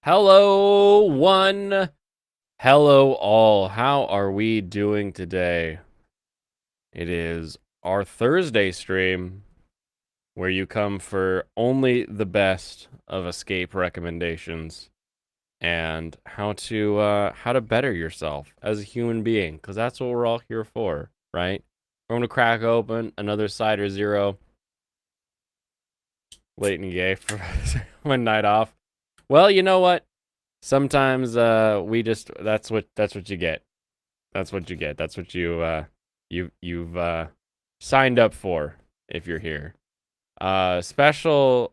Hello, one. Hello, all. How are we doing today? It is our Thursday stream where you come for only the best of escape recommendations and how to better yourself as a human being, because that's what we're all here for, right? We're going to crack open another Cider Zero. Late and gay for one night off. Well, you know what? Sometimes we just that's what you get. That's what you get. That's what you've signed up for if you're here. Special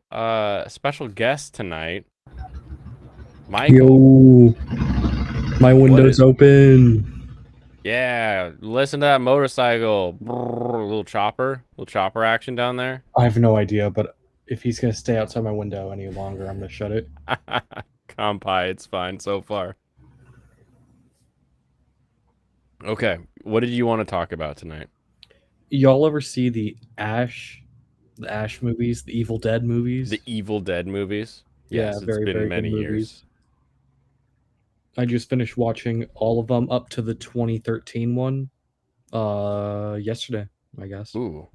guest tonight. Michael. Yo, my What window's is open. Yeah, listen to that motorcycle. Brrr, little chopper action down there. I have no idea, but if he's gonna stay outside my window any longer, I'm gonna shut it. Compai, it's fine so far. Okay, what did you want to talk about tonight? Y'all ever see the Ash movies, the Evil Dead movies? The Evil Dead movies? Yeah, Yes, it's very, been very good many movies. years. I just finished watching all of them up to the 2013 one yesterday, I guess. Ooh,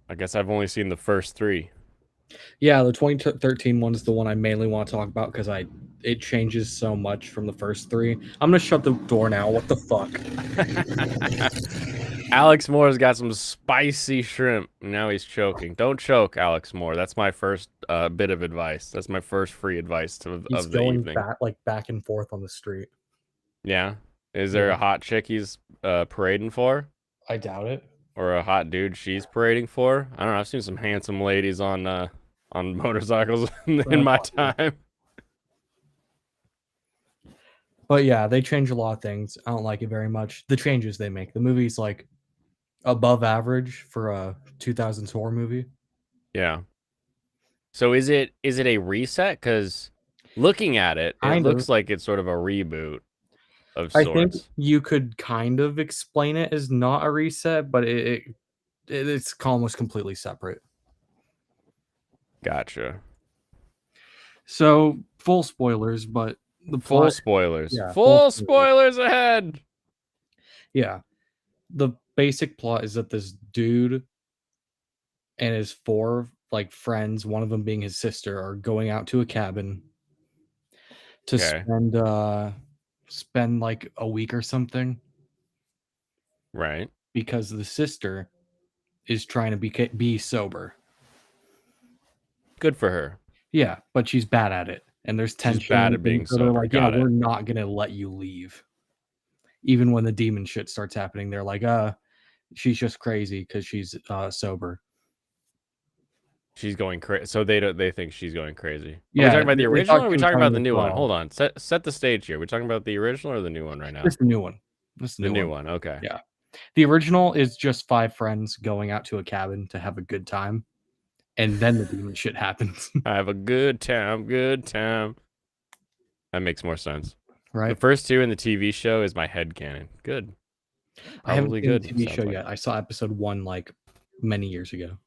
I guess I've only seen the first three. Yeah, the 2013 one is the one I mainly want to talk about because it changes so much from the first three. I'm gonna shut the door now. What the fuck? Alex Moore's got some spicy shrimp. Now he's choking. Don't choke, Alex Moore. That's my first bit of advice. That's my first free advice He's of the going evening. back and forth on the street. Yeah. Is there Yeah. a hot chick he's parading for? I doubt it. Or a hot dude she's parading for? I don't know. I've seen some handsome ladies on motorcycles in my time. But yeah, they change a lot of things. I don't like it very much. The changes they make. The movie's like above average for a 2000s horror movie. Yeah. So is it a reset? Because looking at it, it Kind of. looks like it's sort of a reboot of I think sorts. you could kind of explain it as not a reset, but it's almost completely separate. Gotcha. So full spoilers, but the Full plot, spoilers. yeah, full Full spoilers. spoilers ahead. Yeah, the basic plot is that this dude and his four like friends, one of them being his sister, are going out to a cabin to Okay. spend like a week or something Right. because the sister is trying to be sober. Good for her. Yeah, but she's bad at it, and there's She's tension bad and at things. being So they're sober. like, "Yeah, Got we're it. not gonna let you leave." Even when the demon shit starts happening, they're like, she's just crazy because she's sober." She's going crazy. So they think she's going crazy. Are we Yeah, talking about the they original thought or are she we was talking having about the new one? withdrawal. Hold on. Set the stage here. We're talking about the original or the new one right now? It's the new one. It's the The new new one. one. Okay. Yeah. The original is just five friends going out to a cabin to have a good time, and then the demon shit happens. I have a good time. Good time. That makes more sense. The Right? first two in the TV show is my head canon. Good. I haven't Probably seen the good. TV show Sounds like. yet. I saw episode 1 like many years ago.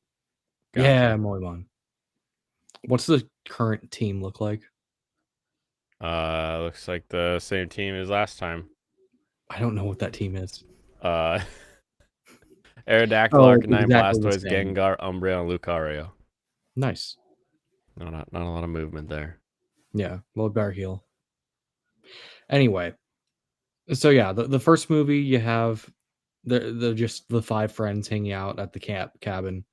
Yeah, Gotcha. Moemon. What's the current team look like? Looks like the same team as last time. I don't know what that team is. Uh, Aerodactyl, Oh, it's Arcanine, exactly the Blastoise, same. Gengar, Umbreon, and Lucario. Nice. No, not a lot of movement there. Yeah, well, bear heal. Anyway, so yeah, the first movie you have the just the five friends hanging out at the cabin.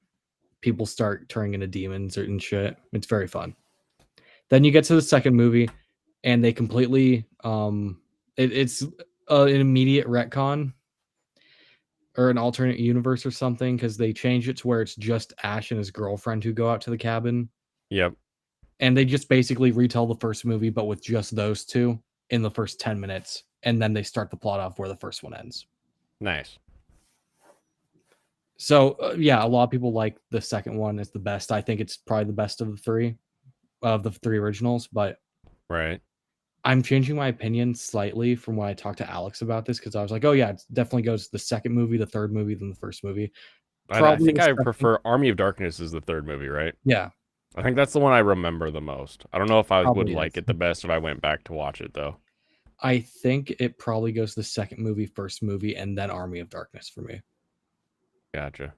People start turning into demons and shit. It's very fun. Then you get to the second movie, and they completely it's an immediate retcon or an alternate universe or something because they change it to where it's just Ash and his girlfriend who go out to the cabin, Yep. and they just basically retell the first movie but with just those two in the first 10 minutes, and then they start the plot off where the first one ends. Nice. So yeah, a lot of people like the second one is the best. I think it's probably the best of the three originals, but Right. I'm changing my opinion slightly from when I talked to Alex about this because I was like, oh yeah, it definitely goes the second movie, the third movie, then the first movie. I Probably think the I second. prefer Army of Darkness is the third movie, right? Yeah. I think that's the one I remember the most. I don't know if I would Probably like is. it the best if I went back to watch it though. I think it probably goes the second movie, first movie, and then Army of Darkness for me. Gotcha.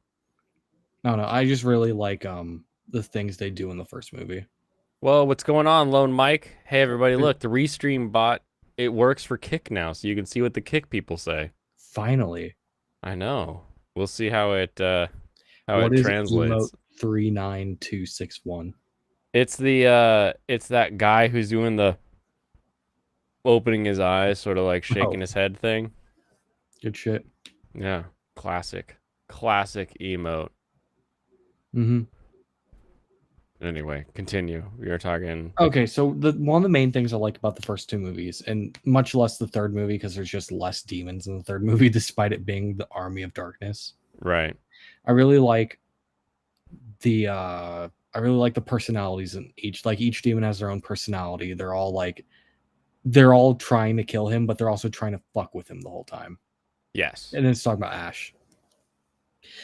I don't know. I just really like the things they do in the first movie. Well, what's going on, Lone Mike? Hey everybody, look, the restream bot, it works for Kick now, so you can see what the Kick people say. Finally. I know. We'll see how it What is emote translates. 39261? It's that guy who's doing the opening his eyes, sort of like shaking Oh, his head thing. good shit. Yeah, classic. Classic emote. Mm-hmm. Anyway, continue. We are talking. Okay, so the one of the main things I like about the first two movies, and much less the third movie, because there's just less demons in the third movie, despite it being the Army of Darkness. Right. I really like I really like the personalities in each demon has their own personality. They're all trying to kill him, but they're also trying to fuck with him the whole time. Yes. And then it's talking about Ash.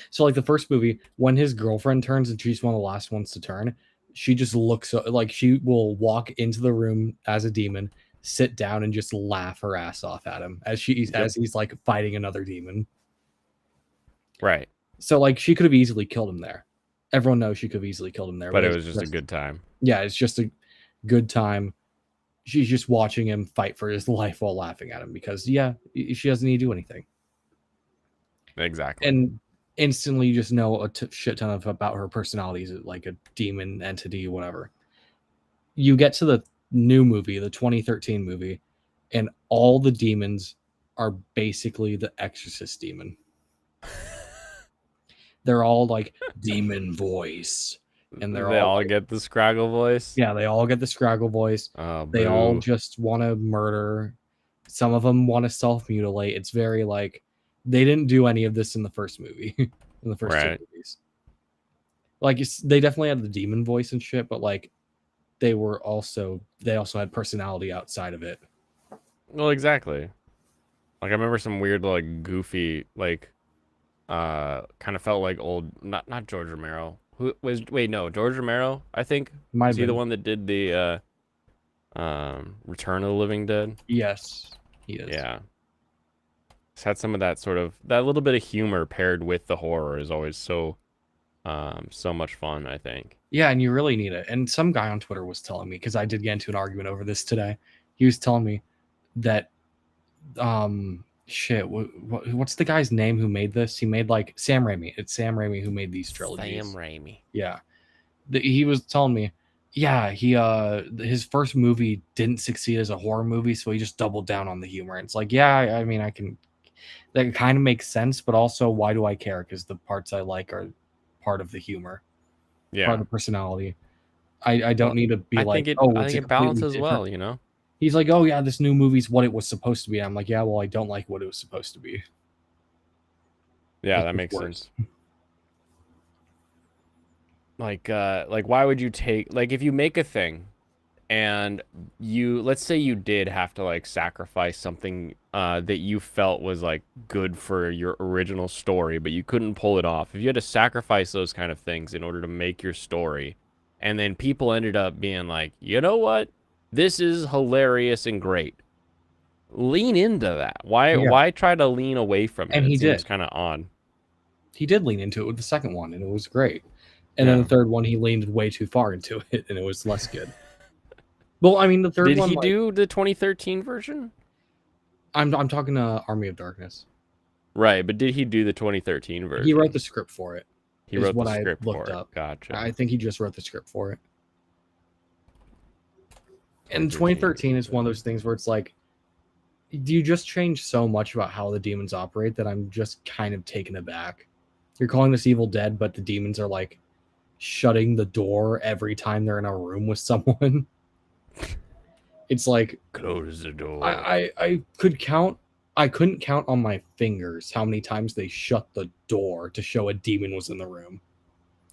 So like the first movie, when his girlfriend turns and she's one of the last ones to turn, she just looks like she will walk into the room as a demon, sit down and just laugh her ass off at him Yep. as he's like fighting another demon. Right. So like she could have easily killed him there. Everyone knows she could have easily killed him there, But but it it's was just a just good time. yeah, it's just a good time. She's just watching him fight for his life while laughing at him because yeah, she doesn't need to do anything. Exactly. And instantly you just know shit ton of about her personality, is like a demon entity, whatever. You get to the new movie, the 2013 movie, and all the demons are basically the Exorcist demon. They're all like demon voice, and they're They all all like, get the Scraggle voice. yeah, they all get the Scraggle voice. Oh, They all boo. just want to murder. Some of them want to self mutilate. It's very like they didn't do any of this in the first movie, in the first two Right. movies. Like they definitely had the demon voice and shit, but like they also had personality outside of it. Well, exactly. Like I remember some weird, like goofy, like kind of felt like old. Not George Romero. Who was? Wait, no, George Romero. I think Might was have he the been. one that did the Return of the Living Dead? Yes, he is. Yeah. It's had some of that sort of that little bit of humor paired with the horror is always so much fun, I think. Yeah, and you really need it. And some guy on Twitter was telling me, because I did get into an argument over this today. He was telling me that shit, what's the guy's name who made this? He made like Sam Raimi. It's Sam Raimi who made these Sam trilogies. Raimi. Yeah. He was telling me, yeah, he his first movie didn't succeed as a horror movie, so he just doubled down on the humor. And it's like, yeah, I mean, I can that kind of makes sense, but also why do I care? Because the parts I like are part of the humor, part Yeah. of the personality. I don't Well, need to be like, oh, I it's think a it completely balances different. well, you know? He's like, oh yeah, this new movie's what it was supposed to be. I'm like, yeah, well, I don't like what it was supposed to be. Yeah, It's that just makes worse. sense. Like why would you take like if you make a thing and you let's say you did have to like sacrifice something that you felt was like good for your original story, but you couldn't pull it off. If you had to sacrifice those kind of things in order to make your story, and then people ended up being like, you know what? This is hilarious and great. Lean into that. Why Yeah, why try to lean away from it? and It he seems did. kind of odd. He did lean into it with the second one, and it was great. And then the Yeah. third one, he leaned way too far into it, and it was less good. Well, I mean, the third Did one, he like, do the 2013 version? I'm talking Army of Darkness. Right, but did he do the 2013 He wrote the version? script for it, He is wrote the what I script looked for it. up. I Gotcha. think he just wrote the script for it. And 2013 2013 is one of season. those things where it's like, you just change so much about how the demons operate that I'm just kind of taken aback. You're calling this Evil Dead, but the demons are like shutting the door every time they're in a room with someone. It's like Close the door. I couldn't count on my fingers how many times they shut the door to show a demon was in the room.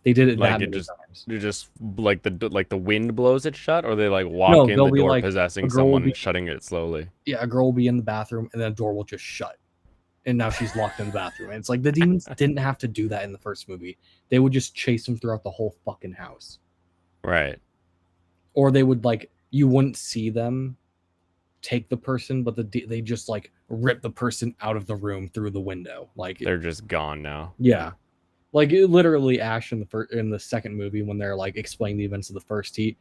They did it that Like many times. it just like the wind blows it shut, or they like walk No, in they'll the be door like a possessing girl will someone be and shutting it slowly. yeah, a girl will be in the bathroom and then a door will just shut. And now she's locked in the bathroom. And it's like the demons didn't have to do that in the first movie. They would just chase him throughout the whole fucking house. Right. Or they would like you wouldn't see them take the person, but they just like rip the person out of the room through the window. Like They're just gone now. yeah, like literally Ash in the second movie when they're like explaining the events of the first, he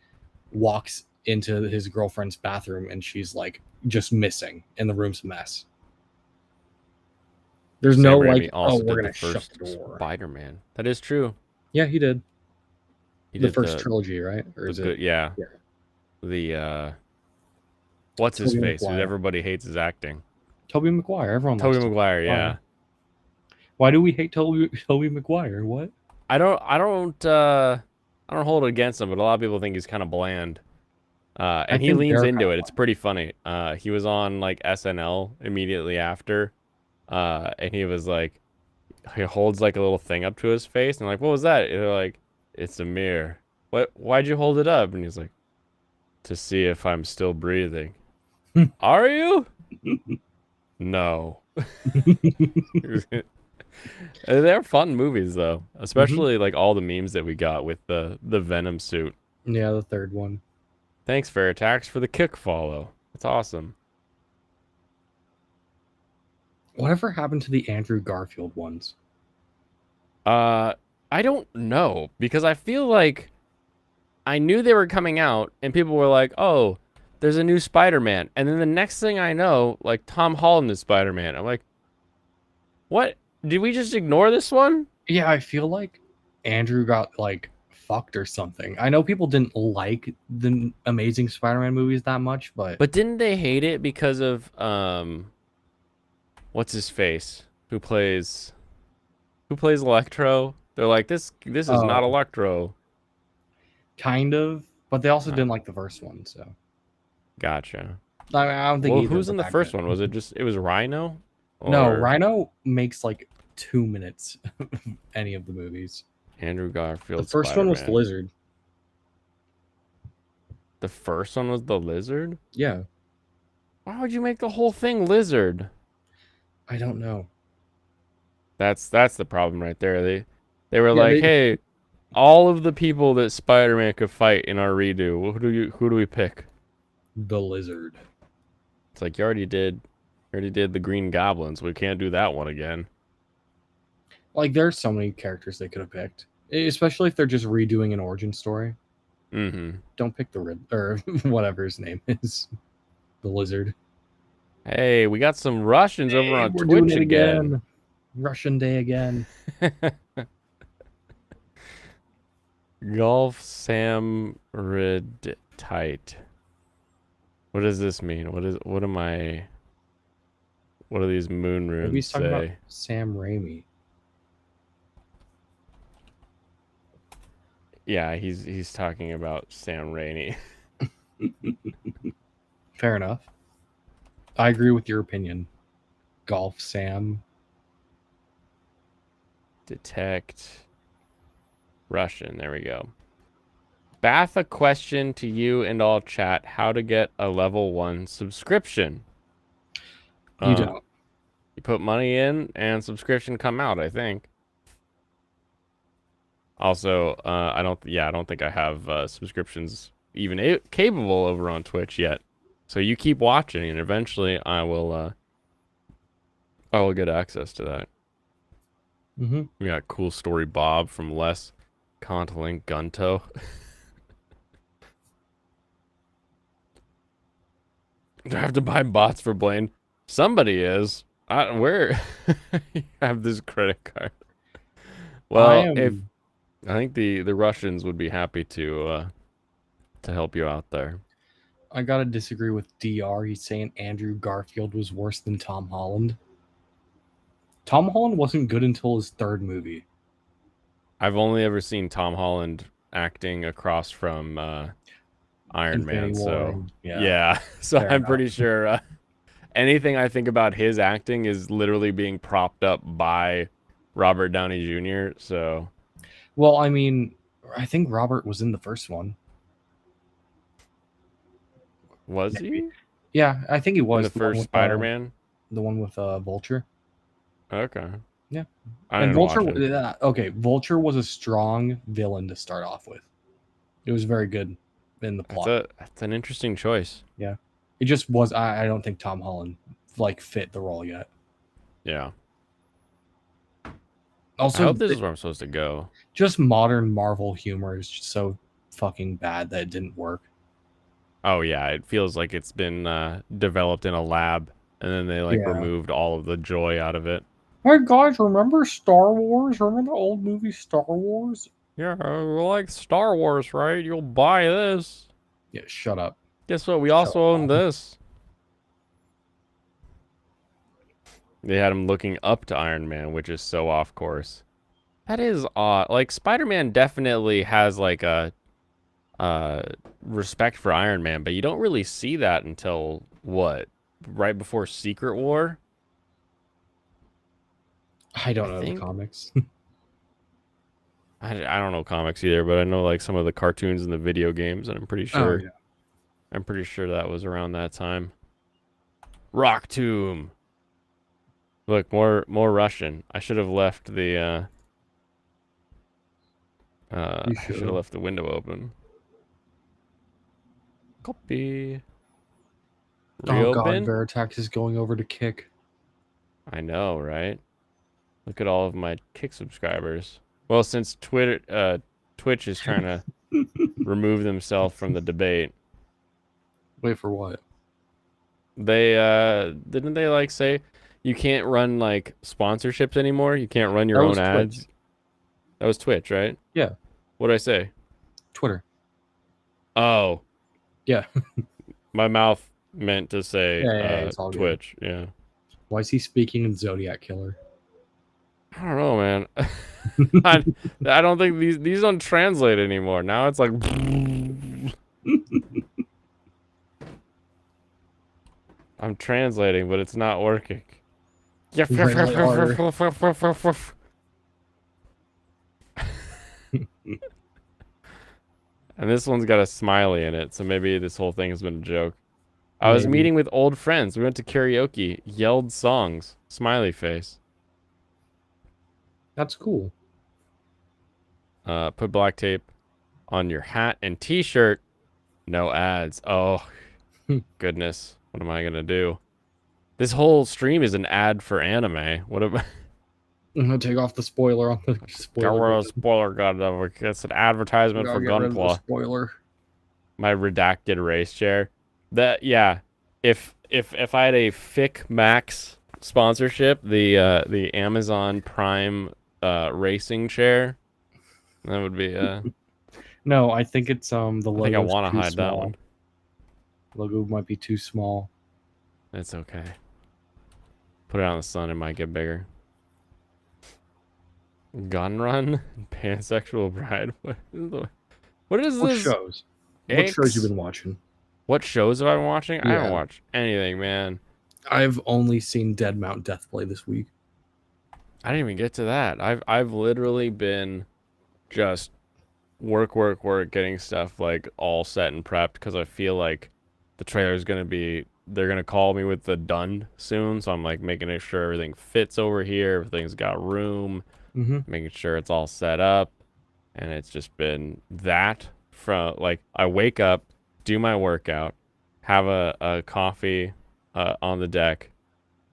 walks into his girlfriend's bathroom and she's like just missing and the room's a mess. There's no Sam like, Raimi oh, also we're did the gonna shut the first door. Spider-Man. That is true. Yeah, he did He the did first trilogy, right? Or the is it? good, yeah. Yeah, The what's his Tobey face? Who Maguire. everybody hates his acting. Tobey Maguire. Everyone Tobey likes Tobey Maguire, Maguire. yeah. Why do we hate Tobey Maguire? What? I don't hold it against him, but a lot of people think he's kind of bland. I And he think leans they're kind into of it. It's pretty funny. He was on like SNL immediately after. And he was like, he holds like a little thing up to his face and like, what was that? And they're like, it's a mirror. Why'd you hold it up? And he's like, to see if I'm still breathing. funny. Are you? No. They're fun movies though, Hmm. especially like all the memes that we got with the Venom suit. Yeah, the third one. Thanks, Veritax, for the kick follow. That's awesome. Whatever happened to the Andrew Garfield ones? Uh, I don't know because I feel like I knew they were coming out and people were like, "Oh, there's a new Spider-Man." And then the next thing I know, like Tom Holland is Spider-Man. I'm like, "What? Did we just ignore this one?" Yeah, I feel like Andrew got like fucked or something. I know people didn't like the Amazing Spider-Man movies that much, but But didn't they hate it because of what's his face? Who plays Electro? They're like, this is not oh, Electro. kind of. But they also Uh, didn't like the first one, so gotcha. I don't think Well, either of who's them in the that good. first one? Was it was Rhino? No, Or Rhino makes like 2 minutes of any of the movies. Andrew The Garfield first one was the Spider-Man? lizard. The first one was the lizard? Yeah, Why would you make the whole thing lizard? I don't know. That's the problem right there. They were Yeah, like, they "Hey, all of the people that Spider-Man could fight in our redo, who do we pick?" the lizard. It's like you already did the Green Goblins. We can't do that one again. Like there's so many characters they could have picked, especially if they're just redoing an origin story. Mm-hmm. Don't pick the or whatever his name is, the lizard. Hey, we got some Russians over Hey, on we're doing Twitch it again. again. Russian day again. Golf Sam Rid tight. What does this mean? What do these moon Maybe runes he's talking about say? Sam Raimi. Yeah, he's talking about Sam Raimi. Fair enough. I agree with your opinion. Golf Sam. Detect Russian. There we go. Bath, a question to you and all chat. How to get a level 1 subscription? You Uh, don't. you put money in and subscription come out, I think. Also, I don't think I have subscriptions even capable over on Twitch yet. So you keep watching, and eventually I will get access to that. Mm-hmm. We got Cool Story Bob from Les Contlink Gunto. Do I have to buy bots for Blaine? Somebody is. Where you have this credit card? I Well, if am. I think the Russians would be happy to help you out there. I gotta disagree with Dr. He's saying Andrew Garfield was worse than Tom Holland. Tom Holland wasn't good until his third movie. I've only ever seen Tom Holland acting across from Iron Infinity Man, War, so and yeah, yeah. So fair I'm enough. pretty sure anything I think about his acting is literally being propped up by Robert Downey Jr. So Well, I mean, I think Robert was in the first one. was Maybe. he Yeah, I think he in the was first Spider-Man? the one with Vulture. Okay, Yeah, I and didn't Vulture. watch it. Okay, Vulture was a strong villain to start off with. It was very good in the plot. That's an interesting choice. Yeah, it just was. I don't think Tom Holland like fit the role yet. Yeah. I Also, hope this is where I'm supposed to go. just modern Marvel humor is just so fucking bad that it didn't work. Oh yeah, it feels like it's been developed in a lab, and then they like Yeah. removed all of the joy out of it. Hey guys, remember Star Wars? Remember the old movie Star Wars? Yeah, like Star Wars, right? You'll buy this. Yeah, shut up. Guess what? We Shut also up, own Tom. this. They had him looking up to Iron Man, which is so off course. That is odd. Like Spider-Man definitely has like a uh respect for Iron Man, but you don't really see that until what? Right before Secret War, I I don't know the think. comics. I don't know comics either, but I know like some of the cartoons and the video games, and Oh yeah. I'm pretty sure that was around that time. Rock Tomb. Look, more Russian. I should have left the You I should should have have. left the window open. Copy. Oh god, Reopen? Veritax is going over to Kick. I know, right? Look at all of my Kick subscribers. Well, since Twitch is trying to remove themselves from the debate, Wait for what? they didn't they like say you can't run like sponsorships anymore? You can't run That your own was Twitch. ads. That was Twitch, right? Yeah, What did I say? Twitter. Oh, Yeah. my mouth meant to say Yeah, it's all good. Twitch. Yeah. Why is he speaking in Zodiac Killer? I don't know, man. I, I don't think these don't translate anymore. Now it's like I'm translating, but it's not working. Translate harder. And this one's got a smiley in it, so maybe this whole thing has been a joke. I was Maybe. meeting with old friends. We went to karaoke, yelled songs, smiley face. That's cool. Put black tape on your hat and t-shirt. No ads. Oh, goodness. What am I going to do? This whole stream is an ad for anime. What am I? I'm gonna take off the spoiler on the Got spoiler rid of button. spoiler gun. It's an advertisement Gotta for get rid of the Gunpla. spoiler. My redacted race chair. That yeah. If I had a Fic Max sponsorship, the Amazon Prime racing chair, that would be No, I think it's the I think I logo's want to too hide that small. one. Logo might be too small. It's okay. Put it out in the sun, it might get bigger. Gun run? Pansexual bride? What is What this? shows? What shows you been watching? What shows have I been watching? I haven't Yeah. watched anything, man. I've only seen Dead Mount Deathplay this week. I didn't even get to that. I've literally been just work, getting stuff like all set and prepped because I feel like the trailer's they're gonna call me with the done soon. So I'm like making sure everything fits over here, everything's got room, Mm-hmm. making sure it's all set up, and it's just been that from like I wake up, do my workout, have a coffee on the deck,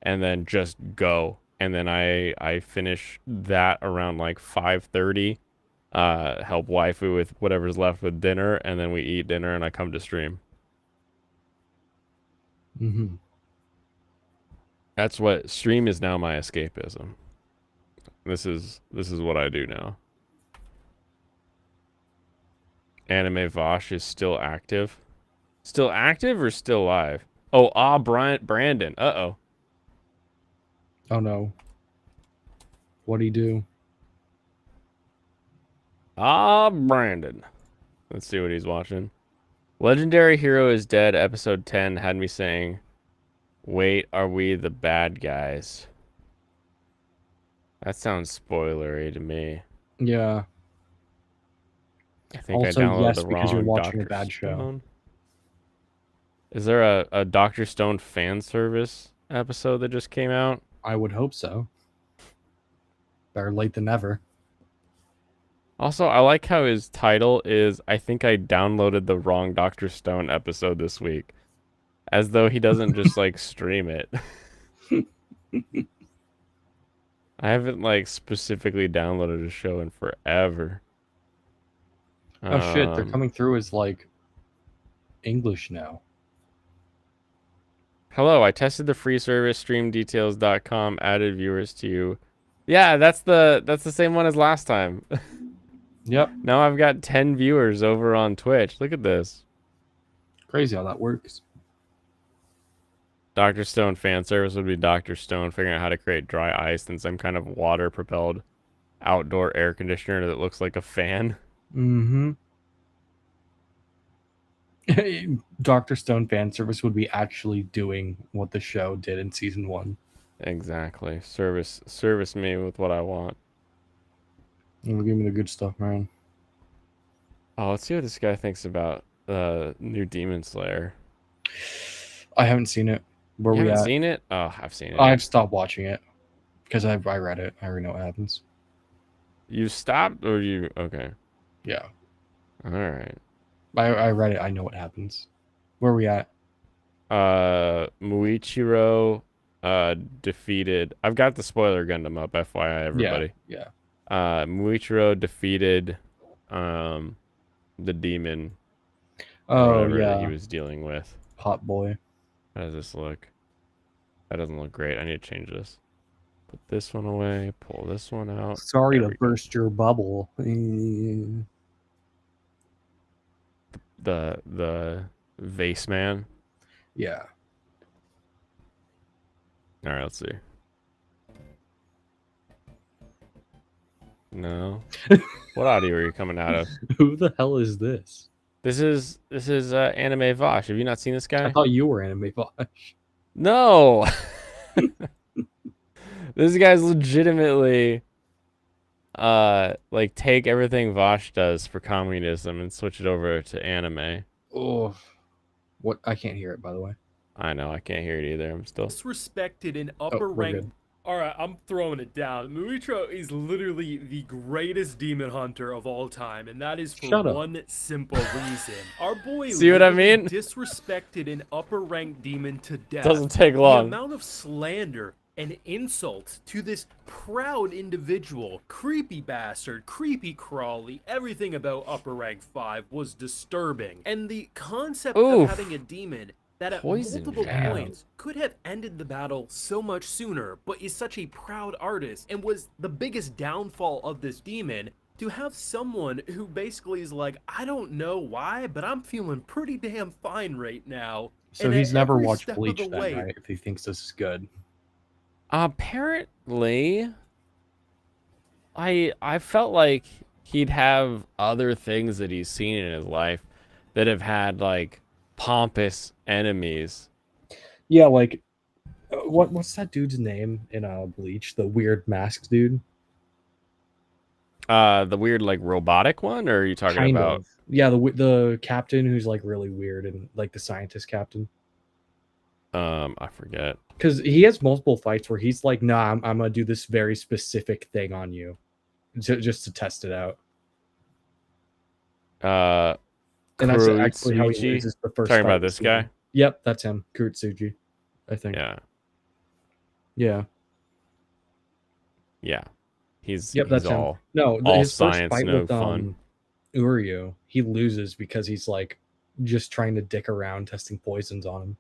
and then just go. And then I finish that around like 5:30. Help waifu with whatever's left with dinner, and then we eat dinner, and I come to stream. Mm-hmm. That's what stream is now. My escapism. This is what I do now. Anime Vosh is still active. Still active or still live? Oh, Brandon. Uh-oh. Oh no. What'd he do? Brandon. Let's see what he's watching. Legendary Hero is Dead, episode 10 had me saying, wait, are we the bad guys? That sounds spoilery to me. Yeah. I think I Also, downloaded yes, the because you're wrong watching a Dr. bad show. Stone. Is there a Dr. Stone fan service episode that just came out? I would hope so. Better late than never. Also, I like how his title is I think I downloaded the wrong Dr. Stone episode this week. As though he doesn't just like stream it. I haven't like specifically downloaded a show in forever. Oh shit, they're Um, coming through as like English now. Hello, I tested the free service streamdetails.com added viewers to you. Yeah, that's the same one as last time. Yep. Now I've got 10 viewers over on Twitch. Look at this. Crazy how that works. Dr. Stone fan service would be Dr. Stone figuring out how to create dry ice in some kind of water propelled outdoor air conditioner that looks like a fan. Mm-hmm. Dr. Stone fan service would be actually doing what the show did in season 1. Exactly. Service me with what I want. Give me the good stuff, man. Oh, let's see what this guy thinks about new Demon Slayer. I haven't seen it. Where You we haven't at? seen it? Oh, I've seen it. I've stopped watching it because I read it. I already know what happens. You stopped or you okay. Yeah, All right. I read it. I know what happens. Where we at? Muichiro defeated. I've got the spoiler Gundam up, FYI Yeah, everybody. yeah. Muichiro defeated um the demon or Oh whatever that he yeah, was dealing with. Hot Boy. How does this look? That doesn't look great. I need to change this. Put this one away, pull this one out. Sorry There to we go. burst your bubble. The vase man. Yeah. All right, let's see. No. What audio are you coming out of? Who the hell is this? This is Anime Vosh. Have you not seen this I guy? thought you were Anime Bosh. No. This guy's legitimately like take everything Vosh does for communism and switch it over to anime. Oh, what? I can't hear it, by the way. I know, I can't hear it either. I'm still Disrespected in Oh, upper we're rank. good. All right, I'm throwing it down. Muitro is literally the greatest demon hunter of all time, and that is for Shut up. one simple reason. Our boy See what I literally mean? disrespected an upper rank demon to death. Doesn't take The long. amount of slander and insults to this proud individual, creepy bastard, creepy crawly, everything about upper rank 5 was disturbing. And the concept Oof. of having a demon that at Poison multiple jab. points could have ended the battle so much sooner, but is such a proud artist and was the biggest downfall of this demon. To have someone who basically is like, I don't know why, but I'm feeling pretty damn fine right now. So And he's at never every watched step of Bleach the then, way- right? If he thinks this is good. Apparently, I felt like he'd have other things that he's seen in his life that have had like pompous enemies. Yeah, like what's that dude's name in Bleach? The weird masked dude. The weird like robotic one, or are you talking Kind about? of. Yeah, the captain who's like really weird and like the scientist captain. I forget. Because he has multiple fights where he's like, "Nah, I'm gonna do this very specific thing on you, just to test it out." And that's actually how he Kuroitsuchi? loses the first. Talking fight about of the this guy? season. Yep, that's him, Kurotsuji, I think. Yeah, Yeah. yeah. He's Yep, that's all him. No, all his first science, fight no with fun. Uryu, he loses because he's like just trying to dick around testing poisons on him.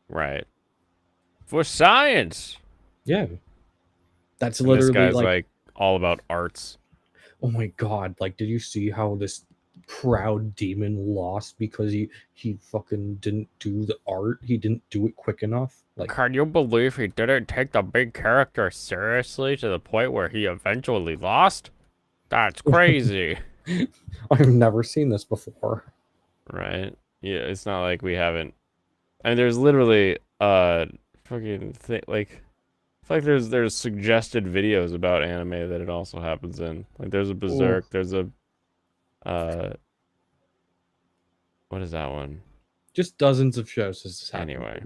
Right. For science. Yeah. That's And this literally guy's like, like all about arts. oh my god, like did you see how this proud demon lost because he fucking didn't do the art? He didn't do it quick enough. Like Can you believe he didn't take the big character seriously to the point where he eventually lost? That's crazy. I've never seen this before. Right? Yeah, it's not like we haven't. I mean, there's literally fucking thing like I feel like there's suggested videos about anime that it also happens in. Like there's a Berserk, there's a what is that one? Just dozens of shows has this happened. Anyway.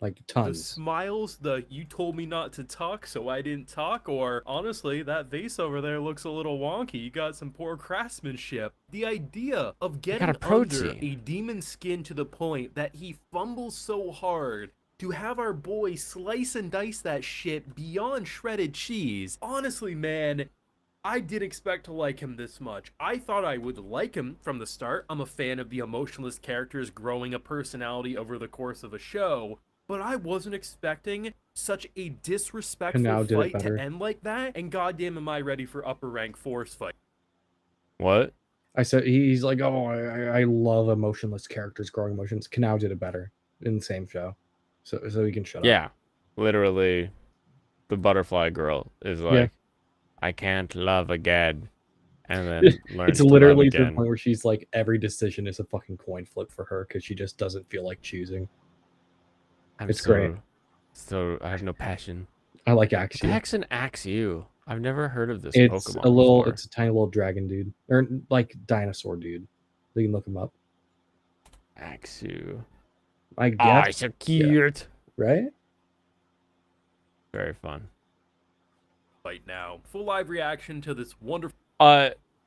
like The tons. smiles, the you told me not to talk, so I didn't talk, or honestly, that vase over there looks a little wonky. You got some poor craftsmanship. The idea of I got getting a under protein. a demon skin to the point that he fumbles so hard to have our boy slice and dice that shit beyond shredded cheese. Honestly, man, I didn't expect to like him this much. I thought I would like him from the start. I'm a fan of the emotionless characters growing a personality over the course of a show, but I wasn't expecting such a disrespectful Now did it fight to better. end like that, and goddamn am I ready for upper rank force fight. What? I said he's like, oh, I love emotionless characters growing emotions. Kanao did it better in the same show, so he can shut up. Yeah, literally, the butterfly girl is Yeah. like, I can't love again, and then learns It's to love literally to the again. point where she's like, every decision is a fucking coin flip for her because she just doesn't feel like choosing. It's great. So I have no passion. I like What the Axio. heck's an Axew? I've never heard of this It's Pokemon a little, before. it's a tiny little dragon dude, or like dinosaur dude. You can look him up. Axew. I Oh, guess, it's so cute. right? Very fun. Fight now. Full live reaction to this wonderful.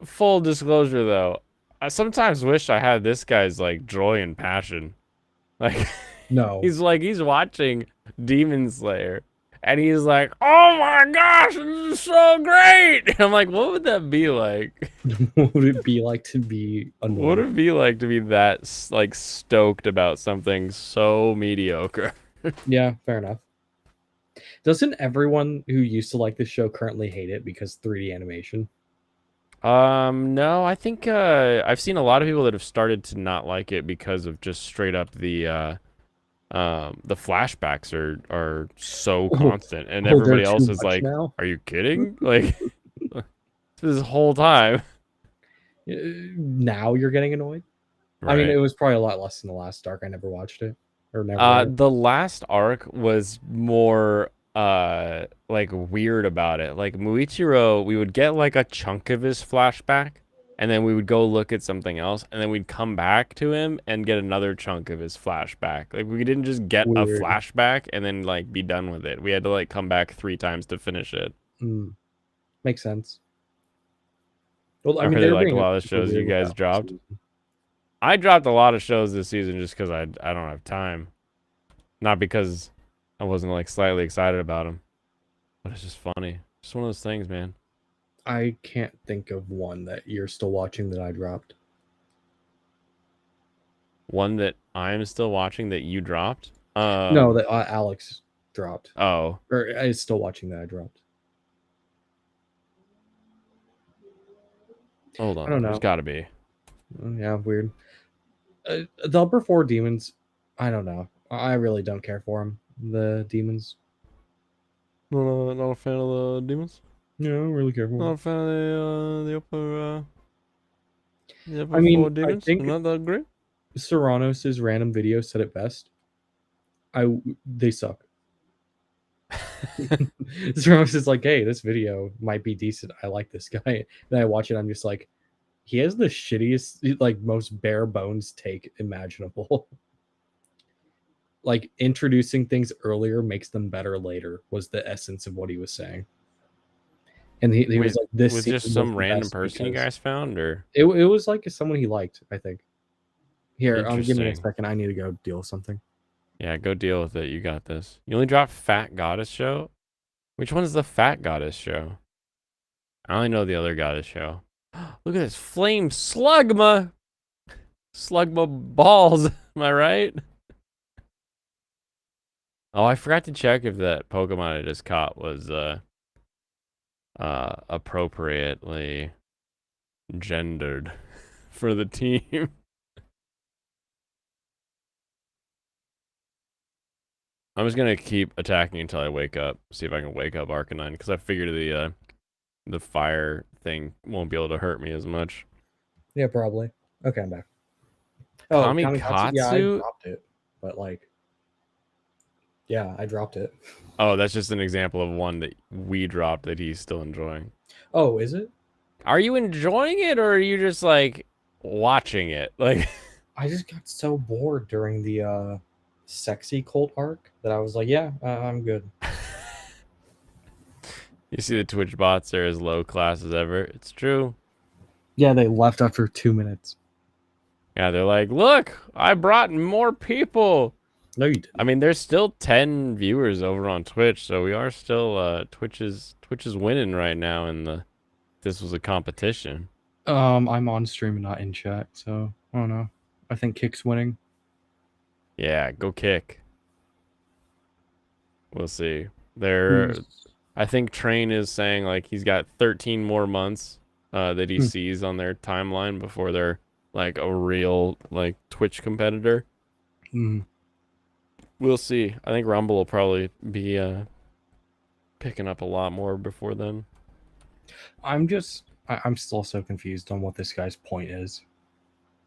Full disclosure though, I sometimes wish I had this guy's like joy and passion. Like No. he's watching Demon Slayer and he's like, "Oh my gosh, this is so great." And I'm like, "What would that be like?" What would it be like to be What annoyed? would it be like to be that like stoked about something so mediocre? Yeah, fair enough. Doesn't everyone who used to like this show currently hate it because 3D animation? No, I think I've seen a lot of people that have started to not like it because of just straight up the flashbacks are so constant and they're everybody too else is much like, now? "Are you kidding?" Like this whole time. Now you're getting annoyed? I mean, it was probably a lot less than the last arc. I never watched it. Or never. The last arc was more like weird about it. Like Muichiro, we would get like a chunk of his flashback and then we would go look at something else and then we'd come back to him and get another chunk of his flashback. Like we didn't just get a Weird. flashback and then like be done with it. We had to like come back 3 times to finish it. Makes sense. Well, I I mean, really they're like a being lot of super shows you weird with guys that dropped. season. I dropped a lot of shows this season just because I don't have time. Not because I wasn't like slightly excited about them. But it's just funny. Just one of those things, man. I can't think of one that you're still watching that I dropped. One that I'm still watching that you dropped? No, that Alex dropped. Oh. Or is still watching that I dropped. Hold on. I don't know. There's got to be. Yeah, weird. The upper 4 demons, I don't know. I really don't care for them. The demons. Not a fan of the demons? Yeah, I don't really care for Not them. a fan of the upper I mean, 4 I demons? think Not that great? Serranos' random video said it best. They suck. Serranos is like, hey, this video might be decent. I like this guy. Then I watch it, I'm just like, he has the shittiest, like most bare bones take imaginable. Like introducing things earlier makes them better later was the essence of what he was saying. And he was like, this was scene just was some the random best person you because- guys found, or It was like someone he liked, I think. Here, give me a Interesting. second. I need to go deal with something. yeah, go deal with it. You got this. You only dropped Fat Goddess Show. Which one's the Fat Goddess Show? I only know the other Goddess Show. Look at this flame slugma. Slugma balls. Am I right? Oh, I forgot to check if that Pokemon I just caught was appropriately gendered for the team. I'm just gonna keep attacking until I wake up. See if I can wake up Arcanine, because I figured the fire thing won't be able to hurt me as much. Yeah, probably. Okay, I'm back. Oh, Kamikatsu? yeah, I dropped it. But like, yeah, I dropped it. Oh, that's just an example of one that we dropped that he's still enjoying. Oh, is it? Are you enjoying it, or are you just like watching it? Like, I just got so bored during the sexy cult arc that I was like, yeah, I'm good. You see the Twitch bots are as low class as ever. It's true. Yeah, they left after 2 minutes. Yeah, they're like, look, I brought more people. No, you didn't. I mean, there's still 10 viewers over on Twitch, so we are still Twitch is winning right now in the this was a competition. I'm on stream and not in chat, so I don't know. I think Kick's winning. Yeah, go Kick. We'll see. There I think Train is saying like he's got 13 more months that he sees on their timeline before they're like a real like Twitch competitor. Mm. We'll see. I think Rumble will probably be picking up a lot more before then. I'm still so confused on what this guy's point is.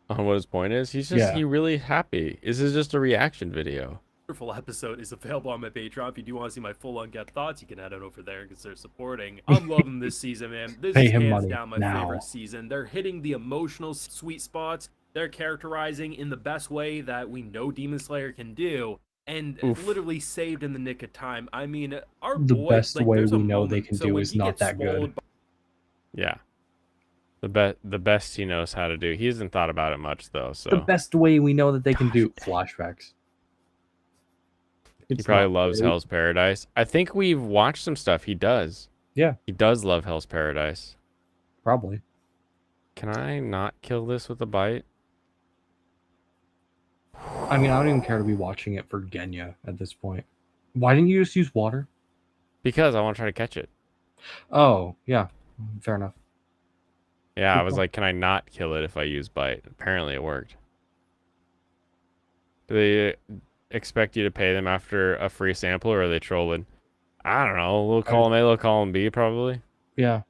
On what his point is, he's just Yeah. he really happy. This is just a reaction video. Wonderful episode is available on my Patreon. If you do want to see my full uncut thoughts, you can head on over there because they're supporting. I'm loving this season, man. This Pay is him hands money down my now. favorite season. They're hitting the emotional sweet spots. They're characterizing in the best way that we know Demon Slayer can do, and literally saved in the nick of time. I mean, our The boy, best like, way there's a we know they moment- can so do when is he not gets that good. swallowed by- Yeah. The best he knows how to do. He hasn't thought about it much though, so The best way we know that they can do flashbacks. he It's probably not loves great. Hell's Paradise. I think we've watched some stuff. He does. Yeah, He does love Hell's Paradise. probably. Can I not kill this with a bite? I mean, I don't even care to be watching it for Genya at this point. Why didn't you just use water? Because I want to try to catch it. Oh, yeah. Fair enough. Yeah, Good I was point. like, can I not kill it if I use bite? Apparently it worked. Do they expect you to pay them after a free sample, or are they trolling? I don't know. Little column A, little column B, probably. Yeah.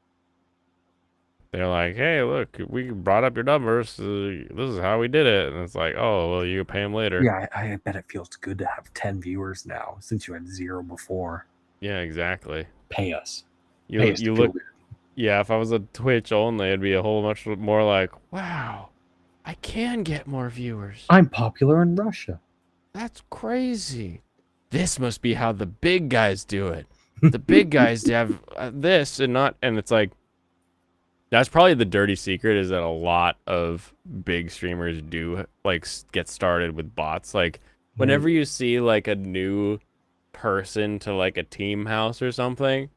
They're like, hey, look, we brought up your numbers. This is how we did it. And it's like, oh, well, you pay them later. Yeah, I bet it feels good to have 10 viewers now since you had 0 before. Yeah, exactly. Pay us. You Pay us to you feel look. weird. Yeah, if I was a Twitch only, it'd be a whole much more like, wow, I can get more viewers. I'm popular in Russia. That's crazy. This must be how the big guys do it. The big guys have this and not, and it's like, that's probably the dirty secret is that a lot of big streamers do like get started with bots. Like whenever you see like a new person to like a team house or something,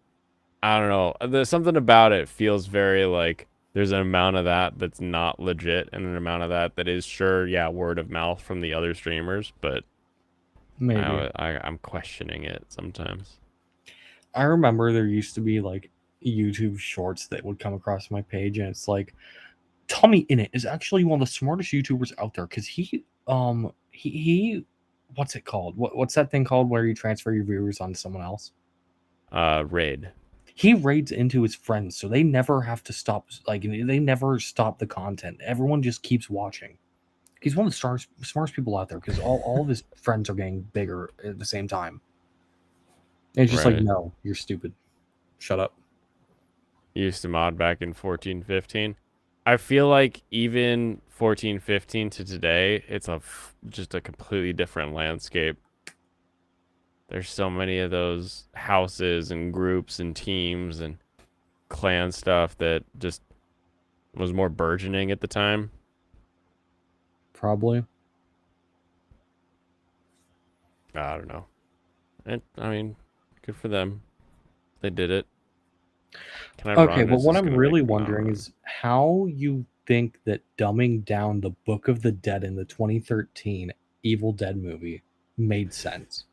I don't know. There's something about it feels very like there's an amount of that that's not legit and an amount of that that is sure, yeah, word of mouth from the other streamers, but Maybe. I'm questioning it sometimes. I remember there used to be like YouTube shorts that would come across my page, and it's like Tommy Innit is actually one of the smartest YouTubers out there because he what's it called? What's that thing called where you transfer your viewers onto someone else? Raid. He raids into his friends, so they never have to stop. Like they never stop the content. Everyone just keeps watching. He's one of the smartest people out there because all of his friends are getting bigger at the same time. And it's just like, Right. no, you're stupid. Shut up. Used to mod back in 14, 15. I feel like even 14, 15 to today, it's just a completely different landscape. There's so many of those houses and groups and teams and clan stuff that just was more burgeoning at the time. Probably. I don't know. I mean, good for them. They did it. Can I Okay, run? but It's what just I'm gonna really make me not wondering run. is how you think that dumbing down the Book of the Dead in the 2013 Evil Dead movie made sense.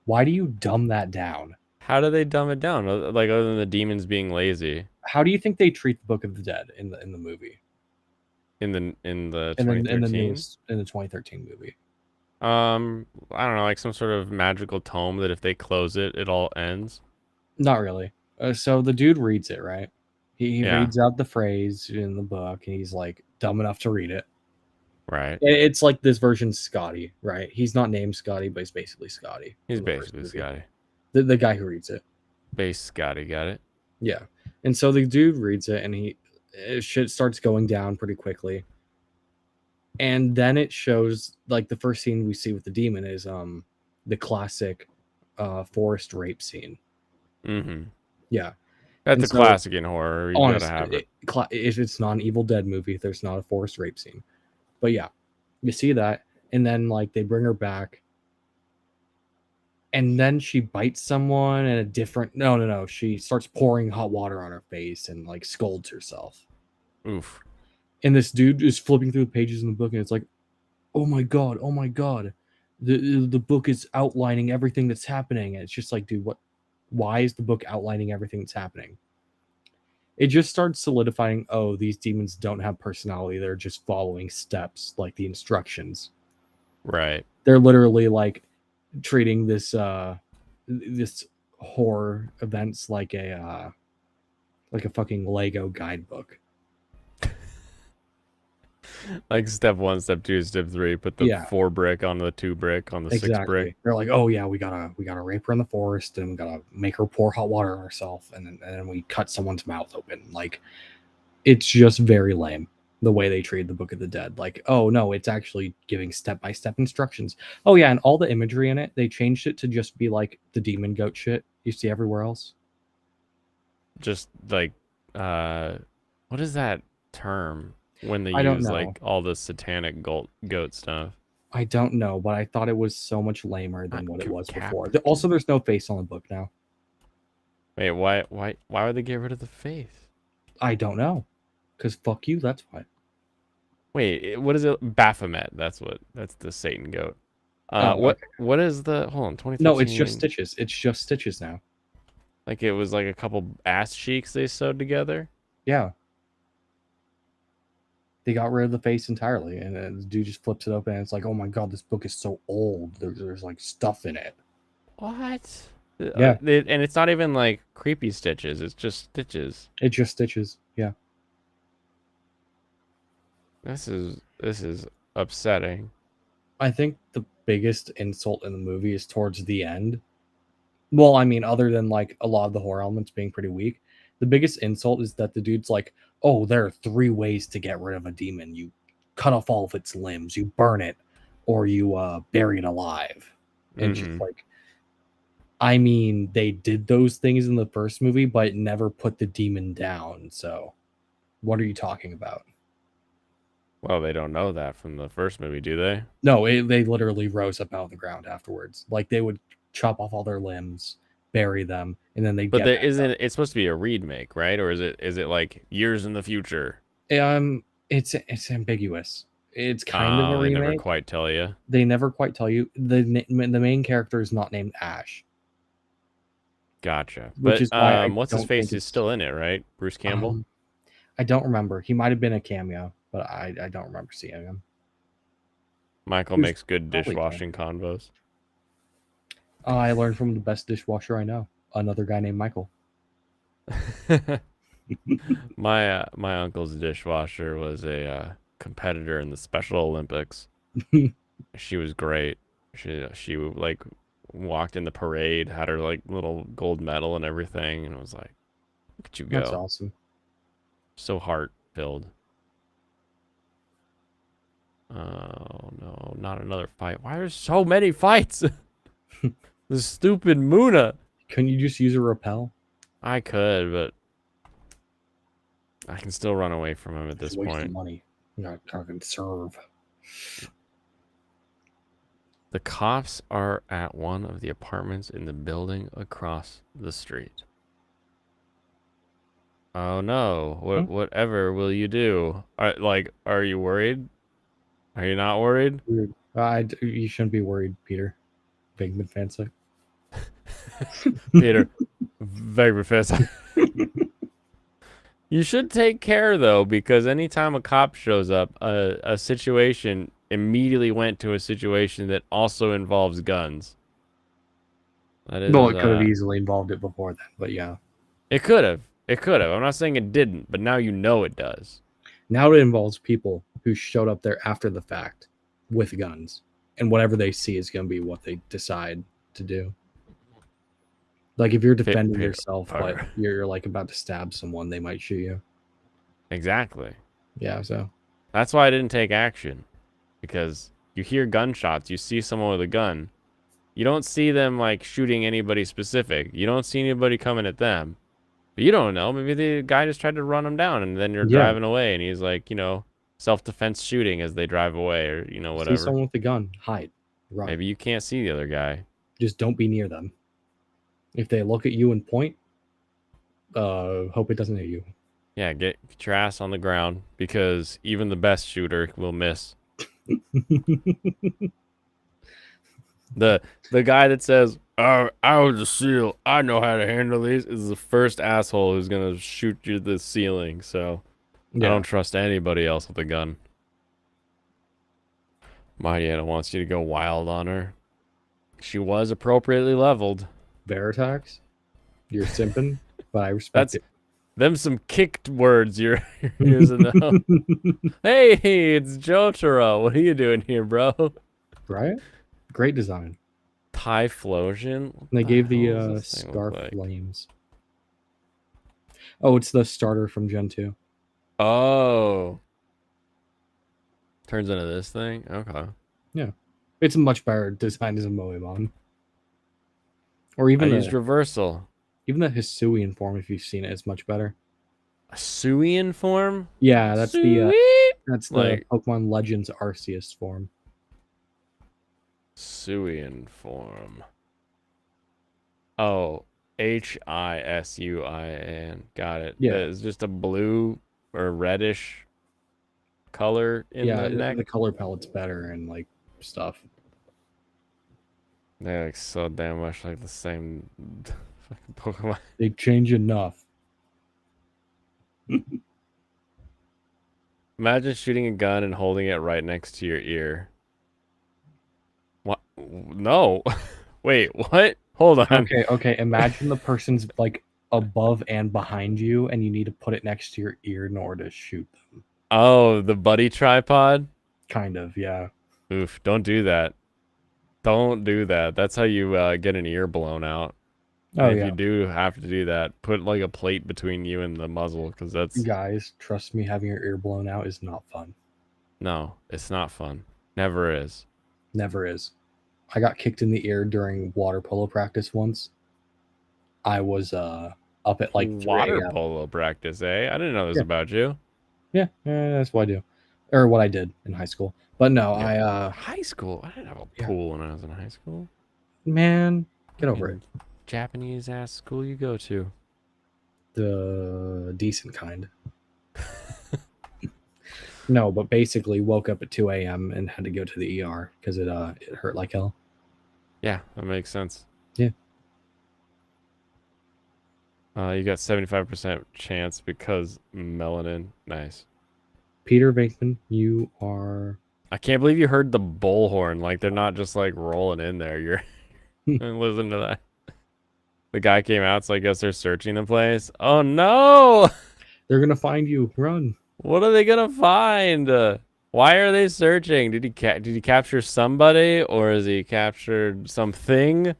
Why do you dumb that down? How do they dumb it down? Like other than the demons being lazy How do you think they treat the Book of the Dead in the movie? in the And then 2013? in the 2013 movie. I don't know, like some sort of magical tome that if they close it, it all ends. Not really. So the dude reads it, right? He Yeah. reads out the phrase in the book, and he's like dumb enough to read it. Right. It's like this version's Scotty, right? He's not named Scotty, but he's basically Scotty. He's in the first basically movie. Scotty. The guy who reads it. Base Scotty, got it. Yeah. And so the dude reads it, and shit starts going down pretty quickly. And then it shows like the first scene we see with the demon is the classic forest rape scene. Mm-hmm. Yeah. That's And a so, classic in horror. You gotta honest, have it. if it's not an Evil Dead movie, there's not a forest rape scene. But yeah, you see that, and then like they bring her back, and then she bites someone and a different no, she starts pouring hot water on her face and like scolds herself. Oof. And this dude is flipping through the pages in the book, and it's like, oh my god, the book is outlining everything that's happening. And it's just like, dude, what? Why is the book outlining everything that's happening? It just starts solidifying, oh, these demons don't have personality, they're just following steps, like the instructions. Right. They're literally like treating this horror events like a fucking Lego guidebook. Like step 1, step 2, step 3. Put the Yeah. 4 brick on the 2 brick on the 6 brick. They're like, oh yeah, we gotta rape her in the forest, and we gotta make her pour hot water on herself, and then we cut someone's mouth open. Like, it's just very lame the way they treat the Book of the Dead. Like, oh no, it's actually giving step-by-step instructions. Oh yeah, and all the imagery in it, they changed it to just be like the demon goat shit you see everywhere else. Just like, what is that term when they I don't use know. like all the satanic goat stuff? I don't know, but I thought it was so much lamer than what it was before. Also, Capricorn. there's no face on the book now. Wait, why would they get rid of the face? I don't know, because fuck you. That's why. Wait, what is it? Baphomet. That's the Satan goat. Okay. What is the hold on 2013? No, it's just Stitches. It's just Stitches now. Like it was like a couple ass cheeks they sewed together. Yeah. They got rid of the face entirely, and the dude just flips it open, and it's like, oh my god, this book is so old. There's like stuff in it. What? Yeah. And it's not even like creepy Stitches. It's just Stitches. It's just Stitches. Yeah. This is upsetting. I think the biggest insult in the movie is towards the end. Well, I mean, other than like a lot of the horror elements being pretty weak, the biggest insult is that the dude's like, oh, there are 3 ways to get rid of a demon. You cut off all of its limbs, you burn it, or you bury it alive. And just like, I mean, they did those things in the first movie, but never put the demon down. So, what are you talking about? Well, they don't know that from the first movie, do they? No, they literally rose up out of the ground afterwards. Like they would chop off all their limbs, bury them, and then they. But there isn't. It's supposed to be a remake, right? Or is it like years in the future? It's ambiguous. It's kind of a remake. They never quite tell you. They never quite tell you. The main character is not named Ash. Gotcha. Which But is why what's his face is still in it, right? Bruce Campbell. I don't remember. He might have been a cameo, but I don't remember seeing him. Michael makes good dishwashing convos. I learned from the best dishwasher I know, another guy named Michael. My uncle's dishwasher was a competitor in the Special Olympics. She was great. She like walked in the parade, had her like little gold medal and everything, and it was like, look at you go. That's awesome. So heart filled. Oh no, not another fight. Why are there so many fights? The stupid Muna. Couldn't you just use a repel? I could, but I can still run away from him at this point. Money. You're not gonna serve. The cops are at one of the apartments in the building across the street. Oh no! Whatever will you do? Are you worried? Are you not worried? Weird. You shouldn't be worried, Peter. Venkman Fancy. Peter. Venkman Fancy. You should take care though, because anytime a cop shows up, a situation immediately went to a situation that also involves guns. That is, well, it could have easily involved it before then, but yeah. It could have. It could have. I'm not saying it didn't, but now you know it does. Now it involves people who showed up there after the fact with guns, and whatever they see is going to be what they decide to do. Like if you're defending yourself, but you're like about to stab someone, they might shoot you. Exactly. Yeah, so that's why I didn't take action. because you hear gunshots, you see someone with a gun. You don't see them like shooting anybody specific. You don't see anybody coming at them. But you don't know. Maybe the guy just tried to run them down and then you're Yeah. driving away and he's like, self-defense shooting as they drive away or, See whatever. someone with a gun, hide, run. Maybe you can't see the other guy. Just don't be near them. If they look at you and point, hope it doesn't hit you. Yeah, get your ass on the ground because even the best shooter will miss. The guy that says, "Oh, I was a SEAL. I know how to handle these," is the first asshole who's gonna shoot you the ceiling. So I don't trust anybody else with a gun. Mighty Anna wants you to go wild on her. She was appropriately leveled. Veritax, you're simping, but I respect it. Them some kicked words you're using though. Hey, it's Jotaro. What are you doing here, bro? Right? Great design. Typhlosion? They gave the scarf flames. Oh, it's the starter from Gen 2. Oh. Turns into this thing? Okay. Yeah. It's a much better design as a Moemon. Or I even used reversal. Even the Hisuian form, if you've seen it, is much better. A Suian form? Yeah, that's the like, Pokemon Legends Arceus form. Suian form. Oh, Hisuin. Got it. Yeah. It's just a blue or reddish color in the neck. The color palette's better and like stuff. They look so damn much like the same fucking Pokemon. They change enough. Imagine shooting a gun and holding it right next to your ear. What? No. Wait, what? Hold on. Okay. Imagine the person's like above and behind you, and you need to put it next to your ear in order to shoot them. Oh, the buddy tripod? Kind of, yeah. Oof, don't do that. Don't do that. That's how you get an ear blown out. Oh, if you do have to do that, put like a plate between you and the muzzle, because that's... Guys, trust me, having your ear blown out is not fun. No, it's not fun. Never is. Never is. I got kicked in the ear during water polo practice once. I was up at like 3 water polo practice, eh? I didn't know this about you. Yeah, that's what I do. Or what I did in high school. But no, yeah. High school? I didn't have a pool when I was in high school. Man, get over it. Japanese ass school you go to? The decent kind. No, but basically woke up at 2 a.m. and had to go to the ER because it hurt like hell. Yeah, that makes sense. Yeah. You got 75% chance because melanin. Nice. Peter Venkman, you are... I can't believe you heard the bullhorn. Like, they're not just, like, rolling in there. You're... Listen to that. The guy came out, so I guess they're searching the place. Oh, no! They're going to find you. Run. What are they going to find? Why are they searching? Did he capture somebody, or has he captured something?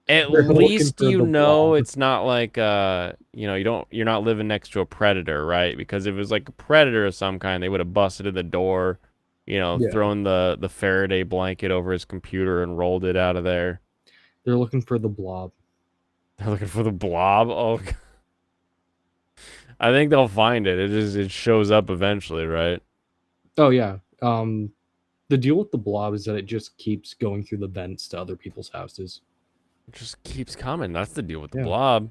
At least you know it's not like you're not living next to a predator, right? Because if it was like a predator of some kind, they would have busted in the door, thrown the Faraday blanket over his computer and rolled it out of there. They're looking for the blob. They're looking for the blob? Oh, God. I think they'll find it. It shows up eventually, right? Oh yeah. The deal with the blob is that it just keeps going through the vents to other people's houses. It just keeps coming. That's the deal with the blob.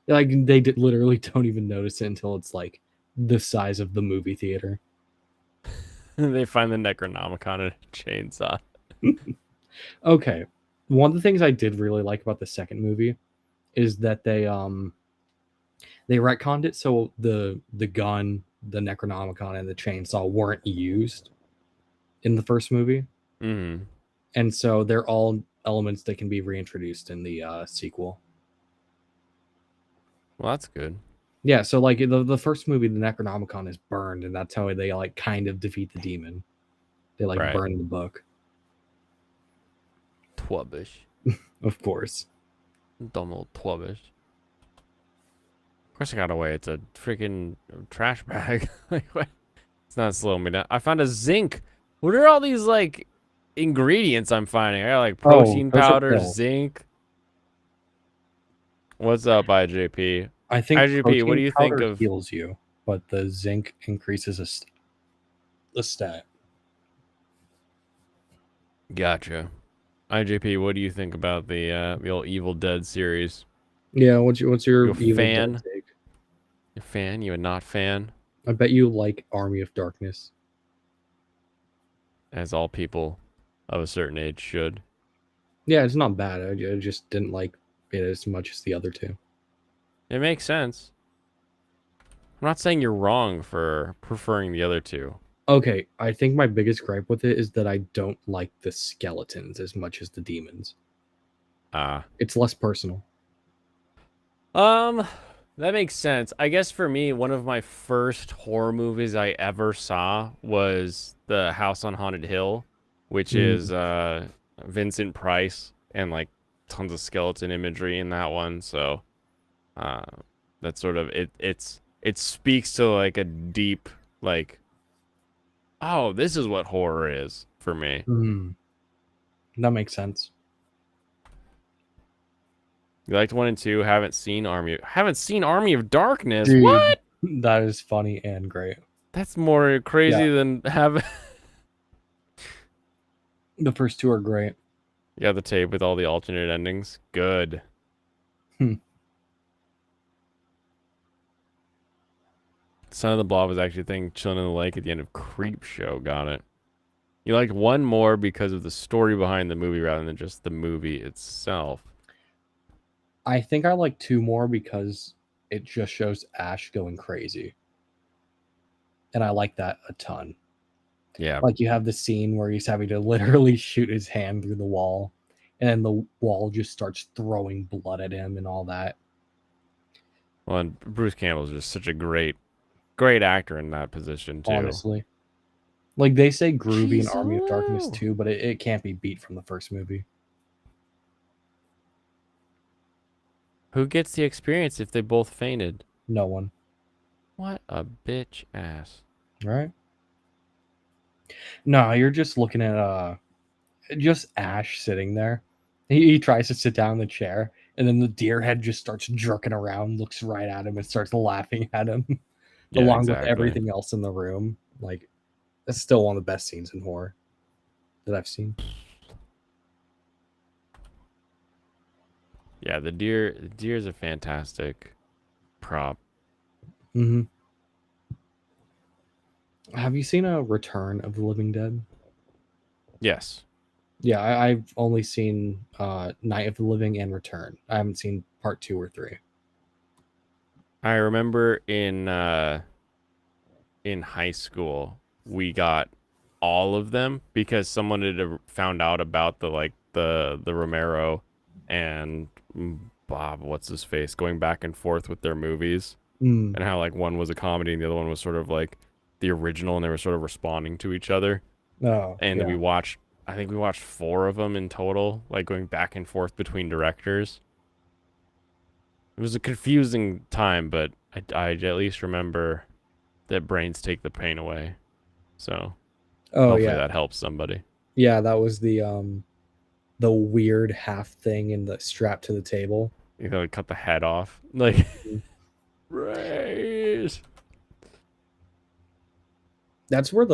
Like they literally don't even notice it until it's like the size of the movie theater. They find the Necronomicon and a chainsaw. Okay. One of the things I did really like about the second movie is that they retconned it so the gun, the Necronomicon, and the chainsaw weren't used in the first movie. Mm-hmm. And so they're all elements that can be reintroduced in the sequel. Well, that's good. Yeah, so like the first movie, the Necronomicon is burned, and that's how they like kind of defeat the demon. They like burn the book. Twubbish. Of course. Dumb old twubbish. Of course I got away. It's a freaking trash bag. Like, what? It's not slowing me down. I found a zinc. What are all these like ingredients I'm finding? I got like Oh, protein those are powder, pills. zinc. What's up, IJP? I think IJP, what do protein you think powder of? heals you, but the zinc increases a stat. Gotcha. IJP, what do you think about the old Evil Dead series? Yeah, what's your You a Evil Dead fan? take? You a fan? You a not fan? I bet you like Army of Darkness. As all people of a certain age should. Yeah, it's not bad. I just didn't like it as much as the other two. It makes sense. I'm not saying you're wrong for preferring the other two. Okay, I think my biggest gripe with it is that I don't like the skeletons as much as the demons. Ah. It's less personal. That makes sense. I guess for me, one of my first horror movies I ever saw was The House on Haunted Hill, which Mm, is Vincent Price and like tons of skeleton imagery in that one. So uh that's sort of it speaks to like a deep like, oh, this is what horror is for me. mm, that makes sense. You liked 1 and 2, haven't seen Army of Darkness. Dude, What? that is funny and great. That's more Yeah, crazy than having the first two are great. you got the tape with all the alternate endings. Good. Hmm. Son of the Blob was actually a thing. Chilling in the Lake at the end of Creep Show. Got it. You liked 1 more because of the story behind the movie rather than just the movie itself. I think I like two more because it just shows Ash going crazy. And I like that a ton. Yeah. Like you have the scene where he's having to literally shoot his hand through the wall, and then the wall just starts throwing blood at him and all that. Well, and Bruce Campbell's just such a great actor in that position too. Honestly, like they say groovy in Jeez, Army of Darkness hello. too, but it can't be beat from the first movie. Who gets the experience if they both fainted? No one. What a bitch ass. All right. No, you're just looking at just Ash sitting there. He tries to sit down in the chair, and then the deer head just starts jerking around, looks right at him, and starts laughing at him, Yeah, along with exactly. everything else in the room. Like, that's still one of the best scenes in horror that I've seen. Yeah, the deer is a fantastic prop. Mm-hmm. Have you seen a Return of the Living Dead? Yes. Yeah, I've only seen Night of the Living and Return. I haven't seen part 2 or 3. I remember in high school we got all of them because someone had found out about the Romero and Bob, what's his face, going back and forth with their movies, Mm. and how like one was a comedy and the other one was sort of like the original, and they were sort of responding to each other. Oh, And yeah. I think we watched 4 of them in total, like going back and forth between directors. It was a confusing time, but I at least remember that brains take the pain away. So Oh, hopefully yeah. that helps somebody. Yeah, that was the weird half thing in the strap to the table. You know, cut the head off. Like, Mhm. brains. That's where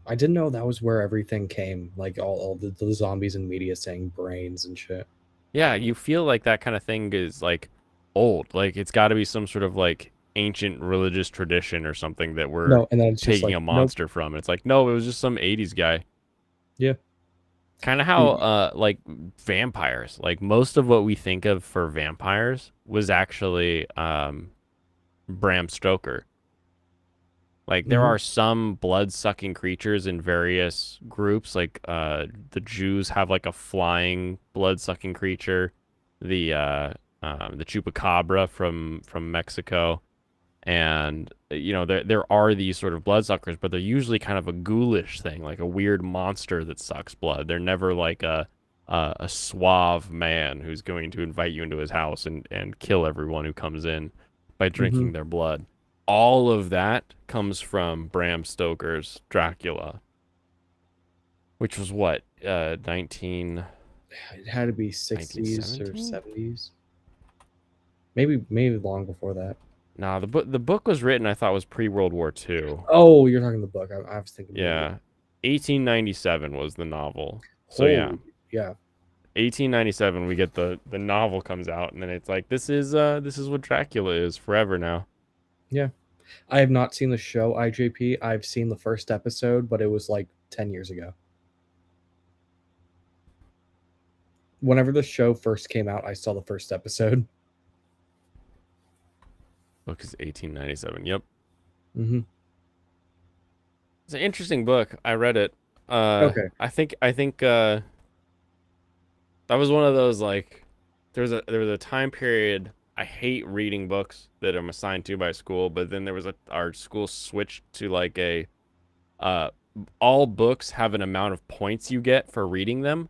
I didn't know that was where everything came, like all the zombies in media saying brains and shit. Yeah, you feel like that kind of thing is like old. Like it's got to be some sort of like ancient religious tradition or something that we're No, and then it's just taking like, a nope. monster from. And it's like, no, it was just some 80s guy. Yeah. Kind of how like vampires. Like most of what we think of for vampires was actually Bram Stoker. Like there Mhm. are some blood-sucking creatures in various groups. Like the Jews have like a flying blood-sucking creature, the chupacabra from Mexico, and you know there are these sort of bloodsuckers, but they're usually kind of a ghoulish thing, like a weird monster that sucks blood. They're never like a suave man who's going to invite you into his house and kill everyone who comes in by Mhm. drinking their blood. all of that comes from Bram Stoker's Dracula, which was what, 19, It had to be 60s or 1917? 70s. Maybe long before that. Nah, the book was written, I thought, was pre-World War II. Oh, you're talking the book. I was thinking movie. Yeah. 1897 was the novel. So yeah, Holy, yeah. 1897 we get the novel comes out, and then it's like this is what Dracula is forever now. Yeah. I have not seen the show IJP. I've seen the first episode, but it was like 10 years ago. Whenever the show first came out, I saw the first episode. Book is 1897. Yep. Mm-hmm. It's an interesting book. I read it. Okay. I think that was one of those, like, there was a time period. I hate reading books that I'm assigned to by school, but then there was our school switched to like a uh all books have an amount of points you get for reading them.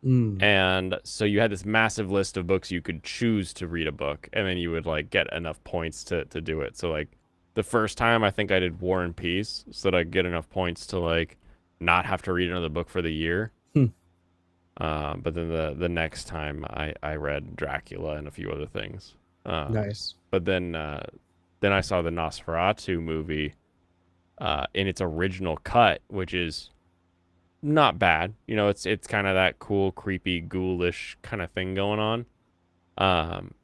Mm. And so you had this massive list of books you could choose to read a book, and then you would like get enough points to do it. So like the first time I think I did War and Peace so that I get enough points to like not have to read another book for the year. Hmm. But then the next time I read Dracula and a few other things. Nice. But then I saw the Nosferatu movie in its original cut, which is not bad. You know, it's kind of that cool, creepy, ghoulish kind of thing going on.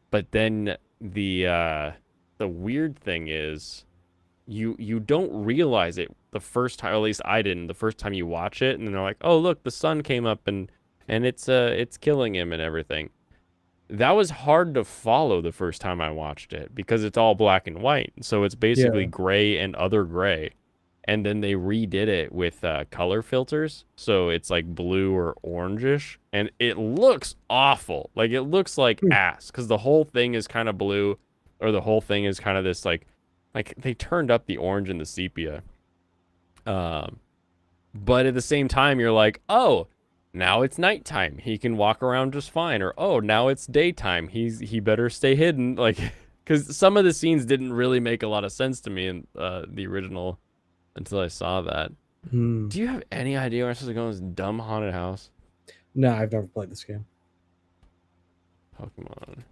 But then the weird thing is you don't realize it the first time, or at least I didn't, the first time you watch it, and then they're like, "Oh, look, the sun came up and it's killing him and everything." That was hard to follow the first time I watched it because it's all black and white. So it's basically Yeah. gray and other gray. And then they redid it with color filters. So it's like blue or orangish. And it looks awful. Like it looks like Hmm. ass because the whole thing is kind of blue, or the whole thing is kind of this like they turned up the orange and the sepia. Um, but at the same time, you're like, oh, now it's nighttime. He can walk around just fine. Or oh, now it's daytime. He better stay hidden. Like, because some of the scenes didn't really make a lot of sense to me in the original until I saw that. Hmm. Do you have any idea where I'm supposed to go in this dumb haunted house? No, I've never played this game. Pokemon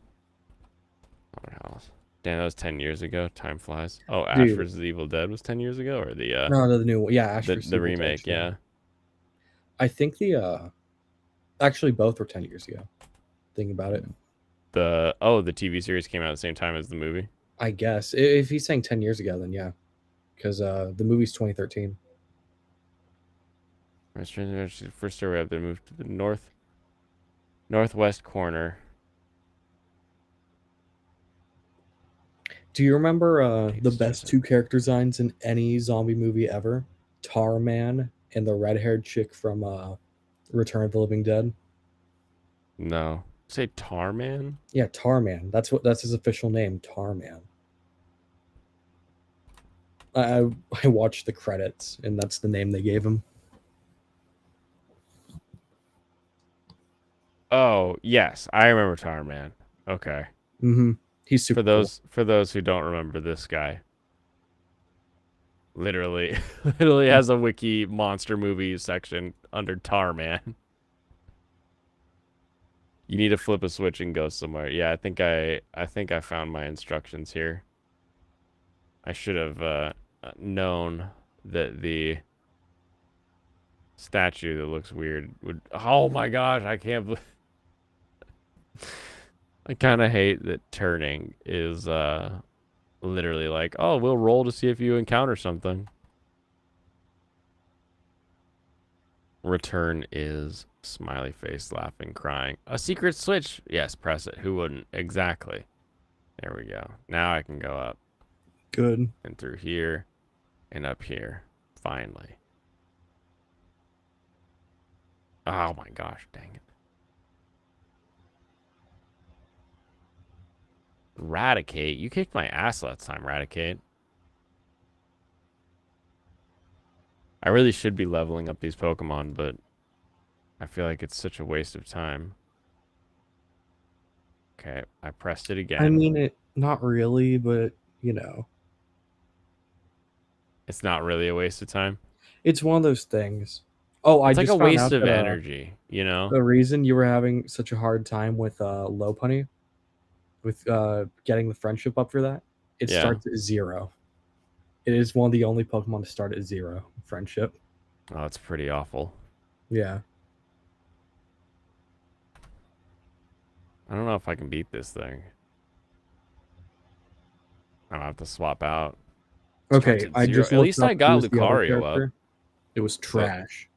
haunted house. Damn, that was 10 years ago. Time flies. Oh, Ash Dude. vs. Evil Dead was 10 years ago, or the No, the new one. Yeah, Ash vs. the Evil Dead, remake. Yeah. I think actually both were 10 years ago. Thinking about it. The TV series came out at the same time as the movie. I guess. If he's saying 10 years ago, then yeah. Because the movie's 2013. First story up, they moved to the northwest corner. Do you remember the Dates best 2000. two character designs in any zombie movie ever? Tarman and the red-haired chick from Return of the Living Dead. No. Say Tarman? Yeah, Tarman. That's his official name, Tarman. I watched the credits, and that's the name they gave him. Oh, yes. I remember Tarman. Okay. Mm-hmm. He's super For those who don't remember this guy. Literally literally has a wiki monster movie section under Tarman. You need to flip a switch and go somewhere. Yeah, I think I found my instructions here. I should have known that the statue that looks weird would. Oh my gosh, I can't believe. I kind of hate that turning is literally like, oh, we'll roll to see if you encounter something. Return is smiley face, laughing, crying. A secret switch. Yes, press it. Who wouldn't? Exactly. There we go. Now I can go up good. and through here and up here. Finally. Oh my gosh, dang it. Raticate. You kicked my ass last time, Raticate. I really should be leveling up these Pokemon, but I feel like it's such a waste of time. Okay, I pressed it again. I mean, it not really, but you know. It's not really a waste of time. It's one of those things. Oh, I It's like a just found waste out of that energy, you know? the reason you were having such a hard time with Lopunny, with getting the friendship up for that, it Yeah. starts at 0. It is one of the only Pokemon to start at 0 friendship. Oh, it's pretty awful. Yeah. I don't know if I can beat this thing. I'll have to swap out. Starts Okay, at I 0. just At looked least I up got who's the other Lucario up. character. It was trash.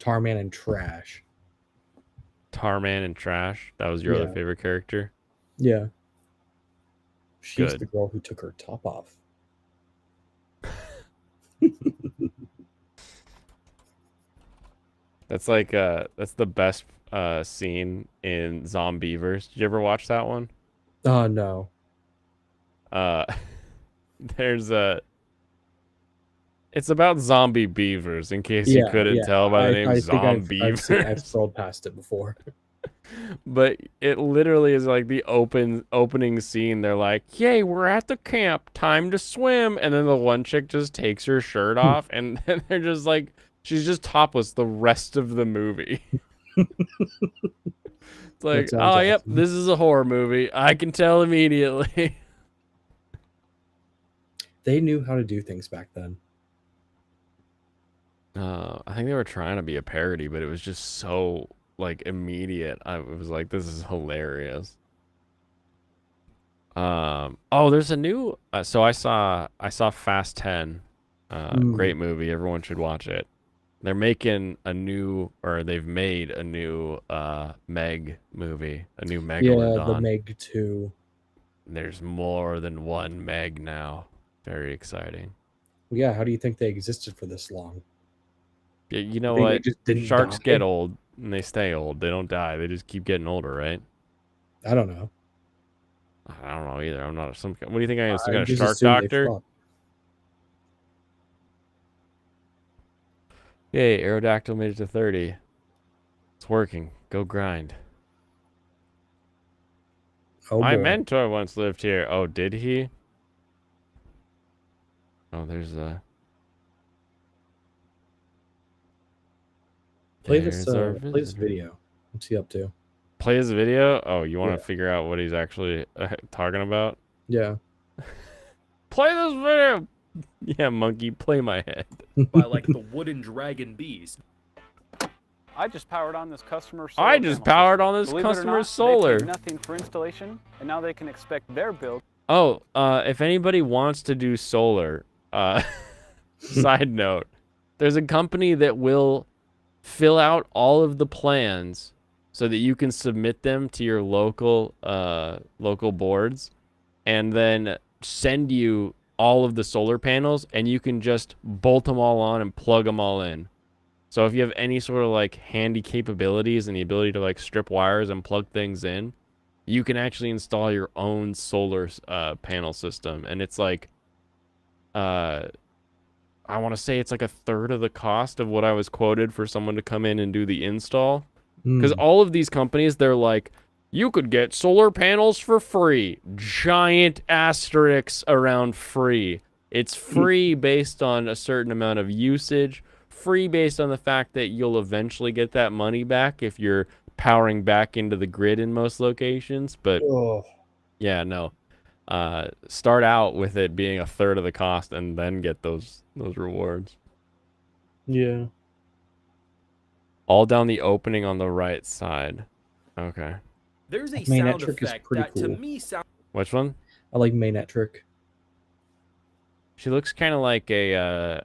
Tarman and trash. Tarman and Trash. That was your other Yeah. favorite character? Yeah. She's Good. the girl who took her top off. That's like that's the best scene in Zombievers. Did you ever watch that one? Oh no. Uh there's a it's about zombie beavers, in case you couldn't tell by the name I think I've Zombievers. scrolled past it before. But it literally is like the opening scene. They're like, "Yay, we're at the camp. Time to swim." And then the one chick just takes her shirt off, and then they're just like, she's just topless the rest of the movie. It's like, sounds oh, yep, awesome. this is a horror movie. I can tell immediately. They knew how to do things back then. I think they were trying to be a parody, but it was just so like immediate. I was like, this is hilarious. Oh, there's a new. So I saw Fast 10. Great movie. Everyone should watch it. They're making a new, or they've made a new Meg movie, a new Megalodon. Yeah, the Meg 2. There's more than one Meg now. Very exciting. Yeah, how do you think they existed for this long? Yeah, you know They what? just didn't Sharks die? get old and they stay old. They don't die. They just keep getting older, right? I don't know. I don't know either. I'm not some. What do you think I am? Some kind of just shark assume they doctor? fuck. Yay, Aerodactyl made it to 30. It's working. Go grind. Oh My boy. mentor once lived here. Oh, did he? Oh, there's a. Play There's this our play this visitor. video. What's he up to? Play his video? Oh, you want to Yeah. figure out what he's actually talking about? Yeah. Play this video! Yeah, monkey, play my head. By like the wooden dragon beast. I just powered on this customer solar I just panel powered system. on this Believe it or customer not, solar. They paid nothing for installation, and now they can expect their bill. Oh, if anybody wants to do solar, side note, there's a company that will fill out all of the plans so that you can submit them to your local boards, and then send you all of the solar panels, and you can just bolt them all on and plug them all in. So if you have any sort of like handy capabilities and the ability to like strip wires and plug things in, you can actually install your own solar panel system. And it's like, I want to say it's like a third of the cost of what I was quoted for someone to come in and do the install. Because all of these companies, they're like, you could get solar panels for free. Giant asterisks around free. It's free based on a certain amount of usage. Free based on the fact that you'll eventually get that money back if you're powering back into the grid in most locations. But yeah, no. Start out with it being a third of the cost and then get those rewards. Yeah. All All down the opening on the right side. Okay. There's a Main sound Etric is effect pretty that to cool. me sounds Which one? I like Main Etric. She looks kind of like a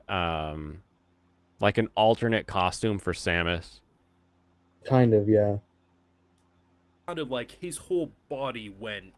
like an alternate costume for Samus. Kind of, yeah. sounded like his whole body went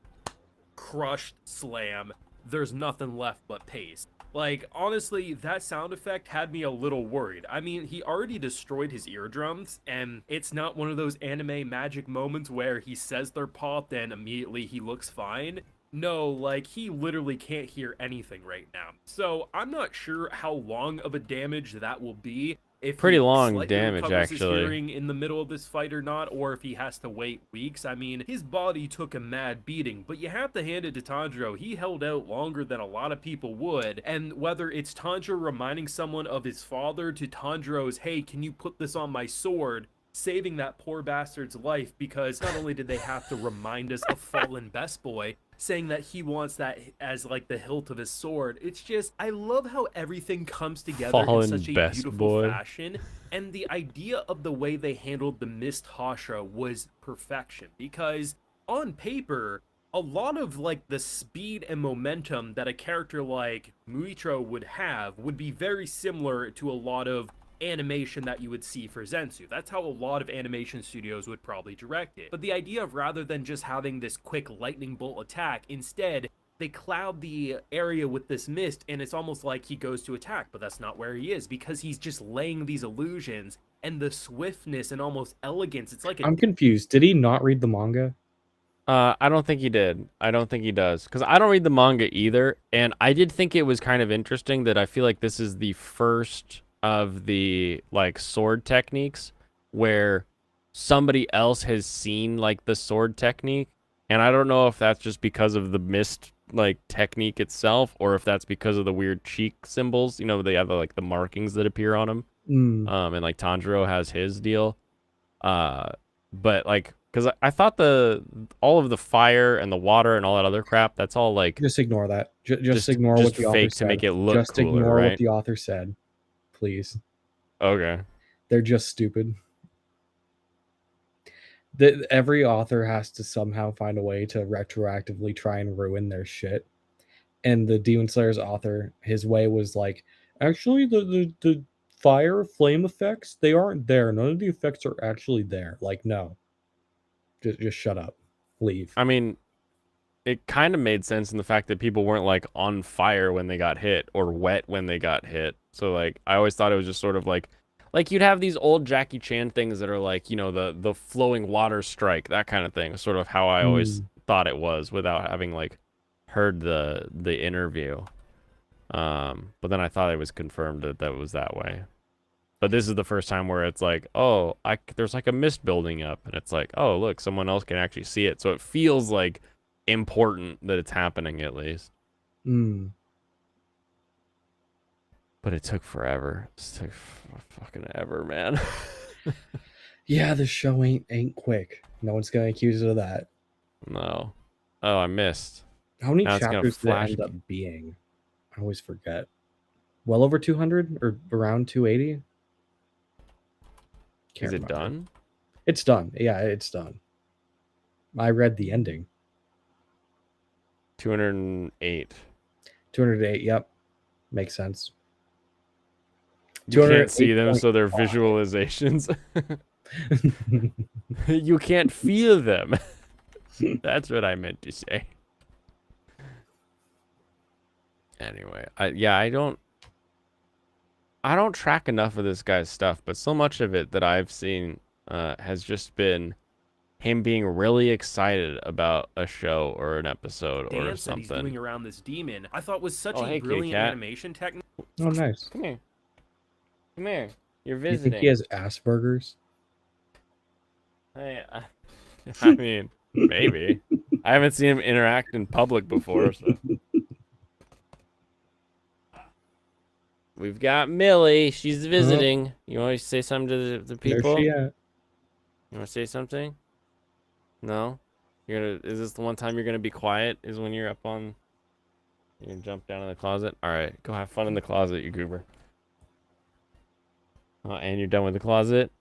crushed, slam. There's nothing left but paste. Like, honestly, that sound effect had me a little worried. I mean, he already destroyed his eardrums, and it's not one of those anime magic moments where he says they're popped and immediately he looks fine. No, like, he literally can't hear anything right now. So, I'm not sure how long of a damage that will be. if Pretty he long slightly damage, recovers his actually. hearing in the middle of this fight or not, or if he has to wait weeks. I mean, his body took a mad beating, but you have to hand it to Tanjiro. He held out longer than a lot of people would, and whether it's Tanjiro reminding someone of his father to Tanjiro's, hey, can you put this on my sword, saving that poor bastard's life, because not only did they have to remind us of fallen best boy, saying that he wants that as like the hilt of his sword. It's just, I love how everything comes together in Fallen such a best beautiful boy. fashion, and the idea of the way they handled the Mist Hashira was perfection, because on paper, a lot of like the speed and momentum that a character like Muitro would have would be very similar to a lot of animation that you would see for Zensu. That's how a lot of animation studios would probably direct it. But the idea of rather than just having this quick lightning bolt attack, instead they cloud the area with this mist, and it's almost like he goes to attack, but that's not where he is, because he's just laying these illusions, and the swiftness and almost elegance, it's like a I'm confused. Did he not read the manga? I don't think he did. I don't think he does. Because I don't read the manga either. And I did think it was kind of interesting that I feel like this is the first of the, like, sword techniques where somebody else has seen, like, the sword technique. And I don't know if that's just because of the mist, like, technique itself, or if that's because of the weird cheek symbols. You know, they have, like, the markings that appear on them. And, like, Tanjiro has his deal. But, like, because I thought all of the fire and the water and all that other crap, that's all like Just ignore that. Just ignore just what the author fake said. to make it look just cooler, ignore right? what the author said, please. Okay. They're just stupid. Every author has to somehow find a way to retroactively try and ruin their shit. And the Demon Slayer's author, his way was like, actually, the fire flame effects, they aren't there. None of the effects are actually there. Like, no. Just shut up. Leave. I mean, it kind of made sense in the fact that people weren't like on fire when they got hit or wet when they got hit. So like I always thought it was just sort of like you'd have these old Jackie Chan things that are like, you know, the flowing water strike, that kind of thing. Sort of how I always thought it was without having like heard the interview. But then I thought it was confirmed that was that way. But this is the first time where it's like, oh, there's like a mist building up, and it's like, oh, look, someone else can actually see it. So it feels like important that it's happening at least. But it took forever. It took fucking ever, man. Yeah, this show ain't quick. No one's gonna accuse it of that. No. Oh, I missed. How many Now it's gonna chapters did it flash end me. up being? I always forget. Well over 200 or around 280? Is it done? It's done. Yeah, it's done. I read the ending. 208. 208, yep. Makes sense. You can't see them, so they're visualizations. You can't feel them. That's what I meant to say. Anyway, I don't track enough of this guy's stuff, but so much of it that I've seen has just been him being really excited about a show or an episode or dance that he's something. doing around this demon, I thought was such Oh, a hey, kitty brilliant cat. animation technique. Oh, nice. Come here. Come here. You're You visiting. think he has Asperger's? Hey, I mean, maybe. I haven't seen him interact in public before, so. We've got Millie. She's visiting. You want to say something to the people? There's she at. You want to say something? No? Is this the one time you're gonna be quiet? Is when you're up on... You're gonna jump down in the closet? Alright, go have fun in the closet, you goober. And you're done with the closet?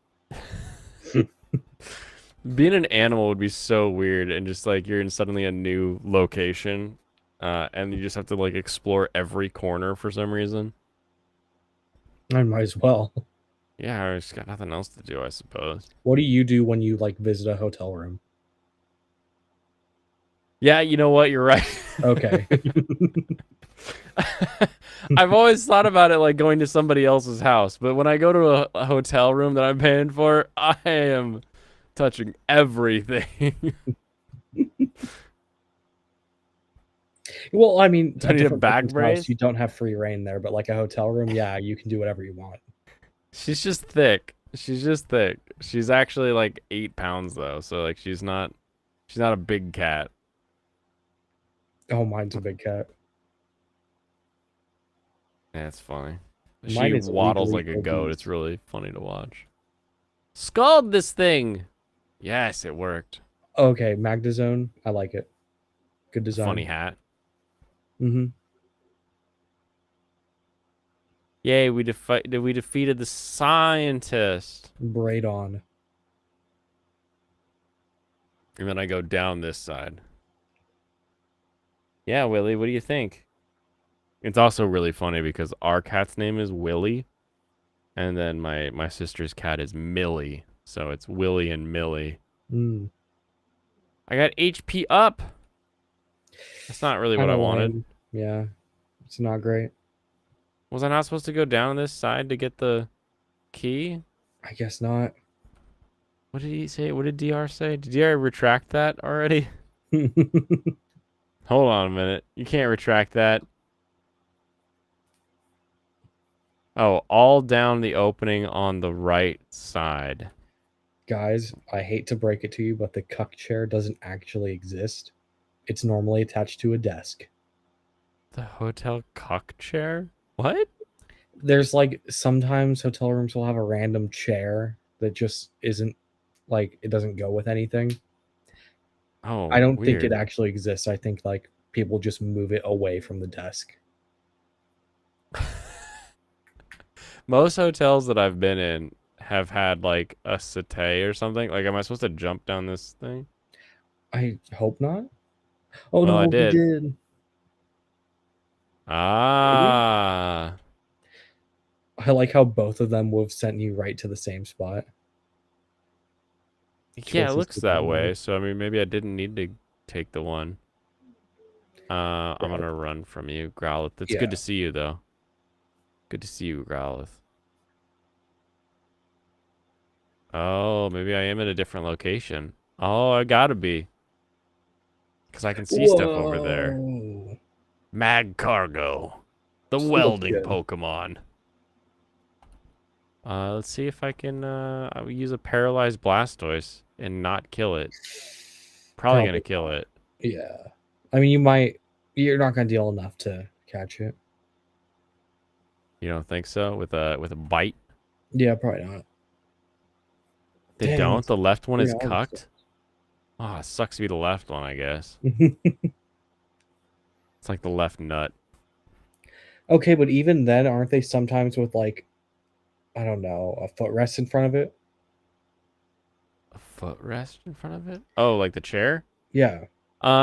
Being an animal would be so weird, and just like you're in suddenly a new location, and you just have to like explore every corner for some reason. I might as well. Yeah, I just got nothing else to do, I suppose. What do you do when you like visit a hotel room? Yeah, you know what? You're right. Okay. I've always thought about it like going to somebody else's house, but when I go to a hotel room that I'm paying for, I am touching everything. Well, I mean, I need a back brace. You don't have free reign there, but like a hotel room, yeah, you can do whatever you want. She's just thick. She's just thick. She's actually like 8 pounds though, so like she's not a big cat. Oh, mine's a big cat. Yeah, it's funny. Mine She is waddles legally like a goat. obese. It's really funny to watch. Scald this thing. Yes, it worked. Okay, Magda Zone. I like it. Good design. Funny hat. Mm-hmm. Yay, we defeated the scientist. Braid on. And then I go down this side. Yeah, Willie, what do you think? It's also really funny because our cat's name is Willie. And then my sister's cat is Millie. So it's Willie and Millie. Mm. I got HP up. That's not really what I wanted. Lame. Yeah, it's not great. Was I not supposed to go down this side to get the key? I guess not. What did he say? What did DR say? Did DR retract that already? Hold on a minute. You can't retract that. Oh, all down the opening on the right side. Guys, I hate to break it to you, but the cuck chair doesn't actually exist. It's normally attached to a desk. The hotel cock chair? What? There's like sometimes hotel rooms will have a random chair that just isn't like it doesn't go with anything. Oh, I don't weird. think it actually exists. I think like people just move it away from the desk. Most hotels that I've been in have had like a settee or something. Like, am I supposed to jump down this thing? I hope not. Oh Well, no, I we did. did. Ah. I like how both of them would have sent you right to the same spot. Yeah, it Closest looks to that the way. one. So, I mean, maybe I didn't need to take the one. I'm Right. gonna run from you, Growlith. It's Yeah. good to see you, though. Good to see you, Growlith. Oh, maybe I am at a different location. Oh, I gotta be. Because I can see stuff over there. Whoa. Mag Cargo. The This looks welding good. Pokemon. Let's see if I can I will use a paralyzed Blastoise and not kill it. Probably gonna kill it. Yeah. I mean, you're not going to deal enough to catch it. You don't think so? With a bite? Yeah, probably not. They Dang, don't? The left one is yeah, cucked? Oh, it sucks to be the left one, I guess. It's like the left nut. Okay, but even then, aren't they sometimes with like, I don't know, a footrest in front of it? A footrest in front of it? Oh, like the chair? Yeah.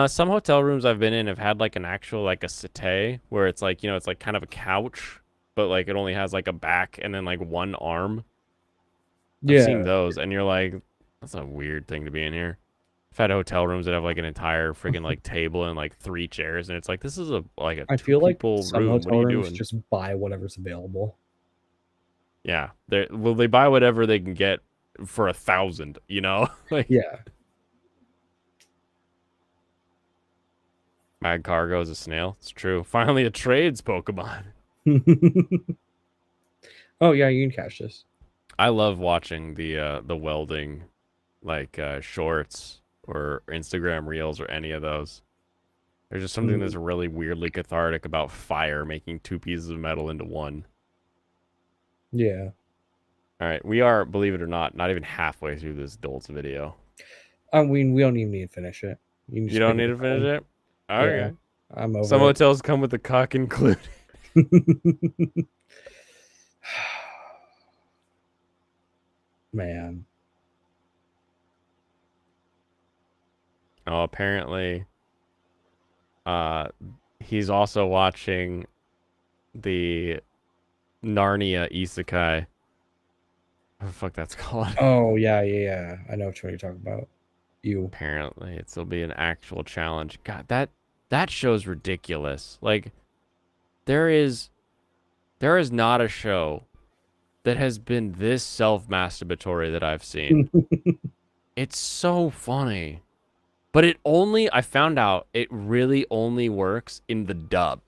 Some hotel rooms I've been in have had like an actual like a settee where it's like, it's like kind of a couch, but like it only has like a back and then like one arm. I've seen those, and you're like, that's a weird thing to be in here. I've had hotel rooms that have like an entire freaking like table and like 3 chairs, and it's like this is a I feel like two-people some room. What hotel are you rooms doing? just buy whatever's available. Yeah, they buy whatever they can get for 1,000. Like Yeah. Mad Cargo is a snail. It's true. Finally, a trades Pokemon. Oh yeah, you can catch this. I love watching the welding, like shorts or Instagram reels or any of those. There's just something that's really weirdly cathartic about fire making 2 pieces of metal into one. Yeah. All right, we are, believe it or not even halfway through this Dolts video. I mean, we don't even need to finish it. can just You don't pick need up to the finish phone. it? Okay. Yeah, I'm over Some it. hotels come with the cock included. Man. Oh, apparently, he's also watching the Narnia Isekai. What the fuck that's called? Oh yeah. I know which one you're talking about. You. Apparently, it'll be an actual challenge. God, that show's ridiculous. Like, there is not a show that has been this self-masturbatory that I've seen. It's so funny. But I found out it really only works in the dub.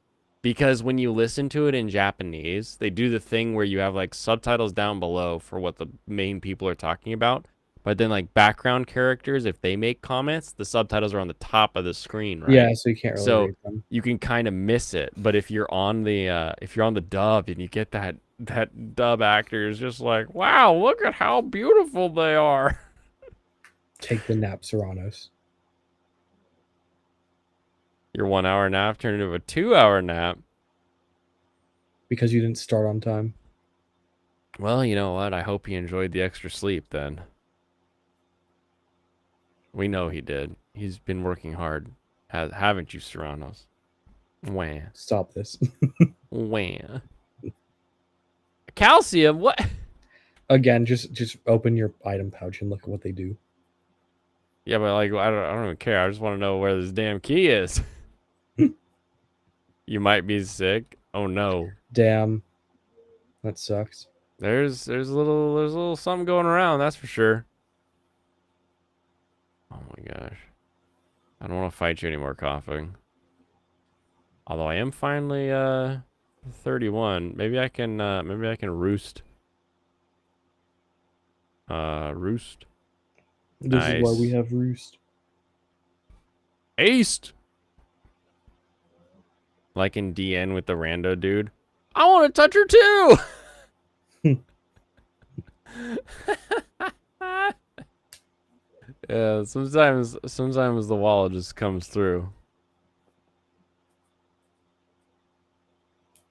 Because when you listen to it in Japanese, they do the thing where you have like subtitles down below for what the main people are talking about. But then like background characters, if they make comments, the subtitles are on the top of the screen, right? Yeah, so you can't really So read them. you can kind of miss it. But if you're on the dub and you get that dub actor is just like, wow, look at how beautiful they are. Take the nap, Serranos. Your 1 hour nap turned into a 2 hour nap. Because you didn't start on time. Well, you know what? I hope he enjoyed the extra sleep then. We know he did. He's been working hard. Haven't you, Serranos? Wah. Stop this. Wah. Calcium, what? Again, just open your item pouch and look at what they do. Yeah, but like I don't even care. I just want to know where this damn key is. You might be sick. Oh no. Damn. That sucks. There's a little something going around, that's for sure. Oh my gosh. I don't want to fight you anymore, coughing. Although I am finally 31. Maybe I can roost. Roost. This is why we Nice. have Roost. Aced. Like in DN with the rando dude. I want to touch her too. Yeah, sometimes the wall just comes through.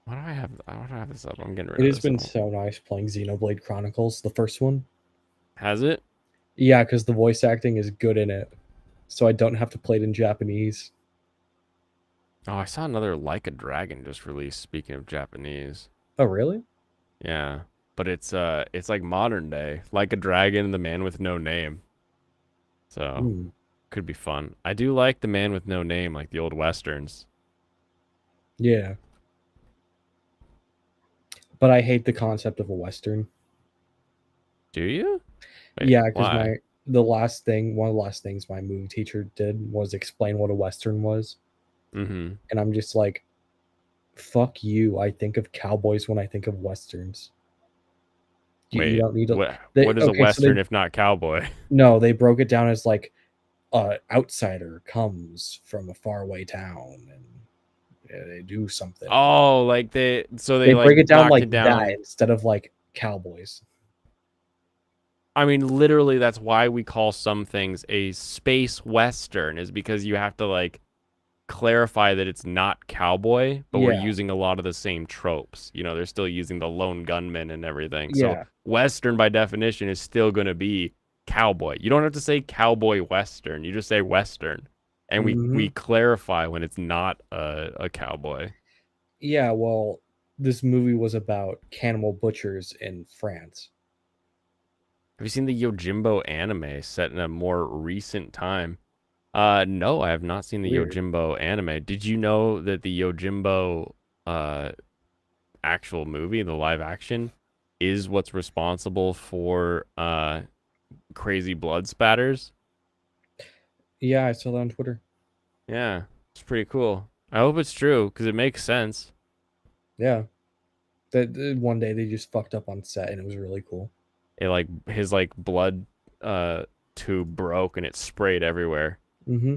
Why do I have this up? I'm getting rid It of has this. been so nice playing Xenoblade Chronicles, the first one. Has it? Yeah, because the voice acting is good in it. So I don't have to play it in Japanese. Oh, I saw another Like a Dragon just released, speaking of Japanese. Oh, really? Yeah. But it's like modern day. Like a Dragon, the man with no name. So could be fun. I do like the man with no name, like the old westerns. Yeah. But I hate the concept of a Western. Do you? Wait, Yeah, because why? one of the last things my movie teacher did was explain what a Western was. Mm-hmm. And I'm just like, fuck you. I think of cowboys when I think of Westerns. Wait, you don't need to. what is a Okay, so western if not cowboy? No, they broke it down as like, outsider comes from a faraway town and they do something. Oh, like they They like break it down knocked like it down. that instead of like cowboys. I mean, literally, that's why we call some things a space western, is because you have to like clarify that it's not cowboy, but we're Yeah. using a lot of the same tropes. You know, they're still using the lone gunman and everything. Yeah. So western by definition is still going to be cowboy. You don't have to say cowboy western. You just say western. And we clarify when it's not a cowboy. Yeah, well, this movie was about cannibal butchers in France. Have you seen the Yojimbo anime set in a more recent time? No, I have not seen the Weird. Yojimbo anime. Did you know that the Yojimbo actual movie, the live action, is what's responsible for crazy blood spatters? Yeah, I saw that on Twitter. Yeah, it's pretty cool. I hope it's true because it makes sense. Yeah. That one day they just fucked up on set and it was really cool. It like his like blood tube broke and it sprayed everywhere. Mm-hmm.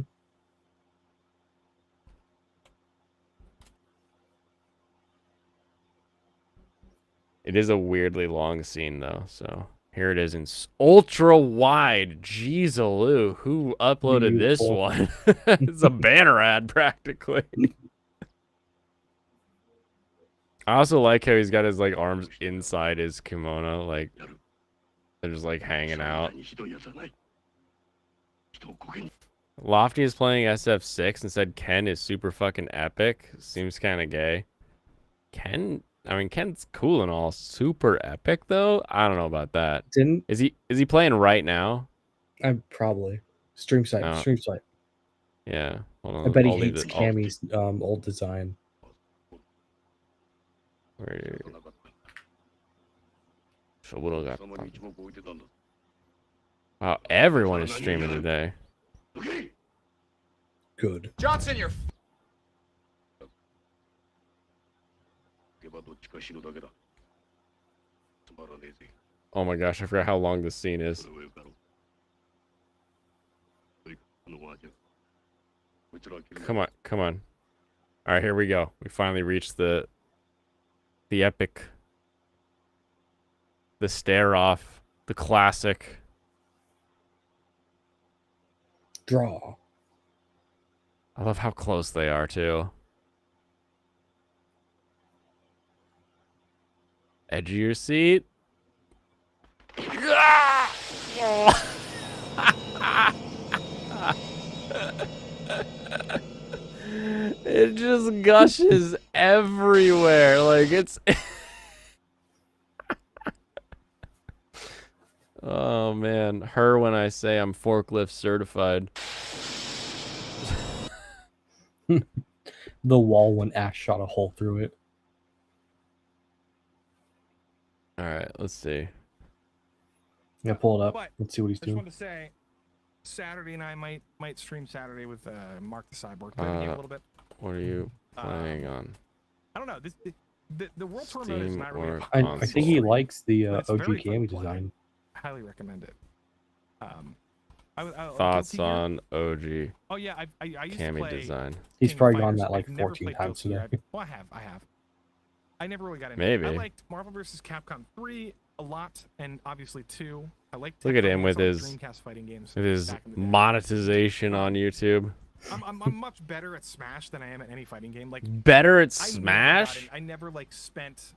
It is a weirdly long scene though, so here it is in ultra wide. Jeez-a-loo, who uploaded this Beautiful. one? It's a banner ad practically. I also like how he's got his like arms inside his kimono, like they're just like hanging out. Lofty is playing SF6 and said Ken is super fucking epic. Seems kind of gay. Ken's cool and all. Super epic though? I don't know about that. Is he playing right now? I probably stream site. Oh. Stream site. Yeah. Hold on. I bet he I'll leave hates it- Cammy's old design. Wow, everyone is streaming today. Good. Johnson, you're Oh my gosh, I forgot how long this scene is. Come on, come on. All right, here we go. We finally reached the epic, the stare off, the classic. Draw. I love how close they are too. Edge of your seat. It just gushes everywhere. Like it's Oh man, her when I say I'm forklift certified. The wall when Ash shot a hole through it. All right, let's see. Yeah, pull it up. But Let's see what he's I just doing. wanted to say, Saturday and I might stream Saturday with Mark the Cyborg. Play the game a little bit. What are you playing on? I don't know. The World Tour mode is Steam not really. or I think he likes the But it's OG very fun Cammy to play. design. I highly recommend it. Thoughts Guilty Gear? on OG Oh yeah, I used to Cammy play design? He's King of probably gone Fighters. that like I've never 14 played times Guilty Gear. today. Well, I have. I never really got into Maybe. it. I liked Marvel vs. Capcom 3 a lot, and obviously 2. I liked Look at Tekken him with on the his- Dreamcast fighting games. It is back in the day. monetization on YouTube. I'm much better at Smash than I am at any fighting game. Like Better at I never got Smash? in- I never like spent.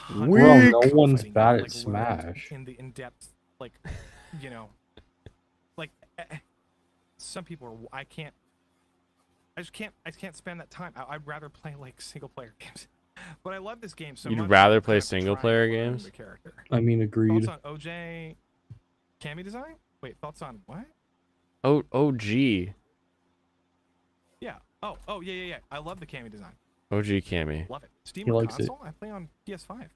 Bro, no hours one's fighting bad game, at learned Smash. In the in-depth, like, you know, like some people are. I just can't spend that time. I'd rather play like single-player games. But I love this game so much. You'd rather I play have to try and single-player learn games? the character. I mean, agreed. Thoughts on OJ Cammy design? Wait, thoughts on what? Oh, OG. Yeah. Oh, yeah. I love the Cammy design. OG Cammy. Love it. Steam He or likes it. console? I play on PS5.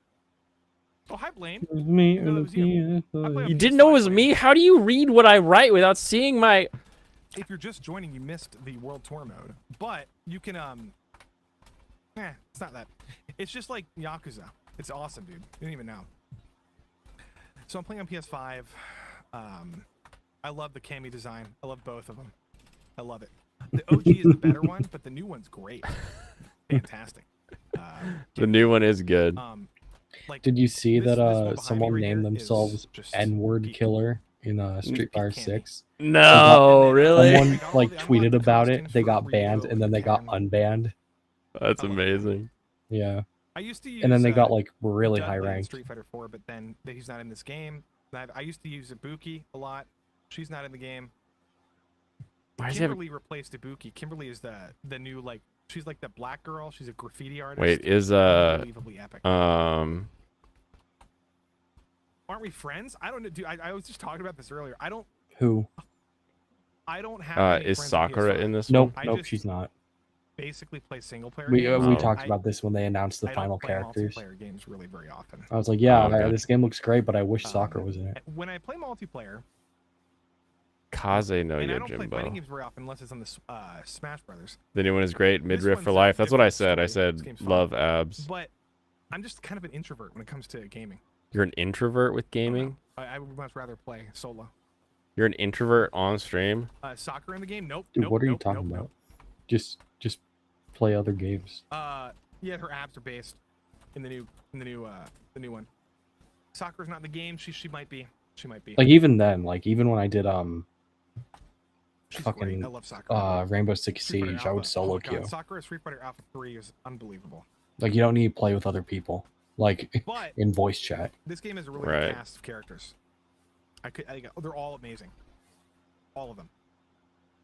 Oh, hi, Blaine. Me know that was you. I play on You didn't know it was PS5, me? Blaine. How do you read what I write without seeing my... If you're just joining, you missed the World Tour mode. But you can, it's not that. It's just like Yakuza. It's awesome, dude. You didn't even know. So I'm playing on PS5. I love the Cammy design. I love both of them. I love it. The OG is the better one, but the new one's great. Fantastic. The new one is good. Like, Did you see this that one behind me someone right named here themselves is just N-word peak- killer in Street peak Fighter Cammy. 6? No, And then, really? Someone They got all like the tweeted unlocked about it. costumes They for got banned Ryu and then they got and unbanned. That's I love it. amazing. Yeah, I used to use and then they got uh, like really high Dudley in ranked. Street Fighter 4, but then he's not in this game. I used to use Ibuki a lot. She's not in the game. Why is he have... Kimberly replaced Ibuki. Kimberly is the new like she's like the black girl. She's a graffiti artist. Wait, is unbelievably epic. um Aren't we friends? I don't know, dude. I was just talking about this earlier. I don't Who? have any is friends on Sakura PS5. in this Nope, I nope, just she's not. Basically play single player We games. we Oh. talked I- about this when they announced the I final don't play characters. multiplayer games really very often. I was like, yeah, Oh, okay. this game looks great, but I wish Sakura was in it. When I play multiplayer, Kaze no and I don't play fighting Yojimbo? games very often unless it's on the Smash Brothers. The new one is great. Midriff one's for a life. That's what I different said. I story. This said game's fun. love abs. But I'm just kind of an introvert when it comes to gaming. You're an introvert with I don't know. gaming? I would much rather play solo. You're an introvert on stream? Soccer in the game? Nope. Dude, nope, what are you nope, talking nope, about? Just play other games. Nope. Yeah, her abs are based in the new one. Soccer's not in the game. She might be. She might be. Like even then, like even when I did She's fucking, great. I love Soccer. Rainbow Six Street Fighter Siege, I would Alpha. solo Oh my queue. God, Soccer Street Fighter Alpha 3 is unbelievable. Like you don't need to play with other people, like But in voice chat. this game has a really Right. good cast of characters. They're all amazing. All of them.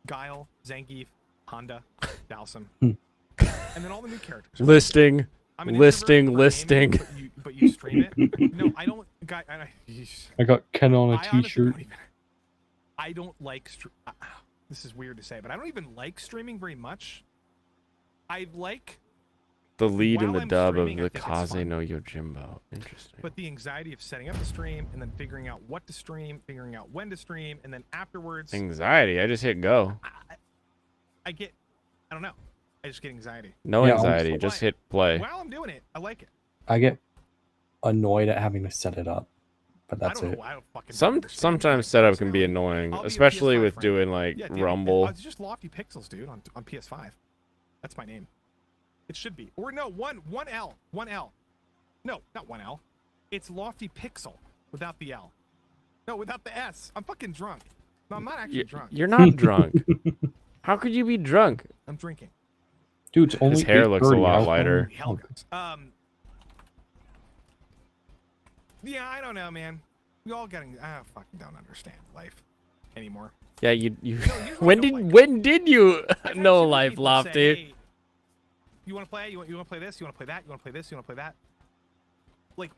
Guile, Zangief, Honda, Dalsum. And then all the new characters. Listing. I'm an listing, introvert for gaming, listing. but you stream it? No, I don't. I got Ken on a I honestly t-shirt. don't even- I don't like. This is weird to say, but I don't even like streaming very much. I like, The lead and While the I'm dub of streaming, I the think it's Kaze fun. no Yojimbo. Interesting. but the anxiety of setting up the stream and then figuring out what to stream, figuring out when to stream, and then afterwards, Anxiety. I just hit go. I don't know. I just get anxiety. No Yeah, anxiety. honestly. Just hit play. While I'm doing it, I like it. I get annoyed at having to set it up, but I that's don't it. know. I don't fucking understand. Sometimes Like, setup can be personality, annoying, I'll be a especially PS5 with friend. doing like Yeah, damn it. Rumble. It's just Lofty Pixels, dude, on PS5. That's my name. It should be. Or no, one L. One L. No, not one L. It's Lofty Pixel without the L. No, without the S. I'm fucking drunk. No, I'm not actually drunk. You're not drunk. How could you be drunk? I'm drinking. Dude, it's only His hair looks a 8:30. lot How come- lighter. Hell goes. Yeah, I don't know, man. We all getting. I fucking don't understand life anymore. Yeah, you. here's what I When don't did like. when did you I've had know too many life, people Lofty? say, "Hey, you want to play? You want to play this? You want to play that? You want to play this? You want to play that?" Like,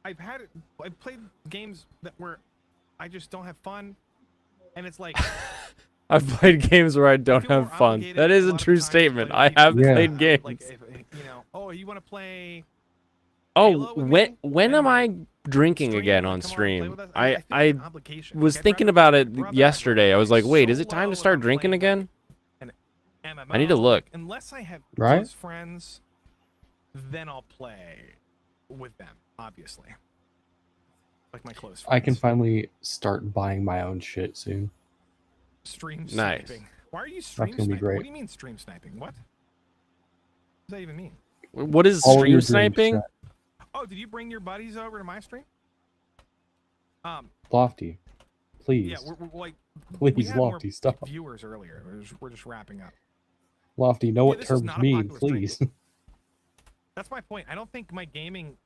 I've played games that where I just don't have fun, and it's like I've played games where I don't feel more have fun. obligated That a is a lot of true times to statement. play I with people have Yeah. played games. Like, if, you know, oh, you want to play? Oh, Halo with when me? when am And I drinking stream, again like, on come on, play stream? with us? I feel I it's an obligation. was Like, I'd thinking rather about play it with my brother. yesterday. I was like, wait, is it Solo time to when start I'm drinking playing, like, again? an MMO, I need to look. Unless I have Right? close friends, then I'll play with them, obviously. Like my close friends. I can finally start buying my own shit soon. Stream Nice. sniping. Why are you stream gonna be sniping? great. What do you mean stream sniping? What? What does that even mean? What is All stream your dreams sniping? set. Oh, did you bring your buddies over to my stream? Lofty, please. Yeah, we're like we Please, had more Lofty, stop. viewers earlier. We're just wrapping up. Lofty, know Yeah, what this is terms not a mean, popular stream. please. That's my point. I don't think my gaming.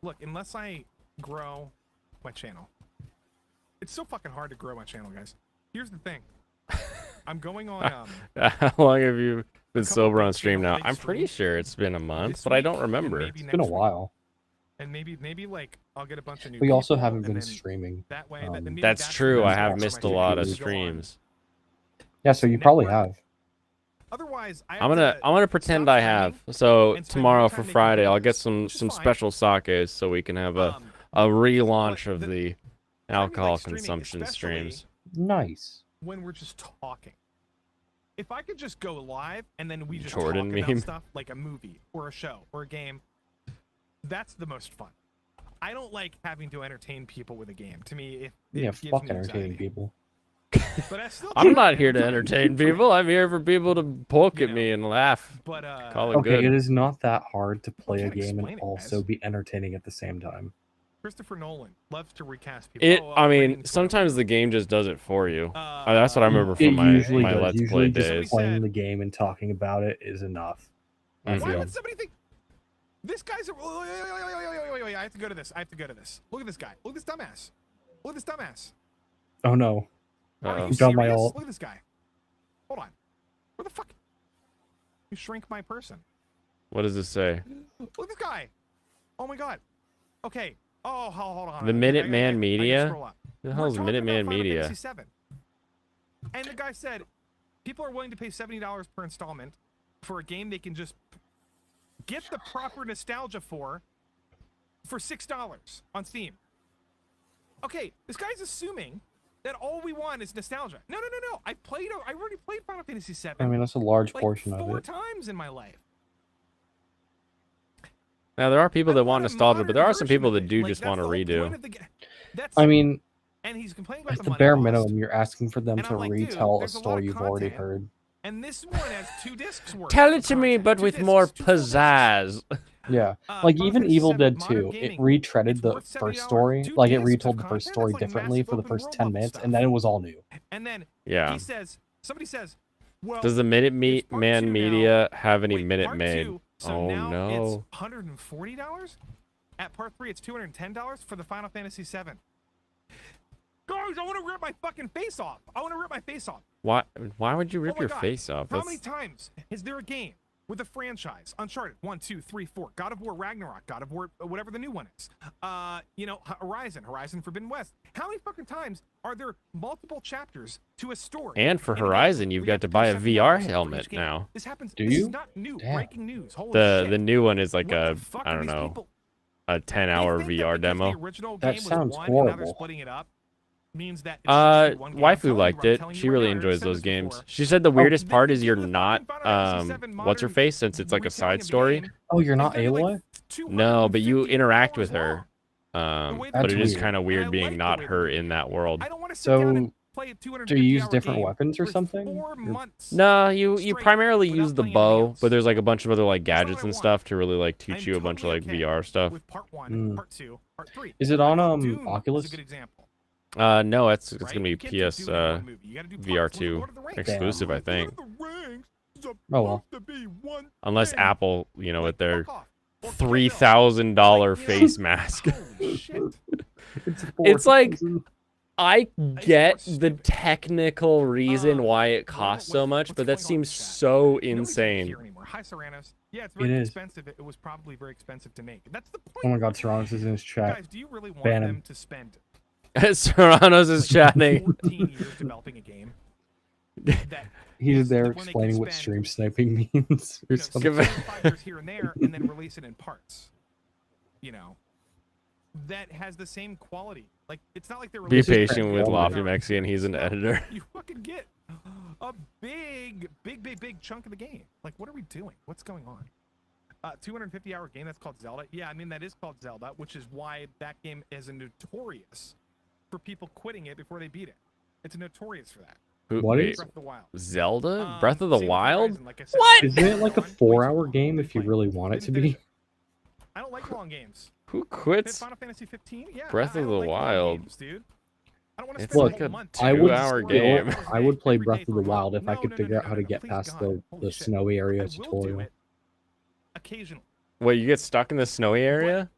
Look, unless I grow my channel, it's so fucking hard to grow my channel, guys. Here's the thing. I'm going on. How long have you been couple sober big on stream channel, now? big I'm pretty streams sure it's been a month, this but I week don't and remember. maybe It's been a next week. while. And maybe like I'll get a bunch of new. We also people, haven't and been then streaming. That way, Um, then maybe That's the true. I best have way missed for a my lot of channel to go on. streams. Yeah, so you probably network. have. Otherwise, I'm gonna pretend stop I have. streaming So and spend tomorrow more for time making Friday, I'll get videos, some which is fine. special sakes so we can have a um, relaunch but of the- the I really alcohol like streaming, consumption especially streams. Nice. when we're just talking. If I could just go live and then we just Jordan talk meme. about stuff like a movie or a show or a game, that's the most fun. I don't like having to entertain people with a game. To me, it Yeah, gives fuck me entertaining anxiety. people. But I still I'm try not to here to entertain people. I'm here for people to poke You at me and laugh. But Call it Okay, good. it is not that hard to play a can't game and explain it, also guys. be entertaining at the same time. Christopher Nolan loves to recast people. It. Oh, I Raiden mean, 20. sometimes the game just does it for you. That's what I remember It from my usually my does. Let's Usually Play just days. playing said- the game and talking about it is enough. I Mhm. Why feel. would somebody think this guy's a... Wait, I have to go to this. I have to go to this. Look at this guy. Look at this dumbass. Look at this dumbass. Oh no. Are Uh-oh. you Got my serious? ult. Look at this guy. Hold on. Where the fuck? You shrink my person. What does this say? Look at this guy. Oh my god. Okay. Oh, hold on. The Minuteman Media? scroll up. The We're hell is talking about Minuteman Final Media? Fantasy VII. And the guy said, people are willing to pay $70 per installment for a game they can just get the proper nostalgia for $6 on Steam. Okay, this guy's assuming that all we want is nostalgia. No. I already played Final Fantasy VII. I mean, that's a large like portion of 4 it. times in my life. Now there are people I that want want a nostalgia, but there modern are some version people of that it. do Like, just that's want to the whole redo. point of the That's I mean, and he's complaining about at the the money bare cost. minimum, you're asking for them And to I'm like, dude, retell a there's a lot story of you've already content. heard. And this one has 2 discs worth. Tell it of to me, content. but 2 with discs, more 2 full discs. pizzazz. Yeah, Final like even Fantasy Evil VII Dead Modern 2, it Gaming, retreaded it's the worth first $70. story. 2 Like it discs retold of the first content, story that's like differently massive for the open first world 10 level minutes, stuff. and then it was all new. And then Yeah. he says, somebody says, well, Does the there's Minute part Man 2 Media have any Wait, Minute part Maid? 2, so Oh now no. it's $140. At part 3, it's $210 for the Final Fantasy VII. Guys, I want to rip my fucking face off. I want to rip my face off. Why would you rip my your God. face off? How many times is there a game with a franchise? Uncharted, 1, 2, 3, 4. God of War Ragnarok, God of War, whatever the new one is. Horizon Forbidden West. How many fucking times are there multiple chapters to a story? And for in a game Horizon, you've where you got have to pay buy a $7 VR for each helmet game? now. This happens. Do this you? is not new. Damn. Breaking news. Holy The shit. new one is like What a the fuck I are don't these know people- a They 10-hour think that VR because demo. The original That game sounds was 1 and now they're horrible. splitting it up. means that it should just be one game. I'm Waifu telling you, liked I'm it. telling you She right really now, I already enjoys said those this games. before. She said the weirdest Then part they is did you're the not fucking Final Fantasy VII what's her Modern face, since it's like a retelling side of the story. game. Oh, you're not It's gonna be Aloy? like No, but you 250 interact hours with her. long. The way But That's it is weird. kind of And weird I being like the not way her they do in it. that world. I don't want to sit down and So, play a do 250 you use hour different game weapons or for something? 4 months. No, you straight primarily without use the playing anything bow, else. but there's like a bunch of other like That's not what gadgets I and want. stuff to really like I'm teach you a bunch of totally like okay VR stuff. with part 1, Mm. part 2, part 3. Is it I on thought Dune Oculus? was a good example. No, it's Right? gonna be You can't do PS Dune in one movie. You gotta do parts. Look at VR2 Lord of the Rings. exclusive, I Lord think. of the Rings is Oh, well. supposed to be one Unless thing. Apple, you know, Like, with their fuck off. Or $3,000 Like, you know, face mask. Holy shit. It's like 4,000. I more get the stupid. technical reason why it What- costs so much, what's but that going on seems in chat? so Nobody's even insane. here anymore. Hi, Serranos. Yeah, it's very It is. expensive. It was probably very expensive to make. That's the point. Oh my god, Serranos is in his chat. Guys, do you really want Ban them him. to spend Serranos is like chatting. 14 years developing a game? That He's is there when they can explaining what spend, stream sniping means or something. 5 years here and there, and then release it in parts. You know, that has the same quality. Like, it's not like they're Be releasing patient with Transformers. Lofty Mexican. He's an No, editor. You fucking get a big chunk of the game. Like, what are we doing? What's going on? 250-hour game that's called Zelda. Yeah, I mean that is called Zelda, which is why that game is notorious for people quitting it before they beat it. It's notorious for that. What Wait, is- Breath of the Wild. Zelda? Breath of the Same with Wild? Horizon, like I said, What? Isn't it like a Way too 4-hour long. game if you Like, really want it to didn't finish be? it. I don't like long games. Who Hit quits? Final Fantasy 15? Yeah. Breath I of don't the like long Wild. games, dude. I don't want to It's spend like a whole a month. I would 2-hour still- game. I would play Every Breath day of the for a month. Wild if I No, could no, figure no, out how no, to no, get please past God. the Holy shit. snowy I area will do tutorial. it occasionally. Wait, you get stuck in the snowy area?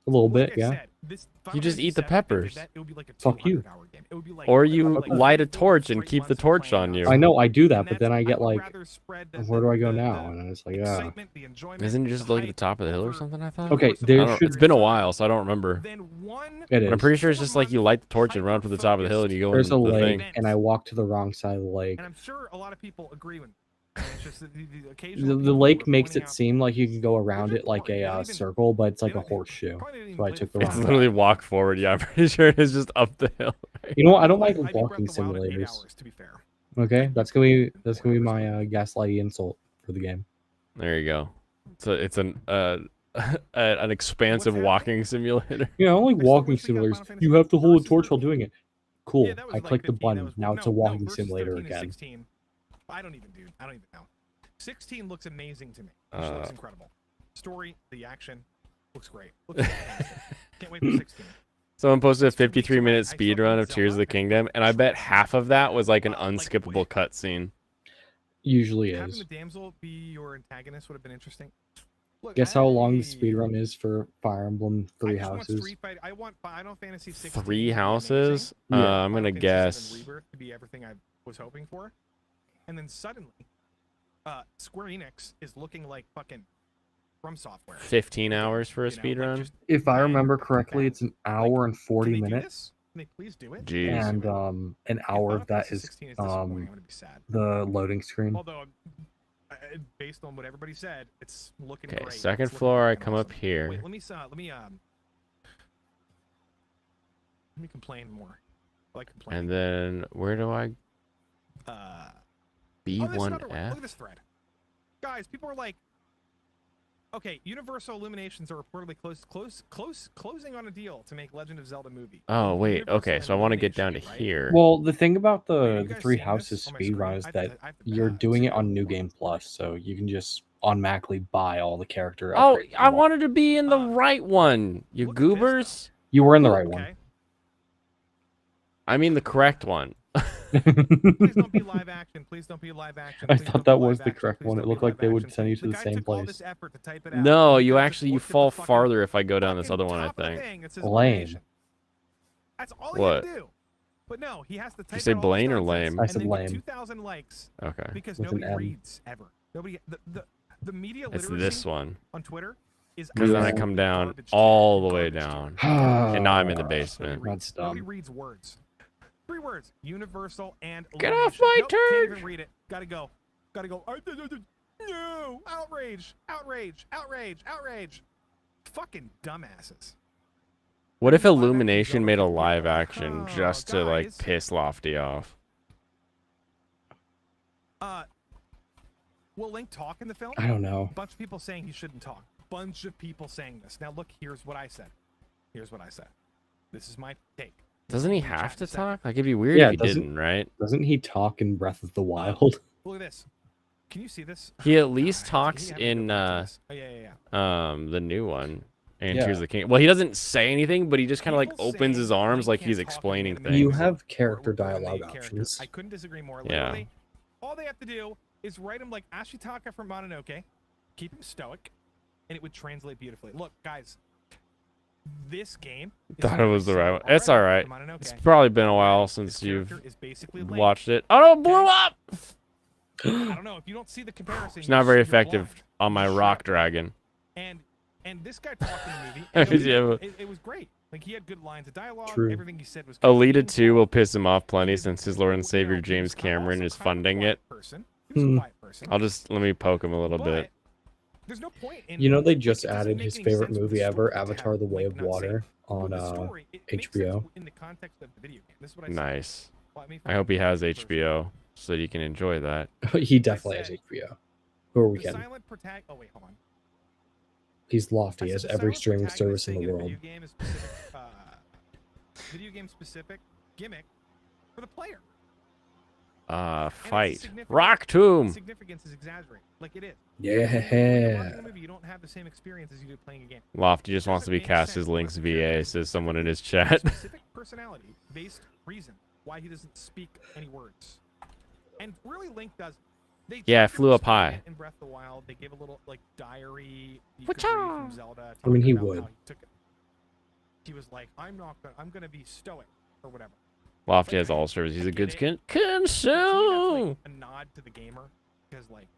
A little Like bit, I yeah. said, this You just Final eat the Fantasy VII, if they did peppers. that, it would be like a Fuck you. 200-hour game. It would be like, Or like, you like light a 4 torch and straight keep the months of torch playing on you. I know, I do that, And but then I I get would like, rather spread where do I go the now? And it's like, yeah. excitement, the enjoyment, Isn't it the just like the hype top of the hill or over something, I thought? Okay, course of there I a don't, should- it's been a period of while, so I don't remember. Then one It But I'm is. pretty sure it's just like you light the torch and run up to the top of the hill and you go There's in a the lake, thing. and I walk to the wrong side of the lake. And I'm sure a lot of people agree with me. And it's just that the The, occasional the people who lake are makes pointing it out- seem like you can go around They're it like boring. They a don't even- circle, but it's like they a don't even- horseshoe. probably didn't even So I play took the the It's wrong first side. literally walk forward. Yeah, I'm pretty sure it's just up the hill. Right? You know what? I don't like I beat walking Breath of the Wild in 8 simulators. hours, to be fair. Okay, that's gonna be my gaslighty insult for the game. There you go. So it's an expansive happening? walking simulator. Yeah, I don't like I still walking wish we got simulators. Final Fantasy You have to hold a versus torch while 13. doing it. Cool. Yeah, that was I like clicked the 15, that button. was- Now it's a no, walking versus simulator 13 is again. 16. I don't even, dude. I don't even know. 16 looks amazing to me. It just looks incredible. Story, the action, looks great. Looks fantastic. Can't wait for 16. Someone posted a It's 2 weeks 53-minute away. I speed still run need of Tears of the Zelda. Kingdom, and I bet half of that was like an Like, unskippable cutscene. Usually Having is. the damsel be your antagonist would have been interesting. Look, Guess how long the I- speed run is for Fire Emblem Three I just want Houses? Street Fighter. I want Final Fantasy 16 Three to be houses? amazing. Yeah. I'm Final gonna Fantasy guess. VII Rebirth to be everything I was hoping for, and then suddenly, Square Enix is looking like fucking From Software. 15 hours for a You know, speed like, run. just, If I man, remember too correctly, bad. it's an hour and Can 40 they do minutes, this? Can they please do it? Jeez. and an If hour Final of that Fantasy is 16 disappointing, I'm gonna be sad. the loading screen. Although, based on what everybody said, it's looking Okay, great. second It's looking floor, I fucking come up awesome. here. Wait, let me complain more. I like complaining. And then where do I Oh, there's another one. Look B1F? at this thread. Guys, people are like, okay, Universal Illuminations are reportedly closing on a deal to make Legend of Zelda movie. Oh wait, Universal okay, and so I want to get down to Illumination, right? here. Well, the thing about Wait, the you guys Three seeing Houses this on my speed run screen? is I have that to- I have to you're back doing it to- on New Game Plus, so you can just automatically buy all the character. Oh, upgrades you I want. wanted to be in the right one. You look at this, though. goobers. You were in the right one. Okay. I mean the correct one. Please don't be live action. Please don't be live action. I Please thought don't that be was live the action. correct Please one. It don't be looked like live they would action. send you to the guy same took all place. this effort to type it out. No, and you guys actually just you looked at the fall fucking- farther if I go down this fucking other one, I top of the think. thing that says Lame. illumination. That's all he What? had to do. But no, he has to type say out all this Blaine or nonsense lame? I and said then get lame. 2,000 likes Okay. because With an nobody M. reads ever. Nobody. The media It's literacy this one. on Twitter is Because then I Yeah. come down garbage all the tier. way Garbage down. tier. And now I'm in the Nobody basement. reads. That's Nobody dumb. reads words. 3 words: Universal and Get off Illumination. my Nope, can't turd! even read it. Gotta go. Gotta go. No! Outrage! Outrage! Outrage! Outrage! Fucking dumbasses. What if Live action Illumination made a Zelda? live action Oh, just to like guys. piss Lofty off? Will Link talk in the film? I don't know. A bunch of people saying he shouldn't talk. Bunch of people saying this. Now look, here's what I said. Here's what I said. This is my take. Doesn't he In the have chat to in a second. talk? Like it'd be weird Yeah, if he doesn't- didn't, right? Doesn't he talk in Breath of the Wild? Look at this. Can you see this? He at least God, talks you have to go in back to this. Oh, yeah. the new one. And Yeah. Tears of the King. Well, he doesn't say anything, but he just kind of like People opens say his arms Link like he's can't talk in explaining the things. You things. have character We're the dialogue main character. options. I couldn't disagree more. Yeah. Literally, all they have to do is write him like Ashitaka from Mononoke, keep him stoic, and it would translate beautifully. Look, guys, this game. is Thought it very was the right one. similar It's all already right. to Mononoke. It's probably been a while This since you've character is basically Link. watched it. Oh, it blew up! I don't know if you don't see the comparison. It's you're not very blind. effective on my Shut rock up. dragon. And this guy talked in the movie. And Yeah, it was great. Like he had good lines of dialogue. True. Everything he said was. good. Alita 2 Meaningful. will piss him off plenty He was since his Lord and cool, Savior he was- James I'm Cameron also is kind of a funding quiet it. person. He was a quiet person. I'll just let me poke him a little bit. But there's no point in. You know they like, just it doesn't added make his any favorite sense with movie the ever, story to Avatar: have The Way Link of not say Water, With on the story, it makes HBO. sense in the context of the video game. This is what I said. Nice. Well, mean, I hope he has first, HBO so that you can enjoy that. He definitely has said- HBO. Or The weekend. silent protag. Oh wait, hold on. He's I lofty said as the every silent streaming protagonist service in thing the a world. Video game specific gimmick for the player. Fight. significant- Rock Tomb! Significance is exaggerated, like it is. When Yeah. you're watching a movie, you don't have the same experience as you do playing a game. Lofty just wants to be Doesn't make cast sense as Link's unless the VA, character says is someone in his a chat. specific personality-based reason why he doesn't speak any words. And really, Link does. They Yeah, it tried to flew up explain high. it in Breath of the Wild. They gave a little like diary you Whatcha? could read from Zelda. I mean, he talking about would. how took it. He was like, I'm gonna be stoic or whatever. Lofty has all servers. He's I a good get skin. To me, that's Consume! like a nod to the gamer because like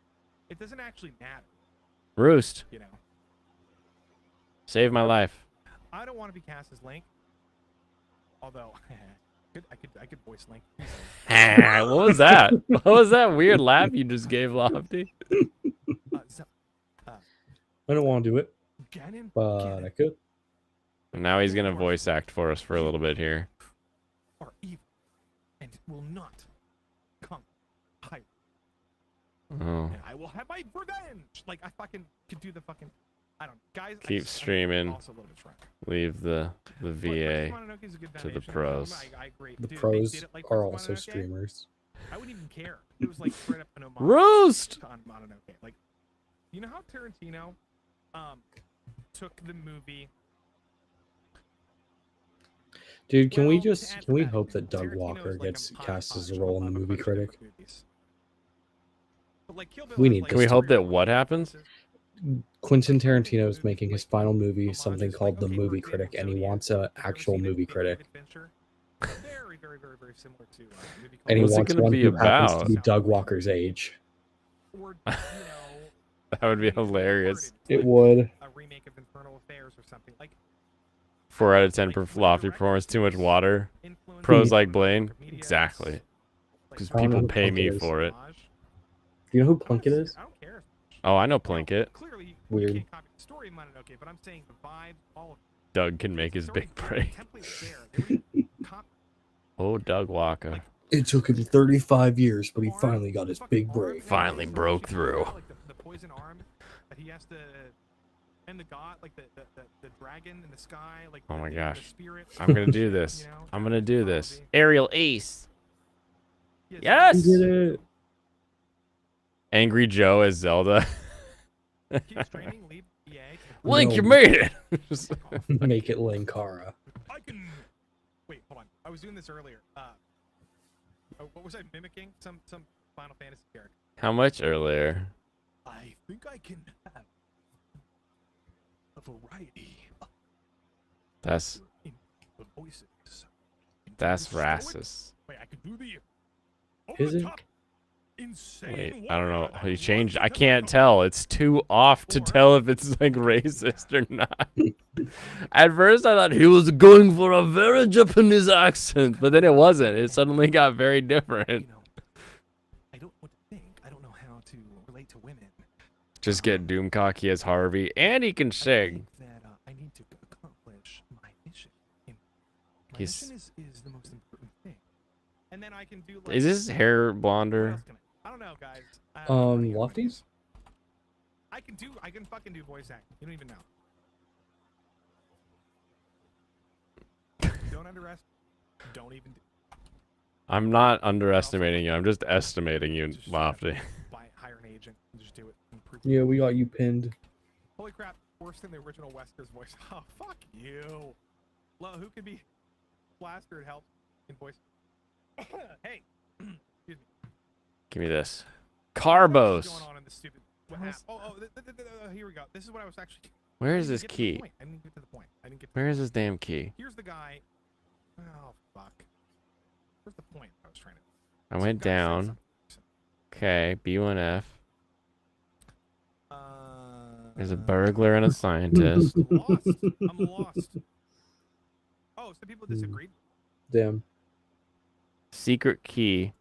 it doesn't actually matter, Roost. you know. Save my life. I don't want to be cast as Link, although I could voice Link. What was that? What was that weird laugh you just gave, Lofty? So, I don't want to do it, Ganon, but Ganon I could. And now he's gonna voice act for us for a little bit here. are evil and will not come higher. Oh. And I will have my revenge. Like I fucking could do the fucking. I don't guys. I Keep just- I'm streaming. Also a little bit drunk. Leave the Look, VA. Princess Mononoke is a good to the foundation. pros. I agree. The Dude, they pros did it like are Princess also Mononoke. streamers. I wouldn't even care. It was like straight up an homage Roost! to Mononoke. Like, you know how Tarantino took the movie. Dude, can we Well, to just add can we to that, hope that Doug Tarantino Walker is like a gets hodgepodge cast as a of role in the a movie bunch of critic? different movies. But, like, Kill Bill We has, need like, Can we this. hope three or that four what happens? references. Quentin Tarantino is making his final movie, Homages, something like, called The okay, for Movie example, Critic, and he Zodiac. wants an Have you ever actual seen it? movie Big critic. Adventure? Very, very, very, very similar to a movie And he called What's it wants gonna one be who happens to about? be Doug Walker's age. Or, you know, That would be maybe hilarious. Uncharted, It would. a remake of Infernal Affairs or something like 4 out of 10 for Lofty performance. Too much water. Pros like Blaine. Exactly. Because I don't know people who pay me Plunkett is. for it. Do you know who Plunkett is? I don't care. Oh, I know No, Plinkett. Clearly, you Weird. can't copy the story of Mononoke, but I'm saying the vibe, all of Doug can make the his story, big the break. template was there. They were copy- Oh, Doug Walker. Like, It took him 35 years, but he arm, finally got his fucking big arm, break. and Finally everything, broke like, through. Like the poison arm that he has to, and the god, like the dragon in the sky, like Oh my the gosh. spirit. I'm gonna do this. You know, I'm gonna do this. mythology. Aerial Ace. He has Yes! He did it. Angry Joe as Zelda. Keeps training, lead EA. Link, No. you made it! Just- Make it Linkara. I can. Wait, hold on. I was doing this earlier. What was I mimicking? Some Final Fantasy character. How much earlier? I think I can have a variety That's in the voices. that's Stoic- racist. Wait, I can do the. Is it? Top, insane Wait, I don't know. warrior He that changed. I loves to can't come. tell. It's too off to tell if it's like racist or not. At first, I thought he was going for a very Japanese accent, but then it wasn't. It suddenly got very different. You know, I don't know what to think. I don't know how to relate to women. Just get Doomcocky as Harvey, and he can I sing. think that I need to accomplish my mission. My He's- mission is the most important thing. And then I can do like. Is his hair what blonder? else can I don't know, guys. I'm running out of Lefties? ideas. I can fucking do voice acting. You don't even know. Don't underestimate. Don't even do. I'm not underestimating you. I'm just estimating you, Just Lofty. hire an agent and just do it. And prove Yeah, we got you pinned. Holy crap! Worse than the original Wesker's voice. Oh fuck you. Well, who could be Blaster and help in voice? Hey. Excuse me. Give me this. What's Carbos. going on in this stupid app? Here we go. This is what I was actually. Where I is didn't this get to the key? point. I didn't get to the point. I didn't get. To Where the is this damn key? point. Here's the guy. Oh fuck. Where's the point I was trying to? I Some went guy said down. something. Okay, B1F. Uh, There's a burglar and a scientist. I'm lost. I'm lost. Oh, some people disagreed. Damn. Secret key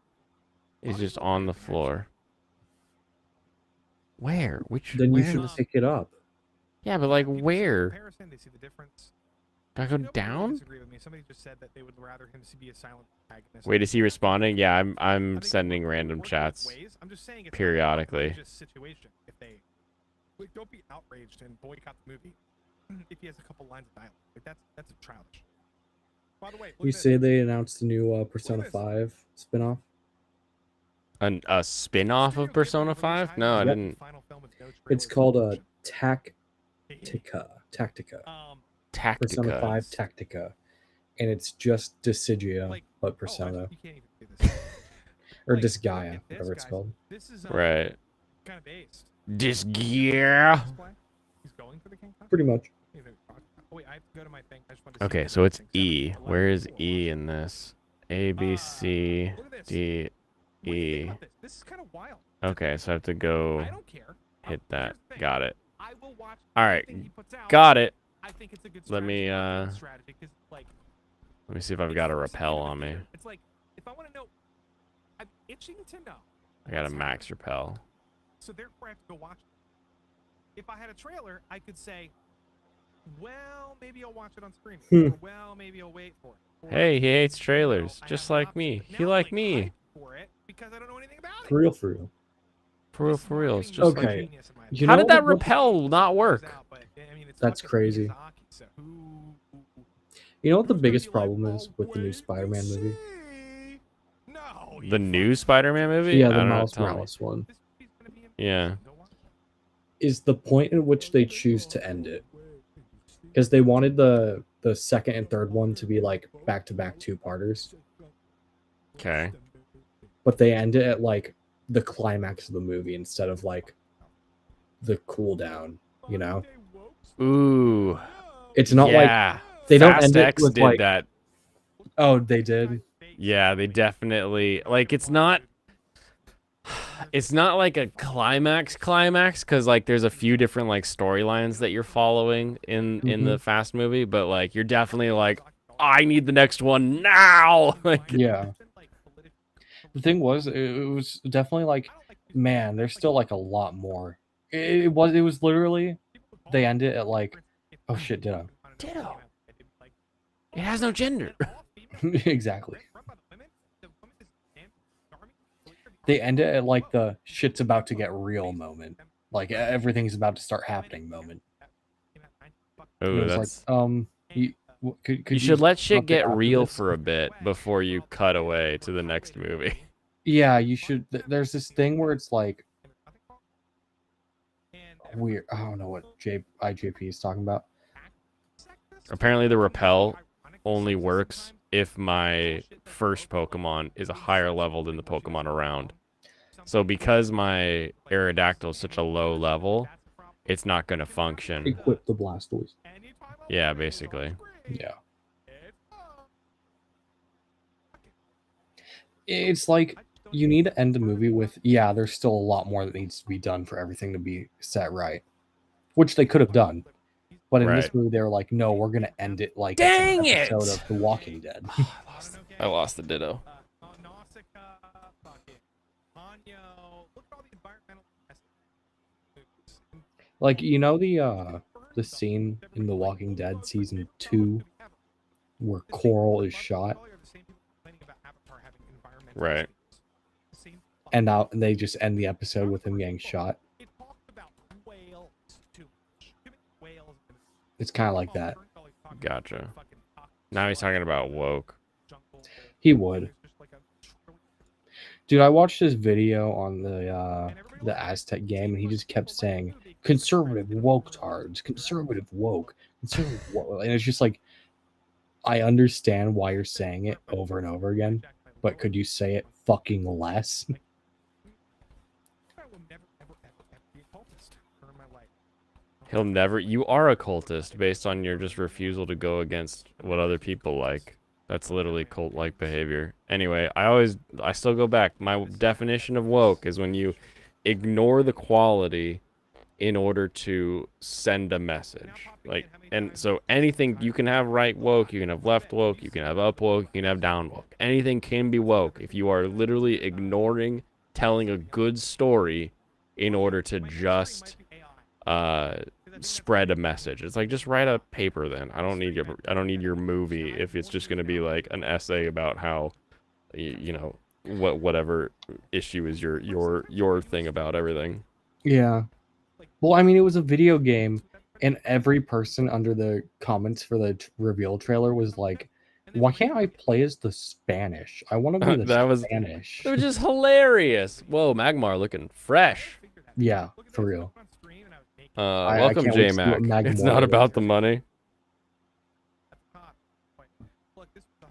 is just on the floor. Where? Which? Then you where should is- pick it up. Yeah, but like People see the where? comparison, they see the difference. Do I go Nobody really down? disagree with me. Somebody just said that they would rather him to be a silent protagonist. Wait, is he responding? Yeah, I I'm think it sending works random both chats. ways. I'm just saying it's periodically. Not an outrageous situation if they like, don't be outraged and boycott the movie if he has a couple lines of dialogue. Like that's childish. By the way, look You at this. say they announced the new Persona this. 5 spin-off? A spin-off Studio of Persona Ghibli released 5? No, I highly didn't. final film with no It's trailers or called promotion. Tactica. Persona Tactica. 5 Tactica. And it's just Dissidia, Like, but oh, Persona. actually, you can't even do this. Or Like, Disgaea, look at this, whatever it's guys. called. This is Right. kind of based. This gear. Display. He's going for the King Kong? Pretty much. Oh, wait, I have to go to my thing. I just wanted to see Okay, if so it's everything's E. set up. Where is 11, E in this? A, B, C, look at this. D, What do you think E. about this? This is kind of wild. Okay, so I have to go I don't care. hit that. Here's the thing. Got it. I will watch All right, anything he puts out. got it. I think it's a good Let me, strategy, 'cause, like, Let me see if I've got a repel on me. it's like, if I want to know, I'm itching to know. I got a what's max happening. repel. So therefore, I have to go watch it. If I had a trailer, I could say, well, maybe I'll watch it on screen. Or, well, maybe I'll wait for it. Or, Hey, he hates you know, trailers, I just have an like option. me. But He now I'm, like like, me. hyped for it because I don't know anything about it. For real, for real. For real, This for real. It's marketing just is like Okay. me. genius, in my You opinion. How know did that what- repel not work? Out, but, I mean, it's That's fucking crazy. Miyazaki, so who- You know what the who's gonna biggest be like, problem is "Oh, with the new wait and Spider-Man movie? see." No, The you new fucking- Spider-Man movie? Yeah, I the don't know, Miles tell me. Morales one. This movie's gonna be Yeah. amazing. Go watch it. Is the point at which they choose to end it. Because they wanted the second and third one to be like back-to-back two-parters. Okay. But they end it at like the climax of the movie instead of like the cool down, you know? Ooh. It's not like yeah. they don't Fast end it X with did like, that. oh, they did. Yeah, they definitely like it's not like a climax because like there's a few different like storylines that you're following in the Fast movie, but like you're definitely like I need the next one now. Like Yeah. The thing was, it was definitely like, man, there's still like a lot more. It was literally, they end it at like, oh shit, Ditto. Ditto. It has no gender. Exactly. They end it at like the shit's about to get real moment. Like everything's about to start happening moment. And Ooh, it was that's like, could you should let stop shit it get after real this? for a bit before you cut away to the next movie. Yeah, you should. There's this thing where it's like weird. I don't know what IJP is talking about. Apparently the repel only works if my first Pokemon is a higher level than the Pokemon around. So because my Aerodactyl is such a low level, it's not going to function. Equip the Blastoise. Yeah, basically. Yeah. It's like you need to end the movie with, yeah, there's still a lot more that needs to be done for everything to be set right, which they could have done. But in this Right. movie, they were like, no, we're going to end it like Dang it's an it! episode of The Walking Dead. I lost the Ditto. Like, you know the scene in The Walking Dead season 2 where The same coral people is who love shot, Australia are the same people complaining about Avatar having environmental Right. issues. The same and fucking now they just end the episode with him getting shot. It talks about whales too much. Too many whales in it. It's kind of like Oh, that. Turnfell, he's talking about Gotcha. fucking toxic Now he's sludge talking in about the woke. jungle. He And would. there's just like a trillion- Dude, I watched this video on and everybody the loves it. Aztec game, and he just kept People like the saying movie 'cause it's conservative different. woke tards, conservative woke, conservative woke, and it's just like I understand why you're saying it over and over again, but could you say it fucking less? I will never, ever, ever, ever be a cultist in my life. He'll never. You are a cultist based on your just refusal to go against what other people like. That's literally cult-like behavior. Anyway, I still go back. My definition of woke is when you ignore the quality in order to send a message. Like, and so anything you can have right woke, you can have left woke, you can have up woke, you can have down woke. Anything can be woke if you are literally ignoring telling a good story in order to just spread a message. It's like, just write a paper then. I don't need your movie if it's just going to be like an essay about how you know whatever issue is your thing about everything. Yeah. Well, I mean, it was a video game, and every person under the comments for the reveal trailer was like, "Why can't I play as the Spanish? I want to be the That was Spanish." just hilarious. Whoa, Magmar looking fresh. Yeah, for real. I Welcome, can't wait to see what J-Mac. It's Magmar not is. about the money.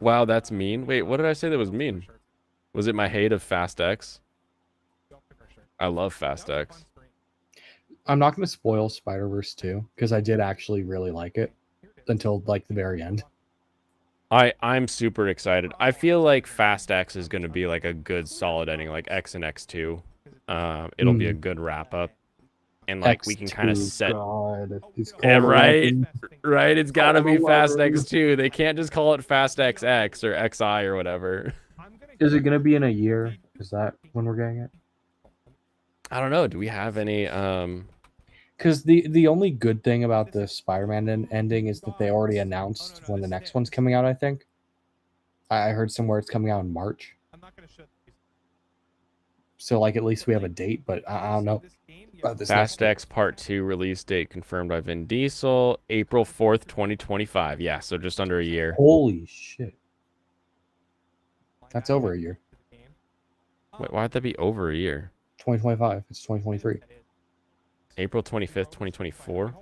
Wow, that's mean. Wait, what did I say that was mean? Was it my hate of Fast X? I love Fast X. I'm not going to spoil Spider-Verse 2 because I did actually really like it until like the very end. I'm super excited. I feel like Fast X is going to be like a good solid ending, like X and X2. It'll be a good wrap up, and like we can kind of X2, set. God, it's Yeah, called right, 11. right. It's got to be Called Fast 11. X2. They can't just call it Fast XX or XI or whatever. Is it going to be in a year? Is that when we're getting it? I don't know. Do we have any? Because the only good thing about the Spider-Man ending is that they already announced when the next one's coming out. I think I heard somewhere it's coming out in March. So like at least we have a date, but I don't know about this Fast next X Part 2 release date confirmed by Vin Diesel, April 4th, 2025. Yeah, so just under a year. Holy shit. That's over a year. Wait, why'd that be over a year? 2025. It's 2023. April 25th, 2024?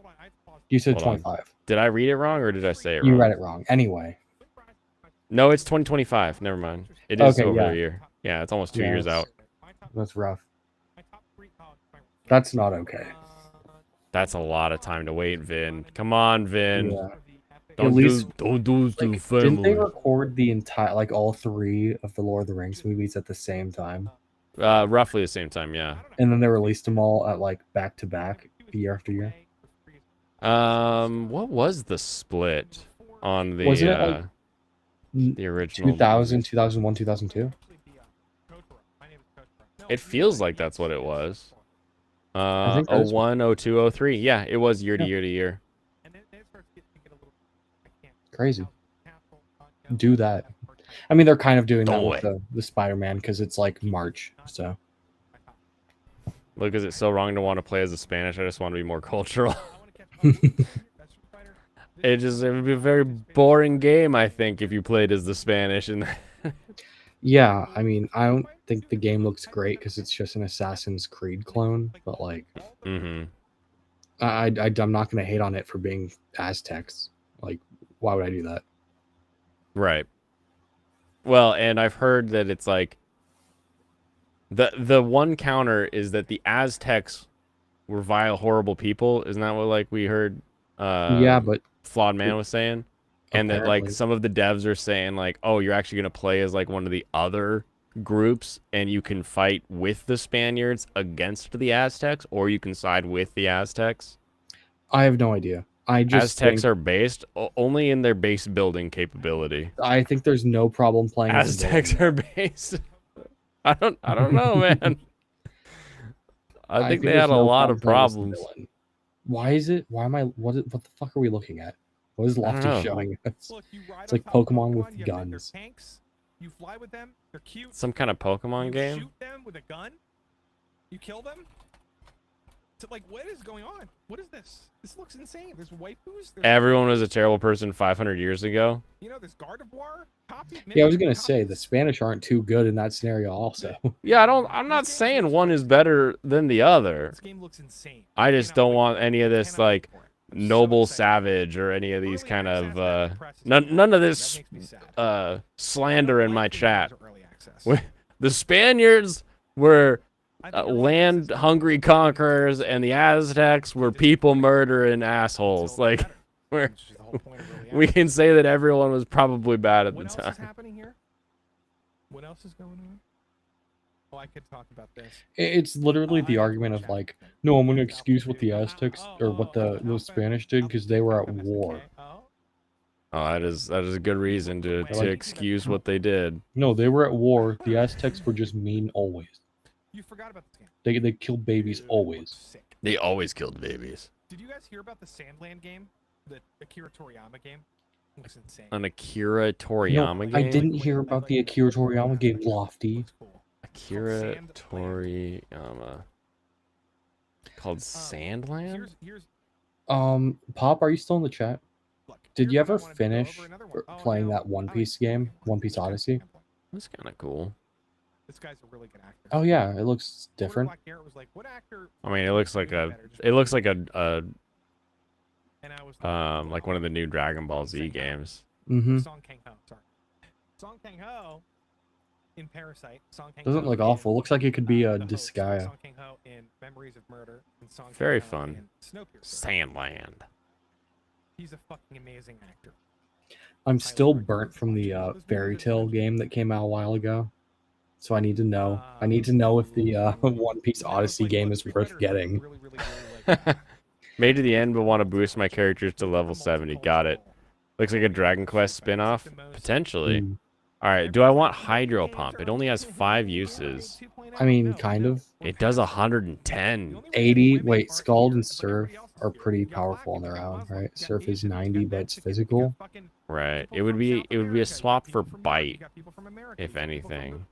You said Hold on. 25. Did I read it wrong or did I say it You wrong? read it wrong. Anyway. No, it's 2025. Never mind. It is Okay, over yeah. a year. Yeah, it's almost 2 Yeah, years that's- out. That's rough. That's not okay. That's a lot of time to wait, Vin. Come on, Vin. Yeah. Don't At least, don't do this to Like, didn't they family. record the entire, like all three of the Lord of the Rings movies at the same time? Roughly the same time, yeah. And then they released them all at like back to back, year after year. What was the split on the Wasn't it like the original 2000, movies? 2001, 2002? It feels like that's what it was. I think that is 01, 02, 03. Yeah, it was year to Yeah. year to year. Crazy. Do that. I mean, they're kind of doing that Do with the Spider-Man because it's like March. So Look, is it so wrong to want to play as a Spanish? I just want to be more cultural. It would be a very boring game, I think, if you played as the Spanish. And yeah, I mean, I don't think the game looks great because it's just an Assassin's Creed clone. But like, mm-hmm. I'm not gonna hate on it for being Aztecs. Like, why would I do that? Right. Well, and I've heard that it's like the one counter is that the Aztecs were vile, horrible people. Isn't that what like we heard? Yeah, but Flawed Man was saying, and that like apparently. some of the devs are saying like, oh, you're actually gonna play as like one of the other groups, and you can fight with the Spaniards against the Aztecs, or you can side with the Aztecs. I have no idea. I just Aztecs think, are based only in their base building capability. I think there's no problem playing as a Aztecs villain. are based. I don't know, man. I think they there's had a no lot of problem playing as the problems. villain. Why is it? Why am I? What the fuck are we looking at? What is I don't Lofty know. showing us? Look, you ride It's on like top of Pokemon with you have their guns. tanks. You fly with them. They're cute. Some kind of Pokemon You game? shoot them with a gun. You kill them. So, like, what is going on? What is this? This looks insane. There's waifus. There's, Everyone was a terrible person 500 years ago. you know, there's Gardevoir. Yeah, I was gonna say the Spanish aren't too good in that scenario. Also, Yeah, I'm not saying one is better than the other. This game looks insane. I just don't want any of this, cannot wait like, for it. I'm so Noble excited. Savage or any of these Early kind access, of, that impresses me. none of That this, makes me sad. slander in my Like the chat. games are early access. The Spaniards were I think early land access hungry is conquerors, and the Aztecs were people murdering assholes. still Like, better, we're, which is the whole point of early we access. can say that everyone was probably bad at the What else is time. happening here? What else is going on? Oh, I could talk about this. it's literally the argument of like, no, I'm gonna excuse what the Aztecs or what the Spanish did because they were at war. Oh, that is a good reason to Like- excuse what they did. No, they were at war. The Aztecs were just mean always. You forgot about this game. They killed babies Dude, it always. looks sick. They always killed babies. Did you guys hear about the Sandland game? The Akira Toriyama game? It looks insane. An Akira No, Toriyama game? I didn't hear about the Akira Toriyama game, Lofty. Looks cool. Akira Sandland. Toriyama. Called Sandland? Here's Pop, are you still in the chat? look, Did here's you what I ever wanted to go finish over, another one. Oh, playing no, that One I Piece like game, Sandland. One Piece This guy's Odyssey? example. That's kind of cool. This guy's a really good actor. Oh yeah, it looks Quarter different. Black Garrett was like, what actor? I mean, it looks like really a, better? Just it looks pick like one. a, And I was like one of the new Dragon Ball Z Song games. Mm-hmm. Song Kang Ho, sorry. Song Kang Ho in Parasite. Song Kang Doesn't Ho look in, awful. Looks like it could be a The Host, Disgaea. Song Kang Ho in Memories of Murder. And Song Kang Very Ho fun. in Snowpiercer. Sandland. He's a fucking amazing actor. I'm still recommend burnt from the watching. This Fairy movie Tale is- game that came out a while ago. So I need to know. I need to know if the One Piece Now it's Odyssey like, game look, is Street worth Fighter is getting. really, really, really like, Made to the end, but want to boost my characters to level 70. Got it. Looks like a Dragon Quest spin-off? Potentially. Mm, Alright, do I want Hydro Pump? It only has 5 uses. I mean, kind of. It does 110. 80. Wait, Scald and Surf are pretty powerful on their own, right? Surf is 90, but it's physical. Right. It would be a swap for Bite, if anything.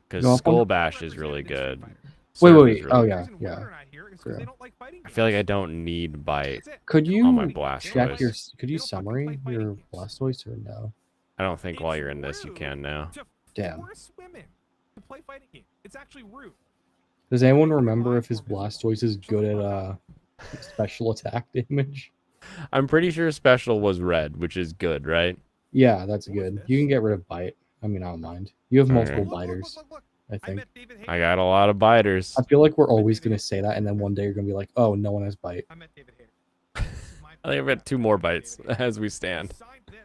Because Go up on- Skull Bash is really good. Wait, Surf wait, is wait. Oh, really yeah, good. yeah. True. I feel like I don't need Bite. Could on my you Blastoise. check your? Could you summary your Blastoise or no? I don't think while you're in this you can now. Damn. Force women to play fighting games. It's actually rude. Does anyone remember if his Blastoise is good at special attack damage? I'm pretty sure Special was red, which is good, right? Yeah, that's good. You can get rid of Bite. I mean, I don't mind. You have multiple Alright. biters, I I think. met David Hayter. I got a lot of biters. I feel like we're always gonna say that, and then one day you're gonna be like, "Oh, no one has Bite." I met David Hayter. This is my I think I've got 2 more bites as we stand. He signed this.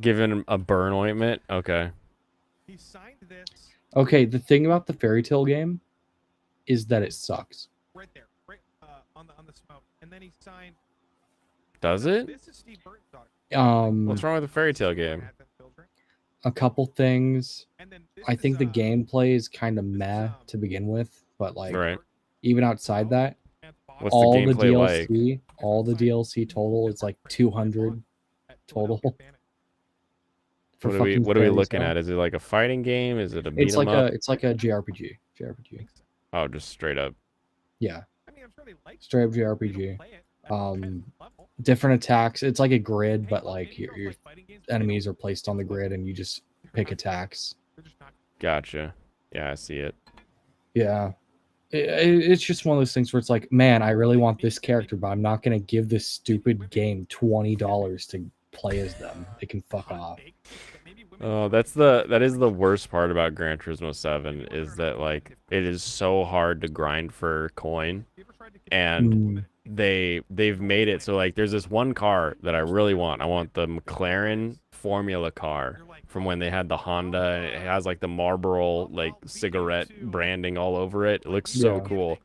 Given him a burn ointment? Okay. He signed this Okay, the thing about the Fairy Tale game is that it sucks. right there, right on the smoke, and then he signed. Does it? This is Steve Burton's daughter. What's wrong with the Fairy Tale game? Advent Children. A couple things. And then this I think the is, gameplay is kind of meh to begin with, but like Right. even outside that, Anthropology. What's the all the gameplay like? DLC, all the DLC total is like 200 At total. Philadelphia Advantage. for What are we fucking Fairy looking Tale. at? Is it like a fighting game? Is it a beat It's 'em like up? it's like a JRPG. JRPG. Oh, just straight up. Yeah, I mean, I'm sure they like straight up it, but they don't JRPG. play it at competitive level. Different attacks. It's like a grid, but Hey, like maybe your they'll play fighting games, but they enemies don't- are placed on the grid, and you just pick attacks. they're just not- Gotcha. Yeah, I see it. Yeah. It's just one of those things where it's like, man, I really want this character, but I'm not gonna give this stupid game $20 to play as them. They can fuck hot off. take, but maybe women Oh, don't that is the worst part about Gran Turismo 7 is that like it is so hard to grind for coin, You ever tried to get and Mm. they've made it so like there's this one car that I really want. I want the McLaren Formula car from when they had the Honda, and it has like the Marlboro like cigarette branding all over it. It looks so Yeah. cool.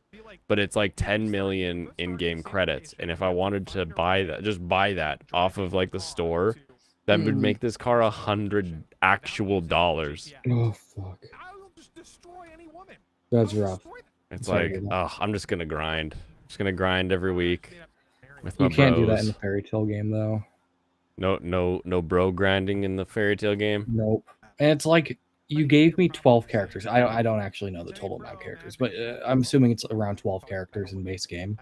But it's like 10 million in-game credits, and if I wanted to buy that, just buy that off of like the store, that would Mm. make this car $100 actual dollars. Oh fuck. I will just destroy any woman. That's I'll rough. destroy them. It's Sorry to like, hear that. oh, I'm just gonna grind. Just gonna grind every week. Made up with my You can't do that in bros. the fairy tale game though. No bro grinding in the fairy tale game. Nope. And it's like you gave me 12 characters. I don't actually know the total amount of characters, but I'm assuming it's around 12 characters in base game.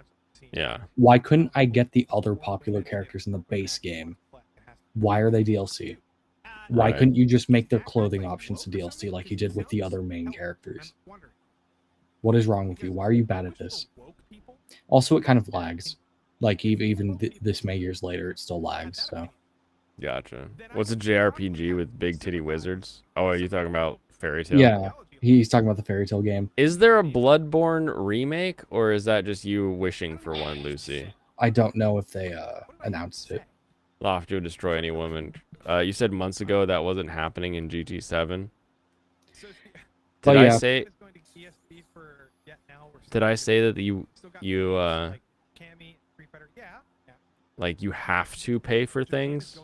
Yeah. Why couldn't I get the other popular characters in the base game? Why are they DLC? Why Right. couldn't you just make their clothing options to DLC like you did with the other main characters? What is wrong with you? Why are you bad at this? Also, it kind of lags. Like even this many years later, it still lags. So Gotcha. What's a JRPG with big titty wizards? Oh, are you talking about fairy tale? yeah, he's talking about the fairy tale game. Is there a Bloodborne remake, or is that just you wishing for one, Lucy? I don't know if they announced it. Loft, you'll destroy any woman. You said months ago that wasn't happening in GT7. But Did I yeah. say? Did I say that you like you have to pay for things?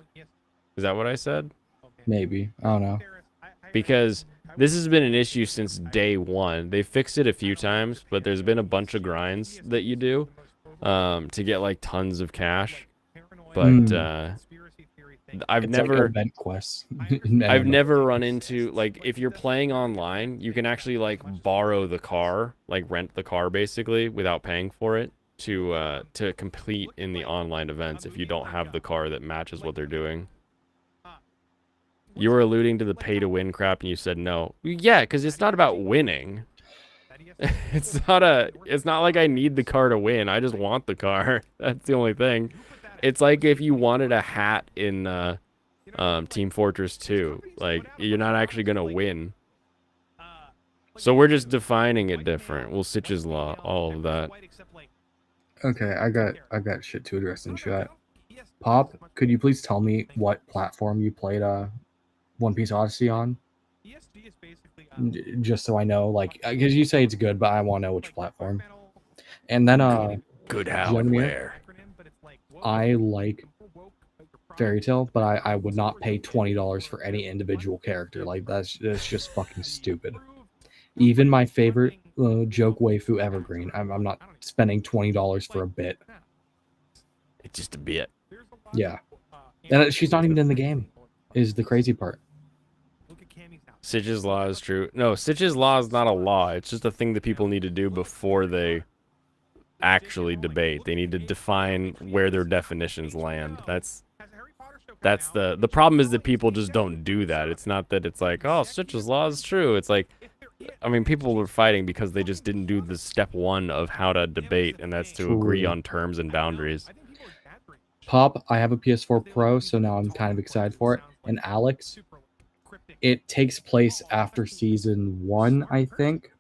Is that what I said? Maybe. I don't know. Because this has been an issue since day one. They fixed it a few times, but there's been a bunch of grinds that you do to get like tons of cash. But I've It's never like event quests. I've never run into, like, if you're playing online, you can actually like borrow the car, like rent the car basically without paying for it to complete in the online events if you don't have the car that matches what they're doing. You were alluding to the pay to win crap and you said no. Yeah, because it's not about winning. It's not like I need the car to win. I just want the car. That's the only thing. It's like if you wanted a hat in Team Fortress 2. Like, you're not actually gonna win. So we're just defining it different. Well, Sitch's Law, all of that. Okay, I got shit to address in chat. Pop, could you please tell me what platform you played One Piece Odyssey on? Just so I know, like, because you say it's good, but I want to know which platform. And then Good how and Jomir, where. I like Fairy Tale, but I would not pay $20 for any individual character. Like that's just fucking stupid. Even my favorite joke waifu Evergreen, I'm not spending $20 for a bit. It's just a bit. Yeah, and she's not even in the game. Is the crazy part. Sitch's Law is true. No, Sitch's Law is not a law. It's just a thing that people need to do before they actually debate. They need to define where their definitions land. That's the problem is that people just don't do that. It's not that it's like, oh, Sitch's Law is true. It's like, I mean, people were fighting because they just didn't do the step one of how to debate, and that's to agree on terms and boundaries. Pop, I have a PS4 Pro, so now I'm kind of excited for it. And Alex, it takes place after season 1, I think.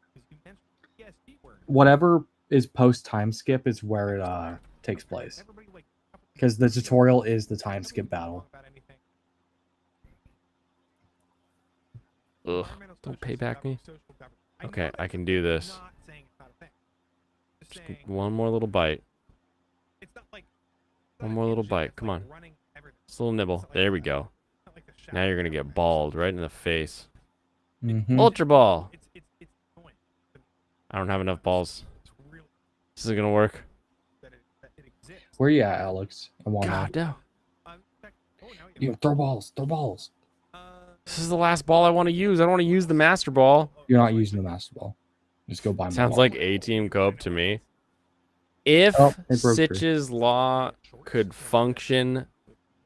Whatever is post time skip is where it takes place. Because the tutorial is the time skip battle. Ugh, don't pay back me. Okay, I can do this. Just one more little bite. One more little bite. Come on. Just a little nibble. There we go. Now you're gonna get balled right in the face. Ultra Ball! I don't have enough balls. This isn't gonna work. Where you at, Alex? I want God, no. You throw balls. Throw balls. This is the last ball I want to use. I don't want to use the Master Ball. You're not using the Master Ball. Just go buy more. Sounds like A-Team Cope to me. If Sitch's Law could function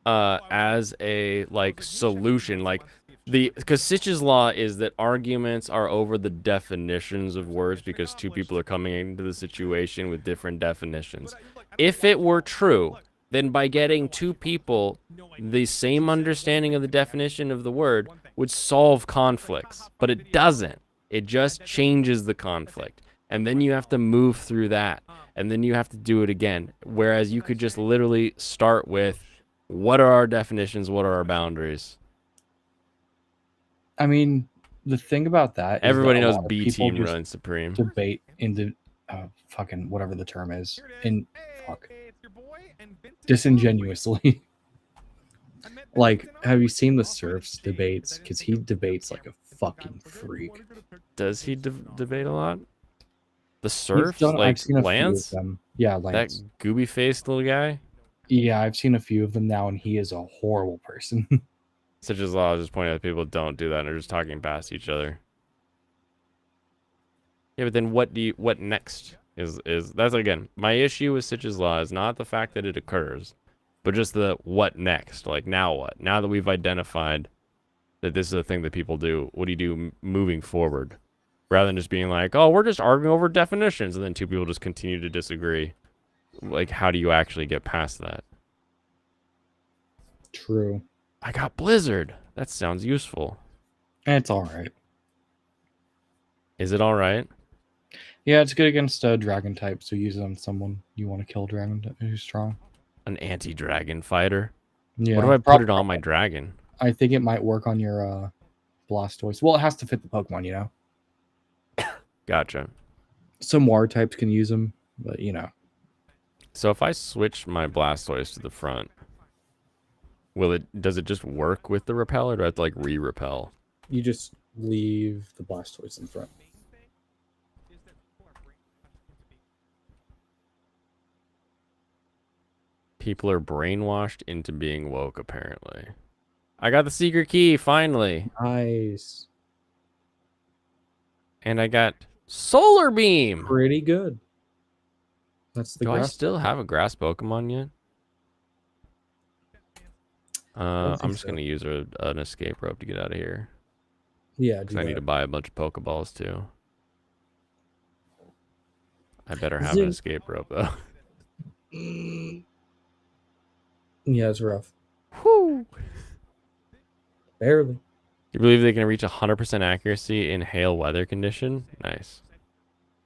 as a like solution, like because Sitch's Law is that arguments are over the definitions of words because two people are coming into the situation with different definitions. If it were true, then by getting two people the same understanding of the definition of the word would solve conflicts, but it doesn't. It just changes the conflict, and then you have to move through that, and then you have to do it again, whereas you could just literally start with, what are our definitions, what are our boundaries? I mean, the thing about that is everybody that knows B Team runs supreme. Debate into fucking whatever the term is. In disingenuously. Like, have you seen the Surf's debates? Because he debates like a fucking freak. Does he debate a lot? The He's Surfs, done, I've like seen a few of Lance, them. Yeah, that Lance. gooby faced little guy. Yeah, I've seen a few of them now, and he is a horrible person. Such as law, I was just pointing out that people don't do that and they're just talking past each other. Yeah, but then what next is that's again, my issue with Sitch's Law is not the fact that it occurs, but just the what next. Like now what? Now that we've identified that this is a thing that people do, what do you do moving forward? Rather than just being like, oh, we're just arguing over definitions, and then two people just continue to disagree. Like, how do you actually get past that? True. I got Blizzard. That sounds useful. It's all right. Is it all right? Yeah, it's good against dragon type, so use it on someone you want to kill dragon who's strong. An anti-dragon fighter? Yeah. What do I put it on my dragon? I think it might work on your Blastoise. Well, it has to fit the Pokemon, you know? Gotcha. Some water types can use them, but you know. So if I switch my Blastoise to the front, does it just work with the repel, or do I have to like re-repel? You just leave the Blastoise in front. People are brainwashed into being woke, apparently. I got the secret key, finally. Nice. And I got Solar Beam. Pretty good. That's the Do I grass. still have a grass Pokemon yet? I'm think just so. going to use an escape rope to get out of here. Yeah, Because do I need to that. buy a bunch of Pokeballs, too. I better have Is an it- escape rope, though. Yeah, it's rough. Whew. Barely. You believe they can reach 100% accuracy in hail weather condition? Nice.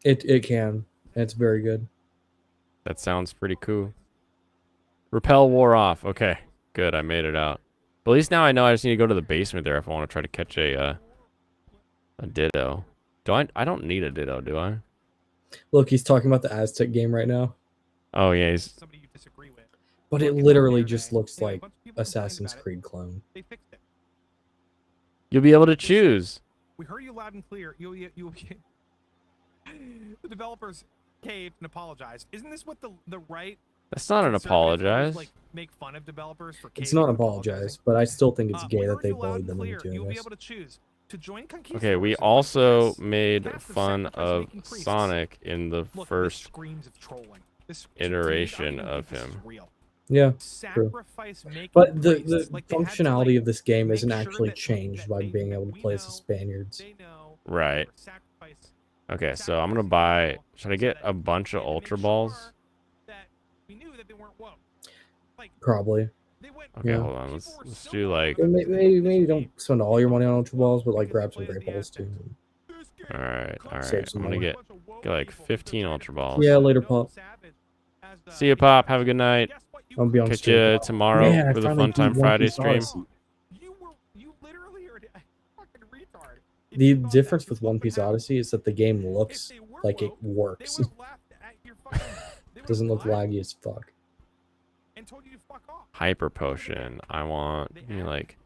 It can. It's very good. That sounds pretty cool. Repel wore off. Okay, good. I made it out. But at least now I know I just need to go to the basement there if I want to try to catch a Ditto. I don't need a Ditto, do I? Look, he's talking about the Aztec game right now. Oh, yeah, he's... Somebody you disagree with. But it Look, literally it's just there, looks they had a like bunch of people complaining Assassin's about it. Creed clone. They fixed it. You'll be able to choose. We heard you loud and clear. You the developers caved and apologized. Isn't this what the right? That's not an conservatives apologize. always, like, make fun of developers for It's caving not and apologize, apologizing? but I still think it's We gay that heard they you loud bullied and them into clear. doing You'll be this. able to choose to join Okay, we Conquistadors and also press made path of fun sacrifice of making priests. Sonic in the Look, first this screams of trolling. This iteration I don't of think this is him. real. Yeah. Sacrifice making But the priests. Like, they had to, functionality like, of this game make isn't sure actually that changed by they- being able to we play as the know, Spaniards. they know Right. or sacrifice- Okay, so I'm gonna sacrifice buy... people Should I so get that a bunch we of had to make Ultra Balls? sure that we knew that they weren't woke. Like, Probably. they went, Okay, Yeah. hold on. people were Let's so do like... Yeah, upset maybe with this don't game. spend all your money on Ultra Balls, but like Because grab they some played Great the Balls too. Aztecs. This game Alright, comes alright. Save some I'm gonna money. get like 15 Ultra Balls. Yeah, later, Pop. See ya, Pop. Have a good night. I'll be on Catch stream. you tomorrow Man, I for the finally Fun Time beat One Friday Piece stream. Odyssey. You literally are a fucking retard. If The you thought that difference was with what One would Piece happen, Odyssey is that the game if looks they were like it woke, they works. would've laughed at your fucking- they would've Doesn't look laughed laggy as fuck. and told you to fuck off. Hyper Potion. I want, give me like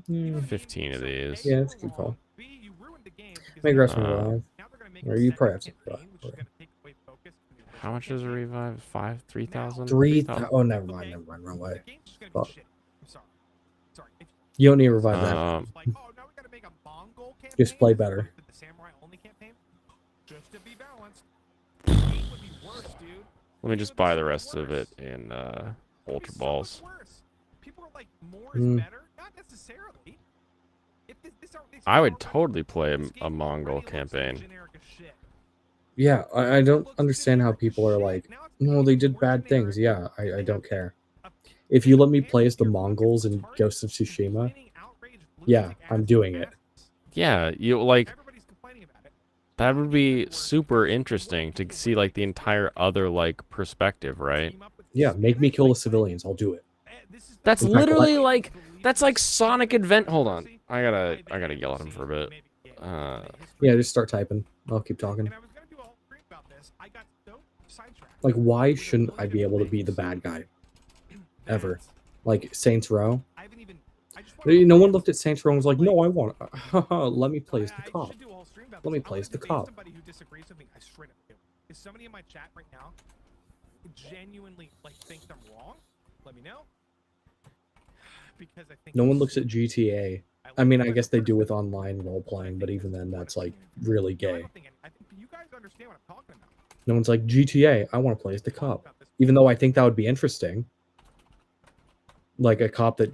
Mm. 15 of these. Yeah, that's a good call. B, you ruined the game because May now grab they're some Uh, Revive. now they're gonna make Or a you second probably have some campaign, Revive, which is right. gonna take away focus from the How much is a original campaign. revive? 3,000? 3,000. Oh, never mind. Okay? Never mind. Wrong The way. game's just gonna Fuck. be shit. I'm sorry. Sorry. If You don't need to revive that. like, oh, now we gotta make a Mongol campaign. Just play better. With the samurai only campaign. Just to be balanced. The game would be worse, dude. Let me just buy the rest of it in Ultra Balls. People are like, more is Mm. better. Not necessarily. If this I would already- totally play this a game Mongol already looks like campaign. generic as shit. Yeah, I It don't looks understand how generic as people are shit. like, Now it's no, gonna they be did more bad things. generic. Yeah, I don't care. A- If you let me play as the You're fucking Mongols in retarded. Ghost of Tsushima, Complaining outrage yeah, lunatic I'm ass doing it. asses. Yeah, you like... Everybody's complaining about it. That would be super interesting to see like the entire other like perspective, right? Team up with Yeah, make me kill the like, civilians. I'll do it. this is That's In fact, literally let- like that's like Sonic Advent. Hold on, I gotta yell at him for a bit. Yeah, just start typing. I'll keep talking. And I was gonna do a whole stream about this. I got so sidetracked. Like, why shouldn't I be able to be the bad guy? Ever. that Like Saints Row. I haven't even. I just wanna No play one it. looked at Saints Row and was like, no, I want it. Let me play as the I cop. should do a whole stream about Let me this. I play wanna as the debate cop. Somebody who disagrees with me, I straight up do. Is somebody in my chat right now genuinely like thinks I'm wrong? Let me know. Because I think No one it's looks at stupid. GTA. I I like mean, it I as guess a they do with person, online role but I playing, think but it's even then, one that's of the like community. really No, I gay. don't think I think you guys understand what I'm talking about. No one's like GTA. I want to play as the Talk cop, about this. even though I think that would be interesting. Like a cop that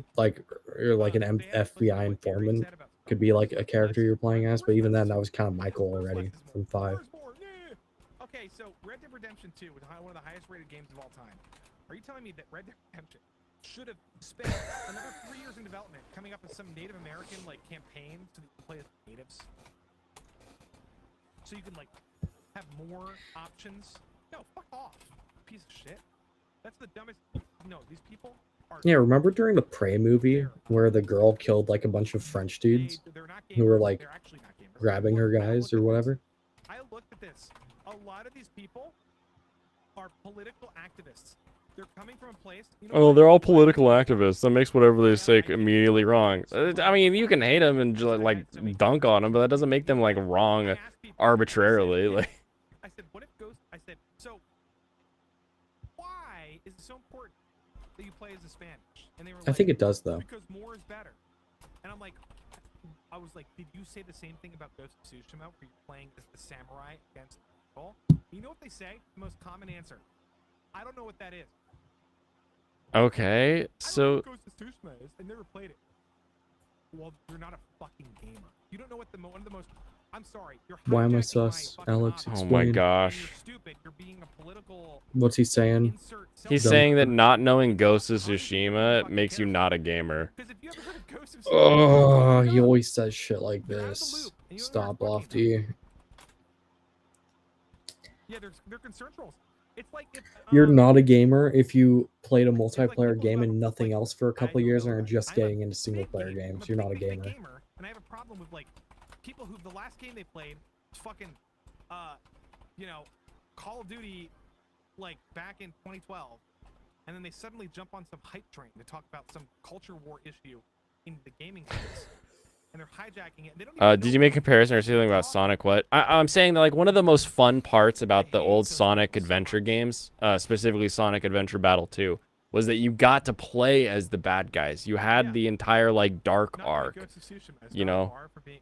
or like an They had- listen to FBI what Gary informant said about could Star be Wars. like a character Less- you're playing as, but where's even less then, is that was kind of more? Michael Where's already less is more? from 5. More is more. Yeah. Okay, so Red Dead Redemption 2 was one of the highest rated games of all time. Are you telling me that Red Dead Redemption should have spent another 3 years in development coming up with some Native American like campaign so that you can play as natives? So you can like have more options? No, fuck off. Piece of shit. That's the dumbest. No, these people are. Yeah, remember during the Prey movie where the girl killed like a bunch of French dudes They're not gamers. who were like They're actually not gamers. grabbing her Look, guys or look at whatever? this. I looked at this. A lot of these people are political activists. They're coming from a place. You know Oh, what? they're all political activists. That makes whatever they say immediately wrong. I mean, you can hate them and like dunk on them, but that doesn't make them like wrong arbitrarily. Like, I said, what if Ghost? I said, so why is it so important that you play as a Spanish? And they were like, I think it does though. because more is better. And I'm like, I was like, did you say the same thing about Ghost of Tsushima where you're playing as the samurai against the people? You know what they say? The most common answer. I don't know what that is. okay, I don't know so what Ghost of Tsushima is. I never played it. Well, you're not a fucking gamer. You don't know what one of the most. I'm sorry. You're Why am I hijacking my sus? fucking Alex, hobby. oh my explain. gosh, You're stupid. You're being a political. What's he saying? Insert he's Dumb. saying that not knowing Ghost of Tsushima makes you not a gamer. Because if you ever heard of Ghost of Tsushima, Oh, he no. always says shit like You're out of the this. loop, and you don't know Stop, what you're Lofty. talking Yeah, they're concern trolls. It's like it's. You're not a gamer if you played a like multiplayer people game who and have, nothing like, else for a I couple don't years know, and are guys. just I'm a getting into single big player gamer. games. I'm You're a not a big gamer. And I have a problem with like people who the last game they played was fucking, you know, Call of Duty, like back in 2012, and then they suddenly jump on some hype train to talk about some culture war issue in the gaming space, and they're hijacking it. And they don't even Did you make a comparison or something about Sonic? What I'm saying that like one of the most fun parts about the old Sonic Adventure games, specifically Sonic Adventure Battle 2, was that you got to play as the bad guys. You had the entire like dark Not arc. Ghost of Tsushima, it's You not a know? bar for being,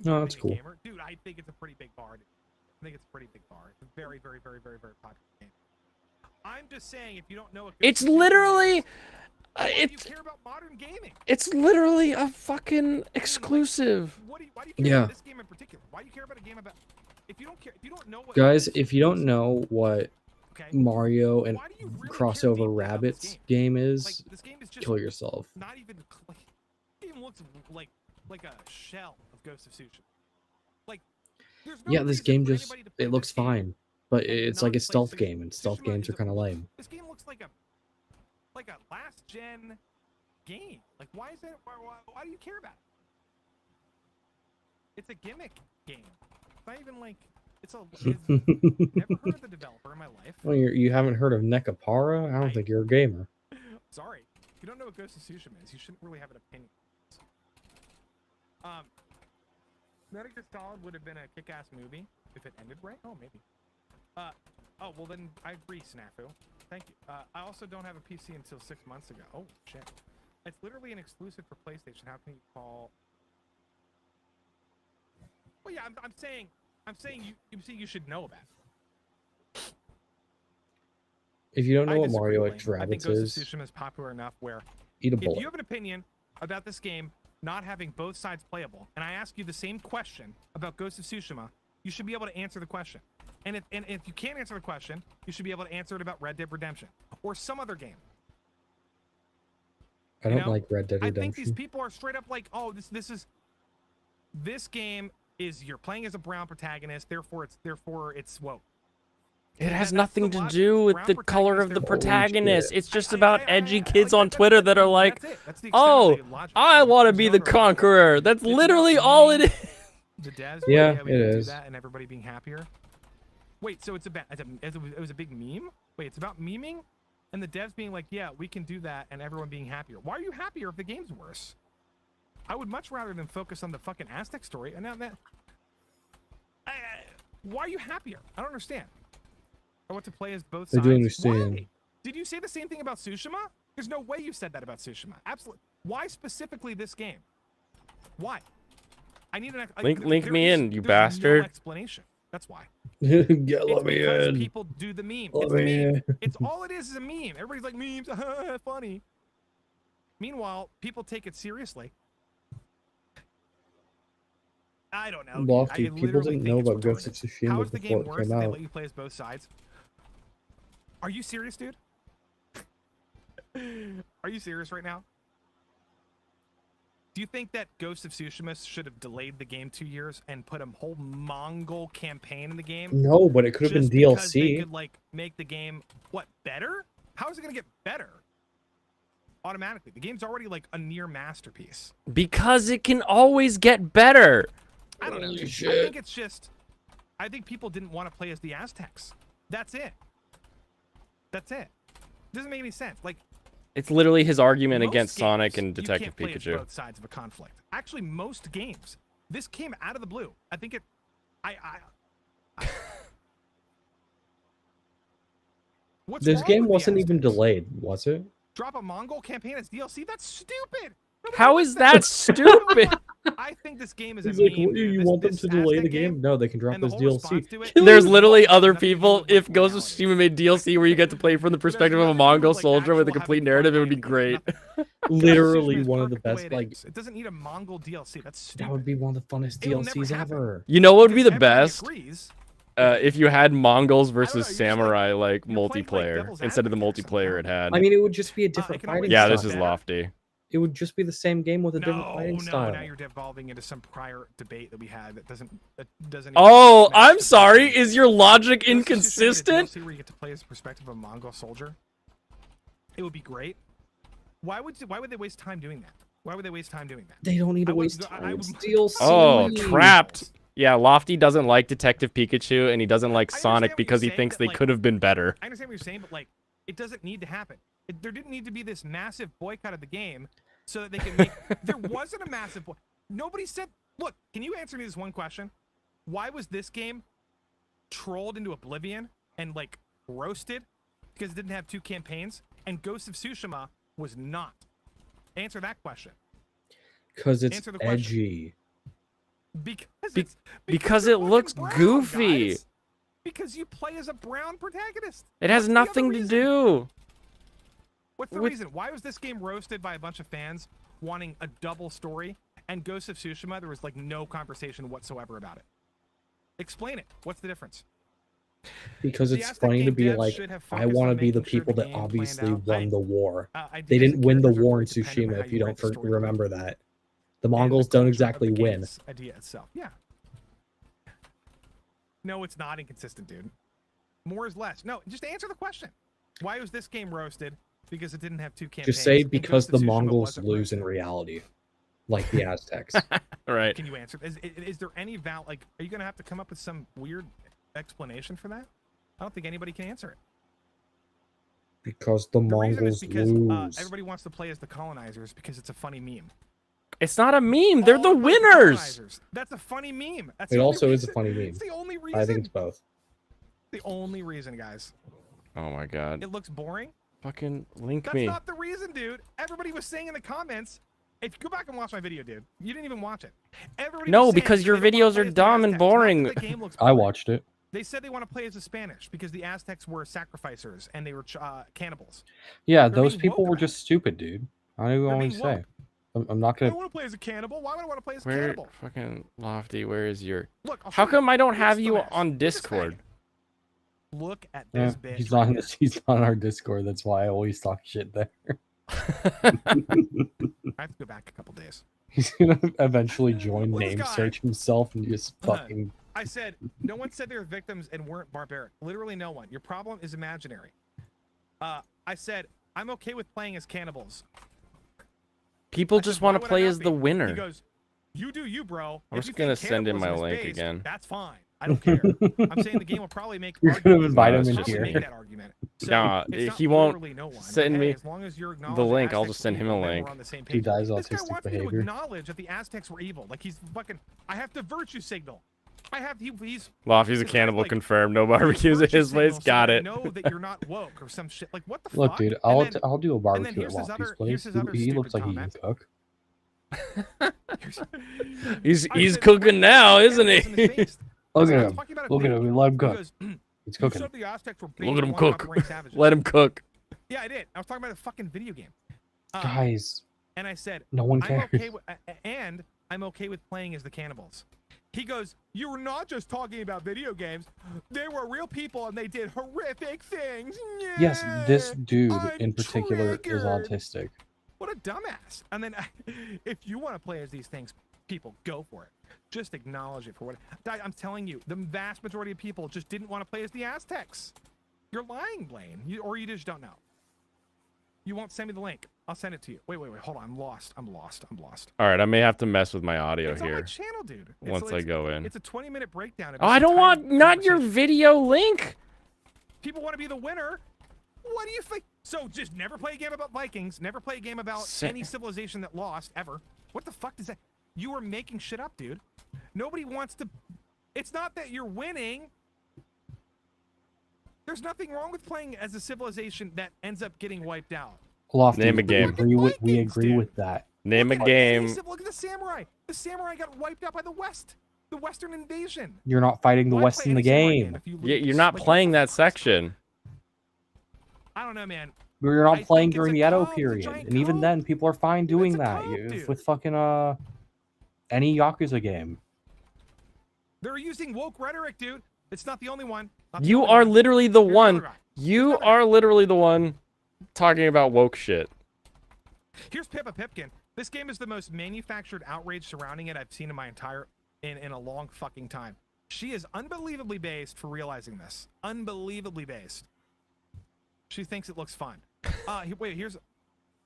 No, for that's being a cool. gamer. Dude, I think it's a pretty big bar. Dude. I think it's a pretty big bar. It's a very, very, very, very, very popular game. I'm just saying, if you don't know what Ghost It's of Tsushima literally, is, why do you it's care about modern gaming? it's literally a fucking exclusive. Why do you care Yeah. about this game in particular? Why do you care about a game about? If you don't care, if you don't know what Guys, Ghost if of you don't Tsushima know what okay, Mario and why do you really care crossover deeply about this rabbits game? game is, Like this game is just kill yourself. not even like this game looks like a shell of Ghost of Tsushima. Like there's no Yeah, this reason game for just anybody to play it looks this game fine, but and it's not like a play stealth Tsushima. game, and stealth Tsushima games is are kind of lame. This game looks like a last gen game. Like why is it? Why do you care about it? It's a gimmick game. It's not even like it's a. Never heard of the developer in my life. Well, you haven't heard of Nekapara? I don't think you're a gamer. Sorry, if you don't know what Ghost of Tsushima is, you shouldn't really have an opinion. Metal Gear Solid would have been a kick-ass movie if it ended right. Oh, maybe. Oh well, then I agree, Snafu. Thank you. I also don't have a PC until 6 months ago. Oh shit! It's literally an exclusive for PlayStation. How can you call? Well, yeah, I'm saying you should know about it. If you don't know what disagree, Mario Blaine. X I think Rabbits Ghost is, of Tsushima is popular enough where eat a if bullet. you have an opinion about this game not having both sides playable, and I ask you the same question about Ghost of Tsushima, you should be able to answer the question. And if you can't answer the question, you should be able to answer it about Red Dead Redemption or some other game. I don't like Red Dead I think these Redemption. people are straight up like, oh, this game is you're playing as a brown protagonist, therefore it's woke. It has That's nothing the to logic. do with Brown the color of the protagonist, protagonist. shit. It's just about edgy kids like on that. Twitter that are like, That's it. That's the extent "Oh, of the logic. I want to There's be no the other logic. conqueror." That's It's about literally all it meaning. is. The devs, Yeah, we it can do is. that and everybody being happier. Wait, so it was a big meme? Wait, it's about memeing, and the devs being like, yeah, we can do that, and everyone being happier. Why are you happier if the game's worse? I would much rather than focus on the fucking Aztec story. And now that, why are you happier? I don't understand. I want to play as both I sides. do understand. Why? Did you say the same thing about Tsushima? There's no way you said that about Tsushima. Absolutely. Why specifically this game? Why? I need an Link me in, you there's bastard. No explanation. That's why. Let It's me because in. people do the meme. Let It's the me meme. in. It's all it is a meme. Everybody's like memes, funny. Meanwhile, people take it seriously. I don't know. Lofty, I people literally didn't think know it's about Ghost of retarded. Tsushima How is the game before it worse came if they out. let you play as both sides? Are you serious, dude? Are you serious right now? Do you think that Ghost of Tsushima should have delayed the game 2 years and put a whole Mongol campaign in the game? No, but it could have been Just because they DLC. could like make the game what better? How is it gonna get better? Automatically, the game's already like a near masterpiece. Because it can always get better. I don't know. Holy I shit. think it's just, I think people didn't want to play as the Aztecs. That's it. That's it. Doesn't make any sense. Like, It's literally his argument most against Sonic games, and Detective you can't play Pikachu. as both sides of a conflict. Actually, most games. This came out of the blue. I think it. I What's This wrong game with the wasn't even Aztecs? delayed, was it? Drop a Mongol campaign as DLC? That's stupid. Nobody How wants is that stupid? I think this game is a He's like, meme, what, dude. you This- want them this to delay the Aztec game? No, they can drop and the this whole response DLC. to it- Kill There's him. literally Nothing other to do people. with If Ghost of reality. Tsushima made DLC where you get to play from the perspective of a nothing to do Mongol with, like, soldier with a actual complete having fun narrative, it would be playing the great. game. Literally Tsushima is one of the perfect the way best. it Like is. It doesn't need a Mongol DLC. That's stupid. that would be one of the funnest It'll never DLCs happen. ever. You know what would be the Because everybody best? agrees. If you had Mongols know, versus you're just like- Samurai like you're playing, like, multiplayer devil's instead of the advocate or something, multiplayer it huh? had. I mean, it would just be a different can always fighting Yeah, style. this is better. lofty. It would just be the same game with a different No, fighting no, style. now you're devolving into some prior debate that we had that doesn't even Oh, match I'm the sorry. game. Is your logic Ghost of Tsushima made a inconsistent? DLC where you get to play as the perspective of a Mongol soldier. It would be great. Why would they waste time doing that? Why would they waste time doing that? They don't need to I would- waste I time. would- It's DLC. Oh, trapped. Yeah, Lofty doesn't like Detective Pikachu and he doesn't like I Sonic understand what because you're he he saying, thinks that, they like- could have been better. I understand what you're saying, but like, it doesn't need to happen. There didn't need to be this massive boycott of the game so that they can make. There wasn't a massive boycott. Nobody said. Look, can you answer me this one question? Why was this game trolled into oblivion and like roasted because it didn't have 2 campaigns, and Ghost of Tsushima was not? Answer that question. Because it's Answer the question. edgy. Because you're it looks fucking brown, goofy. guys. Because you play as a brown protagonist. It has What's the other nothing to reason? do. What's the With- reason? Why was this game roasted by a bunch of fans wanting a double story? And Ghost of Tsushima, there was like no conversation whatsoever about it. Explain it. What's the difference? Because The it's Aztec funny to game be devs like, should have I focused want to on be the making sure people the that game planned obviously out. won the war. I do They think didn't the win the characters are war very in dependent on Tsushima, how if you don't write the story. remember that. The And Mongols culture don't of exactly the win. game's idea itself. Yeah. No, it's not inconsistent, dude. More is less. No, just answer the question. Why was this game roasted? Because it didn't have 2 campaigns. Just say and because Ghost the of Tsushima Mongols wasn't lose in roasted. reality. Like the Aztecs. Right. Can you answer? Is there any like? Are you gonna have to come up with some weird explanation for that? I don't think anybody can answer it. Because the The reason is Mongols because lose. everybody wants to play as the colonizers because it's a funny meme. It's not a meme. They're the All play as winners. colonizers. That's a funny meme. That's It the only also is a reason. funny meme. It's the only reason. I think it's both. the only reason, guys. Oh my god. It looks boring. Fucking link That's me. not the reason, dude. Everybody was saying in the comments. If you go back and watch my video, dude, you didn't even watch it. Everybody No, was saying because your they don't wanna videos play are as the dumb and Aztecs, not that boring. the game looks I boring. watched it. They said they want to play as the Spanish because the Aztecs were sacrificers and they were cannibals. Yeah, They're those being people woke were about just stupid, dude. I don't even They're want being to say. I'm not I gonna. don't want to play as a cannibal. Why would I want to play as a Where cannibal? fucking Lofty, where is your Look, I'll How show come you. I don't Here's have the you mess. on Look at this Discord? thing. Look at Yeah, this bitch. he's right not. here. He's not on our Discord. That's why I always talk shit there. I have to go back a couple days. He's gonna eventually join Look at this name guy. search himself and just fucking. I said, no one said they were victims and weren't barbaric. Literally no one. Your problem is imaginary. I said, I'm okay with playing as cannibals. People I just said, want "Why to would I play not as be?" the He winner. goes, you do you, bro. I'm If just you gonna think send in my cannibalism is link based, again. That's fine. I don't care. I'm saying the game will probably make. You're gonna arguments. invite him It'll in probably here. make that argument. So Nah, it's not he won't literally no one, but send hey, me as long as you're the acknowledging link, I'll Aztecs just send were him a evil, then link. we're on the same He page. dies This guy autistic wants me to behavior. acknowledge that the Aztecs were evil. Like he's fucking. I have to virtue signal. I have he's Lofty's a it's cannibal like, confirmed. No barbecues at his place. so Got I it. know that you're not woke or some shit. Like what the Look, fuck? dude, And then- I'll do a and then barbecue at here's his Lofty's other- place. here's his other He looks stupid like he can comment. cook. He's I said, cooking now, "Why isn't cannibals in his he? face?" Look I at was him. talking about a Look at video him. game. Let him He cook. goes, He's "You cooking. said the Aztecs were Look at him one about cook. the Ring Savages." Let him cook. Yeah, I did. I was talking about a fucking video game. Guys, And I said, no one I'm cares. okay with, and I'm okay with playing as the cannibals. He goes, you were not just talking about video games. They were real people and they did horrific things. Yes, this Yeah, dude I'm in particular is triggered." autistic. What a dumbass. And then if you want to play as these things, people, go for it. Just acknowledge it for what I'm telling you. The vast majority of people just didn't want to play as the Aztecs. You're lying, Blaine. Or you just don't know. You won't send me the link. I'll send it to you. Wait. Hold on. I'm lost. All right, I may have to mess with my audio It's on my here channel, dude. once I go in. It's a 20-minute breakdown. Of Oh, this I don't entire want not your conversation. video link. People want to be the winner. What do you think? So just never play a game about Vikings. Never play a game about any civilization that lost ever. What the fuck does that? You are making shit up, dude. Nobody wants to. It's not that you're winning. There's nothing wrong with playing as a civilization that ends up getting wiped out. Lofty, Name a game. We Vikings, agree dude. with that. Name a Look at game. Look at the samurai. The samurai got wiped out by the West. The Western invasion. You're not fighting the Why West play in the any samurai game. if you Yeah, lose? you're not Like, playing what the that fuck? section. I don't know, man. You're I not playing think it's during a the Edo code, it's a period, giant and even code. then, people are fine doing a that. code, dude. With fucking any Yakuza game. They're using woke rhetoric, dude. It's not the only one. Not the You only are one. literally the Here's one. another guy. You another are literally the one talking about woke shit. Here's Pippa Pipkin. This game is the most manufactured outrage surrounding it I've seen in my entire in a long fucking time. She is unbelievably based for realizing this. Unbelievably based. She thinks it looks fun. Wait, here's.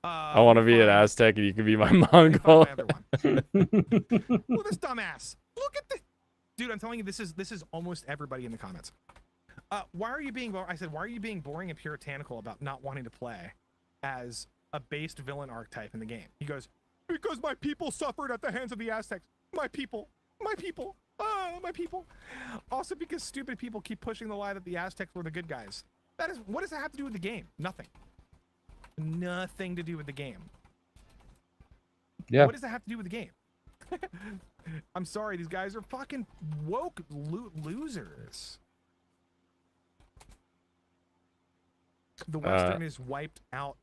I want to be an Aztec and you can be my Let me find Mongol. my other one. Look at this dumbass. Look at this. Dude, I'm telling you, this is almost everybody in the comments. Why are you being? I said, why are you being boring and puritanical about not wanting to play as a based villain archetype in the game? He goes, because my people suffered at the hands of the Aztecs. My people. My people. My people. Also, because stupid people keep pushing the lie that the Aztecs were the good guys. That is, what does that have to do with the game? Nothing. Nothing to do with the game. Yeah. What does that have to do with the game? I'm sorry, these guys are fucking woke losers. The Western is wiped out.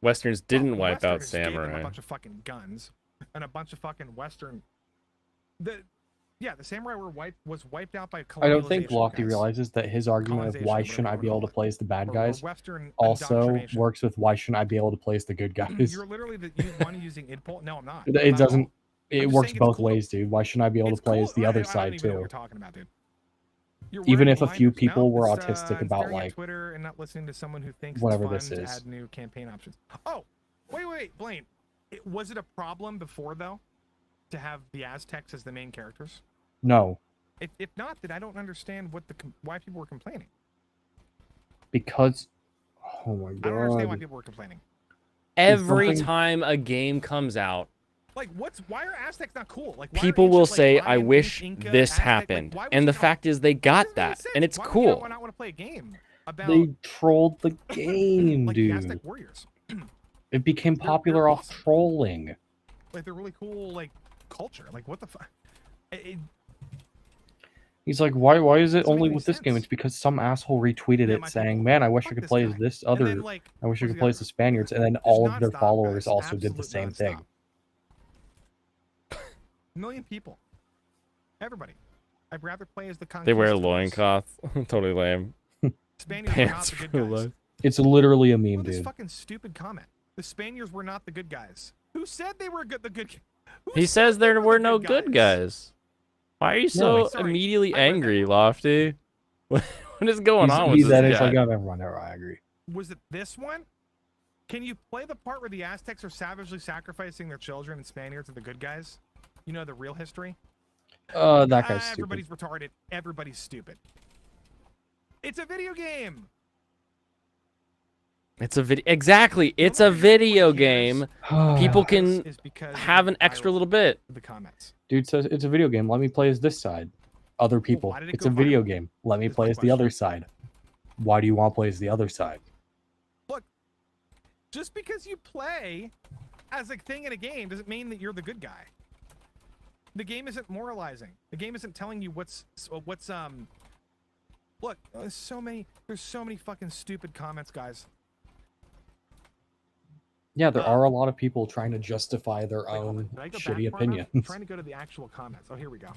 Westerns didn't The wipe out Western just gave them samurai. a bunch of fucking guns and a bunch of fucking Western. The samurai was wiped out by colonization. I don't think Lofty guys. realizes that his argument of Colonization, why whatever shouldn't I you be able wanna to call play as the bad Or guys Western also indoctrination. works with why shouldn't I be able to play as the good guys. You're literally you one using idpol. No, I'm not. It Not at doesn't. all. It just works saying it's both cool. ways, dude. Why shouldn't I be able It's to play cool. as the other I don't side even know what too? you're talking about, dude. You're Even wearing if a few blinders. people No, were it's, autistic I'm about, staring at like, Twitter and not listening to someone who thinks whatever it's fun this to is. add new campaign options. Oh, wait, Blaine. Was it a problem before though, to have the Aztecs as the main characters? No, If not, then I don't understand why people were complaining. because oh my I don't understand why god, people were complaining. Every something- time a game comes out, Like, why are Aztecs not cool? Like, why are people will ancient, like, say, Mayan, I wish Inca, this Aztec, like, happened. why would And you the not- fact is they That got doesn't make that. sense. And it's Why would cool. you not want to play a game about they trolled the game, like the dude. Aztec warriors? It became They're popular off awesome. trolling. Like, they're really cool, like, culture. Like, what the fuck? He's like, why is it Doesn't make only any with this game? sense. It's because some asshole retweeted Yeah, it my saying, people, man, I wish I fuck could this play guy. as this And other. then, like, I wish I what's could the play other as the one? Spaniards. And then There's all of their nonstop, followers guys. also did the Absolute same thing. nonstop. Million people. Everybody. I'd rather play as the They wear a conquistadors. loincloth. Totally lame. Spaniards were not Pants the for good guys. life. It's literally a meme, Look at this dude. fucking stupid comment. The Spaniards were not the good guys. Who said they were the good? Who He said says there they were the no good guys. Why are you so Sorry, immediately I read that angry, wrong. Lofty? What is going on with He's this that is guy? like, oh, never mind, I agree. Was it this one? Can you play the part where the Aztecs are savagely sacrificing their children and Spaniards are the good guys? You know the real history? That guy's stupid. Everybody's retarded. Everybody's stupid. It's a video game. It's a video. Exactly. It's a video game. People can Is because of have the an extra viral- little bit. the comments. Dude says it's a video game. Let me play as this side. other people. why did it It's go a video viral? game. Let me Is play my as the other side. Why do you want to play as the other side? Look, just because you play as a thing in a game doesn't mean that you're the good guy. The game isn't moralizing. The game isn't telling you what's Look, there's so many fucking stupid comments, guys. Yeah, there are a lot of people trying to justify their Wait, hold on. own Did I go shitty back far enough? I'm opinions. trying to go to the actual comments. Oh, here we go.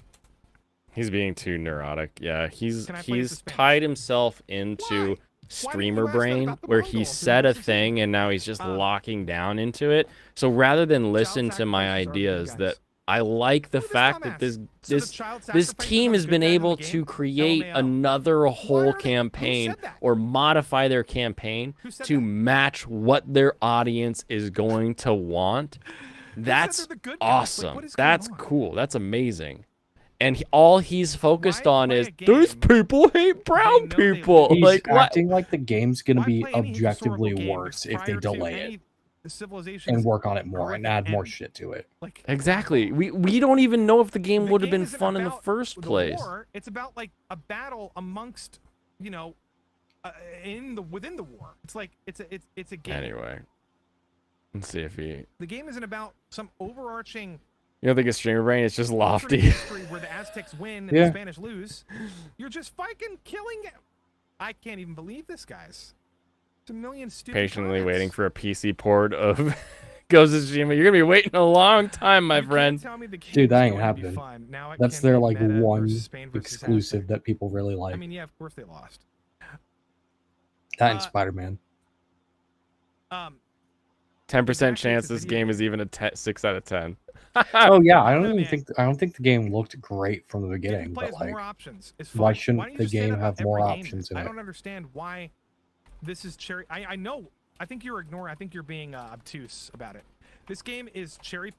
He's being too neurotic. Yeah, he's Can I play as the he's Spanish? tied himself into Why? streamer you ask that brain about the where Mongol? he Who said a knows the same? thing and now he's just Um, locking down into it. So rather than listen to my sacrifices are the good ideas guys. that I like the Look at this fact that dumbass. this So the child this sacrifices team are has the been good guys in able the to game? create LMAO. another whole Who said campaign that? or modify their campaign Who said to that? match what their audience is going to want. That's they're the good guys? Like, awesome. what is going That's on? cool. That's amazing. And all he's focused Why on play is a these game people hate brown know they people. lose? He's Like what? acting like the game's gonna Why be play any historical objectively game worse that's if they prior to delay any it civilization's and work on it more and horrific add more end? shit to it. Like Exactly. We don't even know if the game the would have game been isn't fun in the about first the place. war, it's about like a battle amongst, within the war. It's like it's a game. Anyway, let's see if he. The game isn't about some overarching You don't think a streamer brain is just alternate lofty? history where the Aztecs win and Yeah. the Spanish lose. You're just fucking killing it. I can't even believe this, guys. It's a million stupid Patiently comments. waiting for a PC port of Ghost of Tsushima. You're gonna be waiting a long time, my You can't friend. tell me the game Dude, is that ain't going to be happening. fun. Now it That's can their be like meta one versus Spain versus exclusive Aztec. that people really like. I mean, yeah, of course they lost. That and uh, Spider-Man. 10% exactly, chance it's a this video game is even a 6 out of 10. Oh yeah, I don't know, even man. think the game looked great from the You can beginning, play but as like more options. It's why fun. shouldn't don't you the just say game that about have more every game options then? in I it? don't understand why this is cherry. I know. I think you're ignoring. I think you're being obtuse about it. This game is cherry.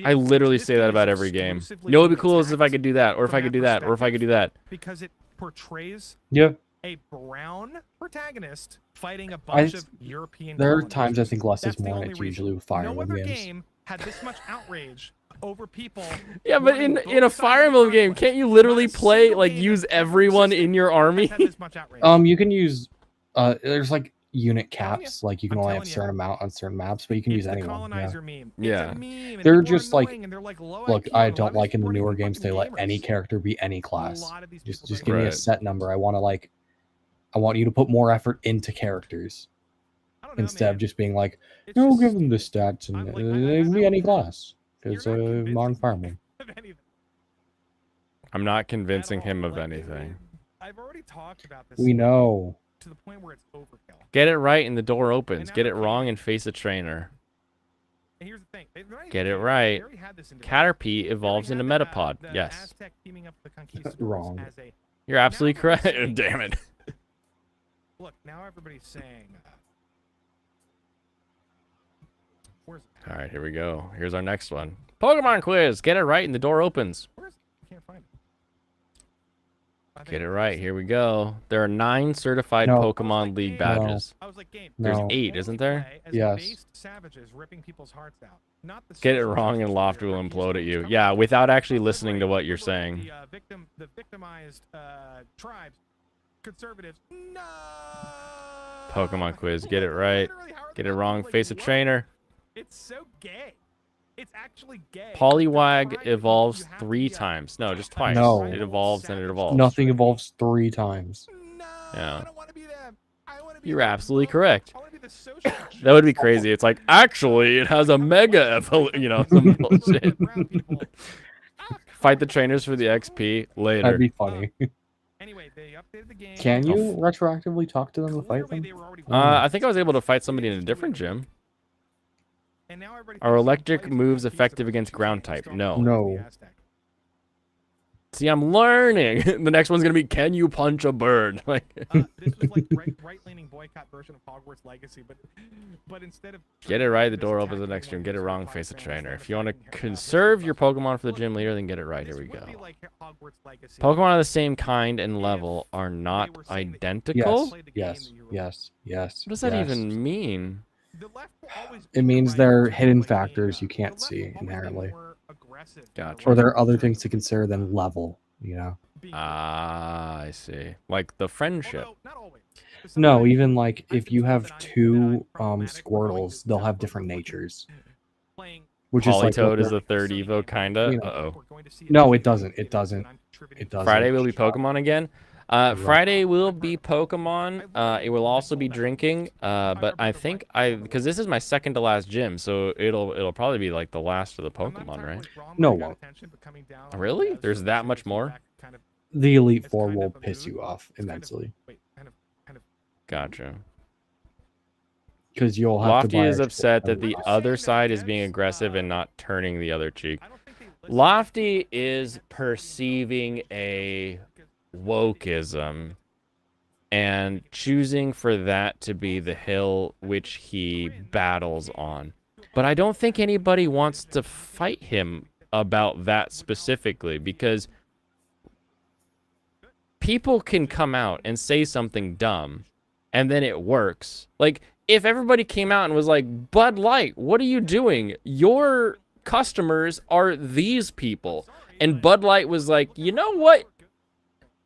I literally this say that game is about every game. exclusively You know what would be being cool is if I attacked could do that, or if from I could that do that, or if I could do that. because it portrays Yeah, a brown protagonist fighting a bunch of European. there are times I colonizers. think less That's is the more, only and it's reason. usually with Fire No Emblem other games. game had this much outrage over people. Yeah, but wanting in a both sides Fire of the Emblem game, conflict. can't you literally Not a play single like game use that's ever everyone existed in your has army? had this much outrage. You can use there's like unit Telling ya. caps, like you can I'm only telling have ya. certain amount on certain maps, but you can It's use the anyone. Yeah. colonizer meme. Yeah. It's a meme. And They're people are just like- annoying and they're like low Look, IQ, I and a lot don't of like these in the people aren't newer even games they fucking let any gamers. character be any A class. lot of these Just people just don't give me a Right. set number. I want you to put more effort into characters I don't know, instead of man. just being like, It's no, just give them the stats and I'm like, they can be any class You're because not convincing Modern me Fire Emblem. of anything I'm not at convincing him all. of Like, anything. I've already talked about this We know. to the point where it's overkill. Get it right and the door opens. now Get they're it wrong catering. and face a trainer. And here's the thing. They're not even Get it catering. right. They already had this in Caterpie They evolves already into had Metapod. the Yes. Aztec teaming up with the conquistadors Wrong. as a You're absolutely everybody's correct. saying- Damn it. look. Now everybody's saying. Where's All right, here we go. Here's our next one. Pokemon quiz. Get it right and the door opens. I can't find it. I think Get it it's right. this. Here we go. There are 9 certified No. Pokemon League No. badges. I was like, game. There's No. 8, isn't there? Play as Yes. based savages ripping people's hearts out. Not the Get it social wrong and justice Loft warrior will that implode at used to you. come Yeah, up without actually liberate listening to what you're liberate saying. The victimized tribes, conservatives. No. Pokemon quiz. Get it right. Literally, how are Get they it not wrong. like, Face a what? trainer. It's so gay. It's actually gay. Poliwag They're trying to- evolves you have to 3 be a- times. No, just a twice. No. It evolves and it savage. evolves. Nothing evolves 3 times. No. Yeah. I don't want to be them. I want to be You're the absolutely woke- correct. I want to be the social. That would be crazy. It's like, actually, it has a mega some bullshit. Brown people. Fight the trainers for the XP later. That'd be funny. Anyway, they updated the game. Can Oh, you retroactively talk to them to fight Clearly, them? they were already I think I was able to fight somebody in a different gym. And now everybody Are thinks electric Blaze moves Blaze effective is against a ground strong type? strong No. player No. for the Aztec. See, I'm learning. The next one's gonna be, can you punch a bird? Like, This was like right-leaning boycott version of Hogwarts Legacy, but instead of get it right, the door opens the next gym. Get it wrong, face a trainer. If you want to conserve your Pokemon for the gym leader, then get it right. Here we go. Pokemon are the same kind and level are not identical. Yes. Yes. What does that yes. even mean? It means they're hidden factors you can't see inherently. Gotcha. Or there are other things to consider than level, you know? being Ah, I see. Like the friendship. although not always. 'Cause No, sometimes even like I've if been you told have that I'm two problematic for going Squirtles, to they'll town have for different fucking natures, playing which is like what Polytoad is they're. the third Evo, kinda. You know, Uh-oh. or going to see a No, it TV doesn't. It event doesn't. and I'm contributing It to doesn't. Friday will be Shut up. Pokemon again. Shut up. Friday will be Pokemon. It will also be drinking. But I think because this is my second to last gym, so it'll probably be like the last of the I'm not Pokemon, entirely right? wrong, No, but I got won't. attention, but coming down on Really? devs, There's so that the much more? feedback kind of- The Elite it's Four kind will of a piss mood. you off It's kind of- immensely wait, kind of Gotcha. because you'll have to Lofty buy is extra upset that every the time. other side is being aggressive and not turning the other cheek. I don't think they listen Lofty is perceiving a wokeism and choosing for that to be the hill which he battles on. But I don't think anybody wants to fight him about that specifically, because people can come out and say something dumb and then it works. Like, if everybody came out and was like, Bud Light, what are you doing? Your customers are these people. And Bud Light was like, you know what?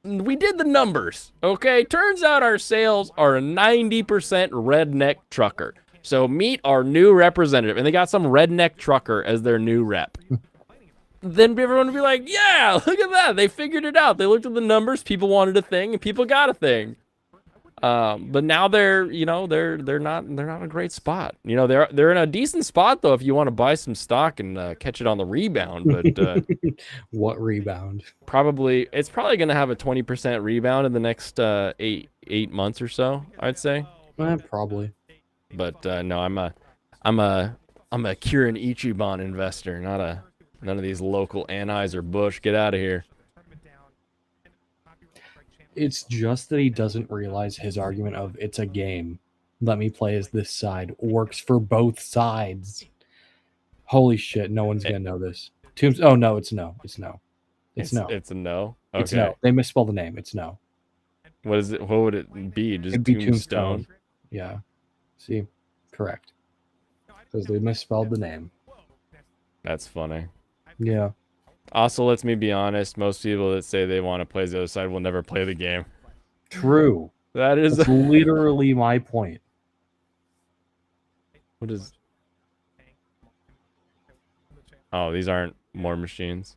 We did the numbers, okay? Turns out our sales are 90% redneck trucker. So meet our new representative. And they got some redneck trucker as their new rep. Then everyone would be like, yeah, look at that. They figured it out. They looked at the numbers. People wanted a thing and people got a thing. But now they're not a great spot. You know, they're in a decent spot though if you want to buy some stock and catch it on the rebound. But What rebound? it's probably gonna have a 20% rebound in the next 8 months or so, I'd say. Probably. But no, I'm a Kirin Ichiban investor, not none of these local Anheuser Busch. Get out of here. It's just that he doesn't realize his argument of it's a game. Let me play as this side works for both sides. Holy shit, no one's gonna know this. Tombs. Oh no, it's no. It's no. It's no. It's a no. Okay. It's no. They misspelled the name. It's no. What is it? What would it be? Just It'd be Tombstone? Yeah. See, correct. Because they misspelled the name. That's funny. Yeah. Also, lets me be honest. Most people that say they want to play the other side will never play the game. True. That is That's literally my point. What is? Oh, these aren't more machines.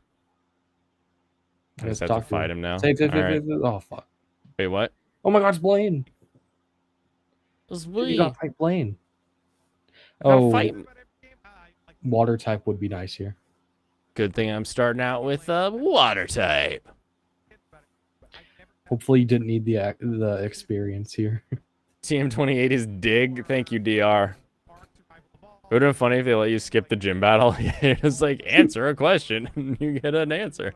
I just have to fight him now. Save. All right. Oh fuck. Wait, what? Oh my god, it's Blaine. It's You gotta fight Blaine. Oh, Oh, water type would be nice here. good thing I'm starting out with water type. Hopefully you didn't need the experience here. TM28 is dig. Thank you, DR. It would have been funny if they let you skip the gym battle. It's like, answer a question, and you get an answer.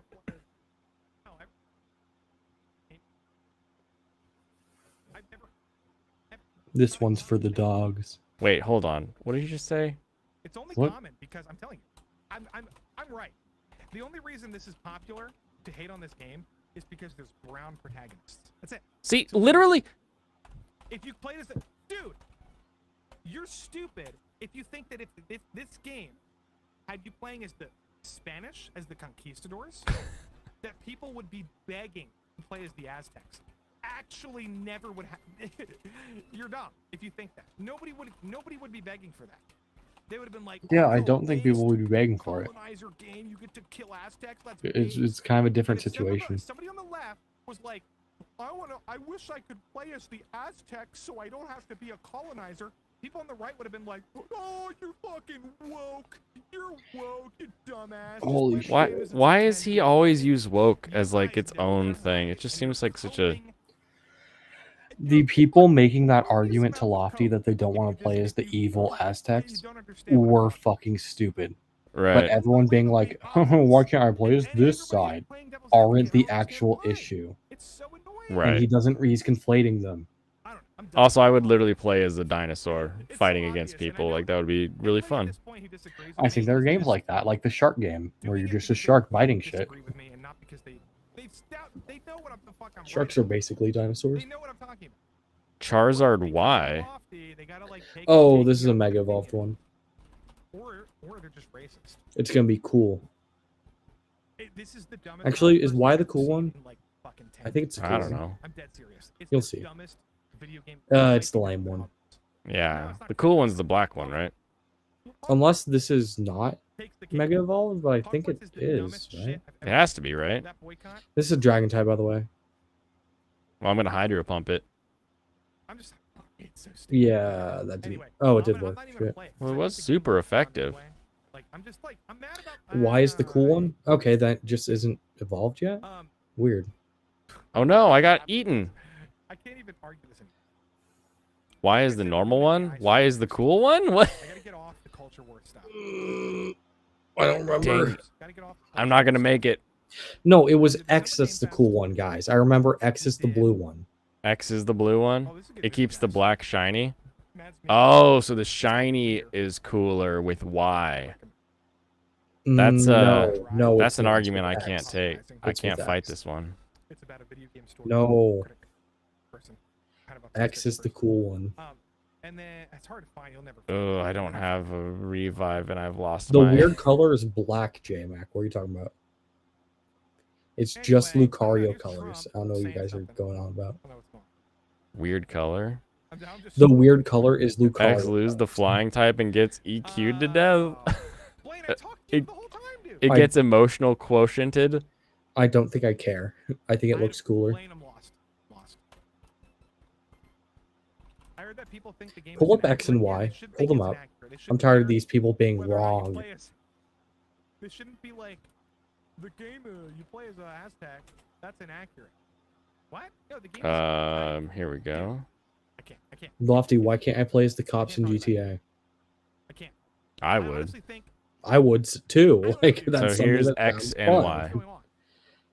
This one's for the dogs. Wait, hold on. What did you just say? It's only What? common because I'm telling you, I'm right. The only reason this is popular to hate on this game is because there's brown protagonists. That's it. See, literally, If you play this, dude, you're stupid if you think that if this game had you playing as the Spanish, as the conquistadors, that people would be begging to play as the Aztecs. Actually, never would happen. You're dumb if you think that. Nobody would be begging for that. They would have been like, Yeah, I don't think people would be begging for it. colonizer game, you get to kill Aztecs. That's It's kind of a different and if situation. Somebody on the left was like, I wish I could play as the Aztecs so I don't have to be a colonizer. People on the right would have been like, oh, you're fucking woke. You're woke, you dumbass. Holy Just play shit. the game as it's why is he intended." always use woke as You like guys its don't own know thing? It just seems like such a... controlling- The people making that argument to Lofty that they don't want to play as the evil Aztecs were fucking stupid. But Right. everyone being like, why can't I play as this side? Aren't the actual issue. It's so annoying. And Right. he doesn't, he's conflating them. I don't know, I'm done. Also, I would literally play as a dinosaur It's fighting so against obvious, and I people. know Like, that would be really everybody at fun. this point who disagrees with I me think there are is games just like that, like the shark game, where doing you're it just a because shark they biting shit. disagree with me and not because they know what the fuck I'm Sharks right are basically dinosaurs. They know what I'm talking about. Charizard, They gotta why? lofty, they gotta, like, take Oh, take this is a your Mega opinion. Evolved one. Or they're just racist. It's gonna be cool. This is the dumbest. Actually, person is Y I've the ever cool seen one? in, like, fucking 10. I think it's a I cool don't one. know. I'm dead serious. It's You'll the see. dumbest video game. It's the lame one. Yeah, the cool one's the black one, right? Unless this is not Takes the cake. Mega Evolved, but I think it Hogwarts the is, dumbest right? shit I've It ever has seen. to be, right? That boycott. This is a Dragon type, by the way. Well, I'm gonna hydro pump it. I'm just. It's so stupid. Yeah, that didn't. Anyway, Oh, it I'm did not- I'm work. not even gonna Shit. play it, 'cause Well, it I was think the game super will respond effective. anyway. Like, I'm just like, I'm mad about. Why is the cool one? Okay, that just isn't evolved yet. Weird. Oh no, I got eaten. I can't even argue this anymore. Why is the normal one? Why is the cool one? What? I gotta get off the culture war stuff. I don't remember. Dang. Gotta get off the I'm culture not war gonna stuff. make it. No, it was X that's the cool one, guys. I remember X is the blue one. X is the blue one. Oh, this is a good It video, keeps the guys. black shiny. Mads made Oh, so the shiny is cooler with Y. That's no, That's it's an not. argument I It's with can't X. take. I It's can't with fight X. this one. It's about a video game story. No. critic person, kind of X autistic is the person. cool one. And then it's hard to find. You'll never. Oh, I don't have a revive and I've lost The my... weird color is black, J-Mac. What are you talking about? It's just Anyway, Lucario here's colors. Trump I don't know what you saying guys are something. going on about. Oh, no, it's not. Weird color. I'm just The so weird upset. color is Lucario. X lose the flying type and gets EQ'd to death. Blaine, I talked to you It- the whole time, dude. It I- gets emotional quotiented. I don't think I care. I think it looks cooler. Blaine, I'm lost. I heard that people think the game Pull is up X and inaccurate. Y. Yeah, they should Pull think them it's up. inaccurate. It I'm shouldn't tired of matter these people being whether or not you wrong. play as- This shouldn't be like the game you play as an Aztec. That's inaccurate. What? No, the game. Here we go. I can't. Lofty, why can't I play as the cops in GTA? I can't. I would. honestly think I would too. I don't Like know. that's So something here's that X sounds and fun. Y. what's going on.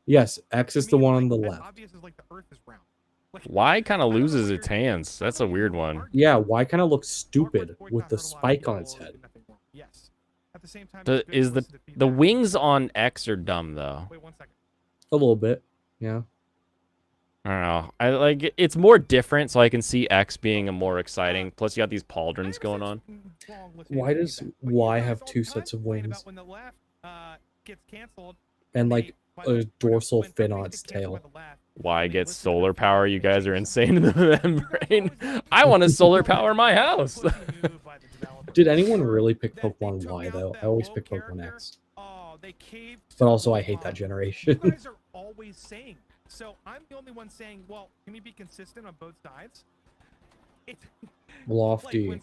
Yes, X is To the me, one it's on the like, as left. obvious as like the Earth is round. Like, Y kind I of don't know loses what its you're- hands. That's a weird one. Yeah, Y kind of looks stupid Hogwarts boycott with the hurt a lot of spike on people its who head. did nothing wrong. Yes. At the same time, The, it's good is to the listen to the feedback. wings on X are dumb though. Wait 1 second. A little bit. Yeah. I don't know. I like it's more different, so I can see X being a more exciting. Plus, you got these pauldrons going on. Why does Y have two sets of wings? When the left gets canceled, And like by a the- dorsal when fin something on gets its canceled tail. by the left, Y they gets listen to the solar power. You feedback guys are and insane in the membrane. I want to solar power my house. Did anyone really pick Pokemon Y though? I always pick Pokemon X. Oh, they caved But to also I hate that Pokemon. generation. You guys are always saying. So I'm the only one saying, well, can we be consistent on both sides? It's Lofty. like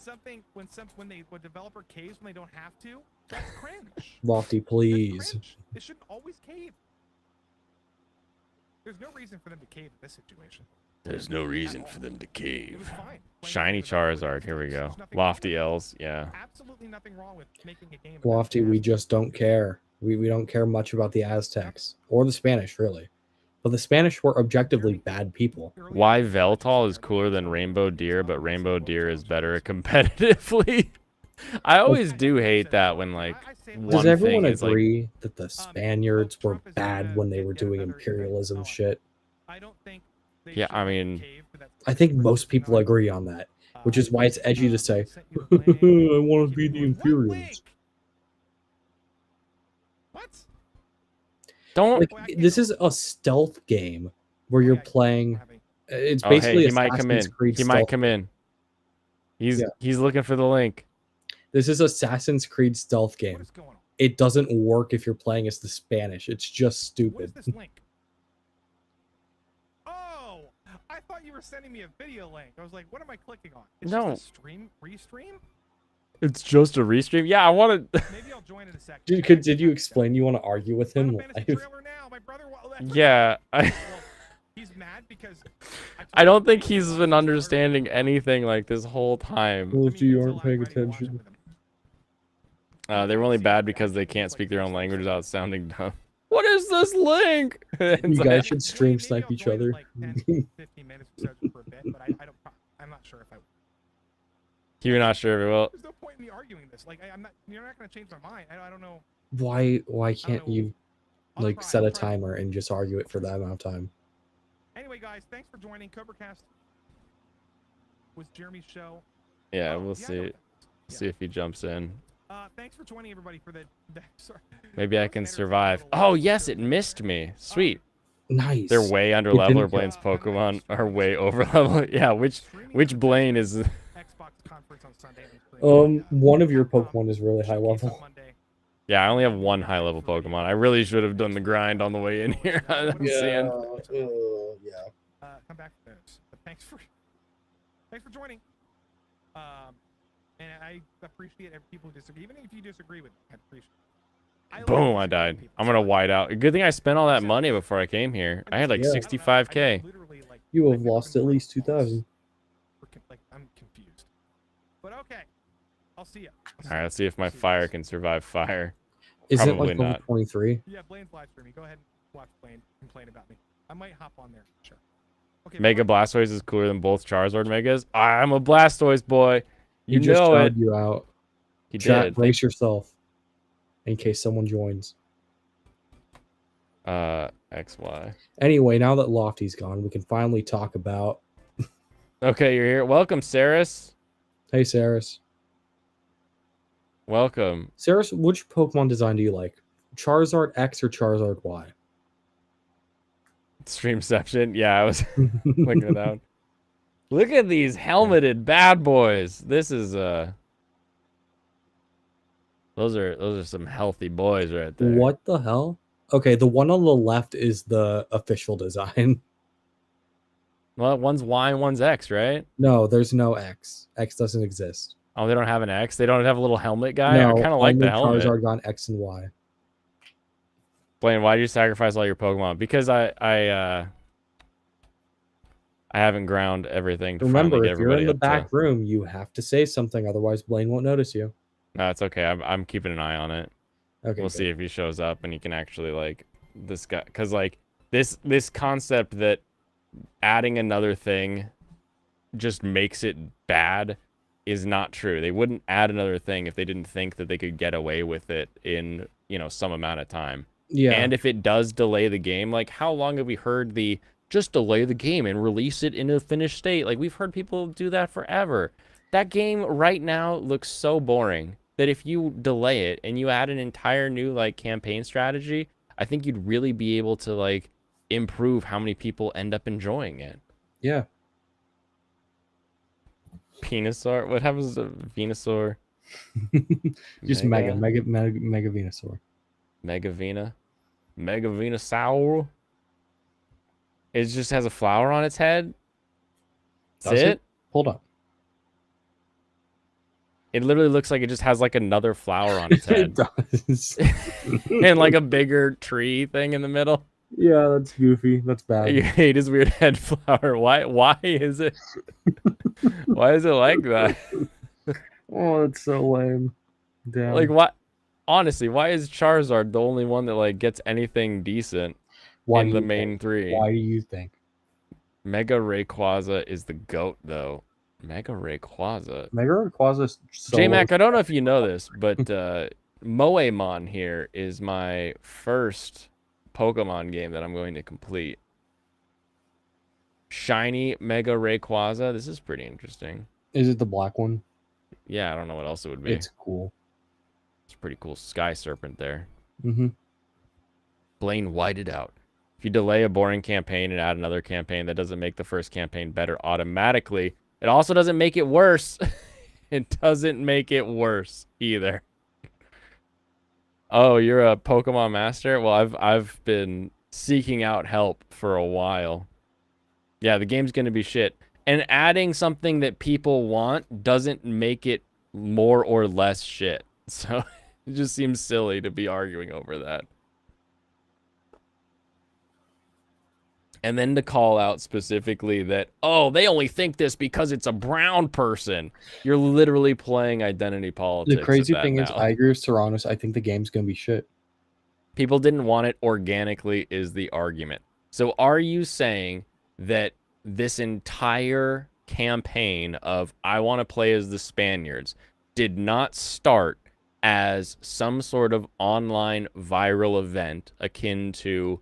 when a developer caves when they don't have to, that's cringe. Lofty, That's please. cringe. They shouldn't always cave. There's no reason for them to cave in this situation. There's no reason for them to It cave. was fine. Playing Shiny with the developer Charizard. Here we mistakes. go. There's nothing wrong Lofty with it. L's. Yeah. Absolutely nothing wrong with making a game. Lofty, we just don't care. We don't care much about the Aztecs or the Spanish, really. But the Spanish were objectively bad people. Why Veltal is cooler than Rainbow Deer, but Rainbow Deer is better competitively. I always do hate that when like one Does everyone thing is like agree that the Spaniards were bad when they were doing imperialism shit? I don't think they Yeah, should I mean- cave to that I think most people agree on that, which is why it's edgy to say, sent I you a link. want to be the What Imperials. link? What? don't. Like, this is a stealth game where you're playing. It's Oh, hey, basically he might come in. Assassin's Creed He might stealth. come in. Yeah. He's looking for the link. This is Assassin's Creed stealth What game. is going on? It doesn't work if you're playing as the Spanish. It's just What is stupid. this link? Oh, I thought you were sending me a video link. I was like, what am I clicking on? It's No. just a stream, restream? It's just a restream. Yeah, I want to. Maybe I'll join in a second. Did you explain you want to argue with him? Final Fantasy trailer now. My brother. Yeah, Well, he's mad because I don't think he's been understanding anything like this whole time. Well, if you aren't paying attention. They're only bad because they can't speak their own language without sounding dumb. What is this link? You guys should stream snipe each other. Like 10, 15 minutes or so for a bit, but I don't. I'm not sure if I. You're not sure if it will. There's no point in me arguing this. Like I'm not. You're not gonna change my mind. I don't know. Why can't know. you I'll like try, set I'll a try. timer and just argue it for that amount of time? Anyway, guys, thanks for joining. CobraCast was Jeremy's show. Yeah, Oh, we'll yeah, I know see. that. See if he jumps in. Thanks for joining everybody for the sorry. Maybe I That was can entertaining survive. little Oh laugh. yes, it missed me. Sweet. Nice. They're way under It level, or didn't- Blaine's And I'm Pokemon streaming are way it. over level. Yeah, which Streaming Blaine is? Xbox conference on Sunday. And streaming one of your Capcom Pokemon is really high showcase on level. Monday. Yeah, I only have one high level Pokemon. I really should have done the grind on the way in here. I'm seeing. Yeah. Come back to those. But thanks for joining. And I appreciate people who disagree, even if you disagree with me. I appreciate it. Boom! I died. I'm gonna white out. Good thing I spent all that money before I came here. I had like Yeah. 65K. You have lost at least 2,000. Like, I'm confused. But okay. I'll see ya. All right, let's see if my fire can survive fire. Is it Probably like level not. 23? Yeah, Blaine's live streaming. Go ahead and watch Blaine complain about me. I might hop on there. Sure. Okay. Mega bye-bye. Blastoise is cooler than both Charizard Megas. I'm a Blastoise boy. You just know it. shouted you out. He Chat, did. brace yourself in case someone joins. XY. Anyway, now that Lofty's gone, we can finally talk about. Okay, you're here. Welcome, Saris. Hey, Saris. Welcome. Saris, which Pokemon design do you like? Charizard X or Charizard Y? Streamception. Yeah, I was looking at that one. Look at these helmeted bad boys. This is those are some healthy boys right there. What the hell? Okay, the one on the left is the official design. Well, one's Y and one's X, right? No, there's no X. X doesn't exist. Oh, they don't have an X. They don't have a little helmet guy. No, I kind of like only the helmet. Charizard got X and Y. Blaine, why do you sacrifice all your Pokemon? Because I haven't ground everything to Remember, finally get if you're everybody in the up back to... room, you have to say something, otherwise Blaine won't notice you. No, it's okay. I'm keeping an eye on it. Okay, We'll good. see if he shows up and he can actually like this guy, because like this concept that adding another thing just makes it bad is not true. They wouldn't add another thing if they didn't think that they could get away with it in, you know, some amount of time. Yeah. And if it does delay the game, like how long have we heard the just delay the game and release it in a finished state? Like we've heard people do that forever. That game right now looks so boring that if you delay it and you add an entire new like campaign strategy, I think you'd really be able to like improve how many people end up enjoying it. Yeah. Venusaur? What happens to Venusaur? Just Mega Venusaur. Mega Venusaur. It just has a flower on its head. That's Does it? it? Hold up. It literally looks like it just has like another flower on its head. It does. And like a bigger tree thing in the middle. Yeah, that's goofy. That's bad. You hate his weird head flower. Why is it why is it like that? Oh, that's so lame. Damn. Like what honestly, why is Charizard the only one that like gets anything decent Why in do the you main think? three? Why do you think? Mega Rayquaza is the GOAT though. Mega Rayquaza. Mega Rayquaza J-Mac, I don't know if you know this, but Moemon here is my first Pokemon game that I'm going to complete. Shiny Mega Rayquaza. This is pretty interesting. Is it the black one? Yeah, I don't know what else it would be. It's cool. It's a pretty cool Sky Serpent there. Mm-hmm. Blaine whited out. If you delay a boring campaign and add another campaign, that doesn't make the first campaign better automatically. It also doesn't make it worse. It doesn't make it worse either. Oh, you're a Pokemon master? Well, I've been seeking out help for a while. Yeah, the game's going to be shit. And adding something that people want doesn't make it more or less shit. So it just seems silly to be arguing over that. And then to call out specifically that, oh, they only think this because it's a brown person. You're literally playing identity politics. The crazy thing is, now. I agree with Serranos. I think the game's going to be shit. People didn't want it organically is the argument. So are you saying that this entire campaign of I want to play as the Spaniards did not start as some sort of online viral event akin to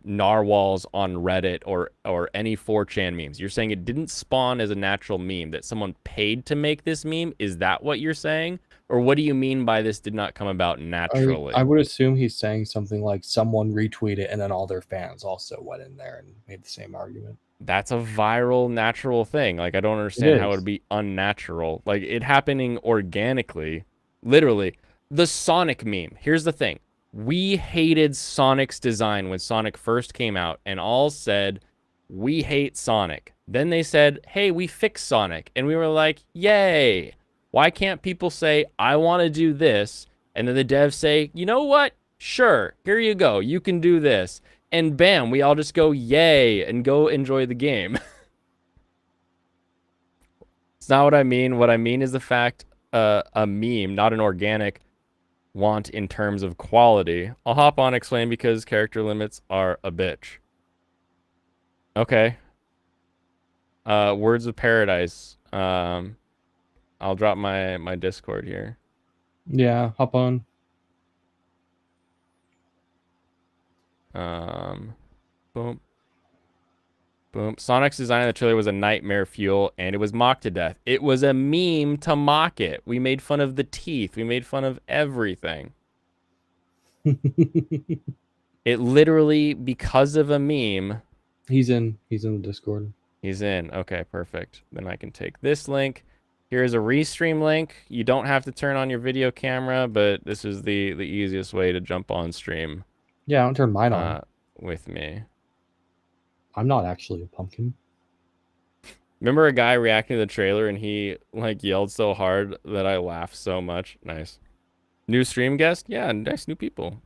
narwhals on Reddit or any 4chan memes? You're saying it didn't spawn as a natural meme, that someone paid to make this meme? Is that what you're saying? Or what do you mean by this did not come about naturally? I would assume he's saying something like someone retweeted and then all their fans also went in there and made the same argument. That's a viral, natural thing. Like, I don't understand how it is. would be unnatural. Like, it happening organically. Literally. The Sonic meme. Here's the thing. We hated Sonic's design when Sonic first came out, and all said, we hate Sonic. Then they said, hey, we fixed Sonic. And we were like, yay. Why can't people say, I want to do this? And then the devs say, you know what? Sure, here you go. You can do this. And bam, we all just go, yay, and go enjoy the game. It's not what I mean. What I mean is the fact a meme, not an organic want in terms of quality. I'll hop on explain because character limits are a bitch. Okay. Words of Paradise. I'll drop my Discord here. Yeah, hop on. Boom. Boom. Sonic's design in the trailer was a nightmare fuel, and it was mocked to death. It was a meme to mock it. We made fun of the teeth. We made fun of everything. It literally, because of a meme... He's in the Discord. He's in. Okay, perfect. Then I can take this link. Here's a restream link. You don't have to turn on your video camera, but this is the easiest way to jump on stream. Yeah, I don't turn mine on. With me. I'm not actually a pumpkin. Remember a guy reacting to the trailer and he like yelled so hard that I laughed so much? Nice. New stream guest? Yeah, nice new people.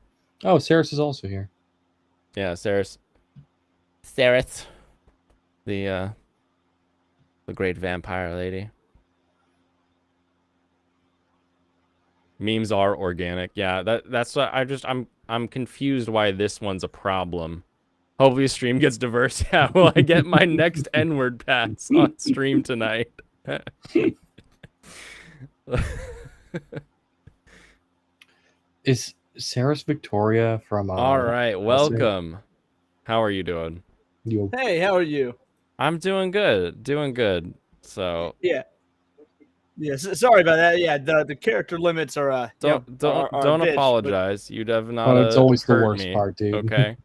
Oh, Saris is also here. Yeah, Saris. Saris. The great vampire lady. Memes are organic. Yeah, that's what I'm confused why this one's a problem. Hopefully stream gets diverse. Yeah, will I get my next N-word pass on stream tonight? Is Saris Victoria from All right, welcome. How are you doing? Hey, how are you? I'm doing good. Doing good. So Yeah. Sorry about that. Yeah, the character limits are don't are a bitch, apologize. You'd have not it's always the hurt worst me, part, dude. Okay.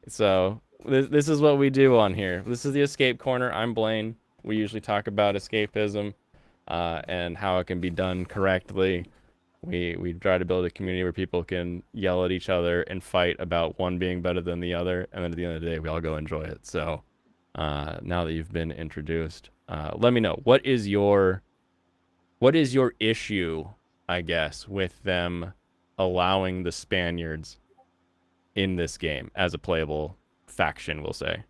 So this is what we do on here. This is the Escape Corner. I'm Blaine. We usually talk about escapism and how it can be done correctly. We try to build a community where people can yell at each other and fight about one being better than the other, and then at the end of the day, we all go enjoy it. So now that you've been introduced, let me know what is your issue, I guess, with them allowing the Spaniards in this game as a playable faction, we'll say.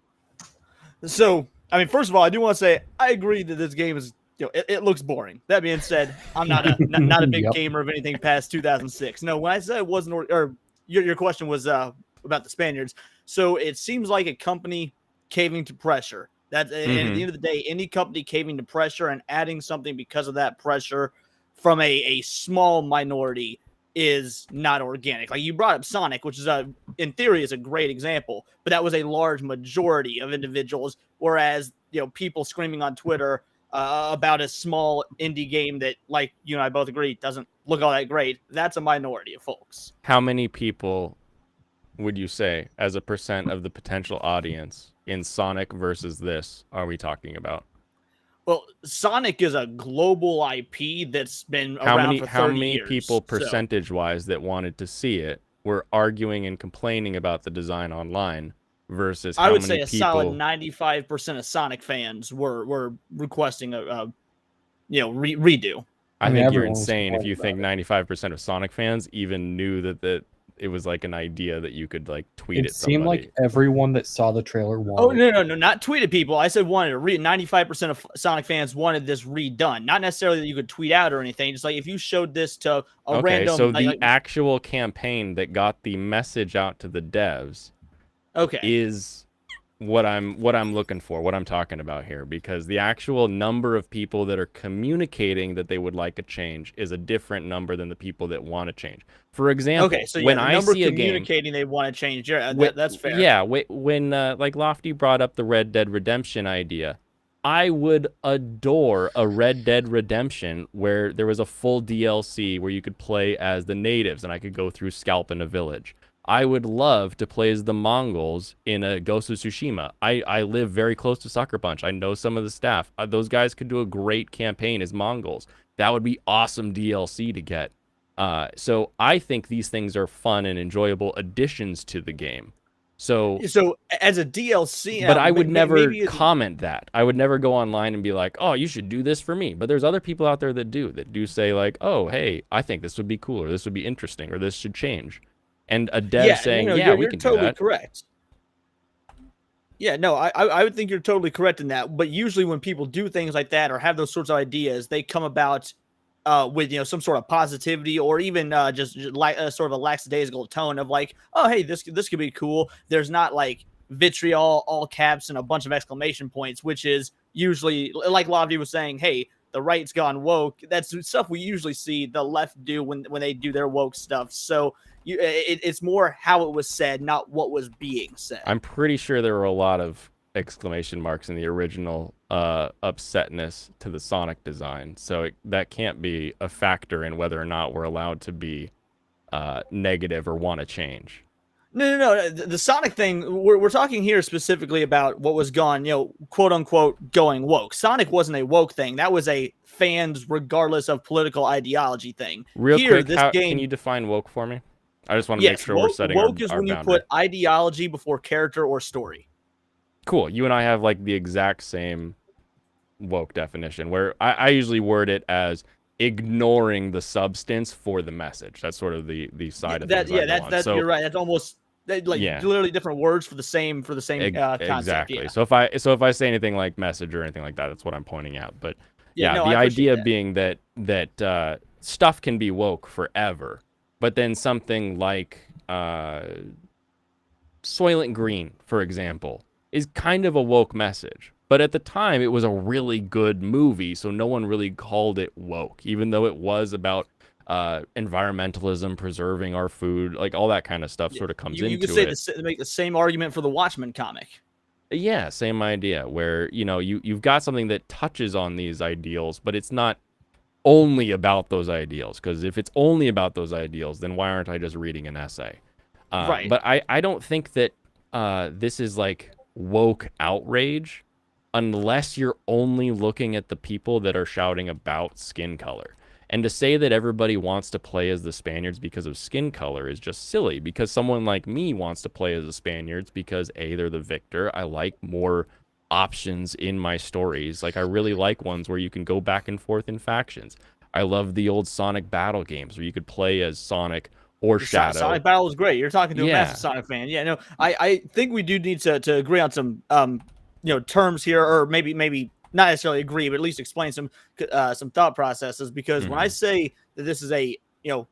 So, I mean, first of all, I do want to say I agree that this game is, it looks boring. That being said, I'm not a big Yep. gamer of anything past 2006. No, when I said it wasn't, or your question was about the Spaniards. So it seems like a company caving to pressure. That's and at the end of the day, any company caving to pressure and adding something because of that pressure from a small minority is not organic. Like you brought up Sonic, which is in theory is a great example, but that was a large majority of individuals. Whereas people screaming on Twitter about a small indie game that, like you and I both agree, doesn't look all that great. That's a minority of folks. How many people would you say, as a percent of the potential audience in Sonic versus this, are we talking about? Well, Sonic is a global IP that's been around for 30 how many years, people percentage-wise that wanted to see it were arguing and complaining about the design online versus how I would many say a people... solid 95% of Sonic fans were requesting a redo. I think you're everyone was insane if you complaining think 95% of Sonic fans even knew that it was like an idea that you could like tweet It at seemed somebody. like everyone that saw the trailer wanted. Oh no, not tweeted people. I said wanted to 95% of Sonic fans wanted this redone. Not necessarily that you could tweet out or anything. Just like if you showed this to a random. So the actual campaign that got the message out to the devs, is what I'm looking for, what I'm talking about here, because the actual number of people that are communicating that they would like a change is a different number than the people that want to change. For example, so when the I number see a game communicating they want to change, that's fair. Yeah, when like Lofty brought up the Red Dead Redemption idea, I would adore a Red Dead Redemption where there was a full DLC where you could play as the natives and I could go through scalping a village. I would love to play as the Mongols in a Ghost of Tsushima. I live very close to Sucker Punch. I know some of the staff. Those guys could do a great campaign as Mongols. That would be awesome DLC to get. So I think these things are fun and enjoyable additions to the game. So as a DLC, but I would never maybe comment that. I would never go online and be like, "Oh, you should do this for me." But there's other people out there that do say like, "Oh, hey, I think this would be cool, or this would be interesting, or this should change." And a dev saying, "Yeah, we you're can totally do that." correct. Yeah, no, I would think you're totally correct in that. But usually when people do things like that or have those sorts of ideas, they come about with some sort of positivity or even just like sort of a lackadaisical tone of like, oh hey, this could be cool. There's not like vitriol, all caps, and a bunch of exclamation points, which is usually like Lavie was saying, hey, the right's gone woke. That's stuff we usually see the left do when they do their woke stuff. So it's more how it was said, not what was being said. I'm pretty sure there were a lot of exclamation marks in the original upsetness to the Sonic design, so that can't be a factor in whether or not we're allowed to be negative or want to change. No. The Sonic thing, we're talking here specifically about what was gone, quote unquote, going woke. Sonic wasn't a woke thing. That was a fans, regardless of political ideology thing. Real here, quick, can you define woke for me? I just want to make sure woke, we're setting woke is our when you boundary. put ideology before character or story. Cool. You and I have like the exact same woke definition, where I usually word it as ignoring the substance for the message. That's sort of the side of things. That's so, you're right. That's almost literally different words for the same concept. Exactly. Yeah. So if I say anything like message or anything like that, that's what I'm pointing out. But the idea being that stuff can be woke forever, but then something like Soylent Green, for example, is kind of a woke message. But at the time, it was a really good movie, so no one really called it woke, even though it was about environmentalism, preserving our food, like all that kind of stuff sort of comes into it. You could say make the same argument for the Watchmen comic. Yeah, same idea, where you've got something that touches on these ideals, but it's not only about those ideals, because if it's only about those ideals, then why aren't I just reading an essay? Right. But I don't think that this is like woke outrage unless you're only looking at the people that are shouting about skin color. And to say that everybody wants to play as the Spaniards because of skin color is just silly, because someone like me wants to play as the Spaniards because A, they're the victor. I like more options in my stories. Like, I really like ones where you can go back and forth in factions. I love the old Sonic battle games where you could play as Sonic or Shadow. Sonic Battle is great. You're talking to a massive Sonic fan. Yeah, no, I think we do need to agree on some terms here, or maybe not necessarily agree, but at least explain some thought processes. Because when I say that this is a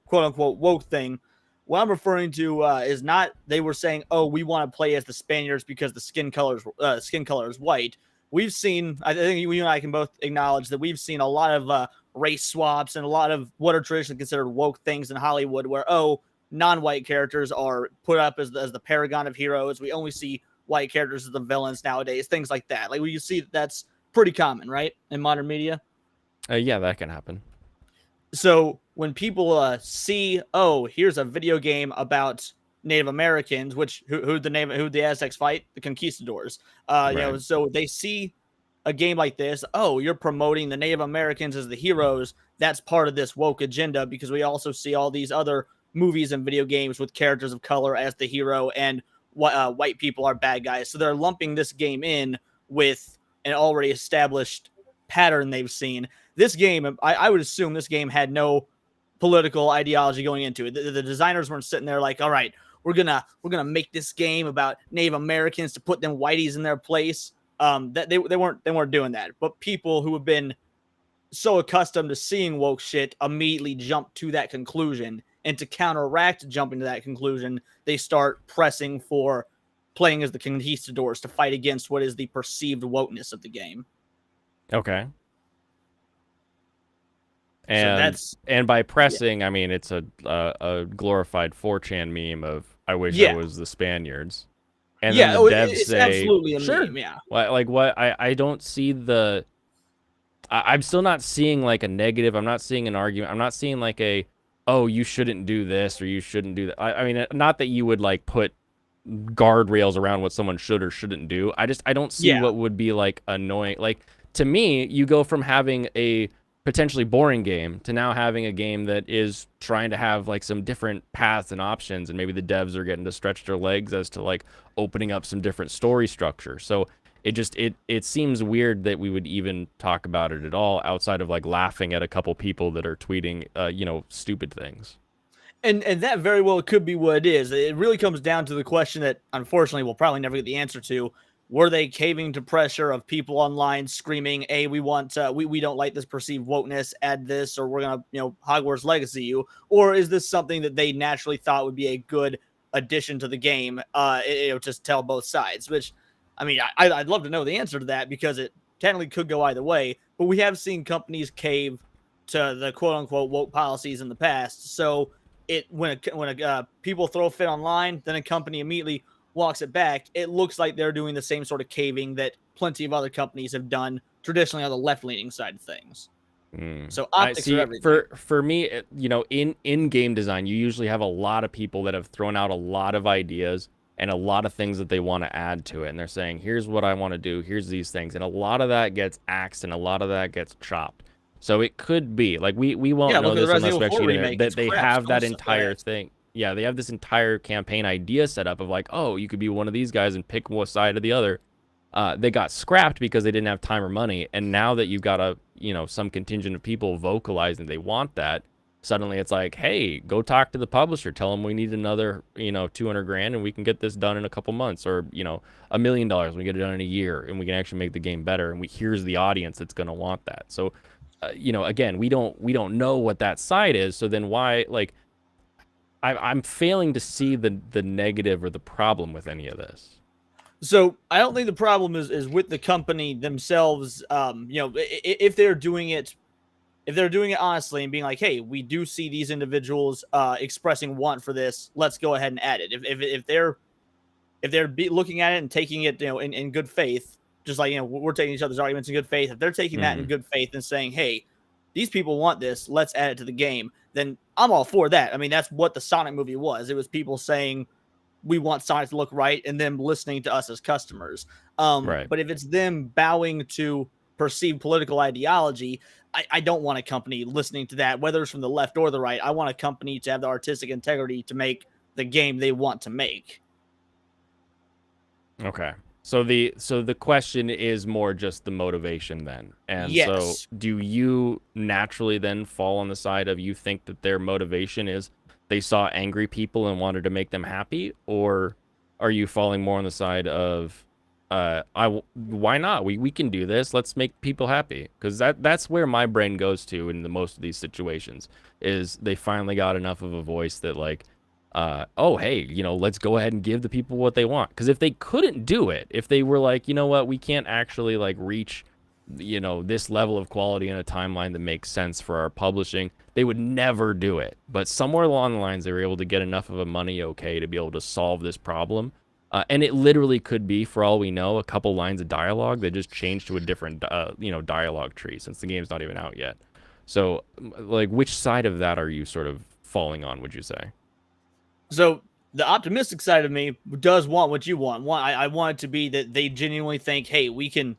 quote unquote woke thing, what I'm referring to is not they were saying, oh, we want to play as the Spaniards because the skin color is white. We've seen, I think you and I can both acknowledge that we've seen a lot of race swaps and a lot of what are traditionally considered woke things in Hollywood, where non-white characters are put up as the paragon of heroes. We only see white characters as the villains nowadays, things like that. Like, you see that's pretty common, right, in modern media? Yeah, that can happen. So when people see, oh, here's a video game about Native Americans, which who the Aztecs fight, the conquistadors. Right. So they see a game like this. Oh, you're promoting the Native Americans as the heroes. That's part of this woke agenda, because we also see all these other movies and video games with characters of color as the hero, and white people are bad guys. So they're lumping this game in with an already established pattern they've seen. This game, I would assume this game had no political ideology going into it. The designers weren't sitting there like, all right, we're gonna make this game about Native Americans to put them whiteys in their place. That they weren't doing that. But people who have been so accustomed to seeing woke shit immediately jump to that conclusion, and to counteract jumping to that conclusion, they start pressing for playing as the conquistadors to fight against what is the perceived wokeness of the game. Okay. And by pressing, I mean it's a glorified 4chan meme of I wish I was the Spaniards. And Yeah, then the devs it's say, absolutely a sure. meme. Yeah. Like what? I don't see the. I'm still not seeing like a negative. I'm not seeing an argument. I'm not seeing like a, oh, you shouldn't do this or you shouldn't do that. I mean, not that you would like put guardrails around what someone should or shouldn't do. I don't see Yeah. what would be like annoying. Like to me, you go from having a potentially boring game to now having a game that is trying to have like some different paths and options, and maybe the devs are getting to stretch their legs as to like opening up some different story structure. So it seems weird that we would even talk about it at all outside of like laughing at a couple people that are tweeting stupid things. And that very well could be what it is. It really comes down to the question that unfortunately we'll probably never get the answer to. Were they caving to pressure of people online screaming, "Hey, we want we don't like this perceived wokeness, add this, or we're gonna Hogwarts Legacy you," or is this something that they naturally thought would be a good addition to the game? Just tell both sides. Which, I mean, I'd love to know the answer to that because it technically could go either way. But we have seen companies cave to the quote unquote woke policies in the past, so when people throw a fit online, then a company immediately walks it back. It looks like they're doing the same sort of caving that plenty of other companies have done traditionally on the left-leaning side of things. So I optics are see. everything. For me, in game design, you usually have a lot of people that have thrown out a lot of ideas and a lot of things that they want to add to it, and they're saying, "Here's what I want to do. Here's these things," and a lot of that gets axed and a lot of that gets chopped. So it could be like we won't know look at the this unless Resident we Evil 4 actually get it, remake. that It's they crap. have that Still entire bad. thing. Yeah, they have this entire campaign idea set up of like, oh, you could be one of these guys and pick one side or the other. They got scrapped because they didn't have time or money, and now that you've got some contingent of people vocalizing they want that, suddenly it's like, hey, go talk to the publisher, tell them we need another 200 grand and we can get this done in a couple months, or $1 million, we get it done in a year and we can actually make the game better, and here's the audience that's going to want that. So again, we don't know what that side is, so then why, like, I'm failing to see the negative or the problem with any of this. So I don't think the problem is with the company themselves. If they're doing it honestly and being like, hey, we do see these individuals expressing want for this, let's go ahead and add it. If they're looking at it and taking it in good faith, just like we're taking each other's arguments in good faith, if they're taking that in good faith and saying, hey, these people want this, let's add it to the game, then I'm all for that. I mean, that's what the Sonic movie was. It was people saying we want Sonic to look right and them listening to us as customers. Right. But if it's them bowing to perceived political ideology, I don't want a company listening to that, whether it's from the left or the right. I want a company to have the artistic integrity to make the game they want to make. Okay. So the question is more just the motivation then. And Yes. so do you naturally then fall on the side of, you think that their motivation is they saw angry people and wanted to make them happy, or are you falling more on the side of why not? We can do this. Let's make people happy. Because that's where my brain goes to in the most of these situations, is they finally got enough of a voice that like, oh, hey, let's go ahead and give the people what they want. Because if they couldn't do it, if they were like, you know what, we can't actually like reach this level of quality in a timeline that makes sense for our publishing, they would never do it. But somewhere along the lines, they were able to get enough of a money okay to be able to solve this problem. And it literally could be, for all we know, a couple lines of dialogue that just changed to a different dialogue tree, since the game's not even out yet. So like, which side of that are you sort of falling on, would you say? So the optimistic side of me does want what you want. I want it to be that they genuinely think, hey, we can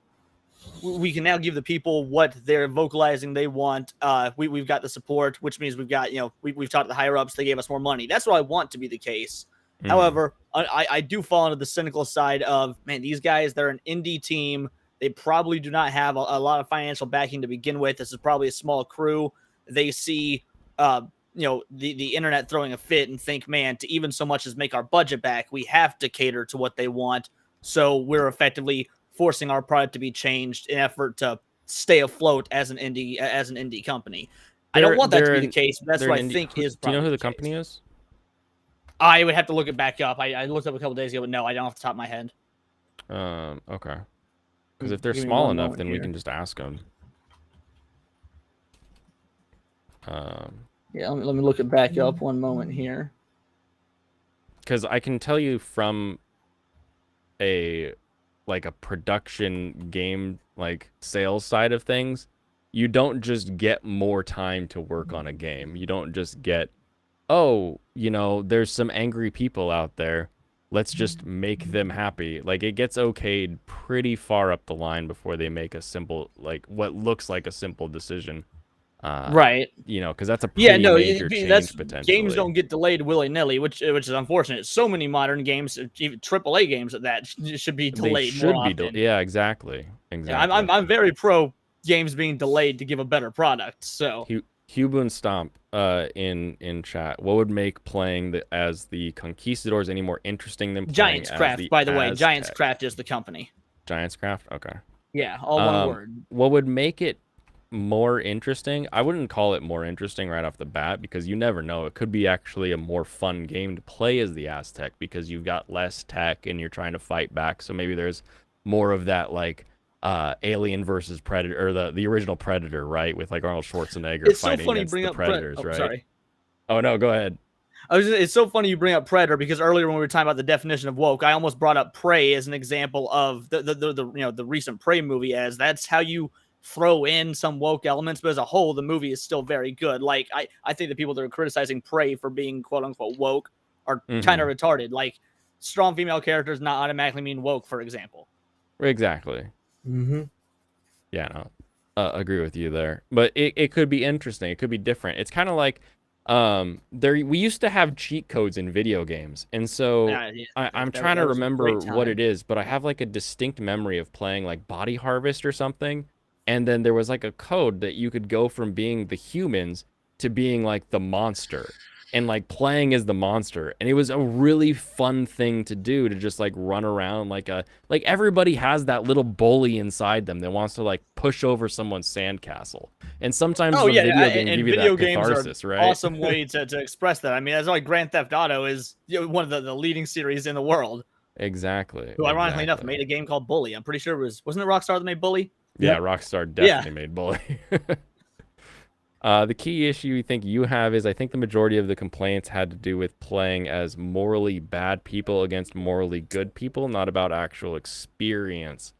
now give the people what they're vocalizing they want. We've got the support, which means we've got, we've talked to the higher ups. They gave us more money. That's what I want to be the case. However, I do fall into the cynical side of, man, these guys, they're an indie team. They probably do not have a lot of financial backing to begin with. This is probably a small crew. They see, the internet throwing a fit and think, man, to even so much as make our budget back, we have to cater to what they want. So we're effectively forcing our product to be changed in effort to stay afloat as an indie company. I don't want that to be the case, but that's what I think is. Do you know who the company is? I would have to look it back up. I looked up a couple days ago, but no, I don't off the top of my head. Okay. Because if they're Give me small one enough, moment then we here. can just ask them. Yeah, let me look it back up one moment here. Because I can tell you from a production game like sales side of things, you don't just get more time to work on a game. You don't just get, oh, there's some angry people out there. Let's just make them happy. Like, it gets okayed pretty far up the line before they make a simple, like, what looks like a simple decision. Right. Because that's a Yeah, pretty no, major change potentially. games don't get delayed willy nilly, which is unfortunate. So many modern games, even AAA games, at that should be delayed. They should more be. often. Yeah, exactly. Yeah, I'm very pro games being delayed to give a better product. So Hubun Stomp in chat. What would make playing as the Conquistadors any more interesting than playing Giants as Craft, the by the way. Aztecs? Giants Craft is the company. Giants Craft. Okay. Yeah, all one word. What would make it more interesting? I wouldn't call it more interesting right off the bat because you never know. It could be actually a more fun game to play as the Aztec because you've got less tech and you're trying to fight back. So maybe there's more of that like Alien versus Predator, or the original Predator, right? With like Arnold Schwarzenegger It's so fighting funny you against bring the up Predators, right? Sorry. Oh no, go ahead. It's so funny you bring up Predator because earlier when we were talking about the definition of woke, I almost brought up Prey as an example of the recent Prey movie, as that's how you throw in some woke elements, but as a whole, the movie is still very good. Like I think the people that are criticizing Prey for being quote unquote woke are kind of retarded. Like strong female characters not automatically mean woke, for example. Exactly. Mm-hmm. Yeah, no, agree with you there. But it could be interesting. It could be different. It's kind of like we used to have cheat codes in video games, and so I'm trying to remember what it is, but I have like a distinct memory of playing like Body Harvest or something, and then there was like a code that you could go from being the humans to being like the monster, and like playing as the monster, and it was a really fun thing to do, to just like run around like everybody has that little bully inside them that wants to like push over someone's sandcastle, and sometimes video games give you that catharsis, right? Awesome way to express that. I mean, that's why Grand Theft Auto is one of the leading series in the world. Exactly. Who, ironically enough, made a game called Bully. I'm pretty sure wasn't it Rockstar that made Bully? Yeah, Rockstar definitely made Bully. The key issue you think you have is, I think the majority of the complaints had to do with playing as morally bad people against morally good people, not about actual experience.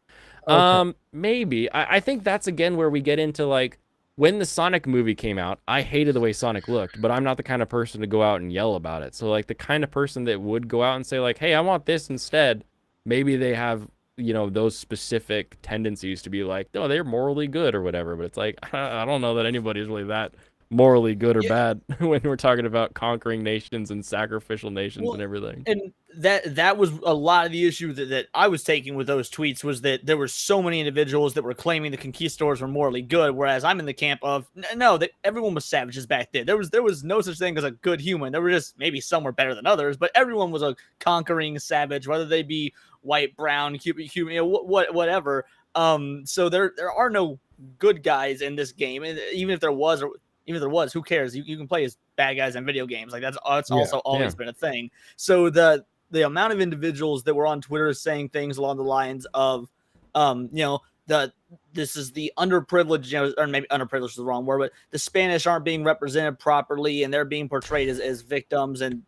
Okay. Maybe. I think that's again where we get into like, when the Sonic movie came out, I hated the way Sonic looked, but I'm not the kind of person to go out and yell about it. So like the kind of person that would go out and say like, hey, I want this instead, maybe they have, those specific tendencies to be like, no, they're morally good or whatever. But it's like, I don't know that anybody's really that morally good or bad when we're talking about conquering nations and sacrificial nations and everything. And that was a lot of the issue that I was taking with those tweets, was that there were so many individuals that were claiming the conquistadors were morally good, whereas I'm in the camp of no, that everyone was savages back then. There was no such thing as a good human. There were just, maybe some were better than others, but everyone was a conquering savage, whether they be white, brown, human, whatever. So there are no good guys in this game, and even if there was, who cares? You can play as bad guys in video games. Like that's also always been a thing. So the amount of individuals that were on Twitter saying things along the lines of, this is the underprivileged, or maybe underprivileged is the wrong word, but the Spanish aren't being represented properly and they're being portrayed as victims, and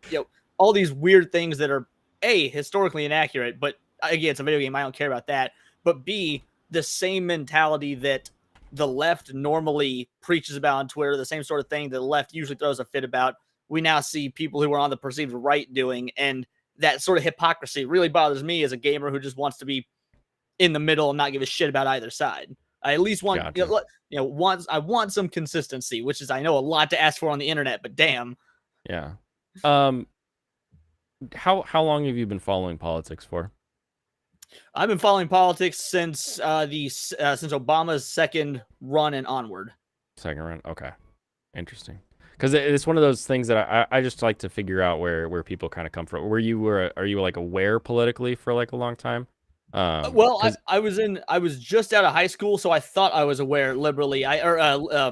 all these weird things that are historically inaccurate. But again, it's a video game. I don't care about that. But B, the same mentality that the left normally preaches about on Twitter, the same sort of thing that the left usually throws a fit about, we now see people who are on the perceived right doing, and that sort of hypocrisy really bothers me as a gamer who just wants to be in the middle and not give a shit about either side. I at least want, I want some consistency, which is, I know, a lot to ask for on the internet, but damn. Yeah. How long have you been following politics for? I've been following politics since since Obama's second run and onward. Second run, okay, interesting. Because it's one of those things that I just like to figure out where people kind of come from. Are you like aware politically for like a long time? Well, I was just out of high school, so I thought I was aware liberally,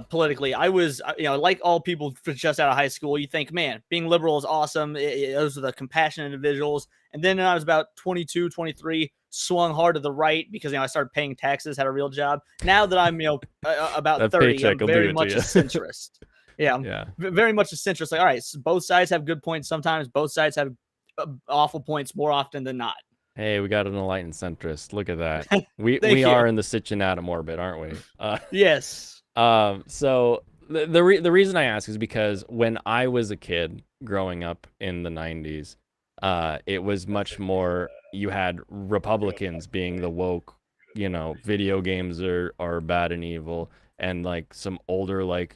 politically. I was, like all people just out of high school, you think, man, being liberal is awesome. Those are the compassionate individuals. And then when I was about 22, 23, swung hard to the right because, I started paying taxes, had a real job. Now that I'm, about 30, I'm very much a centrist. Yeah, very much a centrist. Like, all right, so both sides have good points sometimes. Both sides have awful points more often than not. Hey, we got an enlightened centrist. Look at that. We Thank you. are in the Sitchin atom orbit, aren't we? Yes. So the reason I ask is because when I was a kid growing up in the 90s, it was much more, you had Republicans being the woke, video games are bad and evil, and like some older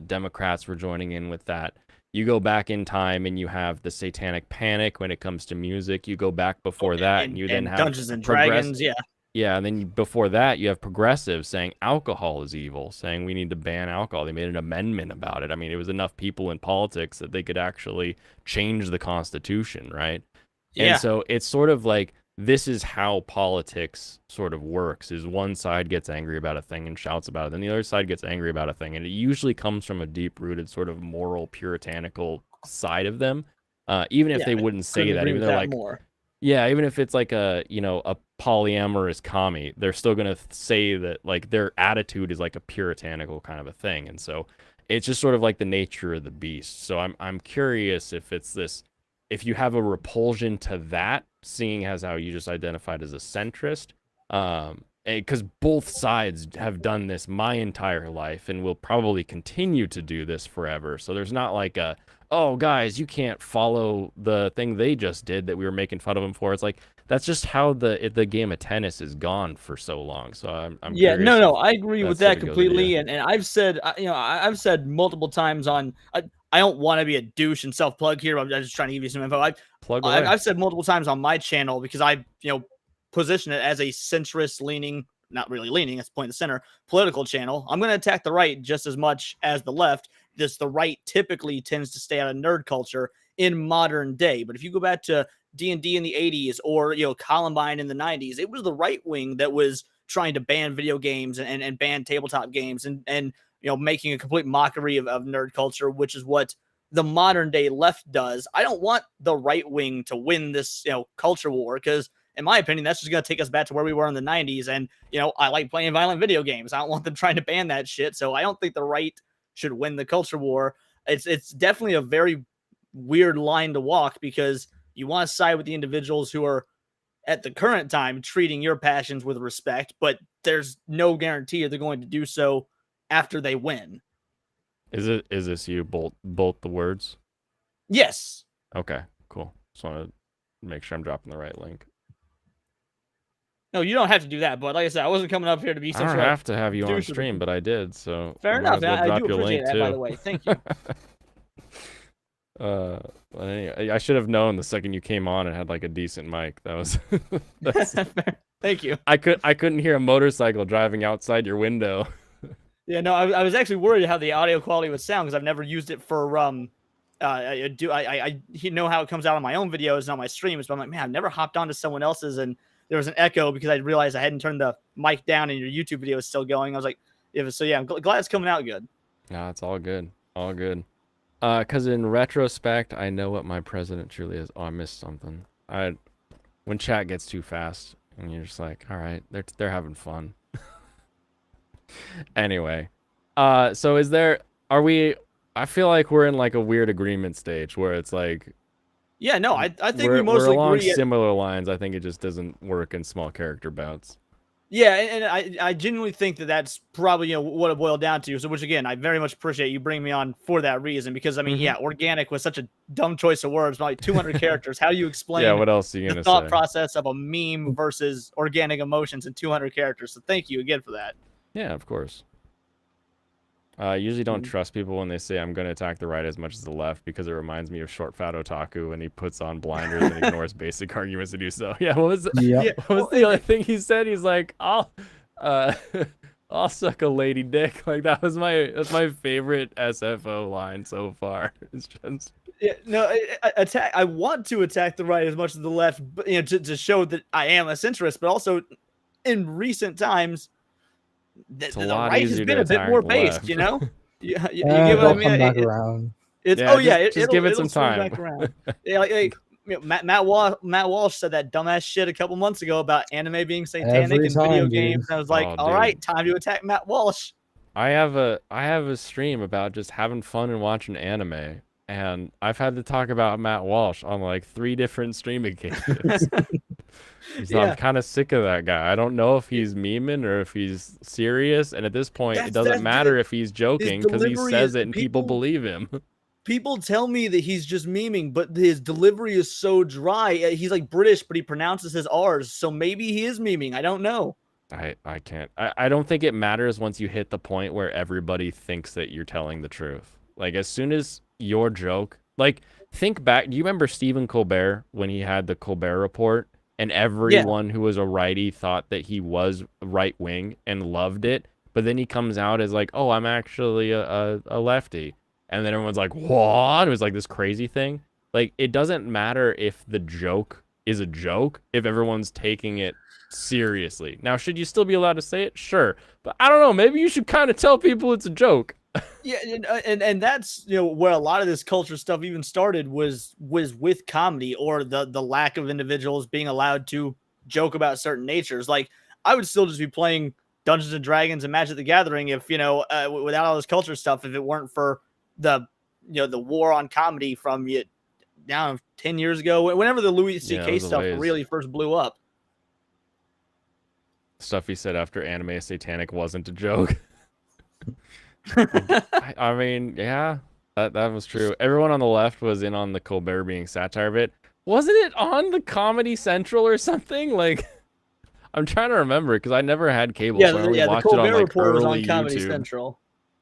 Democrats were joining in with that. You go back in time and you have the satanic panic when it comes to music. You go back before that and you then have Dungeons and Dragons. Yeah. Yeah, and then before that, you have progressives saying alcohol is evil, saying we need to ban alcohol. They made an amendment about it. I mean, it was enough people in politics that they could actually change the Constitution, right? Yeah. And so it's sort of like this is how politics sort of works: is one side gets angry about a thing and shouts about it, then the other side gets angry about a thing, and it usually comes from a deep-rooted sort of moral, puritanical side of them. Even if they wouldn't say couldn't that, agree even with they're that like, more. yeah, even if it's like a polyamorous commie, they're still gonna say that like their attitude is like a puritanical kind of a thing, and so it's just sort of like the nature of the beast. So I'm curious if it's this, if you have a repulsion to that, seeing as how you just identified as a centrist, because both sides have done this my entire life and will probably continue to do this forever. So there's not like a, oh guys, you can't follow the thing they just did that we were making fun of them for. It's like that's just how the game of tennis has gone for so long. So I'm Yeah, curious no, if I agree with sort that of goes into completely. you. And I've said, I've said multiple times on, I don't want to be a douche and self plug here. But I'm just trying to give you some info. Plug away. I've said multiple times on my channel because I, position it as a centrist leaning, not really leaning, that's the point of the center, political channel. I'm going to attack the right just as much as the left. Just the right typically tends to stay out of nerd culture in modern day. But if you go back to D&D in the 80s or, Columbine in the 90s, it was the right wing that was trying to ban video games and ban tabletop games and making a complete mockery of nerd culture, which is what the modern day left does. I don't want the right wing to win this culture war, because in my opinion that's just going to take us back to where we were in the 90s. And I like playing violent video games. I don't want them trying to ban that shit. So I don't think the right should win the culture war. It's definitely a very weird line to walk, because you want to side with the individuals who are at the current time treating your passions with respect, but there's no guarantee that they're going to do so after they win. Is this you bolt the words? Yes. Okay, cool. Just want to make sure I'm dropping the right link. No, you don't have to do that, but like I said, I wasn't coming up here to be I some don't sort of have to have you on douche. stream, but I did, so Fair I might enough. as well I drop do your appreciate link that, too. by the way. Thank you. But anyway, I should have known the second you came on and had like a decent mic. That was Thank you. I couldn't hear a motorcycle driving outside your window. Yeah, no, I was actually worried how the audio quality would sound, because I've never used it for I know how it comes out on my own videos and on my streams, but I'm like, man, I've never hopped onto someone else's and there was an echo because I realized I hadn't turned the mic down and your YouTube video is still going. I was like, so yeah, I'm glad it's coming out good. No, it's all good. All good. Because in retrospect, I know what my president truly is. Oh, I missed something. When chat gets too fast and you're just like, all right, they're having fun. Anyway, so I feel like we're in like a weird agreement stage where it's like, yeah, no, I think we're we mostly along agree. Similar lines. I think it just doesn't work in small character bouts. Yeah, and I genuinely think that that's probably what it boiled down to. So, which again, I very much appreciate you bringing me on for that reason, because I mean, yeah, organic was such a dumb choice of words, like 200 characters. How do you explain? Yeah, what else are you the gonna thought say? process of a meme versus organic emotions in 200 characters? So, thank you again for that. Yeah, of course. I usually don't trust people when they say I'm going to attack the right as much as the left, because it reminds me of Short Fat Otaku when he puts on blinders and ignores basic arguments to do so. Yeah, what was the other thing he said? He's like, I'll suck a lady dick. Like that's my favorite SFO line so far. It's just I want to attack the right as much as the left, but to show that I am a centrist, but also in recent times, the right has been a bit more based, you get what I mean? Come back around. It's just give it some time. Back around. Yeah, Matt Walsh said that dumbass shit a couple months ago about anime being satanic and video games. And I was like, all right, time to attack Matt Walsh. I have a stream about just having fun and watching anime, and I've had to talk about Matt Walsh on like 3 different stream occasions. I'm Yeah. kind of sick of that guy. I don't know if he's memeing or if he's serious. And at this point, it doesn't That's matter if he's joking because he delivery says is it and people people believe him. people tell me that he's just memeing, but his delivery is so dry. He's like British, but he pronounces his R's, so maybe he is memeing. I don't know. I can't. I don't think it matters once you hit the point where everybody thinks that you're telling the truth. Like, as soon as your joke, like, think back. Do you remember Stephen Colbert when he had the Colbert Report? And everyone who was a righty thought that he was right wing and loved it. But then he comes out as like, oh, I'm actually a lefty. And then everyone's like, what? It was like this crazy thing. Like, it doesn't matter if the joke is a joke if everyone's taking it seriously. Now, should you still be allowed to say it? Sure. But I don't know. Maybe you should kind of tell people it's a joke. Yeah, and that's where a lot of this culture stuff even started was with comedy, or the lack of individuals being allowed to joke about certain natures. Like, I would still just be playing Dungeons and Dragons and Magic the Gathering if without all this culture stuff, if it weren't for the the war on comedy from now 10 years ago, whenever the Louis C.K. stuff really first blew up. Stuff he said after Anime Satanic wasn't a joke. I mean, yeah, that was true. Everyone on the left was in on the Colbert being satire bit. Wasn't it on the Comedy Central or something? Like, I'm trying to remember because I never had cable, so I only watched it on like Report was early on Comedy YouTube. Central.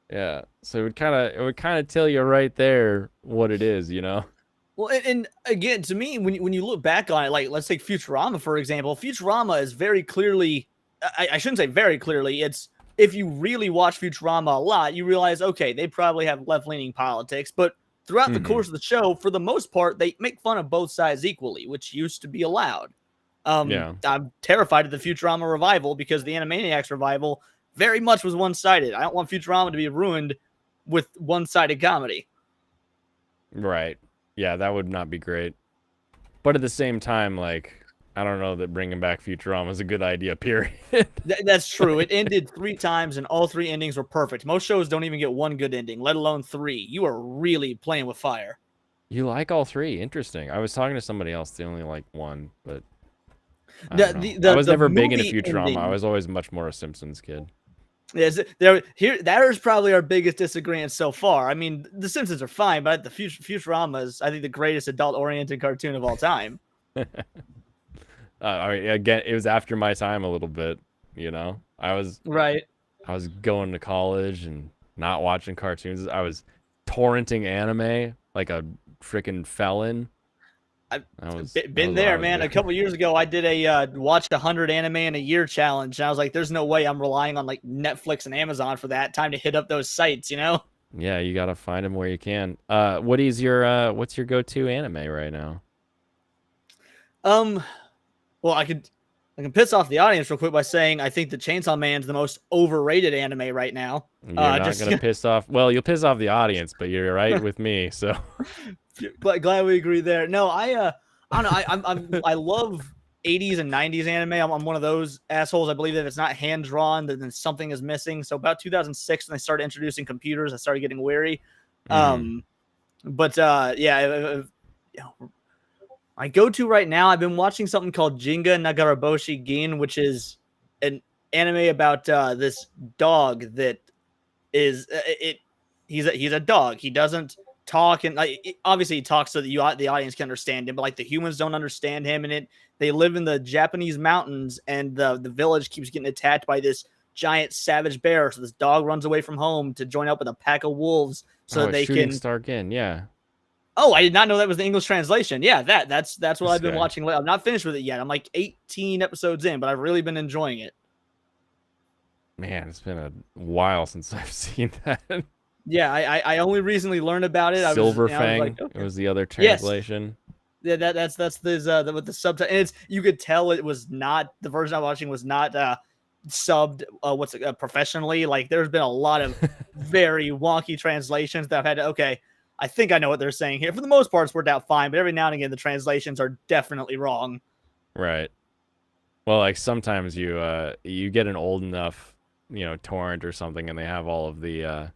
Yeah, so it would kind of tell you right there what it is, Well, and again, to me, when you look back on it, like, let's take Futurama for example. Futurama is very clearly, I shouldn't say very clearly, it's, if you really watch Futurama a lot, you realize, okay, they probably have left-leaning politics, but throughout the course of the show, for the most part, they make fun of both sides equally, which used to be allowed. I'm terrified of the Futurama revival because the Animaniacs revival very much was one-sided. I don't want Futurama to be ruined with one-sided comedy. Right. Yeah, that would not be great. But at the same time, like, I don't know that bringing back Futurama is a good idea, period. That's true. It ended 3 times, and all 3 endings were perfect. Most shows don't even get 1 good ending, let alone 3. You are really playing with fire. You like all 3? Interesting. I was talking to somebody else. They only like 1, but I was never big into Futurama. I was always much more a Simpsons kid. Yes, that is probably our biggest disagreement so far. I mean, the Simpsons are fine, but the Futurama is, I think, the greatest adult-oriented cartoon of all time. I mean, again, it was after my time a little bit, I was going to college and not watching cartoons. I was torrenting anime like a freaking felon. I've been there, man. A couple years ago, I did a watched 100 anime in a year challenge, and I was like, "There's no way I'm relying on like Netflix and Amazon for that. Time to hit up those sites, Yeah, you gotta find them where you can. What's your go-to anime right now? Well, I can piss off the audience real quick by saying I think the Chainsaw Man's the most overrated anime right now. You're not gonna piss off. Well, you'll piss off the audience, but you're right with me. So glad we agree there. No, I don't know. I love 80s and 90s anime. I'm one of those assholes. I believe that if it's not hand drawn, then something is missing. So about 2006, when they started introducing computers, I started getting weary. My go-to right now, I've been watching something called Jinga Nagaraboshi Gin, which is an anime about this dog that is he's a dog. He doesn't talk, and obviously he talks so that the audience can understand him, but like the humans don't understand him. And they live in the Japanese mountains, and the village keeps getting attacked by this giant savage bear. So this dog runs away from home to join up with a pack of wolves so that they can start in. Yeah. Oh, I did not know that was the English translation. Yeah, that's what I've been watching. I'm not finished with it yet. I'm like 18 episodes in, but I've really been enjoying it. Man, it's been a while since I've seen that. Yeah, I only recently learned about it. Silverfang. Like, okay. It was the other translation. Yes. Yeah, that's with the subtitle. And you could tell it was not, the version I'm watching was not subbed professionally. Like, there's been a lot of very wonky translations that I've had to, I think I know what they're saying here. For the most part, it's worked out fine, but every now and again, the translations are definitely wrong. Right. Well, like sometimes you get an old enough, torrent or something, and they have all of the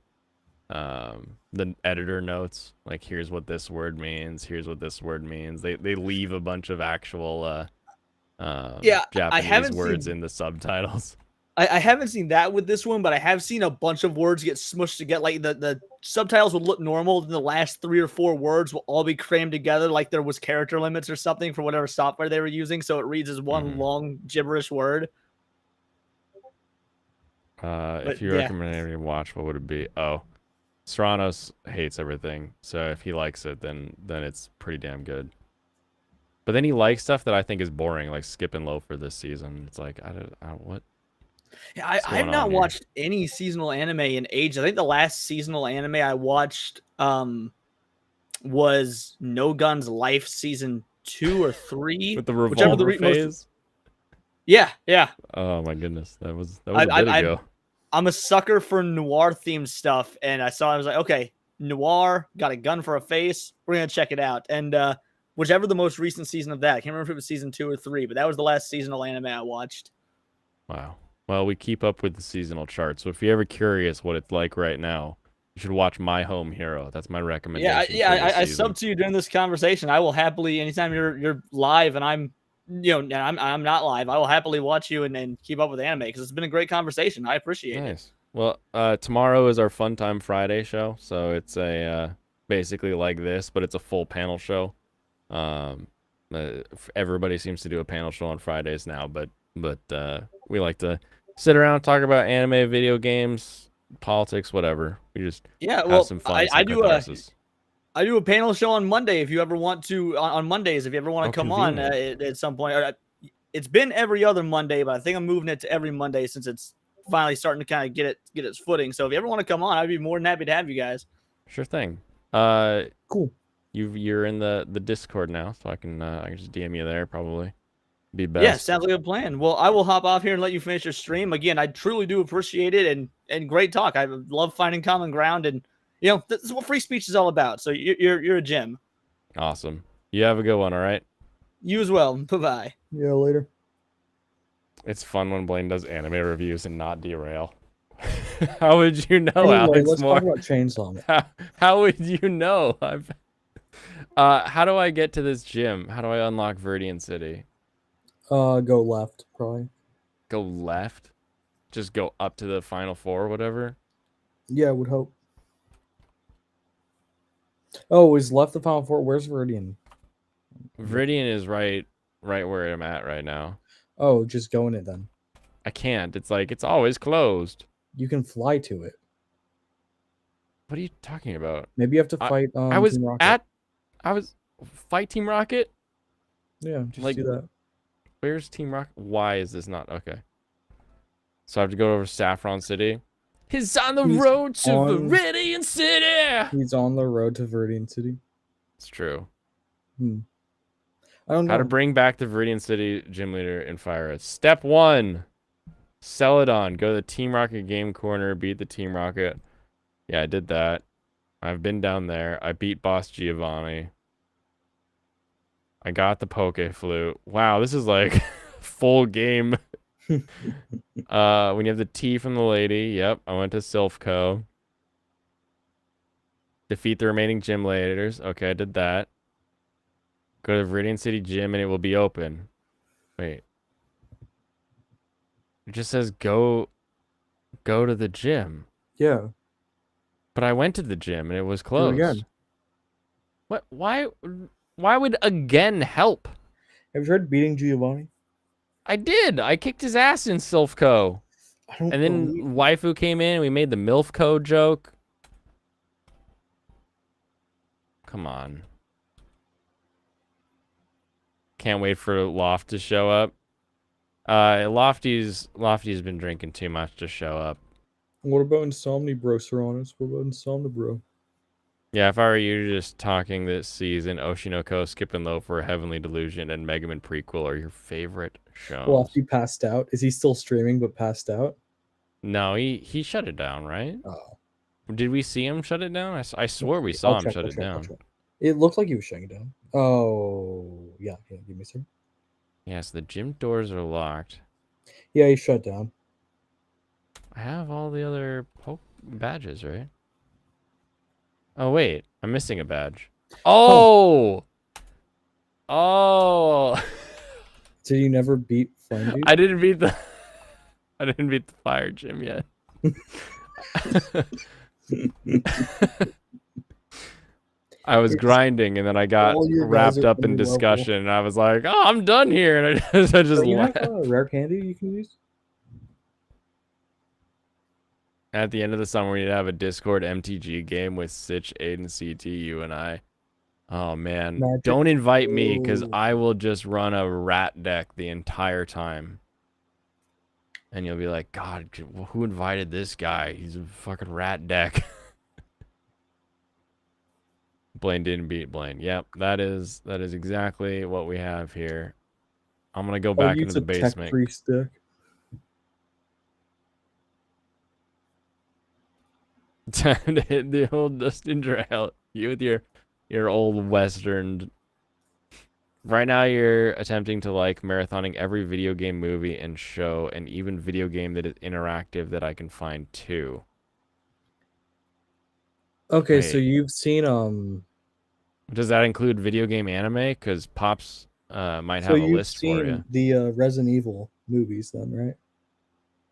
editor notes. Like, here's what this word means. Here's what this word means. They leave a bunch of actual Yeah, I Japanese haven't words seen- in the subtitles. I haven't seen that with this one, but I have seen a bunch of words get smushed together. Like the subtitles would look normal, then the last 3 or 4 words will all be crammed together, like there was character limits or something for whatever software they were using, so it reads as one long gibberish word. If you yeah. recommend anybody to watch, what would it be? Oh, Serranos hates everything, so if he likes it, then it's pretty damn good. But then he likes stuff that I think is boring, like Skip and Loafer this season. It's like I don't what. Yeah, What's I have going not on here? watched any seasonal anime in ages. I think the last seasonal anime I watched was No Guns Life season 2 or 3. With the whichever revolver most. phase. Yeah. Oh my goodness, that was a bit ago. I'm a sucker for noir themed stuff, and I was like, okay, noir, got a gun for a face. We're gonna check it out. And whichever the most recent season of that, I can't remember if it was season 2 or 3, but that was the last seasonal anime I watched. Wow. Well, we keep up with the seasonal chart, so if you're ever curious what it's like right now, you should watch My Home Hero. That's my recommendation. I sub to you during this conversation. I will happily, anytime you're live and I'm not live, I will happily watch you and keep up with anime because it's been a great conversation. I appreciate it. Nice. Well, tomorrow is our Fun Time Friday show, so it's a basically like this, but it's a full panel show. Everybody seems to do a panel show on Fridays now, but we like to sit around, talk about anime, video games, politics, whatever. We just have some fun. I do a panel show on Monday if you ever want to. On Mondays, if you ever want to come on at some point. It's been every other Monday, but I think I'm moving it to every Monday since it's finally starting to kind of get its footing. So if you ever want to come on, I'd be more than happy to have you guys. Sure thing. Cool. You're in the Discord now, so I can just DM you there probably. Be best. Yeah, sounds like a plan. Well, I will hop off here and let you finish your stream. Again, I truly do appreciate it and great talk. I love finding common ground, and this is what free speech is all about. So you're a gem. Awesome. You have a good one. All right. You as well. Bye-bye. Yeah, later. It's fun when Blaine does anime reviews and not derail. How would you know, Anyway, Alex? let's Moore? talk about Chainsaw Man. How would you know? How do I get to this gym? How do I unlock Viridian City? Go left, probably. Go left? Just go up to the final 4 or whatever? Yeah, I would hope. Oh, is left the final 4? Where's Viridian? Viridian is right where I'm at right now. Oh, just go in it then. I can't. It's like, it's always closed. You can fly to it. What are you talking about? Maybe you have to fight Team Rocket. Fight Team Rocket? Yeah, just like, do that. Where's Team Rocket? Why is this not? Okay. So I have to go over to Saffron City. He's on the road to Viridian City! He's on the road to Viridian City. It's true. I don't know. How to bring back the Viridian City gym leader and fire it. Step 1. Celadon. Go to the Team Rocket game corner. Beat the Team Rocket. Yeah, I did that. I've been down there. I beat Boss Giovanni. I got the Poke Flute. Wow, this is like full game. When you have the T from the lady. Yep, I went to Silphco. Defeat the remaining gym leaders. Okay, I did that. Go to the Viridian City gym and it will be open. Wait. It just says go to the gym. Yeah. But I went to the gym and it was closed. Again. What? Why would again help? Have you tried beating Giovanni? I did. I kicked his ass in Silphco. And then Waifu came in and we made the MILFco joke. Come on. Can't wait for Loft to show up. Lofty's been drinking too much to show up. What about Insomni Bro, Serranos? What about Insomni Bro? Yeah, if I were you, just talking this season, Oshinoko, Skip and Loafer, Heavenly Delusion, and Mega Man Prequel are your favorite shows. Lofty passed out. Is he still streaming but passed out? No, he shut it down, right? Oh. Did we see him shut it down? I swore we saw him shut it down. It looked like he was shutting it down. Oh, yeah. Give me a second. Yes, the gym doors are locked. Yeah, he shut down. I have all the other badges, right? Oh, wait. I'm missing a badge. Oh! Did you never beat Flame Dude? I didn't beat the I didn't beat the fire gym yet. I was It's- grinding and then I got all your guys wrapped are up in underlevel. discussion and I was like, oh, I'm done here. And I just So you have left. rare candy you can use? At the end of the summer, we need to have a Discord MTG game with Sitch, Aiden, CT, you, and I. Oh, man. Magic. Don't invite me because Ooh. I will just run a rat deck the entire time. And you'll be like, God, who invited this guy? He's a fucking rat deck. Blaine didn't beat Blaine. Yep, that is exactly what we have here. I'm going to go back into the basement. Tech-free stick. Time to hit the old Dustin Trail. You with your old Western. Right now, you're attempting to like marathoning every video game, movie, and show, and even video game that is interactive that I can find too. Okay, so Wait. you've seen Does that include video game anime? Because Pops might so have a you've list for you. seen the Resident Evil movies then, right?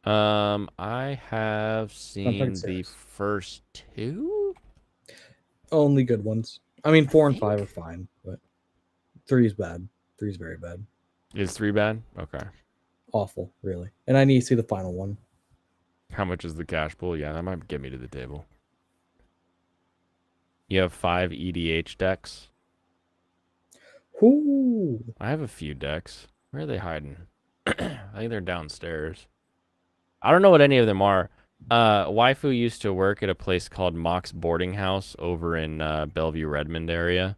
I have seen the serious. first two. Only good ones. I mean, 4 and 5 are fine, but 3 is bad. 3 is very bad. Is 3 bad? Okay. Awful, really. And I need to see the final one. How much is the cash pool? Yeah, that might get me to the table. You have 5 EDH decks. Ooh. I have a few decks. Where are they hiding? I think they're downstairs. I don't know what any of them are. Waifu used to work at a place called Mox Boarding House over in Bellevue, Redmond area.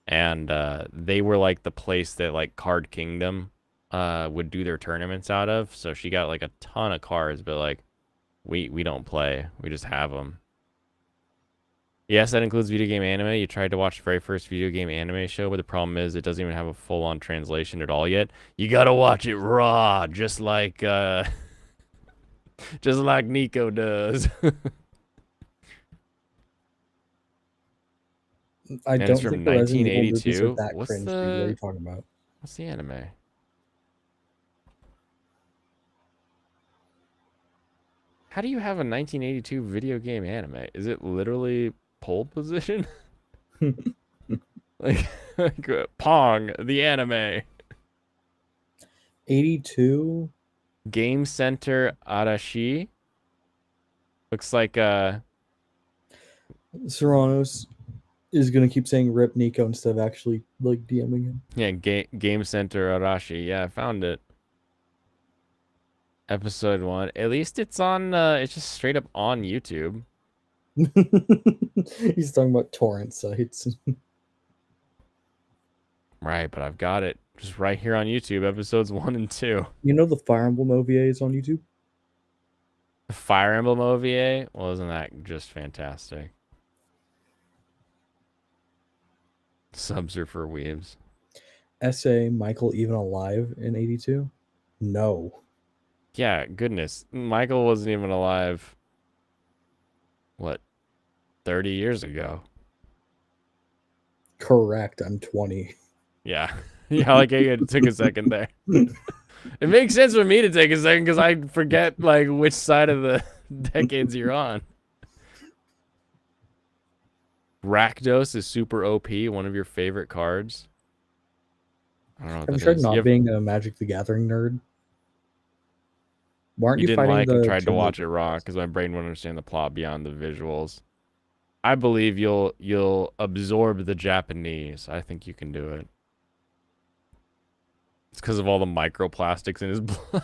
And they were like the place that like Card Kingdom would do their tournaments out of. So she got like a ton of cards, but like we don't play. We just have them. Yes, that includes video game anime. You tried to watch the very first video game anime show, but the problem is it doesn't even have a full-on translation at all yet. You gotta watch it raw, just like Nico does. I And don't it's from think the Resident Evil movies 1982. are that What's cringe, dude. What are the you talking about? what's the anime? How do you have a 1982 video game anime? Is it literally pole position? like Pong, the anime. 82? Game Center Arashi. Looks like Serranos is gonna keep saying rip Nico instead of actually like DMing him. yeah, Game Center Arashi. Yeah, I found it. Episode 1. At least it's on it's just straight up on YouTube. He's talking about torrent sites. Right, but I've got it just right here on YouTube, episodes 1 and 2. You know the Fire Emblem OVA is on YouTube? The Fire Emblem OVA? Well, isn't that just fantastic? Subs are for weebs. SA Michael even alive in 82? No. Yeah, goodness. Michael wasn't even alive, what, 30 years ago? Correct. I'm 20. Yeah. Yeah, like it took a second there. It makes sense for me to take a second because I forget like which side of the decades you're on. Rakdos is super OP, one of your favorite cards. I don't know what I'm that sure is. not You have- being a Magic the Gathering nerd. Why aren't you you, didn't fighting like the and tried to Chillin? watch it raw because my brain wouldn't understand the plot beyond the visuals. I believe you'll absorb the Japanese. I think you can do it. It's because of all the microplastics in his blood.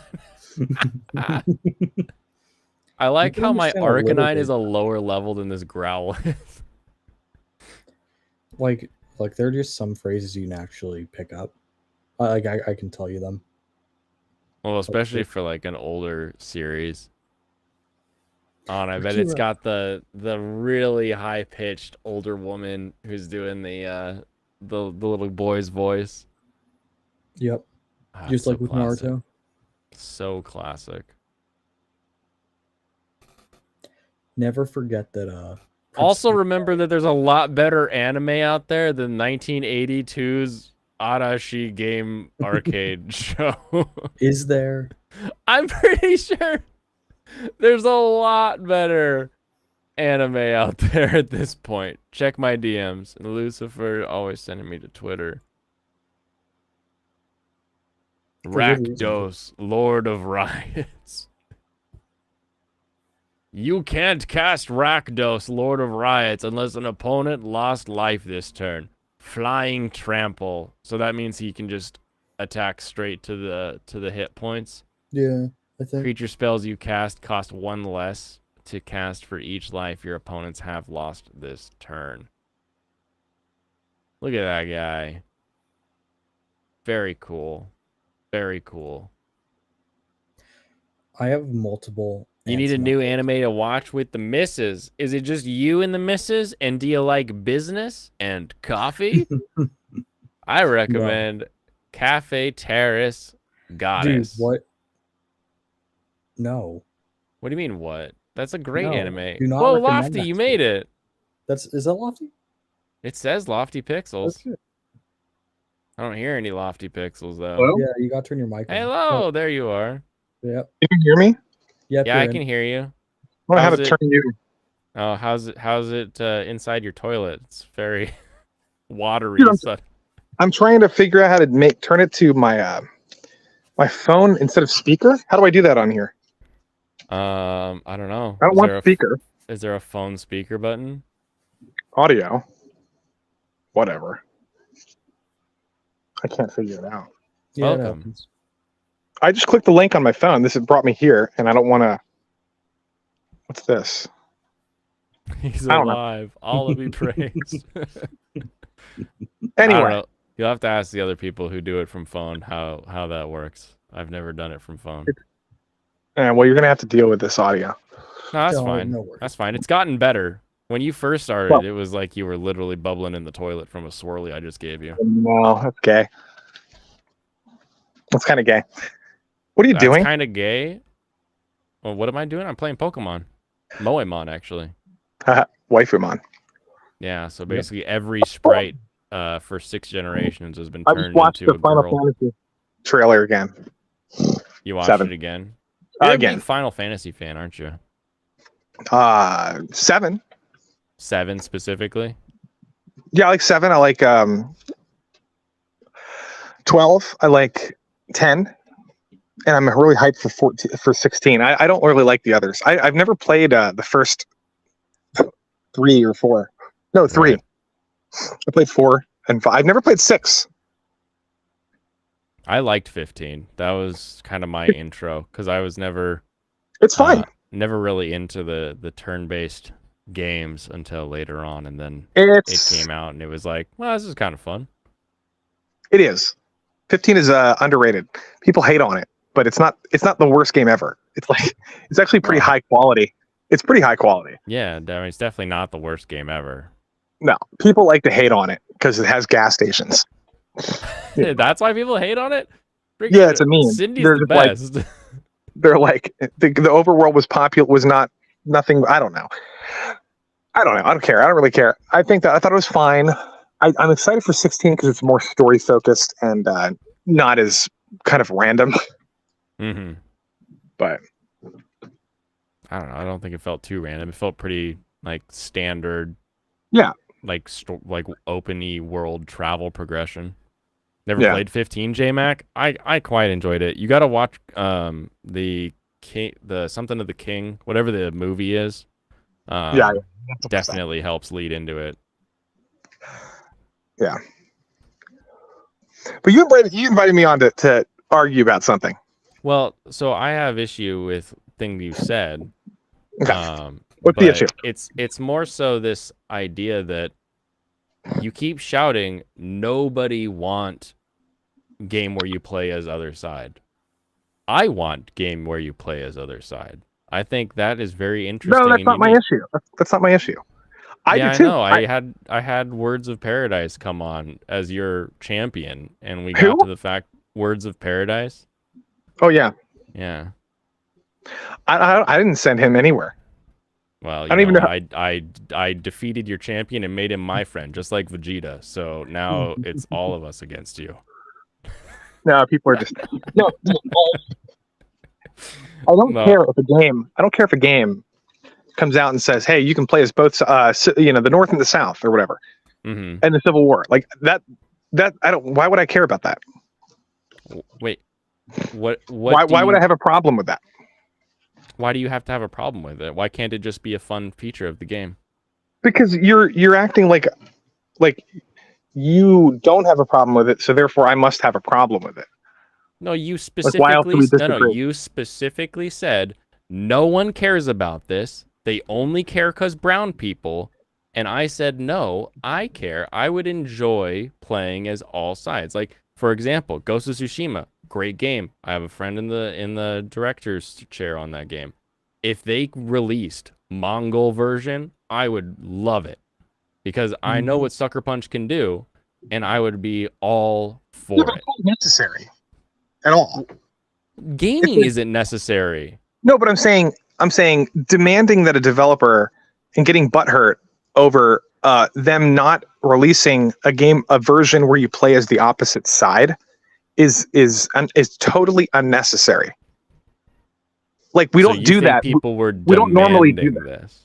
I like can how my understand a little Arcanine bit. is a lower level than this Growlithe. Like there are just some phrases you can actually pick up. I can tell you them. Well, especially for like an older series. Oh, and I bet Akira. it's got the really high pitched older woman who's doing the little boy's voice. Yep. Ah, Just so like with classic. Naruto. So classic. Never forget that Also remember that there's a lot better anime out there than 1982's Arashi game arcade show. Is there? I'm pretty sure there's a lot better anime out there at this point. Check my DMs. And Lucifer always sending me to Twitter. For good reason. Rakdos, Lord of Riots. You can't cast Rakdos, Lord of Riots, unless an opponent lost life this turn. Flying Trample. So that means he can just attack straight to the hit points. Yeah, I think. Creature spells you cast cost 1 less to cast for each life your opponents have lost this turn. Look at that guy. Very cool. Very cool. I have multiple. You need a new anime to watch with the missus. Is it just you and the missus? And do you like business and coffee? I recommend Cafe Terrace Goddess. Dude, what? No. What do you mean, what? That's a great No, anime. do not Whoa, recommend Lofty, that you to made me. it. Is that Lofty? It says Lofty Pixels. That's good. I don't hear any Lofty Pixels, though. Hello? Yeah, you got to turn your mic on. Hello, there you are. Yep. You can hear me? Yep. Yeah, I you're can in. hear you. I don't know how How's to it- turn you. Oh, how's it inside your toilet? It's very watery. Dude, So- I'm trying to figure out how to turn it to my my phone instead of speaker. How do I do that on here? I don't know. I don't Is want there a- speaker. Is there a phone speaker button? Audio. Whatever. I can't figure it out. Yeah, it Welcome. happens. I just clicked the link on my phone. This has brought me here, and I don't want to. What's this? He's I don't know. alive. All of you praised. I don't Anyway, know. You'll have to ask the other people who do it from phone how that works. I've never done it from phone. well, you're gonna have to deal with this audio. No, that's No, fine. no worries. That's fine. It's gotten better. When you first started, Well- it was like you were literally bubbling in the toilet from a swirly I just gave you. No, that's gay. That's kind of gay. What are you That's doing? kind of gay. Well, what am I doing? I'm playing Pokemon. Moemon, actually. Waifumon. Yeah, so basically every sprite for 6 generations has been I turned just watched into the a Final girl. Fantasy trailer again. You watched 7. it again? You're a Again. big Final Fantasy fan, aren't you? 7. 7 specifically? Yeah, I like 7. I like 12. I like 10. And I'm really hyped for 14, for 16. I don't really like the others. I've never played the first 3 or 4. No, 3. Right. I played 4 and 5. I've never played 6. I liked 15. That was kind of my intro because I was never It's fine. never really into the turn-based games until later on, and then it It's came out and it was like, well, this is kind of fun. It is. 15 is underrated. People hate on it, but it's not the worst game ever. It's like it's actually pretty No. high quality. It's pretty high quality. Yeah, I mean, it's definitely not the worst game ever. No, people like to hate on it because it has gas stations. Yeah. That's why people hate on it? Freaking Yeah, it's a meme. Cindy's They're the just like- best. They're like the overworld was popular, was not nothing. I don't know. I don't care. I don't really care. I thought it was fine. I'm excited for 16 because it's more story focused and not as kind of random. hmm But I don't know. I don't think it felt too random. It felt pretty like standard. Yeah. Like like open-y world travel progression. Never Yeah. played 15, J-Mac. I quite enjoyed it. You got to watch the king, the something of the king, whatever the movie is. yeah, Definitely helps lead into it. But you invited me on to argue about something. Well, so I have issue with thing you said. Okay. What's the but issue? It's more so this idea that you keep shouting, nobody want game where you play as other side. I want game where you play as other side. I think that is very interesting. No, that's and not my unique. issue. That's not my issue. Yeah, I do too. I know. I had Words of Paradise come on as your champion, and we Who? got to the fact Words of Paradise. Oh yeah, Yeah. I didn't send him anywhere. Well, I don't even know. I defeated your champion and made him my friend, just like Vegeta. So now it's all of us against you. No, people are just no. I don't No. care if a game. I don't care if a game comes out and says, "Hey, you can play as both, the North and the South, or whatever," Mm-hmm. and the Civil War. Like that. That I don't. Why would I care about that? Wait, what? Why would I have a problem with that? Why do you have to have a problem with it? Why can't it just be a fun feature of the game? Because you're acting like you don't have a problem with it, so therefore I must have a problem with it. No, you why else do we disagree? you specifically said no one cares about this. They only care because brown people. And I said, no, I care. I would enjoy playing as all sides. Like, for example, Ghost of Tsushima, great game. I have a friend in the director's chair on that game. If they released Mongol version, I would love it. Because I know what Sucker Punch can do, and I would be all for it. It's not necessary at all. Gaming isn't necessary. No, but I'm saying demanding that a developer and getting butthurt over them not releasing a version where you play as the opposite side is totally unnecessary. Like we don't do that. People were we don't normally do that. This.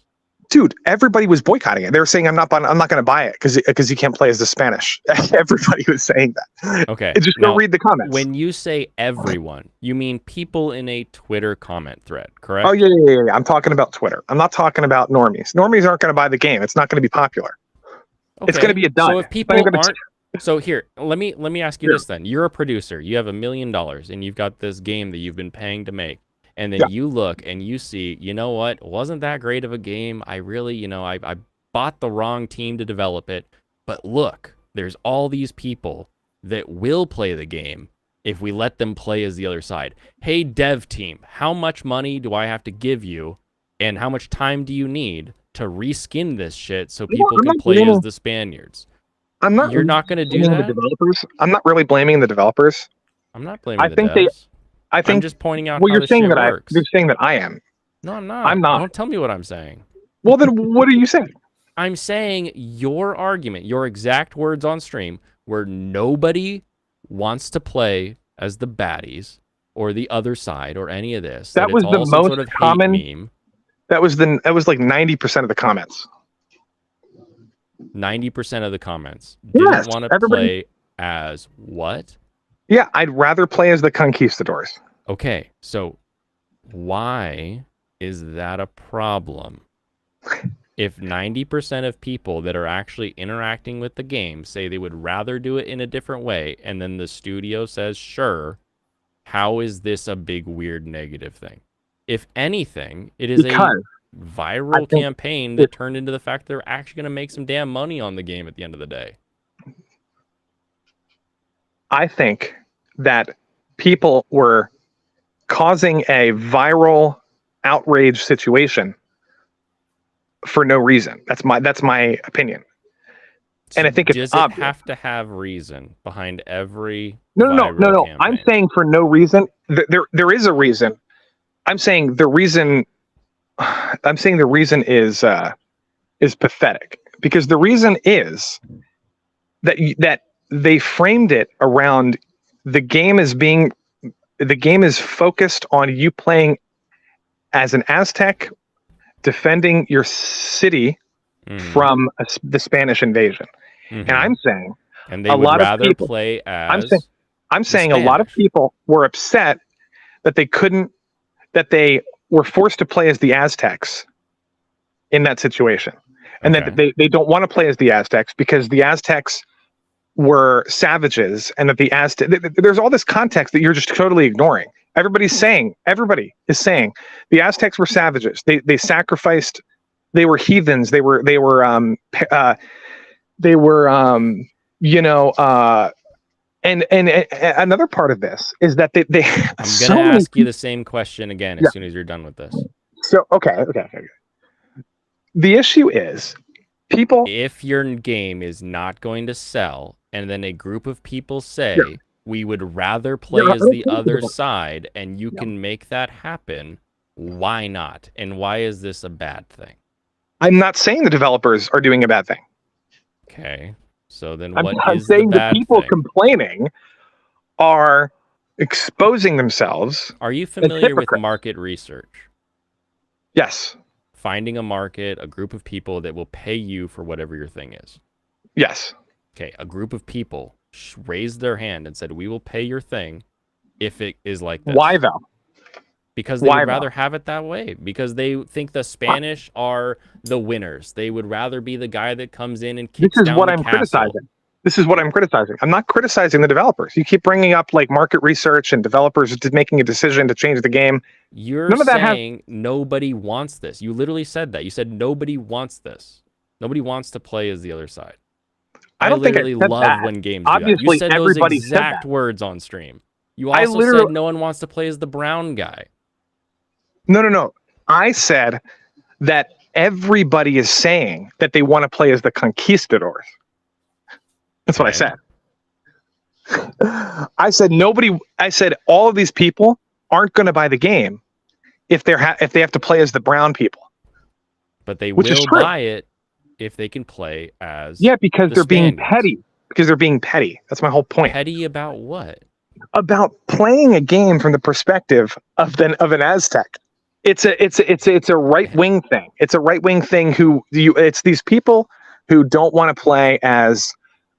Dude, everybody was boycotting it. They were saying I'm not going to buy it because you can't play as the Spanish. Everybody was saying that. Okay, just go read the comments. When you say everyone, you mean people in a Twitter comment thread, correct? Oh yeah. I'm talking about Twitter. I'm not talking about normies. Normies aren't going to buy the game. It's not going to be popular. Okay. It's going to be a dud. So if people aren't, so here, let me ask you this then. You're a producer. You have $1 million, and you've got this game that you've been paying to make. And then you look and you see, you know what? It wasn't that great of a game. I really, I bought the wrong team to develop it. But look, there's all these people that will play the game if we let them play as the other side. Hey, dev team, how much money do I have to give you? And how much time do you need to reskin this shit so people can play as the Spaniards? You're not going to do that? The developers. I'm not really blaming the developers. I'm not blaming the devs. I think I'm just pointing out well, how you're this saying shit that works. you're saying that I am. No, I'm not. I'm not. Don't tell me what I'm saying. Well, then what are you saying? I'm saying your argument, your exact words on stream, where nobody wants to play as the baddies or the other side or any of this. That was the most sort of common meme. That was like 90% of the comments. 90% of the comments didn't want to play as what? Yeah, I'd rather play as the conquistadors. Okay, so why is that a problem? If 90% of people that are actually interacting with the game say they would rather do it in a different way, and then the studio says, sure, how is this a big, weird, negative thing? If anything, it is a viral campaign that turned into the fact they're actually going to make some damn money on the game at the end of the day. I think that people were causing a viral outrage situation for no reason. That's my opinion. So and I think it's obvious. Does it have to have reason behind every No. campaign? I'm saying for no reason. There is a reason. I'm saying the reason is pathetic, because the reason is that they framed it around the game is focused on you playing as an Aztec defending your city from the Spanish invasion. And I'm saying and they would rather play as I'm saying a lot of people were upset that they were forced to play as the Aztecs in that situation. And that they don't want to play as the Aztecs because the Aztecs were savages, and that there's all this context that you're just totally ignoring. Everybody is saying the Aztecs were savages. They sacrificed. They were heathens. They were and another part of this is that they I'm gonna ask you the same question again as soon as you're done with this. So okay. The issue is people. If your game is not going to sell, and then a group of people say we would rather play as the other side, and you can make that happen, why not? And why is this a bad thing? I'm not saying the developers are doing a bad thing. Okay. So then I'm, what I'm is the saying the bad people thing? complaining are exposing themselves. Are you familiar with hypocrites. market research? Yes. Finding a market, a group of people that will pay you for whatever your thing is. Yes. Okay, a group of people raised their hand and said, "We will pay your thing if it is like this." Why though? Because they Why would though? rather have it that way. Because they think the Spanish are the winners. They would rather be the guy that comes in and This kicks is down what the I'm castle. criticizing. This is what I'm criticizing. I'm not criticizing the developers. You keep bringing up like market research and developers making a decision to change the game. You're None of that has- saying nobody wants this. You literally said that. You said nobody wants this. Nobody wants to play as the other side. I don't think I literally said love that. when games do that. Obviously, You said those everybody said exact that. words on stream. You I also literally- said no one wants to play as the brown guy. No. I said that everybody is saying that they want to play as the conquistadors. That's what I Okay. said. I said all of these people aren't going to buy the game if they have to play as the brown people. But they Which is will true. buy it if they can play as Yeah, because the they're being Spaniards. petty. Because they're being petty. That's my whole point. Petty about what? About playing a game from the perspective of an Aztec. It's a right wing thing. It's a right wing thing. It's these people who don't want to play as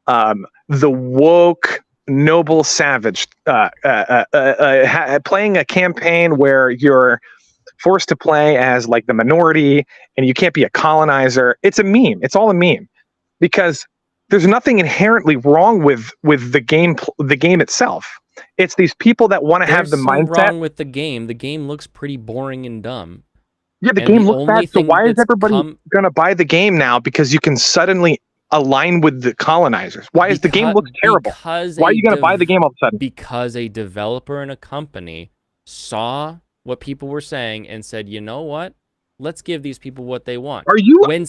the woke noble savage. Playing a campaign where you're forced to play as like the minority and you can't be a colonizer. It's a meme. It's all a meme because there's nothing inherently wrong with the game itself. It's these people that want to have the There's some mindset. wrong with the game. The game looks pretty boring and dumb. Yeah, the and game the looks only bad. So thing why is that's everybody going to buy the game now? Because you can suddenly align with the colonizers. Why is the game looks terrible? Why are you going to buy the game all of a sudden? Because a developer and a company saw what people were saying and said, you know what? Let's give these people what they want. Are you When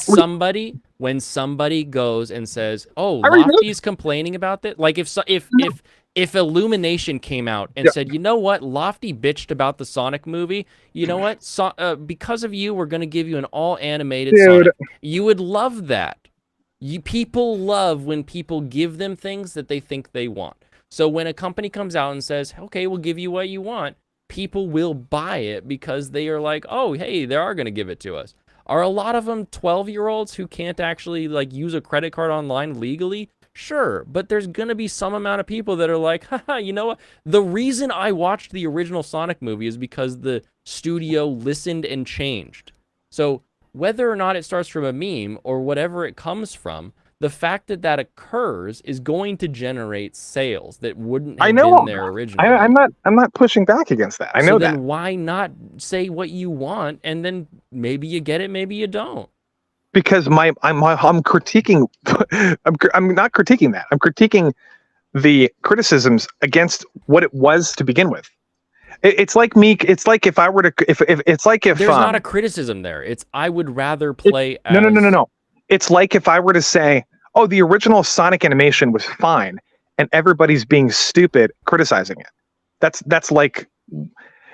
somebody goes and says, "Oh, I already know Lofty's complaining about that," like if Illumination came out and said, "You know what? Lofty bitched about the Sonic movie. You know what? Because of you, we're going to give you an all animated Sonic." You would love that. People love when people give them things that they think they want. So when a company comes out and says, "Okay, we'll give you what you want," people will buy it because they are like, "Oh, hey, they are going to give it to us." Are a lot of them 12-year-olds who can't actually like use a credit card online legally? Sure, but there's going to be some amount of people that are like, haha, you know what? The reason I watched the original Sonic movie is because the studio listened and changed. So whether or not it starts from a meme or whatever it comes from, the fact that that occurs is going to generate sales that wouldn't have been there originally. I'm not pushing back against that. I know that. Then why not say what you want and then maybe you get it, maybe you don't? Because I'm critiquing. I'm not critiquing that. I'm critiquing the criticisms against what it was to begin with. It's like me. It's like if I were to. If there's not a criticism there. It's I would rather play. No. It's like if I were to say, "Oh, the original Sonic animation was fine," and everybody's being stupid criticizing it. That's like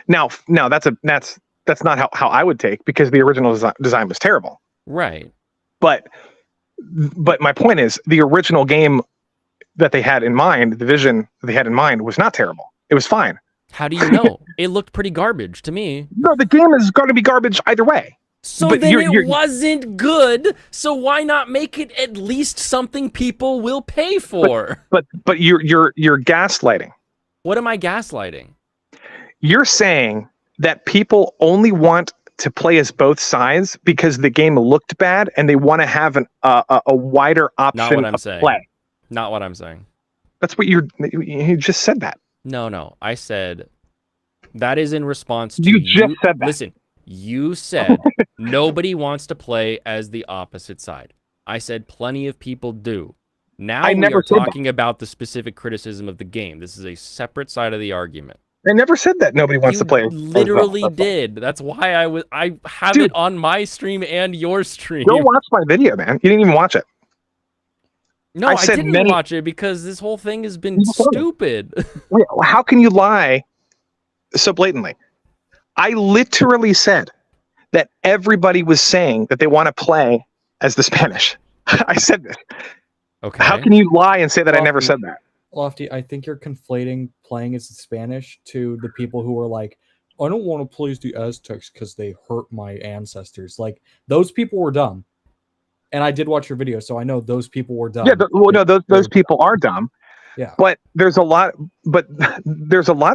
now that's not how I would take, because the original design was terrible. Right. But my point is, the original game that they had in mind, the vision that they had in mind, was not terrible. It was fine. How do you know? It looked pretty garbage to me. No, the game is going to be garbage either way. So but then it wasn't good. So why not make it at least something people will pay for? But you're gaslighting. What am I gaslighting? You're saying that people only want to play as both sides because the game looked bad and they want to have a wider option Not what I'm of saying. play. Not what I'm saying. That's what you just said that. No. I said that is in response to you just said that. Listen, you said nobody wants to play as the opposite side. I said plenty of people do. Now we are talking about the specific criticism of the game. This is a separate side of the argument. I never said that nobody wants to play. Literally did. That's why I have it on my stream and your stream. Go watch my video, man. You didn't even watch it. No, I didn't watch it because this whole thing has been stupid. Wait, how can you lie so blatantly? I literally said that everybody was saying that they want to play as the Spanish. I said this. Okay. How can you lie and say that I never said that? Lofty, I think you're conflating playing as the Spanish to the people who are like, I don't want to play as the Aztecs because they hurt my ancestors. Like, those people were dumb. And I did watch your video, so I know those people were dumb. Yeah, those people are dumb. Yeah. But there's a lot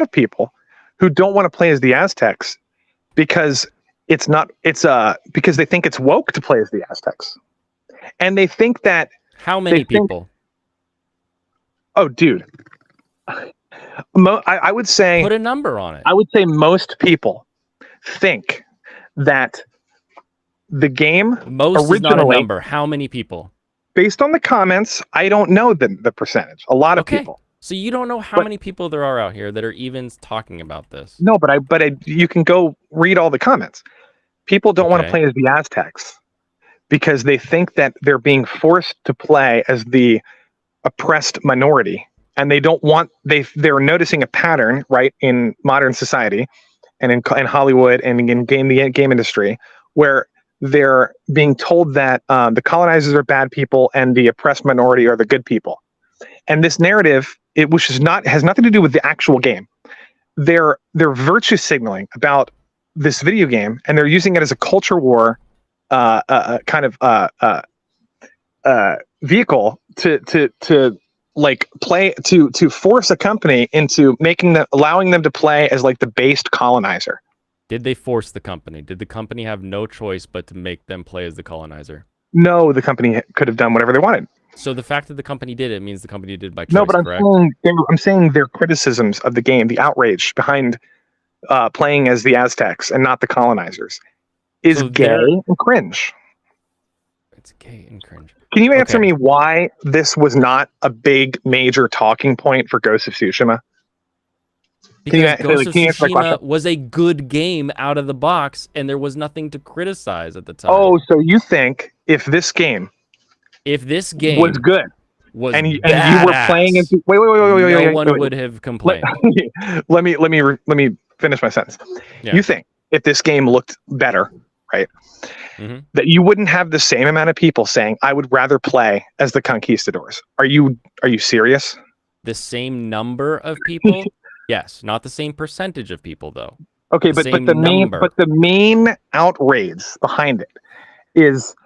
of people who don't want to play as the Aztecs because because they think it's woke to play as the Aztecs. And they think that How many people? Oh, dude. I would say Put a number on it. I would say most people think that the game Most is not a originally, number. How many people? based on the comments, I don't know the percentage. A lot of Okay. people. So you don't know how But- many people there are out here that are even talking about this. No, but you can go read all the comments. People don't want to Okay. play as the Aztecs because they think that they're being forced to play as the oppressed minority, and they don't want they're noticing a pattern, right, in modern society and in Hollywood and in the game industry, where they're being told that the colonizers are bad people and the oppressed minority are the good people. And this narrative, which has nothing to do with the actual game. They're virtue signaling about this video game, and they're using it as a culture war vehicle to like play to force a company into allowing them to play as like the based colonizer. Did they force the company? Did the company have no choice but to make them play as the colonizer? No, the company could have done whatever they wanted. So the fact that the company did it means the company did by choice, No, but correct? I'm saying their criticisms of the game, the outrage behind playing as the Aztecs and not the colonizers, is So gay and cringe. It's gay and cringe. Can you answer Okay. me why this was not a big major talking point for Ghost of Tsushima? Because you- Ghost of can you answer my Tsushima question? was a good game out of the box, and there was nothing to criticize at the time. Oh, so you think if this game if this game was good was and you were playing badass, into wait, no one wait. would have complained. let me finish my sentence. Yeah. You think if this game looked better, right, Mhm. that you wouldn't have the same amount of people saying I would rather play as the conquistadors? Are you serious? The same number of people? Yes, not the same percentage of people though. Okay, The but same the number. main outrage behind it is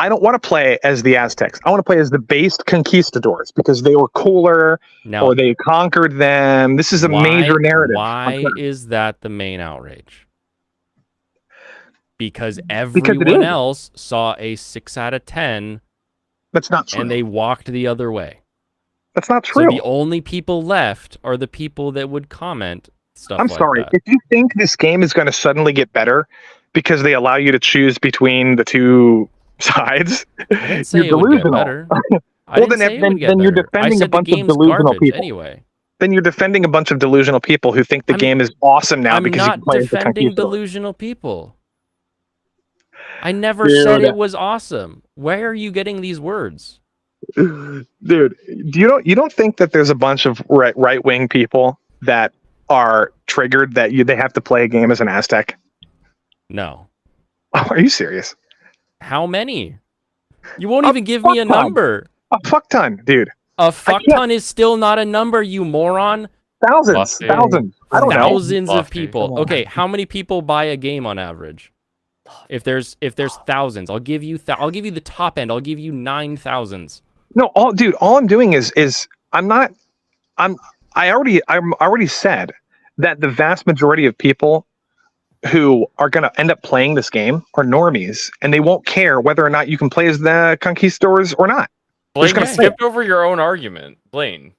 I don't want to play as the Aztecs. I want to play as the based conquistadors because they were cooler Now, or they conquered them. This is a major narrative. Why is that the main outrage? Because it everyone is. else saw a 6 out of 10 That's not true. and they walked the other way. That's not So true. the only people left are the people that would comment stuff I'm like sorry. that. If you think this game is going to suddenly get better because they allow you to choose between the two sides, I didn't say you're it would get delusional. better. I Well, didn't then- say it then- would get then you're better. defending I a said bunch the of game's delusional garbage people. anyway. Then you're defending a bunch of delusional people who think the I'm- game is awesome now I'm because you not can play as the defending conquistadors. delusional people. I never Dude. said it was awesome. Where are you getting these words? Dude, you don't think that there's a bunch of right wing people that are triggered that they have to play a game as an Aztec? No. Oh, are you serious? How many? You won't A even give me a fuck ton. number. A fuck ton, dude. A fuck can't- ton is still not a number, you moron. Thousands. Lofty. I don't know. Thousands of Lofty. people. Come on. Okay, how many people buy a game on average? If there's thousands, I'll give you the top end. I'll give you 9,000s. No, all I'm doing is I already said that the vast majority of people who are going to end up playing this game are normies, and they won't care whether or not you can play as the conquistadors or not. Blaine, gonna you play skipped over your own argument. Blaine,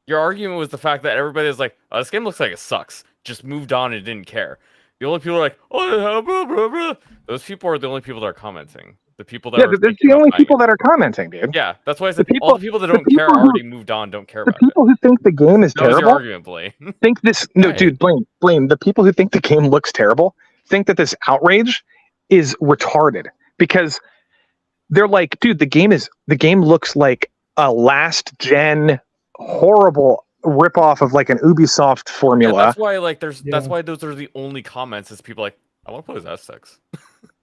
your argument was the fact that everybody was like, oh, this game looks like it sucks. Just moved on and didn't care. The only people are like, oh, blah, blah, blah. Those people are the only people that are commenting. The people that Yeah, are that's thinking the about only buying people it. that are commenting, dude. Yeah, that's why I said The all the people that the don't care people who- already moved on, don't care The about it. people who think the game is That was your terrible argument, Blaine. think this. No, Right. dude, Blaine. The people who think the game looks terrible think that this outrage is retarded because they're like, dude, the game looks like a last gen horrible ripoff of like an Ubisoft Yeah, formula. that's why like that's Yeah. why those are the only comments is people like I want to play as Aztecs.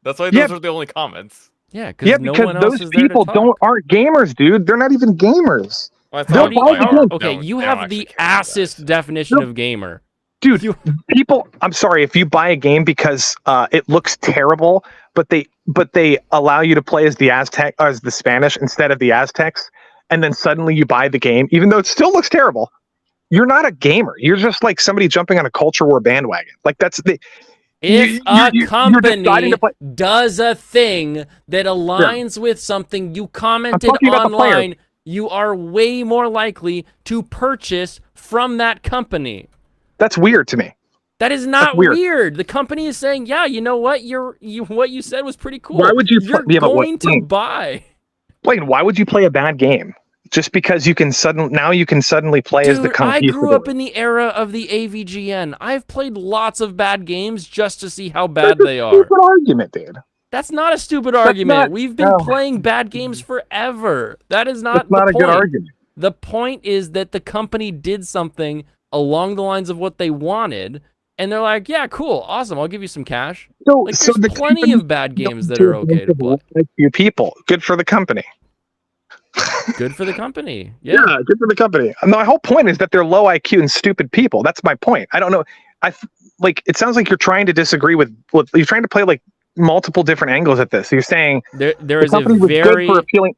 That's why Yeah. those are the only comments. Yeah, because Yeah, no because one else those is there to people talk. aren't gamers, dude. They're not even gamers. Well, it's They'll not buy like the they game. Okay, don't- you they don't have actually the care about assest that. definition No. of gamer. Dude, You- people, I'm sorry if you buy a game because it looks terrible, but they allow you to play as the as the Spanish instead of the Aztecs, and then suddenly you buy the game, even though it still looks terrible. You're not a gamer. You're just like somebody jumping on a culture war bandwagon. Like that's the If you're a deciding company to play. does a thing that aligns with something you commented talking about the player. online, you are way more likely to purchase from that company. That's weird to me. That is not weird. weird. The company is saying, "Yeah, you know what? What you said was pretty cool. Why would you You're yeah, but what- going to buy." Blaine, why would you play a bad game just because you can suddenly play as the Dude, I conquistador? grew up in the era of the AVGN. I've played lots of bad games just to see how bad That's a they are. stupid argument, dude. That's not a stupid argument. not- We've been no. playing bad games forever. That is not That's not the a point. good argument. The point is that the company did something along the lines of what they wanted, and they're like, "Yeah, cool, awesome. I'll give you some cash." So, Like, so there's the plenty company of bad games that are okay to play. like you people. Good for the company. Good for the company. Yeah. Yeah. Good for the company. My whole point is that they're low IQ and stupid people. That's my point. I don't know. Like it sounds like you're trying to disagree with you're trying to play like multiple different angles at this. You're saying There the is a company was good very for appealing.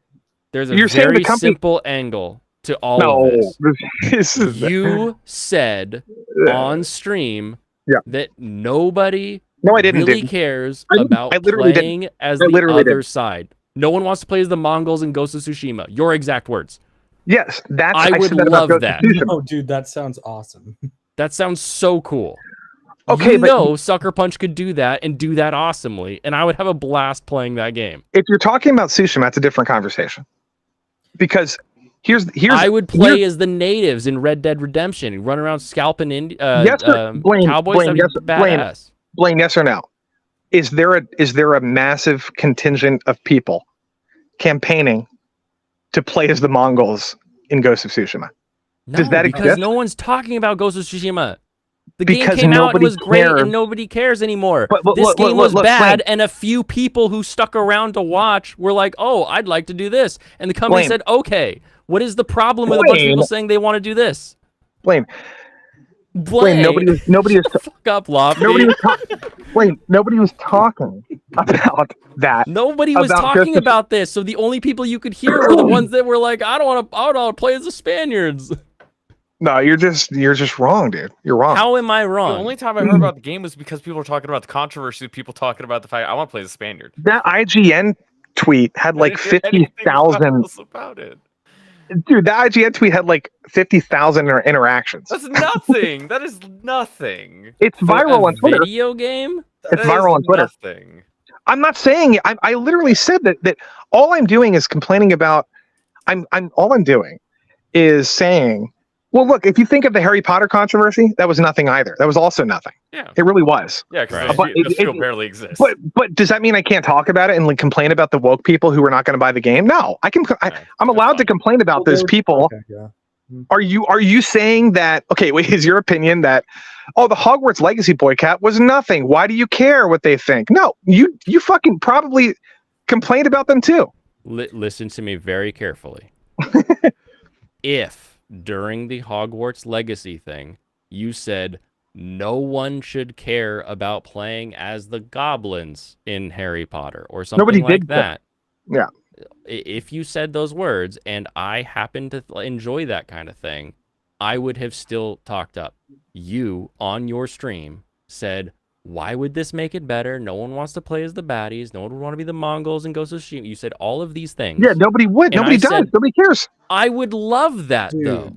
there's a You're saying the very company- simple angle to all No, of this. this is You said on stream Yeah. that nobody no, I didn't. really dude. cares I- about I literally didn't. playing as I the literally other didn't. side. No one wants to play as the Mongols in Ghost of Tsushima. Your exact words. Yes, that's. I would said that about love Ghost of that. Tsushima. Oh, dude, that sounds awesome. That sounds so cool. Okay, you but- know Sucker Punch could do that and do that awesomely, and I would have a blast playing that game. If you're talking about Tsushima, that's a different conversation. Because here's I would play as the natives in Red Dead Redemption, run around scalping Yes or- Blaine, cowboys. Blaine, That'd be yes, Blaine. badass. Blaine, yes or no? Is there a massive contingent of people campaigning to play as the Mongols in Ghost of Tsushima? No, Does that because exist? no one's talking about Ghost of Tsushima. The Because game came out and nobody was great, cared. and nobody cares anymore. But This game was look, bad, Blaine. and a few people who stuck around to watch were like, "Oh, I'd like to do this," and the company Blaine. said, "Okay." What is the problem with a bunch of Blaine. people saying they want to do this? Blaine, Blaine, nobody is fuck up, Lofty. nobody was talking about that. Nobody was about talking Ghost of- about this, so the only people you could hear were the ones that were like, I don't want to play as the Spaniards." No, you're just wrong, dude. You're wrong. How am I The wrong? only time I heard about the game was because people were talking about the controversy, people talking about the fact I want to play the Spaniard. That IGN tweet had like I didn't hear anything 50,000. else about it. Dude, that IGN tweet had like 50,000 interactions. That's nothing. That is nothing. It's For viral a on Twitter. video game? It's That is viral on Twitter. Nothing. I'm not saying I literally said that all I'm doing is complaining about. All I'm doing is saying, well, look, if you think of the Harry Potter controversy, that was nothing either. That was also nothing. Yeah. It really was. Yeah, because Right. But the it- field barely exists. But does that mean I can't talk about it and like complain about the woke people who are not going to buy the game? No, I can. I'm allowed to complain about those people. Okay, yeah. Are you saying that? Okay, wait. Is your opinion that the Hogwarts Legacy boycott was nothing? Why do you care what they think? No, you fucking probably complained about them too. Listen to me very carefully. If during the Hogwarts Legacy thing, you said no one should care about playing as the goblins in Harry Potter or something Nobody like did that. Yeah. If you said those words and I happen to enjoy that kind of thing, I would have still talked up. You, on your stream, said, why would this make it better? No one wants to play as the baddies. No one would want to be the Mongols and Ghost of Tsushima. You said all of these things. Yeah, nobody would. And Nobody I does. said- Nobody cares. I would love that, Dude. though.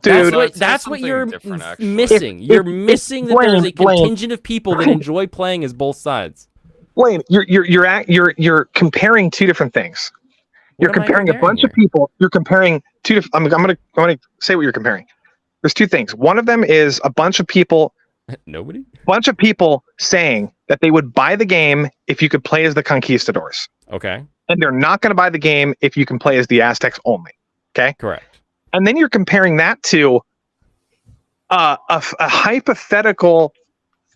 Dude, That's That's what something you're different, actually. missing. You're missing that there's a Blaine, contingent of people that enjoy playing as both sides. Blaine, you're comparing two different things. You're What am I comparing a bunch of here? people. You're comparing two different. I'm gonna say what you're comparing. There's two things. One of them is a bunch of people Nobody? saying that they would buy the game if you could play as the conquistadors, Okay, and they're not going to buy the game if you can play as the Aztecs only. correct. And then you're comparing that to a hypothetical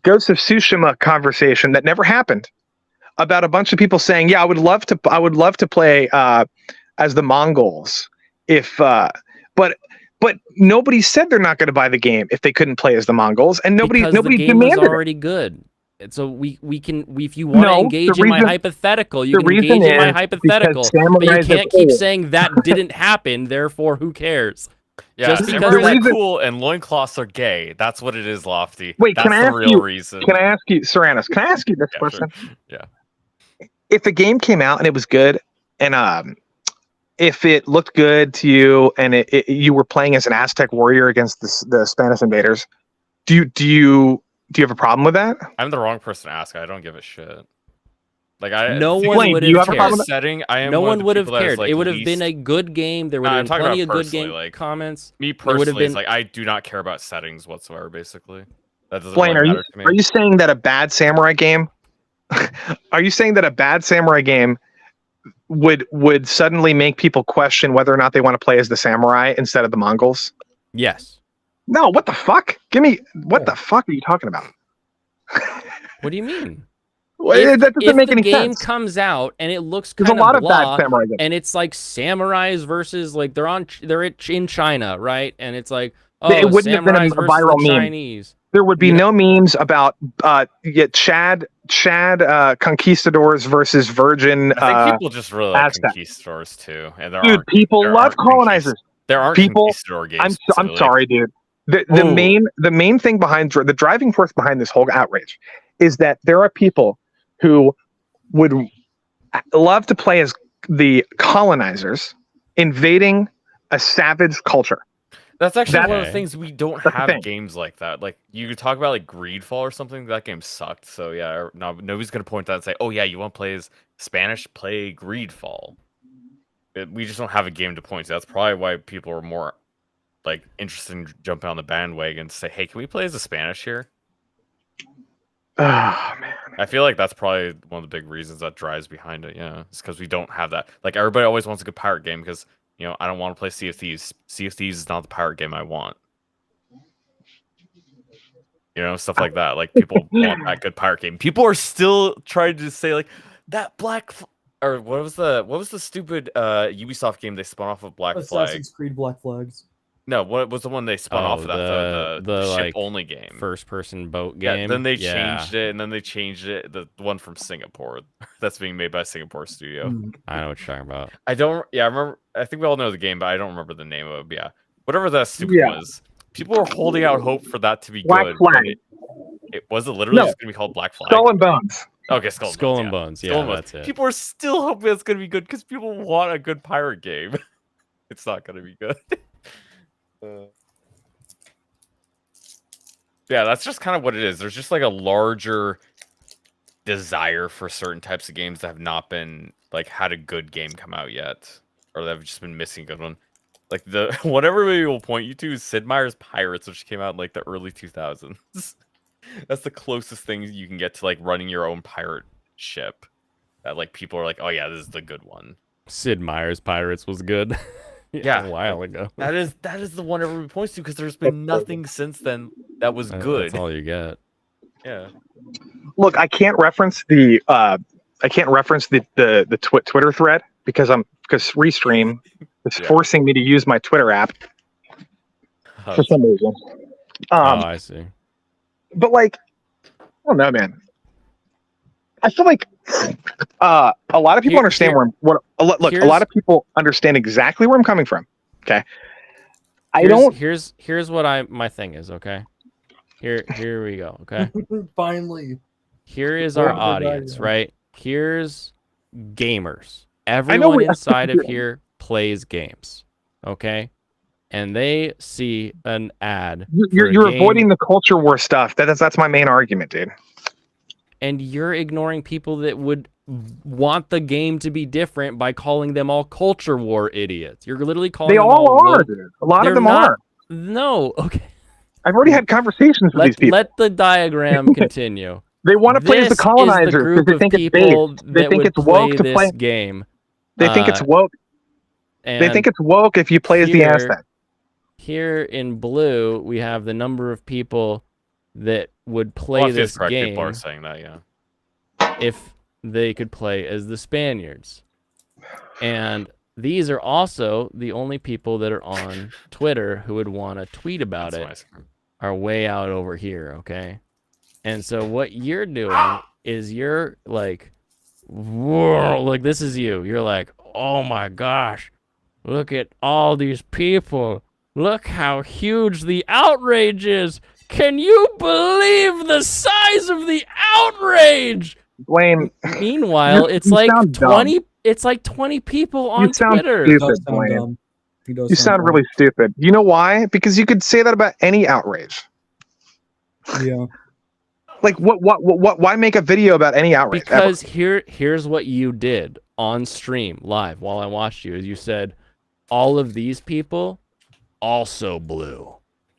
Ghost of Tsushima conversation that never happened about a bunch of people saying, "Yeah, I would love to play as the Mongols if but nobody said they're not going to buy the game if they couldn't play as the Mongols, and nobody because the game demanded was it. already good. And so we can if you want to No, engage the in my reason- hypothetical, you the can engage reason in my is hypothetical, because but you samurais are can't keep cool. saying that didn't happen. Therefore, who cares? Yeah, Just samurais because are that- cool and loincloths are gay. That's what it is, Lofty. Wait, That's can I the ask real you- reason. Can I ask you, Cyranus? Can I ask you this Yeah, question? sure. Yeah. If a game came out and it was good, and if it looked good to you, and you were playing as an Aztec warrior against the Spanish invaders, do you have a problem with that? I'm the wrong person to ask. I don't give a shit. Like No see, one Blaine, would do you have have a cared. problem with setting. I am No one one of the would have people that is, cared. like, It would have been least- a good game. There would No, have I'm been talking plenty of about good game personally, like, comments. Me There would have personally, been- it's like I do not care about settings whatsoever. Basically, that doesn't Blaine, really are matter to me. you saying that a bad samurai game? Are you saying that a bad samurai game would suddenly make people question whether or not they want to play as the samurai instead of the Mongols? Yes. No, what the fuck? Give me what Yeah. the fuck are you talking about? What do you mean? Well, If, that doesn't if make the any game sense. comes out and it looks There's a kind lot of of bad blah, samurai games. and it's like samurais versus like they're in China, right? And it's like It wouldn't have been a samurais versus viral the meme. Chinese. There would be You no memes about Chad conquistadors versus virgin. I think people just really like Aztec. conquistadors too, and there Dude, aren't people there love aren't colonizers. There aren't People- conquistador games. I'm specifically. sorry, dude. The Oh. main thing behind the driving force behind this whole outrage is that there are people who would love to play as the colonizers invading a savage culture. That's actually one of Okay. the things we don't That's the have thing. games like that. Like you could talk about like Greedfall or something. That game sucked. So yeah, no, nobody's gonna point that and say, "Oh yeah, you want to play as Spanish? Play Greedfall." We just don't have a game to point to. That's probably why people are more like interested in jumping on the bandwagon to say, "Hey, can we play as a Spanish here?" Oh man. I feel like that's probably one of the big reasons that drives behind it. Yeah, it's because we don't have that. Like everybody always wants a good pirate game because I don't want to play Sea of Thieves. Sea of Thieves is not the pirate game I want. Stuff like that. Like people want that good pirate game. People are still trying to say like that or what was the stupid Ubisoft game they spun off of Black Flag? Assassin's Creed Black Flags. No, what was the one they spun off of that? The ship like, only game. First-person boat Yeah, game. then they changed it, and then they changed it. The one from Singapore that's being made by a Singapore studio. I know what you're talking about. I don't. Yeah, I remember. I think we all know the game, but I don't remember the name of it. But yeah, whatever that stupid Yeah. was. People are holding out hope for that to be Black good. Flag. But it was it literally No. just gonna be called Black Flag. Skull and Bones. Okay, Skull Skull and Bones. Yeah, Skull and Bones. that's it. People are still hoping it's gonna be good because people want a good pirate game. It's not gonna be good. Yeah, that's just kind of what it is. There's just like a larger desire for certain types of games that have not been like had a good game come out yet, or that have just been missing a good one. Like the what everybody will point you to is Sid Meier's Pirates, which came out in like the early 2000s. That's the closest thing you can get to like running your own pirate ship. That like people are like, oh yeah, this is the good one. Sid Meier's Pirates was good. Yeah. A while ago. That is the one everybody points to because there's been nothing since then that was good. That's all you get. Yeah. Look, I can't reference the Twitter thread because Restream is Yeah. forcing me to use my Twitter app for some reason. I see. But like, I don't know, man. I feel like a lot of people understand where I'm. A lot of people understand exactly where I'm coming from. Okay, Here's what my thing is. Okay, here we go. Okay, Finally. here is our Where did I audience. go? Right, here's gamers. know Everyone we- inside of here plays games. Okay, and they see an ad. for a you're game, avoiding the culture war stuff. That's my main argument, dude. and you're ignoring people that would want the game to be different by calling them all culture war idiots. You're literally calling They them all are, woke. dude. A lot They're of them not- are. No, okay. I've already had conversations with these people. Let the diagram continue. They want to play as the This is colonizers the because group they of think it's people based. They that think would it's woke play to this play. game. They think it's woke. They think it's woke if you play as the here- Aztec. Here in blue, we have the number of people that would play Well, if this it's correct, people are game saying that, yeah. if they could play as the Spaniards. And these are also the only people that are on Twitter who would want to tweet about That's it nice. are way out over here, okay? And so what you're doing is you're like, whoa, like this is you. You're like, oh my gosh, look at all these people. Look how huge the outrage is. Can you believe the size of the outrage? Blaine, Meanwhile, it's you like sound dumb. 20 it's like 20 people on You sound Twitter. He stupid. does sound Blaine. dumb. He does You sound really stupid. You know why? Because you could say that about any outrage. Yeah. Like what why make a video about any outrage? ever? Because here's what you did on stream live while I watched you is you said all of these people also blue.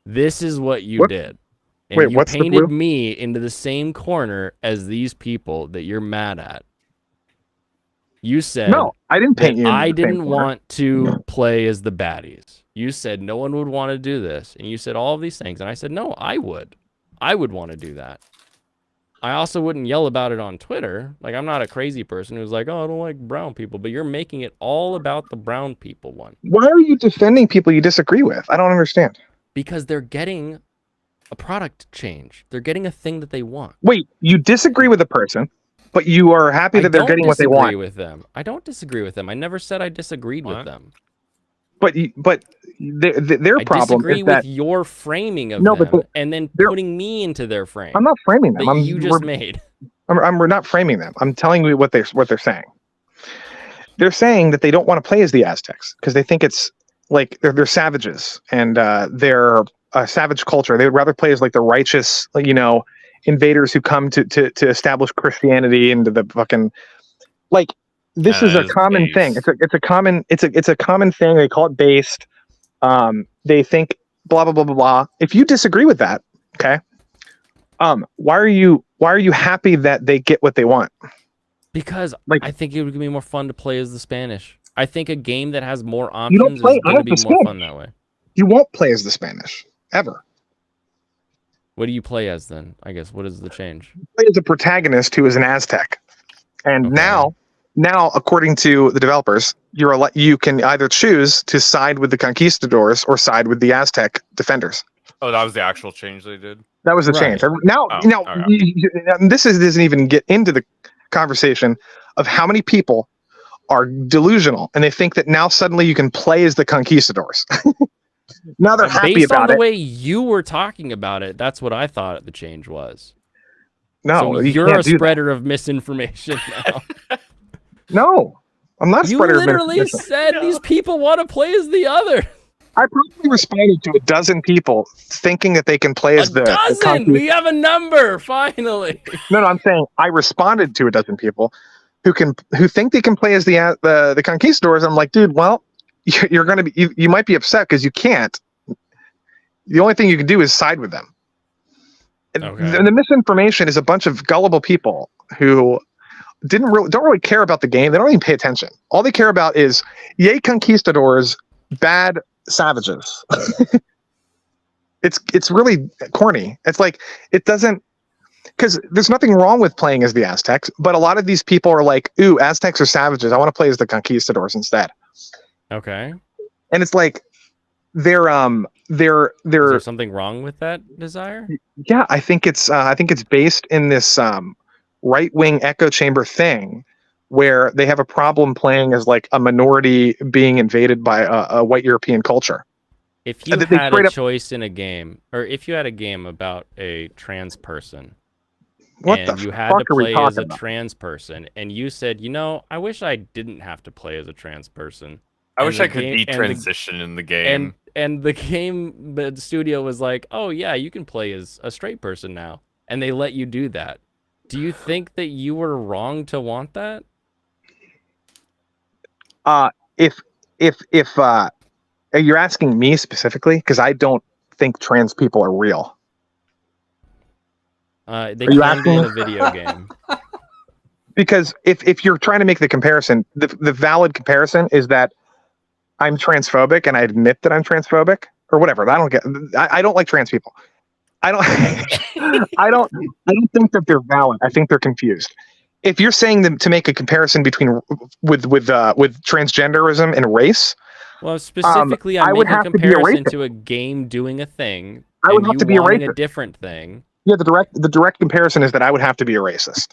This is what you What? did. And Wait, you what's the painted blue? me into the same corner as these people that you're mad at. You said No, I didn't paint that you. I into the same didn't corner. want to play as the baddies. You said no one would want to do this. And you said all of these things. And I said, no, I would. I would want to do that. I also wouldn't yell about it on Twitter. Like, I'm not a crazy person who's like, oh, I don't like brown people. But you're making it all about the brown people one. Why are you defending people you disagree with? I don't understand. Because they're getting a product change. They're getting a thing that they want. Wait, you disagree with a person, but you are happy that they're getting what they I don't want. disagree with them. I don't disagree with them. I never said I disagreed with What? them. But their I problem disagree is that with your framing of No, but them and then they're- putting me into their frame I'm not framing them. that you just made. we're not framing them. I'm telling you what they're saying. They're saying that they don't want to play as the Aztecs because they think it's like they're savages and they're a savage culture. They would rather play as like the righteous, like, invaders who come to establish Christianity into the fucking like. This is a As common thing. base. It's a common thing. They call it based. They think blah blah blah blah blah. If you disagree with that, okay, why are you happy that they get what they want? Because Like- I think it would be more fun to play as the Spanish. I think a game that has more You don't options play- is I going to don't be more understand. fun that way. You won't play as the Spanish ever. What do you play as then? I guess what is the change? Play as a protagonist who is an Aztec, and Okay. now according to the developers, you can either choose to side with the conquistadors or side with the Aztec defenders. Oh, that was the actual change they did? That was the Right. change. Now, Oh, now okay. doesn't even get into the conversation of how many people are delusional and they think that now suddenly you can play as the conquistadors. Now they're happy Based on about the it. way you were talking about it, that's what I thought the change was. No, so you you're can't a do that. spreader of misinformation now. No, I'm not a You spreader of literally misinformation. said these people want to play as the other. I probably responded to a dozen people thinking that they can play as A the dozen. We have a number finally. No, I'm saying I responded to a dozen people who think they can play as the conquistadors. I'm like, dude, well, you're gonna be you might be upset because you can't. The only thing you can do is side with them. And Okay. the misinformation is a bunch of gullible people who don't really care about the game. They don't even pay attention. All they care about is yay conquistadors, bad savages. It's really corny. It's like it doesn't. Because there's nothing wrong with playing as the Aztecs, but a lot of these people are like, ooh, Aztecs are savages. I want to play as the conquistadors instead. Okay. And it's like they're Is there something wrong with that desire? yeah, I think it's based in this right-wing echo chamber thing where they have a problem playing as like a minority being invaded by a white European culture. If you And they had straight a up- choice in a game, or if you had a game about a trans person, What and the you had fuck to are we play as talking a about? trans person, and you said, I wish I didn't have to play as a trans person. I And wish the I could game- and the- detransition in the game. And the game, the studio was like, oh yeah, you can play as a straight person now, and they let you do that. Do you think that you were wrong to want that? If you're asking me specifically, because I don't think trans people are real. They Are you can be asking in me? a video game. Because if you're trying to make the comparison, the valid comparison is that I'm transphobic and I admit that I'm transphobic or whatever. I don't like trans people. I don't I don't think that they're valid. I think they're confused. If you're saying them to make a comparison between with transgenderism and race, Well, specifically, I I'm would making a have to be a comparison racist. to a game doing a thing, I would and have you to be a wanting a racist. different thing. Yeah, the direct comparison is that I would have to be a racist.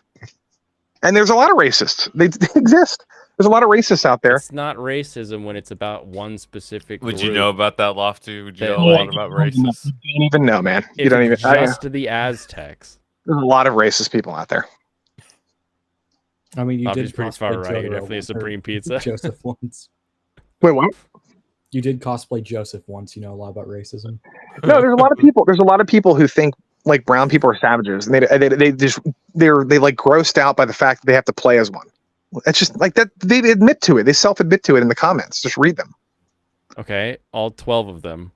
And there's a lot of racists. They exist. There's a lot of racists out there. It's not racism when it's about one specific Would you group. know about that, Lofty? Would you That, know a lot like, about You racists? don't even know, man. You If don't even. it's just the Aztecs. There's a lot of racist people out there. I mean, you Lofty's did pretty far cosplay right. You're Jotaro definitely a or Supreme Pizza. Joseph once. Wait, what? You did cosplay Joseph once. You know a lot about racism. No, there's a lot of people. There's a lot of people who think like brown people are savages, and they like grossed out by the fact that they have to play as one. It's just like that. They admit to it. They self-admit to it in the comments. Just read them, Okay, all 12 of them.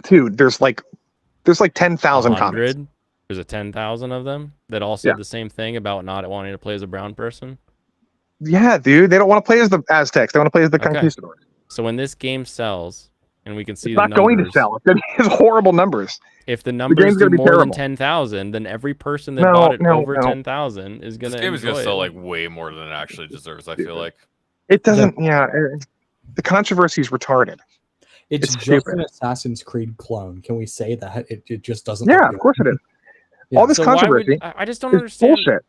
dude. There's like 10,000 comments. 100. There's a 10,000 of them that all said Yeah. the same thing about not wanting to play as a brown person. Yeah, dude. They don't want to play as the Aztecs. They want to play as the Okay. conquistadors. So when this game sells, and we can see It's the not numbers, going to sell. It's horrible numbers. if the numbers game's do gonna be more than terrible. 10,000, then every person that No, bought it no, over no. 10,000 is going This to game is gonna enjoy sell it. like way more than it actually deserves. I feel like. It doesn't. Yeah, the controversy is retarded. It's It's just stupid. an Assassin's Creed clone. Can we say that? It just doesn't. Yeah, look of good. course it is. Yeah. All this So why would controversy I just don't is understand? bullshit.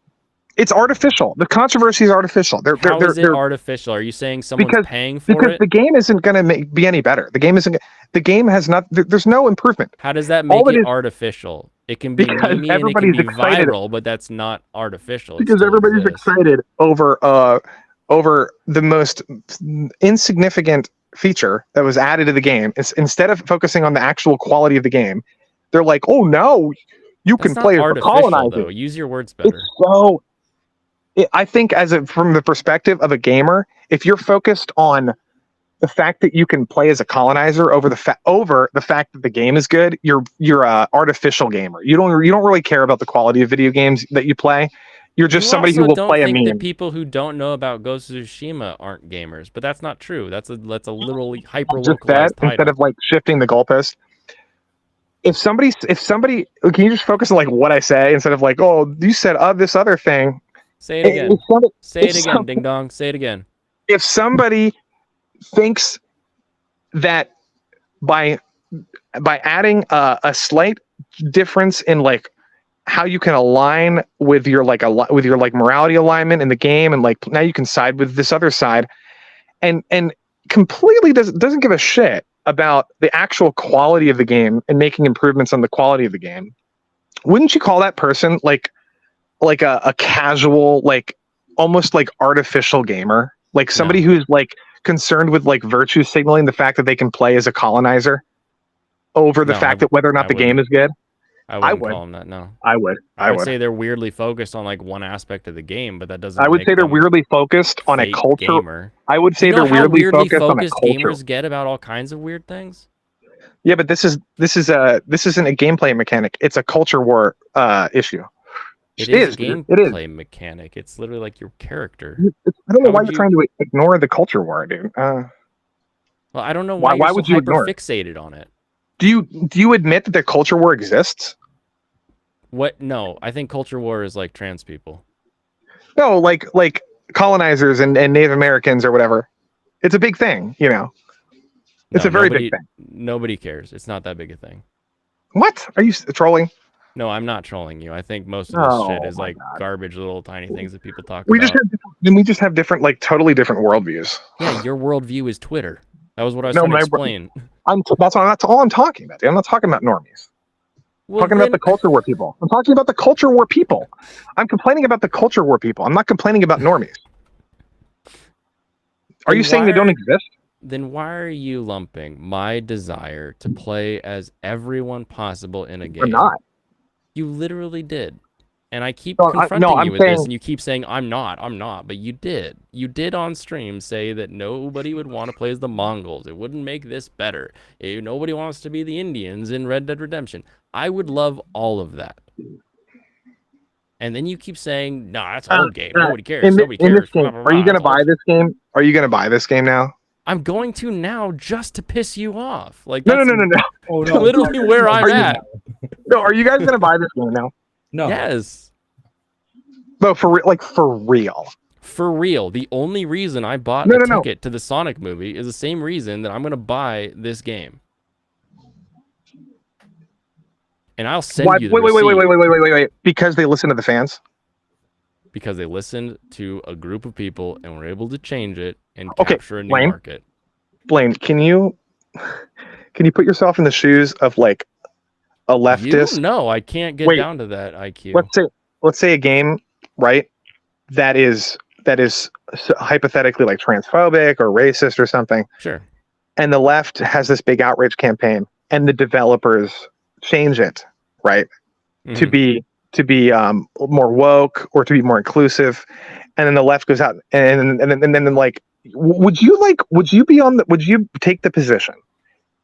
It's artificial. The controversy is artificial. How is it artificial? Are you saying someone's because- paying for because it? the game isn't going to be any better. The game isn't. The game has not. There's no improvement. How does that all make it it is- artificial? It can be Because memey and it can everybody's be excited. viral, but that's not artificial. It Because still everybody's exists. excited over the most insignificant feature that was added to the game. Instead of focusing on the actual quality of the game, they're like, "Oh no, you That's can not play as the artificial, colonizer." though. Use your words better. It's so. I think, from the perspective of a gamer, if you're focused on the fact that you can play as a colonizer over the fact that the game is good, you're a artificial gamer. You don't really care about the quality of video games that you play. You're just You somebody who also will don't play a think meme. that people who don't know about Ghost of Tsushima aren't gamers, but that's not true. That's a literally hyper Just that localized title. instead of like shifting the goalpost. If somebody, can you just focus on like what I say instead of like, oh, you said this other thing. Say it again. Say it if again, Ding Dong. Say it again. If somebody thinks that by adding a slight difference in like how you can align with your morality alignment in the game, and like now you can side with this other side, and completely doesn't give a shit about the actual quality of the game and making improvements on the quality of the game, wouldn't you call that person like a casual, like almost like artificial gamer, like somebody who's like concerned with like virtue signaling the fact that they can play as a colonizer over the fact that whether or not the game is good? I wouldn't call them that. No, I would. I would say they're weirdly focused on like one aspect of the game, but that doesn't. I would make say they're them weirdly focused on a fake culture. gamer. I would say You know they're how weirdly focused on a focused culture. gamers get about all kinds of weird things. Yeah, but this isn't a gameplay mechanic. It's a culture war issue. It is a dude. gameplay mechanic. It's literally like your character. I don't know How why would you're you- trying to ignore the culture war, dude. Well, I don't know why why, you're would so you ignore it? hyper-fixated on it. Do you admit that the culture war exists? What? No, I think culture war is like trans people. No, like colonizers and Native Americans or whatever. It's a big thing, you know. It's a very big thing. Nobody cares. It's not that big a thing. What? Are you trolling? No, I'm not trolling you. I think most of this shit is my like garbage, little tiny things that people talk We about. just have different, like totally different worldviews. Yeah, your worldview is Twitter. That was what I was No, trying to my- explain. That's all I'm talking about, dude. I'm not talking about normies. Well, Talking about the culture war people. I'm talking about the culture war people. I'm complaining about the culture war people. I'm not complaining about normies. Are you saying they don't exist? Then why are you lumping my desire to play as everyone possible in a game? I'm not. You literally did. And I keep No, confronting I'm you with this, saying- and you keep saying, I'm not, but you did. You did on stream say that nobody would want to play as the Mongols. It wouldn't make this better. Nobody wants to be the Indians in Red Dead Redemption. I would love all of that. And then you keep saying, nah, that's old game. Nobody cares. Nobody In cares. this game, Blah, blah, are you blah. going to buy this game? Are you going to buy this game now? I'm going to now just to piss you off. Like No. that's Oh, literally where I'm at. No, are you guys gonna buy this game now? No. Yes. No, for real. For real. The only reason I bought No, a no, no. ticket to the Sonic movie is the same reason that I'm going to buy this game. And I'll send Why? you the Wait, receipt wait. Because they listen to the fans. because they listened to a group of people and were able to change it and Okay, capture a new Blaine. market. Blaine, can you put yourself in the shoes of like a leftist? You know I can't get Wait. down to that IQ. Let's say a game, right? That is hypothetically like transphobic or racist or something, Sure. and the left has this big outrage campaign, and the developers change it, right, to Mhm. be more woke or to be more inclusive, and then the left goes out and then like, would you take the position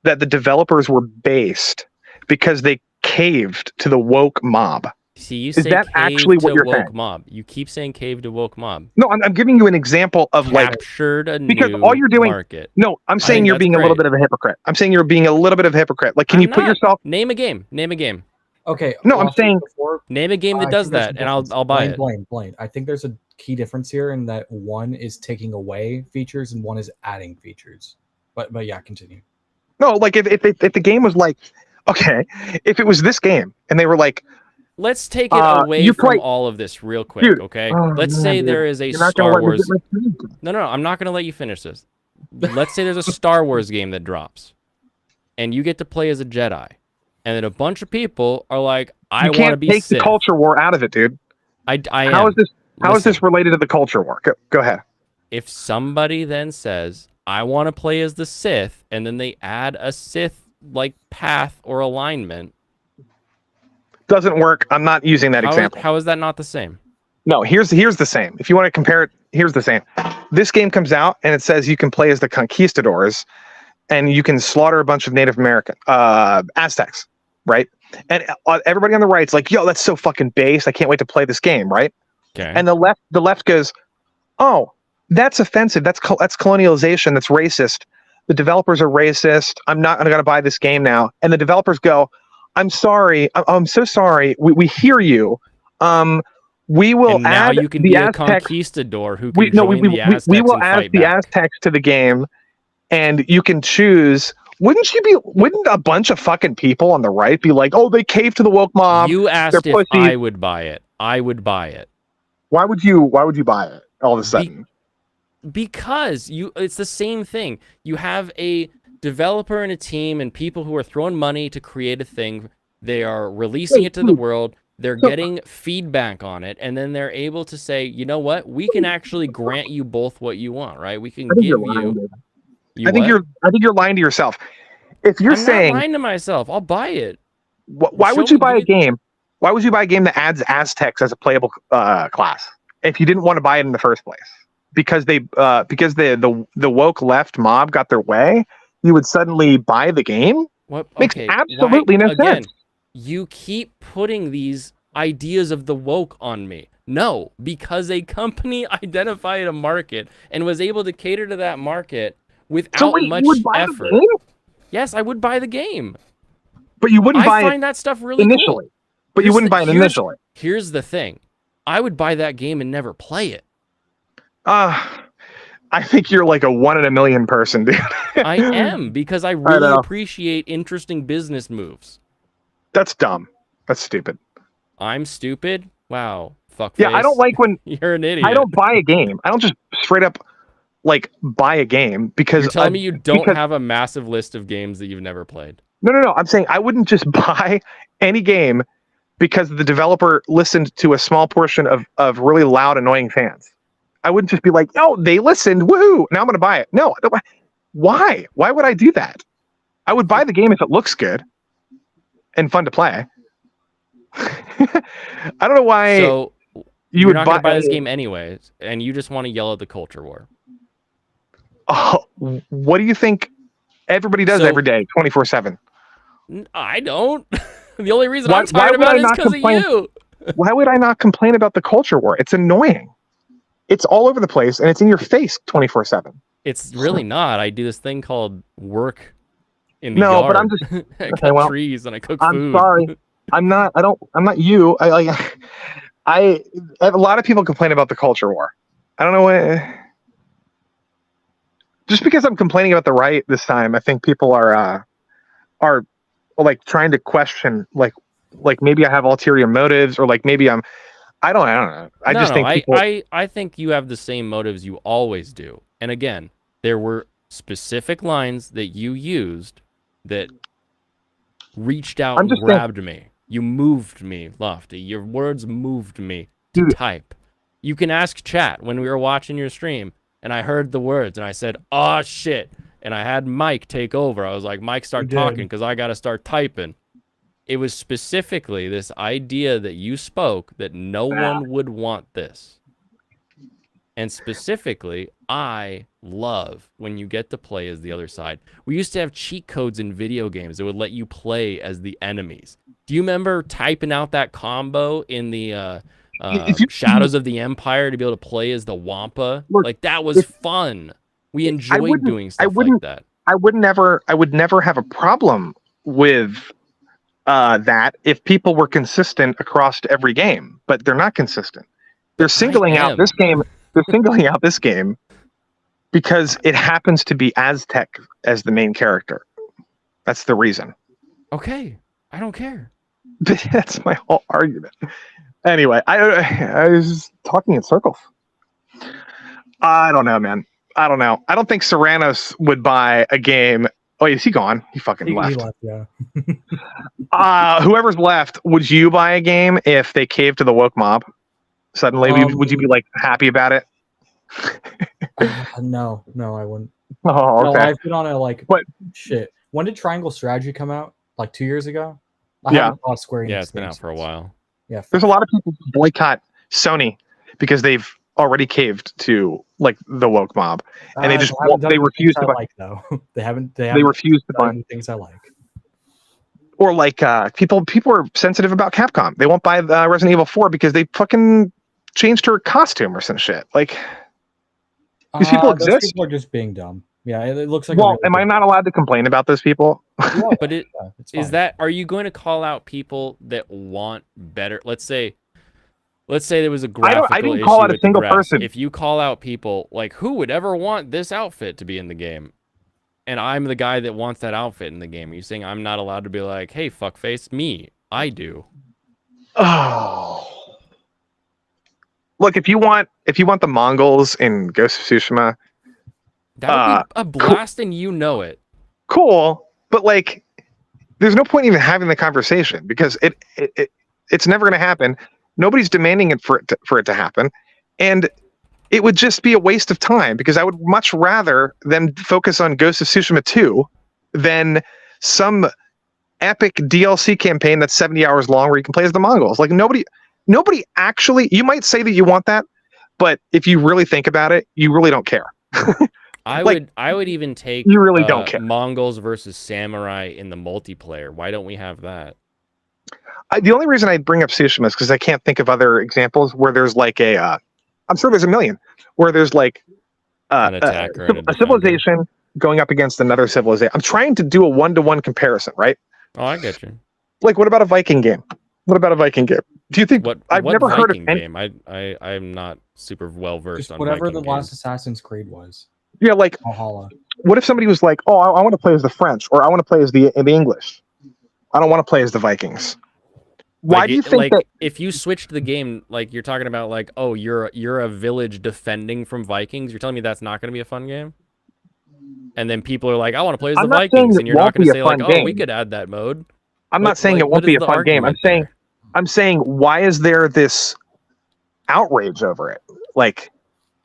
that the developers were based because they caved to the woke mob? See, you Is say that cave actually what to you're woke saying? mob. You keep saying cave to woke mob. No, I'm giving you an example of like, Captured a because new all you're doing. market. No, I'm I saying think you're that's being a little great. bit of a hypocrite. I'm saying you're being a little bit of a hypocrite. Like, can you I'm put not. yourself? Name a game. Name a game. Okay. No, I'm also, saying- before, Name a game I that does think there's a that, and I'll difference. buy it. Blaine. I think there's a key difference here in that one is taking away features and one is adding features. But yeah, continue. No, like if the game was like, okay, if it was this game and they were like, Let's take it away you from play- all of this real quick, Dude, okay? oh, Let's man, say dude. there is a You're not gonna Star let me Wars. get my food. No, I'm not going to let you finish this. Let's say there's a Star Wars game that drops, and you get to play as a Jedi, and then a bunch of people are like, "I You want to can't be take Sith." the culture war out of it, dude. I How am. is this? How is Listen, this related to the culture war? Go ahead. if somebody then says, "I want to play as the Sith," and then they add a Sith like path or alignment, Doesn't work. I'm not using that example. how is that not the same? No, here's the same. If you want to compare it, here's the same. This game comes out and it says you can play as the conquistadors and you can slaughter a bunch of Native American Aztecs, right? And everybody on the right's like, "Yo, that's so fucking base. I can't wait to play this game," right? Okay. And the left goes, "Oh, that's offensive. That's colonialization. That's racist. The developers are racist. I'm going to buy this game now." And the developers go, "I'm sorry. I'm so sorry. We hear you. We will And now add you can the be a Aztecs. conquistador who can join the We Aztecs will and add fight the back. Aztecs to the game, and you can choose." Wouldn't a bunch of fucking people on the right be like, "Oh, they cave to the woke mob"? You asked they're if pussy. I would buy it. I would buy it. Why would you buy it all of a sudden? Because it's the same thing. You have a developer and a team and people who are throwing money to create a thing. They are releasing it to the world. They're getting feedback on it, and then they're able to say, "You know what? We can actually grant you both what you want, right? We can I think give you're lying, you." dude. You I think what? you're lying to yourself. If you're I'm saying, not lying to myself. I'll buy it. why would Show you me- buy a give me- game? Why would you buy a game that adds Aztecs as a playable class if you didn't want to buy it in the first place? Because the woke left mob got their way, you would suddenly buy the game? What? Makes Okay, absolutely no again, sense. you keep putting these ideas of the woke on me. No, because a company identified a market and was able to cater to that market without So wait, much you would buy effort. the game, Yes, I would buy the game. but you wouldn't I buy find it that stuff really initially. cool. But you Here's wouldn't the- buy it here's- initially. Here's the thing. I would buy that game and never play it. I think you're like a 1 in a million person, dude. I am because I really know. appreciate interesting business moves. That's dumb. That's stupid. I'm stupid? Wow. Fuckface. Yeah, I don't like when You're an idiot. I don't buy a game. I don't just straight up like buy a game because You're telling me you don't because- have a massive list of games that you've never played. No. I'm saying I wouldn't just buy any game because the developer listened to a small portion of really loud, annoying fans. I wouldn't just be like, "Oh, they listened, woohoo! Now I'm going to buy it." No, why? Why would I do that? I would buy the game if it looks good and fun to play. I don't know why So you you're would not going to buy this game anyways, and you just want to yell at the culture war. Oh, what do you think everybody does So- every day, 24/7? I don't. The only reason Why- I'm why talking would about I it is not because of complain? you. Why would I not complain about the culture war? It's annoying. It's all over the place and it's in your face 24/7. It's really not. I do this thing called work in the No, yard. but I'm just- I okay, cut well, trees and I cook I'm food. sorry. I'm not. I'm not you. A lot of people complain about the culture war. I don't know what. Just because I'm complaining about the right this time, I think people are like trying to question like maybe I have ulterior motives or like maybe I don't know. I just think people. I think you have the same motives you always do. And again, there were specific lines that you used that reached out I'm and just saying, grabbed me. You moved me, Lofty. Your words moved me to Dude. type. You can ask chat when we were watching your stream, and I heard the words, and I said, "Oh shit!" And I had Mike take over. I was like, "Mike, start You did. talking, because I gotta start typing." It was specifically this idea that you spoke that no one would want this. And specifically, I love when you get to play as the other side. We used to have cheat codes in video games that would let you play as the enemies. Do you remember typing out that combo in the Shadows of the Empire to be able to play as the Wampa? Look, Like, that was fun. We enjoyed wouldn't- doing I stuff like wouldn't- that. I would never have a problem with that if people were consistent across every game, but they're not consistent. They're singling out am. this game. They're singling out this game because it happens to be Aztec as the main character. That's the reason. Okay, I don't care. That's my whole argument. Anyway, I was just talking in circles. I don't know, man. I don't know. I don't think Serranos would buy a game. Oh, is he gone? He fucking He left. left, yeah. Whoever's left, would you buy a game if they caved to the woke mob? Suddenly, would you be like happy about it? No, I wouldn't. Oh, No, okay. I've been on a But- shit. When did Triangle Strategy come out? Like 2 years ago? Yeah. haven't bought Square Enix Yeah, it's been out games for a since. while. Yeah. There's a lot of people who boycott Sony because they've already caved to like the woke mob, and they just haven't done they the refuse things to I buy. like though. They haven't They refuse to done buy. the things I like. Or like people are sensitive about Capcom. They won't buy Resident Evil 4 because they fucking changed her costume or some shit. Like these people Those exist. people are just being dumb. Yeah, it looks like. Well, am I not allowed to complain about those people? But it Is are you going to call out people that want better? Let's say there was a graphical didn't issue call out a with the single dress. person. If you call out people like, who would ever want this outfit to be in the game? And I'm the guy that wants that outfit in the game. Are you saying I'm not allowed to be like, hey, fuckface, me? I do. Oh. Look, if you want the Mongols in Ghost of Tsushima, That would be a blast, and you know it. cool, but like there's no point even having the conversation because it's never going to happen. Nobody's demanding it for it to happen, and it would just be a waste of time because I would much rather them focus on Ghost of Tsushima 2 than some epic DLC campaign that's 70 hours long where you can play as the Mongols. Like nobody actually, you might say that you want that, but if you really think about it, you really don't care. I Like, would even take you really don't care. Mongols versus Samurai in the multiplayer. Why don't we have that? The only reason I bring up Tsushima is because I can't think of other examples where there's like I'm sure there's a million where there's like An attacker and a a defender. civilization going up against another civilization. I'm trying to do a one-to-one comparison, right? Oh, I get you. Like, what about a Viking game? What about a Viking game? Do you think What I've what never heard of Viking any? game? I'm not super well versed just on whatever Viking the last games. Assassin's Creed was. Yeah, like Valhalla. what if somebody was like, "Oh, I want to play as the French, or I want to play as the English. I don't want to play as the Vikings." Why Like, do you think that? if you switched the game, like you're talking about, like, oh, you're a village defending from Vikings, you're telling me that's not going to be a fun game? And then people are like, I want to play as the I'm not saying Vikings, it and you're not won't going be to a say like, fun oh, we game. could add that mode. I'm not saying it what won't be is a the fun game. I'm argument saying there? why is there this outrage over it? Like,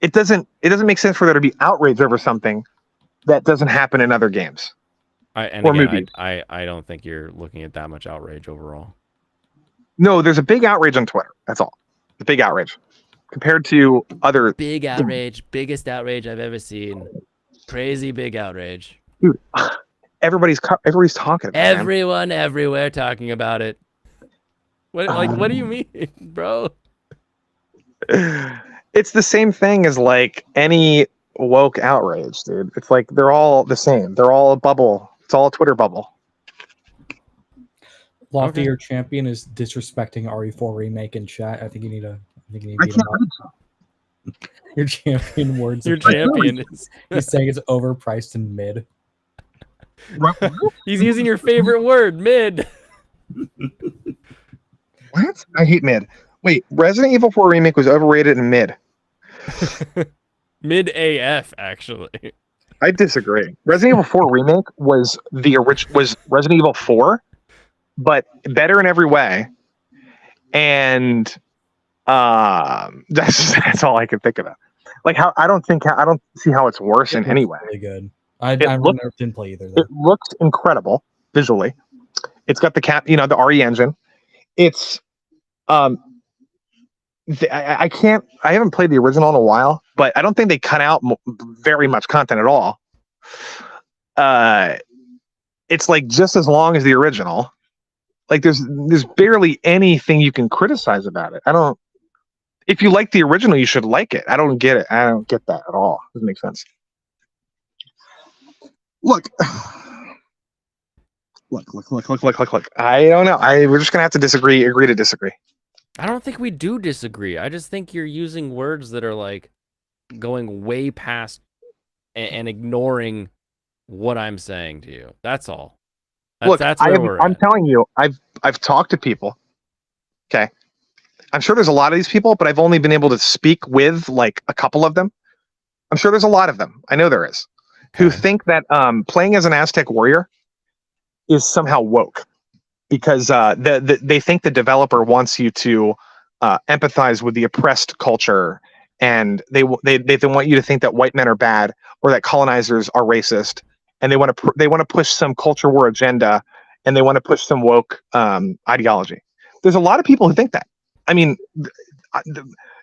it doesn't make sense for there to be outrage over something that doesn't happen in other games. And or again, movies. I don't think you're looking at that much outrage overall. No, there's a big outrage on Twitter. That's all. The big outrage compared to other. Big outrage, biggest outrage I've ever seen. Crazy big outrage. Dude, everybody's talking about it. man. Everyone everywhere talking about it. What do you mean, bro? It's the same thing as like any woke outrage, dude. It's like they're all the same. They're all a bubble. It's all a Twitter bubble. Lofty, Okay. your champion is disrespecting RE4 remake in chat. I think you need to I beat him can't. up. Your champion words. Your of- champion is. He's saying it's overpriced and mid. He's using your favorite word, mid. What? I hate mid. Wait, Resident Evil 4 remake was overrated and mid. Mid AF, actually. I disagree. Resident Evil 4 remake was was Resident Evil 4, but better in every way. And that's all I can think about. Like how I don't see how it's worse in any way. Really good. I looked- didn't play either though. It looks incredible visually. It's got the RE engine. It's I haven't played the original in a while, but I don't think they cut out very much content at all. It's like just as long as the original. Like there's barely anything you can criticize about it. If you like the original, you should like it. I don't get it. I don't get that at all. Doesn't make sense. Look. I don't know. We're just gonna have to agree to disagree. I don't think we do disagree. I just think you're using words that are like going way past and ignoring what I'm saying to you. That's all. That's where I'm telling you, I've talked to people. Okay. I'm sure there's a lot of these people, but I've only been able to speak with like a couple of them. I'm sure there's a lot of them. I know there is. Who think that playing as an Aztec warrior is somehow woke because they think the developer wants you to empathize with the oppressed culture, and they want you to think that white men are bad or that colonizers are racist, and they want to push some culture war agenda, and they want to push some woke ideology. There's a lot of people who think that. I mean,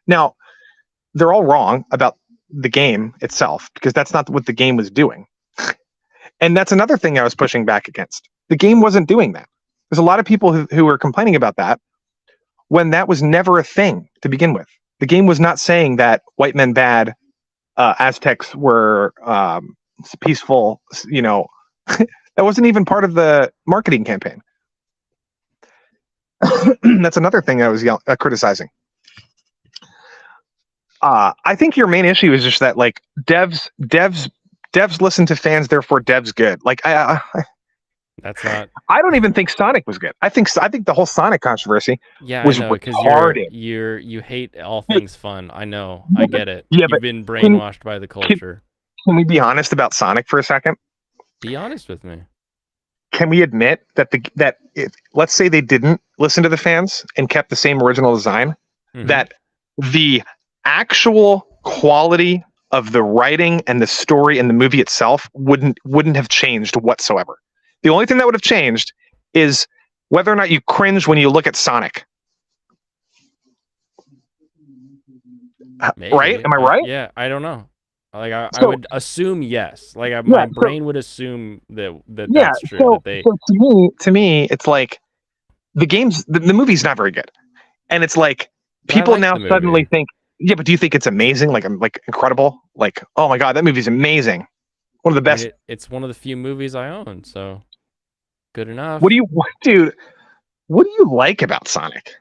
now they're all wrong about the game itself because that's not what the game was doing. And that's another thing I was pushing back against. The game wasn't doing that. There's a lot of people who were complaining about that when that was never a thing to begin with. The game was not saying that white men bad, Aztecs were peaceful, that wasn't even part of the marketing campaign. That's another thing I was criticizing. I think your main issue is just that like devs listen to fans, therefore devs good. Like that's not. I don't even think Sonic was good. I think the whole Sonic controversy was because retarded. you hate all things fun. I know. I get it. Yeah, You've been brainwashed by the culture. Can we be honest about Sonic for a second? Be honest with me. Can we admit that let's say they didn't listen to the fans and kept the same original design, that the actual quality of the writing and the story and the movie itself wouldn't have changed whatsoever. The only thing that would have changed is whether or not you cringe when you look at Sonic. Maybe. Right? Am I right? Yeah, I don't know. Like I would assume yes. Like my brain would assume that's true. So to me, it's like the movie's not very good, and it's like people now suddenly think, yeah, but do you think it's amazing? Like incredible? Like, oh my god, that movie's amazing. One of the best. It's one of the few movies I own, so good enough. What do you like about Sonic?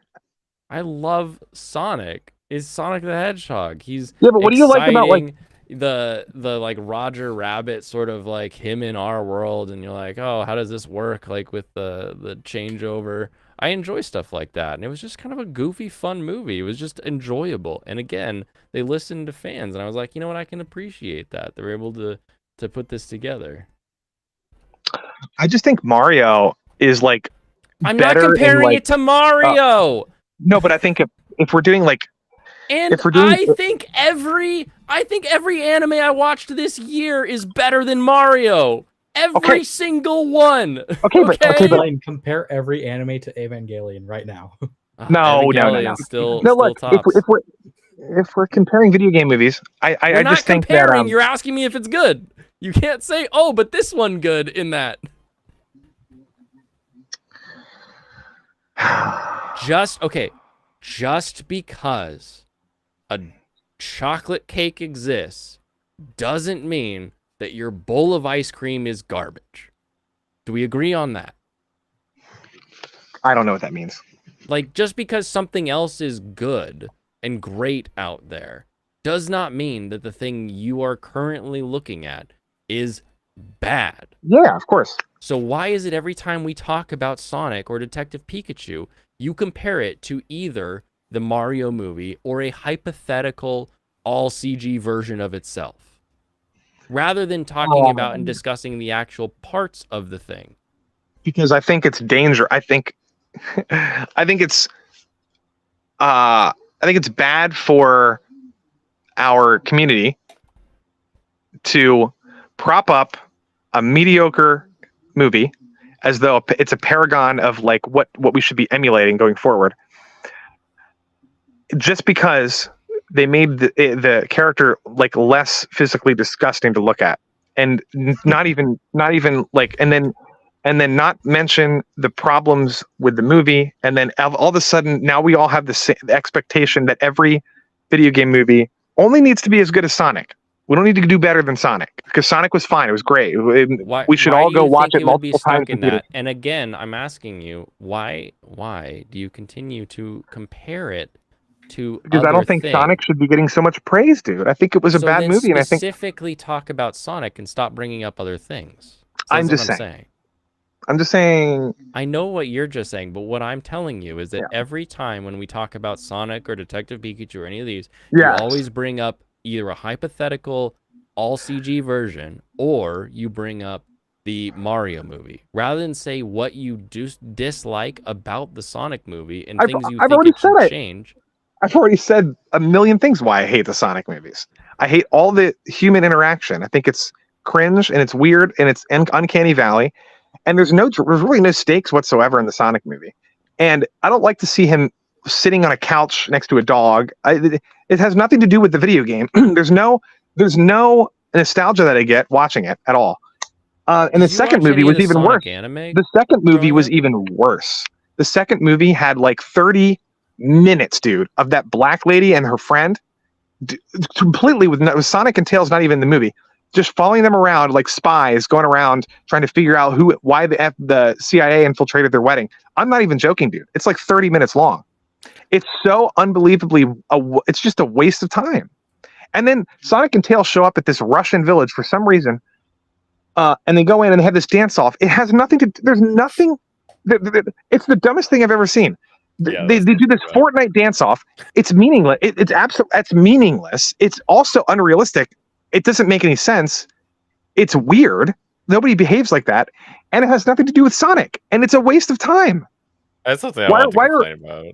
I love Sonic. Is Sonic the Hedgehog? He's but what do you like about like the like Roger Rabbit sort of like him in our world, and you're like, oh, how does this work? Like with the changeover. I enjoy stuff like that, and it was just kind of a goofy, fun movie. It was just enjoyable, and again, they listened to fans, and I was like, you know what, I can appreciate that they're able to put this together. I just think Mario is like. I'm not comparing it to Mario. No, but I think if we're doing like. And I think every anime I watched this year is better than Mario. Every single one. Okay, but compare every anime to Evangelion right now. No. Still look, tops. If we're comparing video game movies, I just think that you're asking me if it's good. You can't say, oh, but this one good in that. Just because a chocolate cake exists doesn't mean that your bowl of ice cream is garbage. Do we agree on that? I don't know what that means. Like, just because something else is good and great out there does not mean that the thing you are currently looking at is bad. Yeah, of course. So why is it every time we talk about Sonic or Detective Pikachu, you compare it to either the Mario movie or a hypothetical all CG version of itself, rather than talking about and discussing the actual parts of the thing? Because I think it's danger. I think it's bad for our community to prop up a mediocre movie as though it's a paragon of like what we should be emulating going forward, just because they made the character like less physically disgusting to look at, and not even like, and then not mention the problems with the movie, and then all of a sudden now we all have the expectation that every video game movie only needs to be as good as Sonic. We don't need to do better than Sonic, because Sonic was fine. It was great. We should all go watch it multiple times. And again, I'm asking you, why do you continue to compare it to? Because I don't think Sonic should be getting so much praise, dude. I think it was a bad movie, and I think specifically talk about Sonic and stop bringing up other things. I'm just saying. I know what you're just saying, but what I'm telling you is that every time when we talk about Sonic or Detective Pikachu or any of these, you always bring up either a hypothetical all CG version or you bring up the Mario movie, rather than say what you dislike about the Sonic movie and things you think it should change. I've already said a million things why I hate the Sonic movies. I hate all the human interaction. I think it's cringe and it's weird and it's uncanny valley. And there's really no stakes whatsoever in the Sonic movie. And I don't like to see him sitting on a couch next to a dog. It has nothing to do with the video game. There's no nostalgia that I get watching it at all. And the second movie was even worse. The second movie was even worse. The second movie had like 30 minutes, dude, of that black lady and her friend, completely with Sonic and Tails not even in the movie, just following them around like spies, going around trying to figure out why the CIA infiltrated their wedding. I'm not even joking, dude. It's like 30 minutes long. It's so unbelievably, it's just a waste of time. And then Sonic and Tails show up at this Russian village for some reason, and they go in and they have this dance off. It has nothing to. There's nothing. It's the dumbest thing I've ever seen. They do this Fortnite dance off. It's meaningless. It's meaningless. It's also unrealistic. It doesn't make any sense. It's weird. Nobody behaves like that, and it has nothing to do with Sonic. And it's a waste of time. That's something I want to complain about.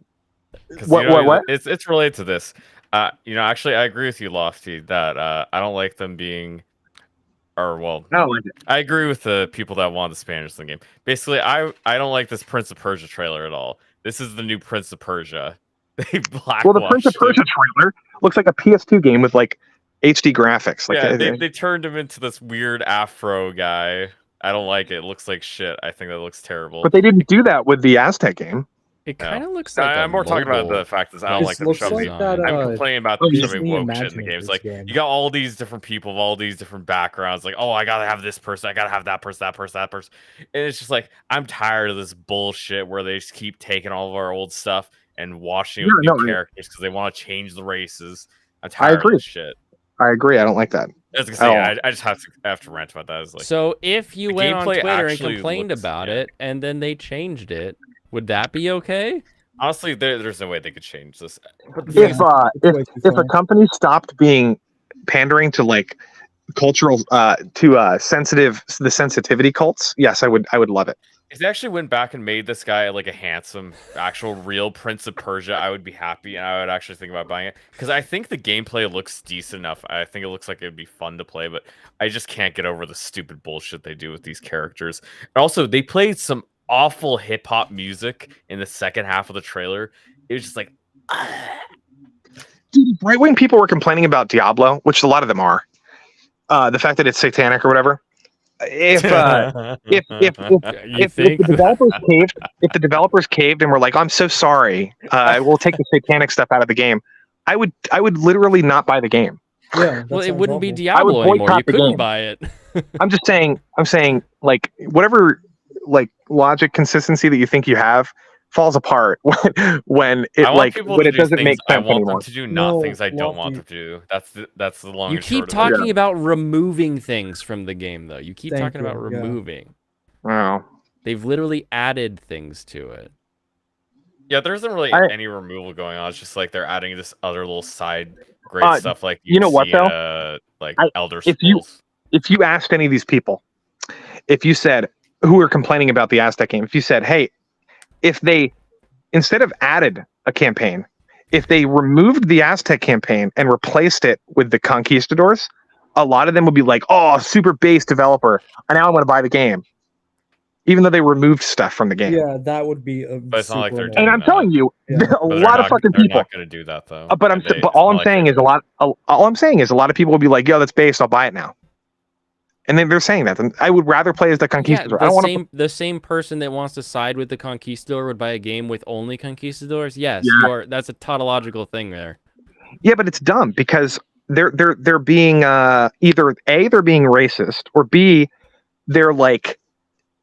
What? It's related to this. Actually, I agree with you, Lofty, that I don't like them being, I agree with the people that want the Spanish in the game. Basically, I don't like this Prince of Persia trailer at all. This is the new Prince of Persia. They blackwashed the Prince of Persia trailer looks like a PS2 game with like HD graphics. They turned him into this weird Afro guy. I don't like it. It looks like shit. I think that looks terrible. But they didn't do that with the Aztec game. It kind of looks like I'm more talking about the fact that I don't like them shoving. I'm complaining about them shoving woke shit in the games. Like you got all these different people of all these different backgrounds. Like, oh, I gotta have this person. I gotta have that person. And it's just like I'm tired of this bullshit where they just keep taking all of our old stuff and washing it with new characters because they want to change the races. I'm tired of this shit. I agree. I don't like that. I was gonna say, I just have to rant about that. It's like, so if you went on Twitter and complained about it, and then they changed it, would that be okay? Honestly, there's no way they could change this. If a company stopped being pandering to like cultural to the sensitivity cults, yes, I would love it. If they actually went back and made this guy like a handsome, actual, real Prince of Persia, I would be happy, and I would actually think about buying it because I think the gameplay looks decent enough. I think it looks like it'd be fun to play, but I just can't get over the stupid bullshit they do with these characters. And also, they played some awful hip hop music in the second half of the trailer. It was just like, dude, right when people were complaining about Diablo, which a lot of them are, the fact that it's satanic or whatever. If the developers caved and were like, I'm so sorry, we'll take the satanic stuff out of the game, I would literally not buy the game. Yeah, well, it wouldn't be Diablo anymore. You couldn't buy it. I'm saying like whatever like logic consistency that you think you have, falls apart when it I want like people when to it do doesn't things make I sense want anymore. them to do, not No, things I don't want Lofty. them to do. That's the long You and keep short of it. talking about removing things from the game, though. You keep Thank talking about you, yeah. removing. Oh, They've literally added things to it. Yeah, there isn't really I- any removal going on. It's just like they're adding this other little side great stuff like you know what, see in though? like I- Elder if you- Scrolls. If you asked any of these people, if you said who were complaining about the Aztec game, if you said, hey, if they instead of added a campaign, if they removed the Aztec campaign and replaced it with the Conquistadors, a lot of them would be like, oh, super base developer. And now I want to buy the game. Even though they removed stuff from the game. Yeah, that would be a But it's not like they're super doing And I'm that. telling you, Yeah. a But lot of fucking they're people. not going to do that though. But all I'm saying is all I'm saying is a lot of people will be like, yo, that's based, I'll buy it now. And then they're saying that. And I would rather play as the Conquistador. I don't want the same person that wants to side with the Conquistador would buy a game with only Conquistadors. Yes, Yeah. that's a tautological thing there. Yeah, but it's dumb because they're being either A, they're being racist, or B, they're like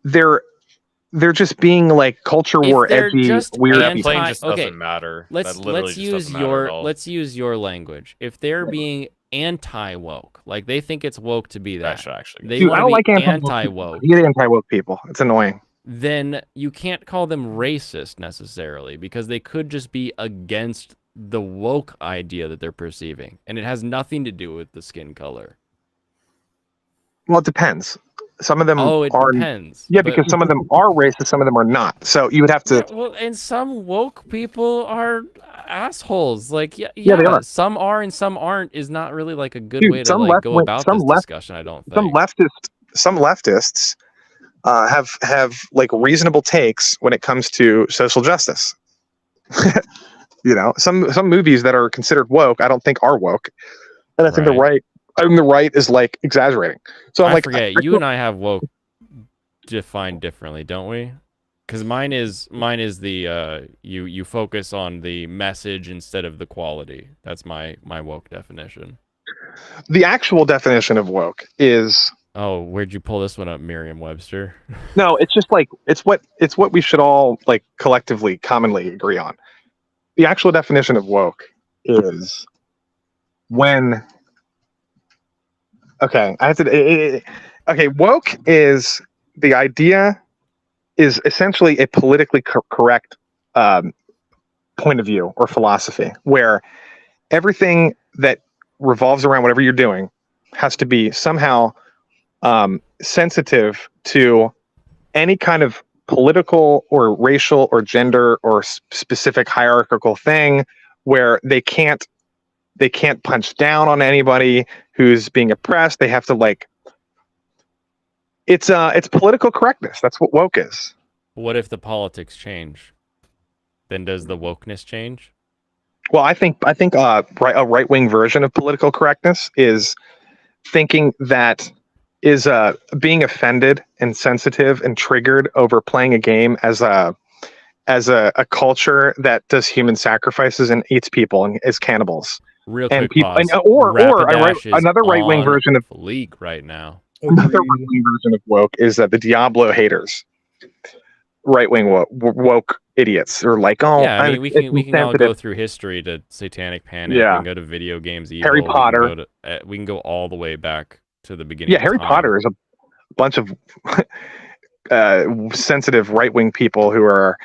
they're just being like culture war If they're edgy just weird that people. plane just okay, doesn't matter. Let's That literally just use doesn't matter at all. let's use your language. If they're being anti-woke, like they think it's woke to be That that, should actually they Dude, I want don't to be like anti-woke, I hate anti-woke people. It's annoying. then you can't call them racist necessarily because they could just be against the woke idea that they're perceiving, and it has nothing to do with the skin color. Well, it depends. Some of them It are depends. Yeah, but- because some of them are racist, some of them are not. So you would have to Yeah, well, and some woke people are assholes. Like, Yeah, they are. Some are and some aren't is not really like a good Dude, way to some like go left-wing- about some this left- discussion. I don't think. some leftists have like reasonable takes when it comes to social justice. You know, some movies that are considered woke, I don't think are woke, and I think the right is like exaggerating. So I'm I like, forget. You and I have woke defined differently, don't we? Because mine is the you focus on the message instead of the quality. That's my woke definition. the actual definition of woke is Oh, where'd you pull this one up, Merriam-Webster? no. It's just like it's what we should all like collectively, commonly agree on. The actual definition of woke is when. Okay, I have to. Okay, woke is the idea is essentially a politically correct point of view or philosophy where everything that revolves around whatever you're doing has to be somehow sensitive to any kind of political or racial or gender or specific hierarchical thing where they can't punch down on anybody who's being oppressed. They have to like it's political correctness. That's what woke is. What if the politics change? Then does the wokeness change? Well, I think a right-wing version of political correctness is thinking that is being offended and sensitive and triggered over playing a game as a culture that does human sacrifices and eats people and is cannibals. Real And quick people, pause. or Rapidash is another right-wing on version of fleek right now. another right-wing version of woke is the Diablo haters. Right-wing woke idiots are like, oh, Yeah, I mean, we can all insensitive. go through history to Satanic Panic. Yeah. We can go to video games. Evil. Harry We can Potter. go to, we can go all the way back to the beginning. Yeah, of Harry time. Potter is a bunch of sensitive right-wing people who are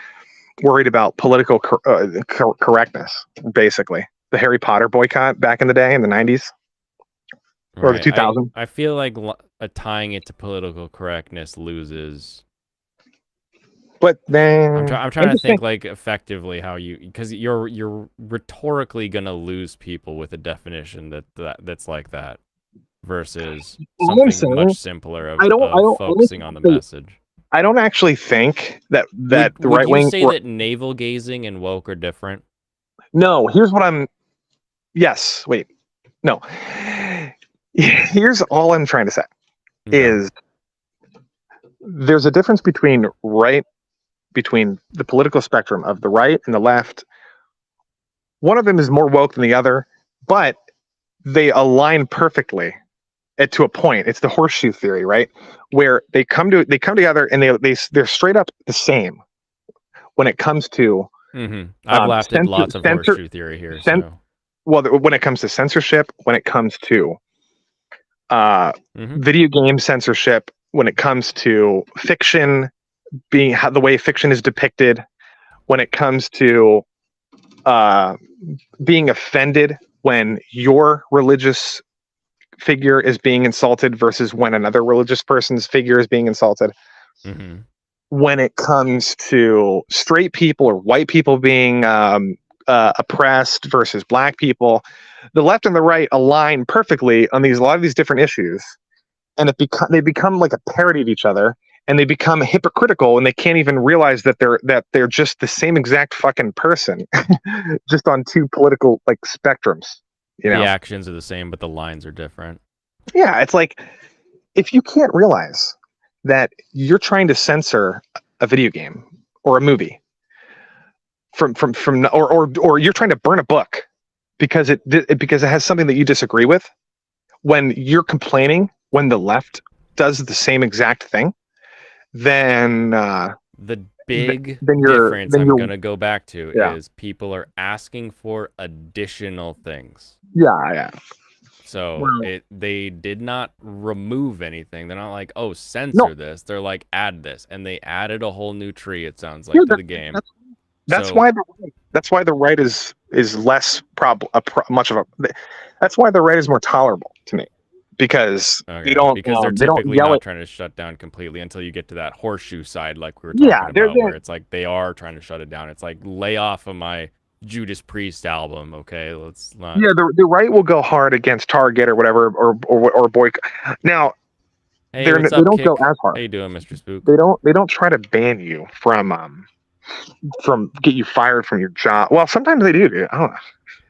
worried about political correctness, basically. The Harry Potter boycott back in the day in the 90s or the Right. 2000s. I feel like tying it to political correctness loses. But then I'm trying to think like effectively how you, because you're rhetorically gonna lose people with a definition that's like that versus All I'm something saying- much simpler of, I don't focusing on the honestly- message. I don't actually think that the Would right wing. you say that navel gazing and woke are different? No, here's what I'm. Yes, wait, no. Here's all I'm trying to say Okay. is there's a difference between the political spectrum of the right and the left. One of them is more woke than the other, but they align perfectly to a point. It's the horseshoe theory, right? Where they come together and they're straight up the same. when it comes to I've laughed at censor- lots of censor- horseshoe theory here. cen- So when it comes to censorship, when it comes to Mhm. video game censorship, when it comes to fiction being how the way fiction is depicted, when it comes to being offended when your religious figure is being insulted versus when another religious person's figure is being insulted, when it comes to straight people or white people being oppressed versus black people, the left and the right align perfectly on a lot of these different issues, and they become like a parody of each other, and they become hypocritical, and they can't even realize that they're just the same exact fucking person, just on two political like spectrums. You know, the actions are the same, but the lines are different. yeah, it's like if you can't realize that you're trying to censor a video game or a movie or you're trying to burn a book because it has something that you disagree with, when you're complaining when the left does the same exact thing, then The big then you're- difference then I'm you're- going to go back to Yeah. is people are asking for additional things. yeah. So Well- they did not remove anything. They're not like, oh, censor this. They're like, add this, and they added a whole new tree. It sounds like Yeah, to the game. That's So- why the right is less much of a. That's why the right is more tolerable to me, because Okay, they don't because they're they don't typically yell not at. trying to shut down completely until you get to that horseshoe side, like we were talking Yeah, they're- about, where it's like they are trying to shut it down. It's like, lay off of my Judas Priest album, okay? Let's not. Yeah, the right will go hard against Target or whatever or boycott. Now Hey, they what's up, don't go Kick? as hard. How you doing, Mr. Spook? They don't try to ban you from get you fired from your job. Well, sometimes they do. Dude. I don't know.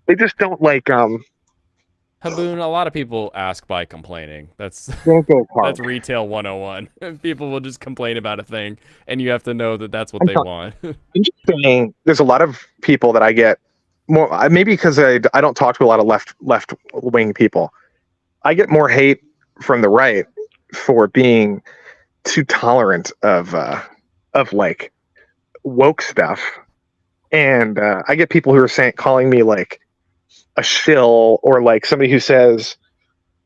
They just don't like Haboon, a lot of people ask by complaining. That's don't go hard. that's retail 101. People will just complain about a thing, and you have to know that that's what I'm they sorry. want. I'm just saying, there's a lot of people that I get more. Maybe because I don't talk to a lot of left wing people. I get more hate from the right for being too tolerant of like woke stuff, and I get people who are calling me like a shill, or like somebody who says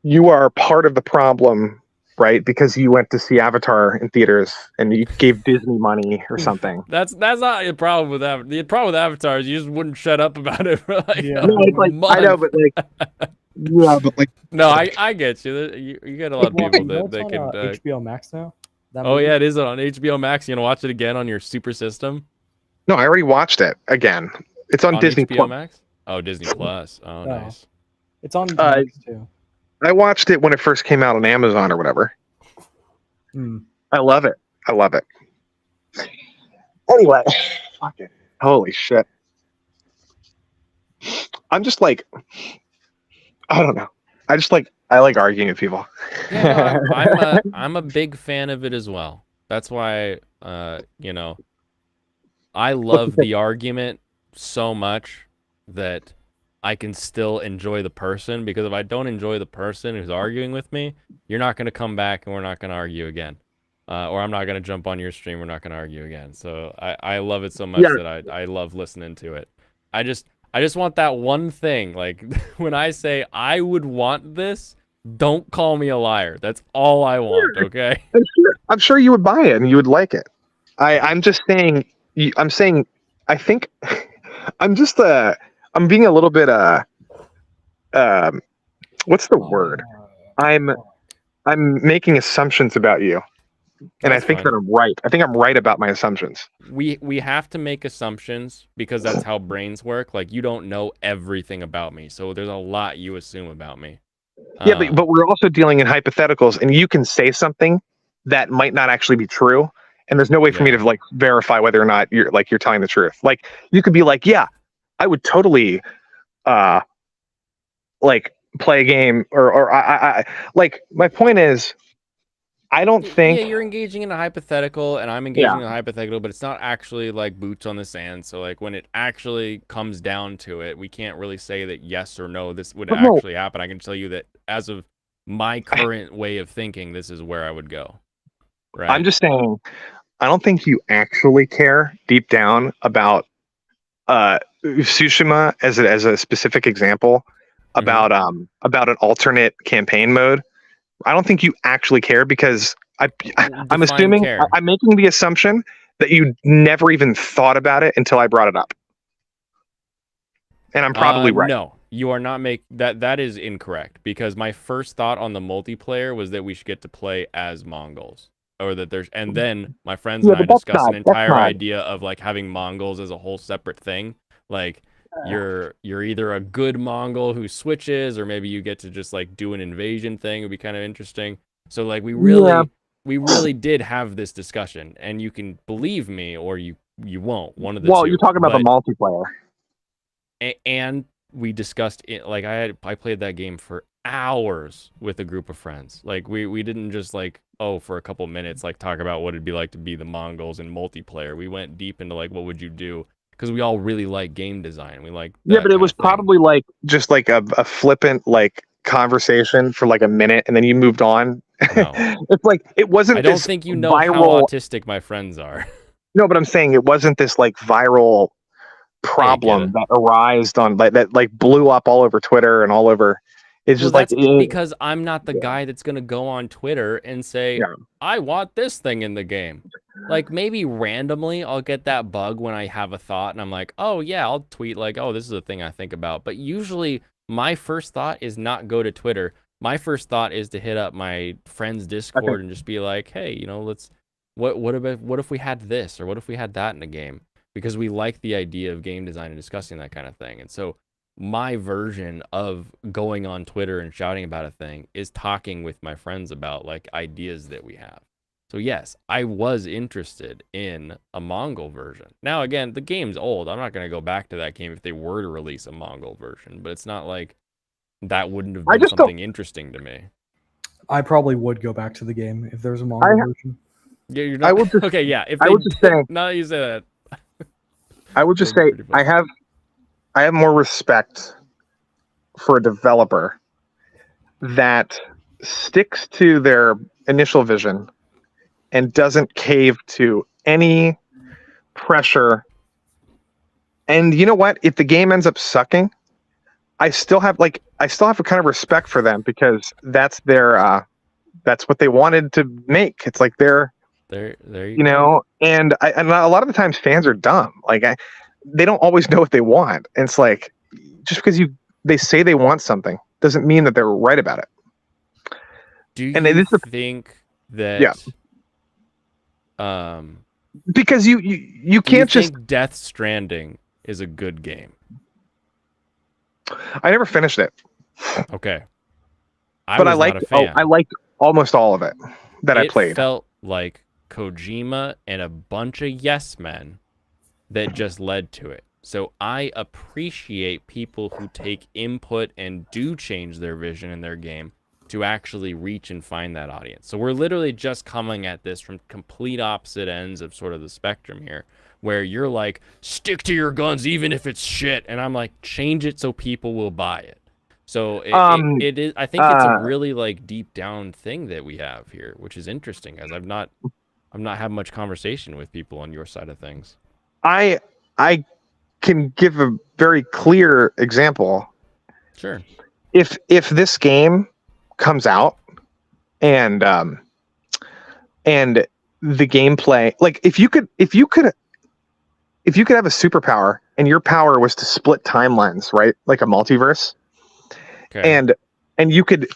you are part of the problem, right? Because you went to see Avatar in theaters and you gave Disney money or something. That's not the problem with Avatar. The problem with Avatar is you just wouldn't shut up about it for like Yeah. a No, it's like, I know, month. but like, yeah, but like, No, I get you. You get a lot of Well, people you know that it's can. on HBO Max now. That Oh movie? yeah, it is on HBO Max. You gonna watch it again on your super system? no, I already watched it again. It's on Disney HBO Plus. Max. Oh, Disney Plus. Oh, Oh. nice. It's on Uh, Max too. I watched it when it first came out on Amazon or whatever. Hmm. I love it. I love it. Anyway, fuck it. Holy shit. I'm just like, I don't know. I like arguing with people. Yeah, no, I'm a big fan of it as well. That's why, you know, I love the argument so much that I can still enjoy the person, because if I don't enjoy the person who's arguing with me, you're not going to come back and we're not going to argue again. Or I'm not going to jump on your stream. We're not going to argue again. So I love it so much Yeah. that I love listening to it. I just want that one thing. Like when I say I would want this, don't call me a liar. That's all I want. Okay. I'm sure you would buy it and you would like it. I'm just saying. I'm saying. I think. I'm just. I'm being a little bit. What's the word? I'm making assumptions about you, and That's I think fine. that I'm right. I think I'm right about my assumptions. We have to make assumptions because that's how brains work. Like you don't know everything about me, so there's a lot you assume about me. Yeah, but we're also dealing in hypotheticals, and you can say something that might not actually be true, and there's no way for me Yeah. to like verify whether or not you're telling the truth. Like you could be like, yeah, I would totally like play a game, or I like, my point is, I don't think Yeah, you're engaging in a hypothetical, and I'm engaging in a hypothetical, but it's not actually like boots on the sand. So like when it actually comes down to it, we can't really say that yes or no, this would But no. actually happen. I can tell you that as of my current way of thinking, this is where I would go. Right. I'm just saying, I don't think you actually care deep down about Tsushima as a specific example about an alternate campaign mode. I don't think you actually care because I'm Define assuming care. I'm making the assumption that you never even thought about it until I brought it up, and I'm probably right. No, you are not that is incorrect because my first thought on the multiplayer was that we should get to play as Mongols. Or that there's, and then my friends Yeah, and I but that's discussed an not- that's entire not- idea of like having Mongols as a whole separate thing. Like you're either a good Mongol who switches, or maybe you get to just like do an invasion thing. It'd be kind of interesting. So like we really did have this discussion, and you can believe me or you won't. One of the Well, two. you're talking about the multiplayer. And we discussed it. Like I played that game for hours with a group of friends. Like we didn't just like for a couple minutes like talk about what it'd be like to be the Mongols in multiplayer. We went deep into like what would you do, because we all really like game design. We like But it was probably like just like a flippant like conversation for like a minute, and then you moved on. No. It's like it wasn't. I don't this think you know viral... how autistic my friends are. No, but I'm saying it wasn't this like viral problem that arised on that like blew up all over Twitter and all over. It's just that's like because I'm not the guy that's gonna go on Twitter and say I want this thing in the game. Like maybe randomly I'll get that bug when I have a thought and I'm like, oh yeah, I'll tweet like, oh, this is a thing I think about. But usually my first thought is not go to Twitter. My first thought is to hit up my friend's Discord and just be like, hey, you know, let's what if we had this, or what if we had that in the game? Because we like the idea of game design and discussing that kind of thing. And so my version of going on Twitter and shouting about a thing is talking with my friends about like ideas that we have. So yes, I was interested in a Mongol version. Now again, the game's old. I'm not going to go back to that game if they were to release a Mongol version, but it's not like that wouldn't have been something interesting to me. I probably would go back to the game if there's a Mongol version. Yeah, you're not. I would just, okay, yeah. If I would just say. Now that you say that. I would just say I have more respect for a developer that sticks to their initial vision and doesn't cave to any pressure. And you know what? If the game ends up sucking, I still have a kind of respect for them, because that's their that's what they wanted to make. It's like they're there you know, and a lot of the times fans are dumb. Like they don't always know what they want. And it's like, just because they say they want something doesn't mean that they're right about it. Do you think that? Because you can't just. Death Stranding is a good game. I never finished it. Okay. I liked almost all of it that I played. It felt like Kojima and a bunch of yes men that just led to it. So I appreciate people who take input and do change their vision in their game to actually reach and find that audience. So we're literally just coming at this from complete opposite ends of sort of the spectrum here, where you're like, stick to your guns even if it's shit, and I'm like, change it so people will buy it. So it is. I think it's a really like deep down thing that we have here, which is interesting, as I've not had much conversation with people on your side of things. I can give a very clear example. Sure. If this game comes out and the gameplay, like if you could have a superpower and your power was to split timelines, right? Like a multiverse. Okay. And you could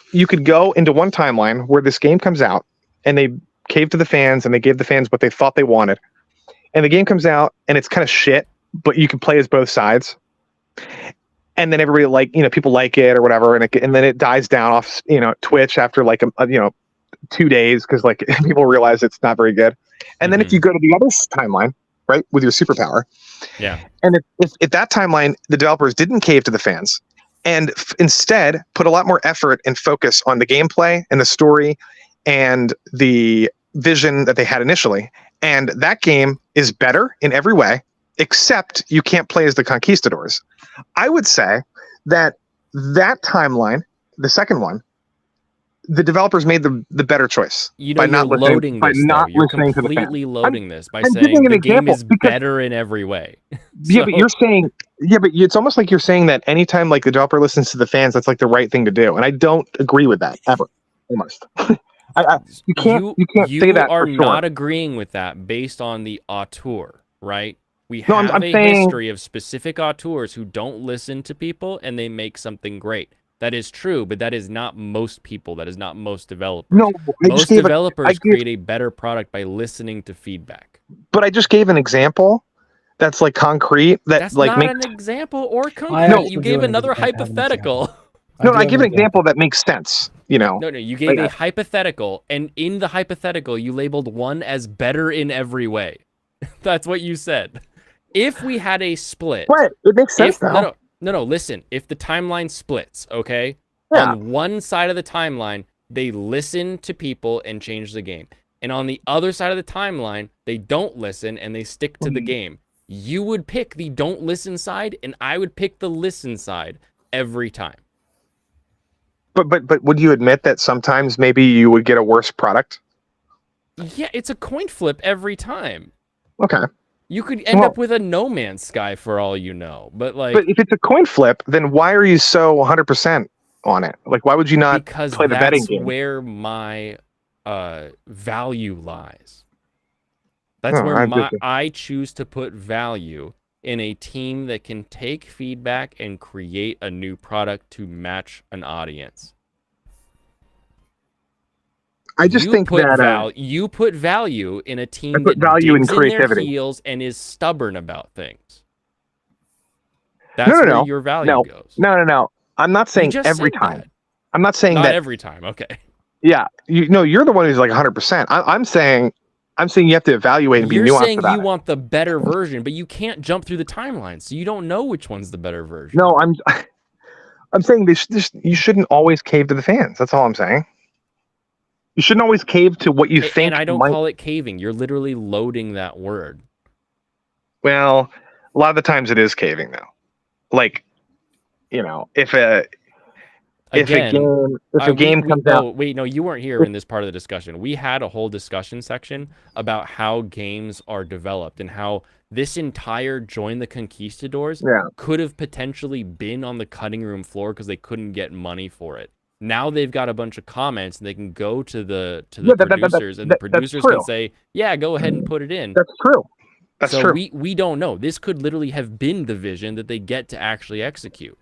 go into one timeline where this game comes out and they caved to the fans and they gave the fans what they thought they wanted. And the game comes out and it's kind of shit, but you can play as both sides. And then everybody people like it or whatever, and then it dies down off Twitch after like 2 days because like people realize it's not very good. And then if you go to the other timeline, right, with your superpower, and if that timeline the developers didn't cave to the fans and instead put a lot more effort and focus on the gameplay and the story and the vision that they had initially, and that game is better in every way except you can't play as the conquistadors, I would say that timeline, the second one, the developers made the better choice You know, by you're not listening, loading by this, though. not You're listening to the fans. completely loading this by I'm saying giving an the game example is because- better in every way. Yeah, but So- you're saying, but it's almost like you're saying that anytime like the developer listens to the fans, that's like the right thing to do, and I don't agree with that ever. Almost, you can't say that are for sure. not agreeing with that based on the auteur, right? We No, have I'm a saying- history of specific auteurs who don't listen to people and they make something great. That is true, but that is not most people. That is not most developers. No, Most developers create a better product by listening to feedback. But I just gave an example that's like concrete. That's like not makes, an example or I concrete. actually You do gave have another an example. hypothetical. no, I give an example that makes sense. You know, No, you gave Like, a hypothetical, and in the hypothetical, you labeled one as better in every way. That's what you said. If we had a split, But it makes sense though. No, listen. If the timeline splits, okay, Yeah. on one side of the timeline, they listen to people and change the game, and on the other side of the timeline, they don't listen and they stick to the game. You would pick the don't listen side, and I would pick the listen side every time. But would you admit that sometimes maybe you would get a worse product? Yeah, it's a coin flip every time. Okay. You could end up with a No Man's Sky for all you know, but like, But if it's a coin flip, then why are you so 100% on it? Like, why would you not because play the betting that's game? where my value lies. That's No, where I I choose to put value in a team that can take feedback and create a new product to match an audience. I just think that you put value in a team put that value in digs in their creativity. heels and is stubborn about things. That's where your value goes. No. I'm not saying just every said time. that. I'm not saying Not that. every time. Okay. Yeah, you're the one who's like 100%. I'm saying you have to evaluate and be You're nuanced saying about you it. want the better version, but you can't jump through the timeline, so you don't know which one's the better version. No, I'm saying you shouldn't always cave to the fans. That's all I'm saying. You shouldn't always cave to what you think. And I don't call it caving. You're literally loading that word. Well, a lot of the times it is caving though. Like, if a game comes out. Wait, no, you weren't here in this part of the discussion. We had a whole discussion section about how games are developed and how this entire Join the Conquistadors could have potentially been on the cutting room floor because they couldn't get money for it. Now they've got a bunch of comments and they can go to the producers and the producers can say, yeah, go ahead and put it in. That's true. That's true. We don't know. This could literally have been the vision that they get to actually execute.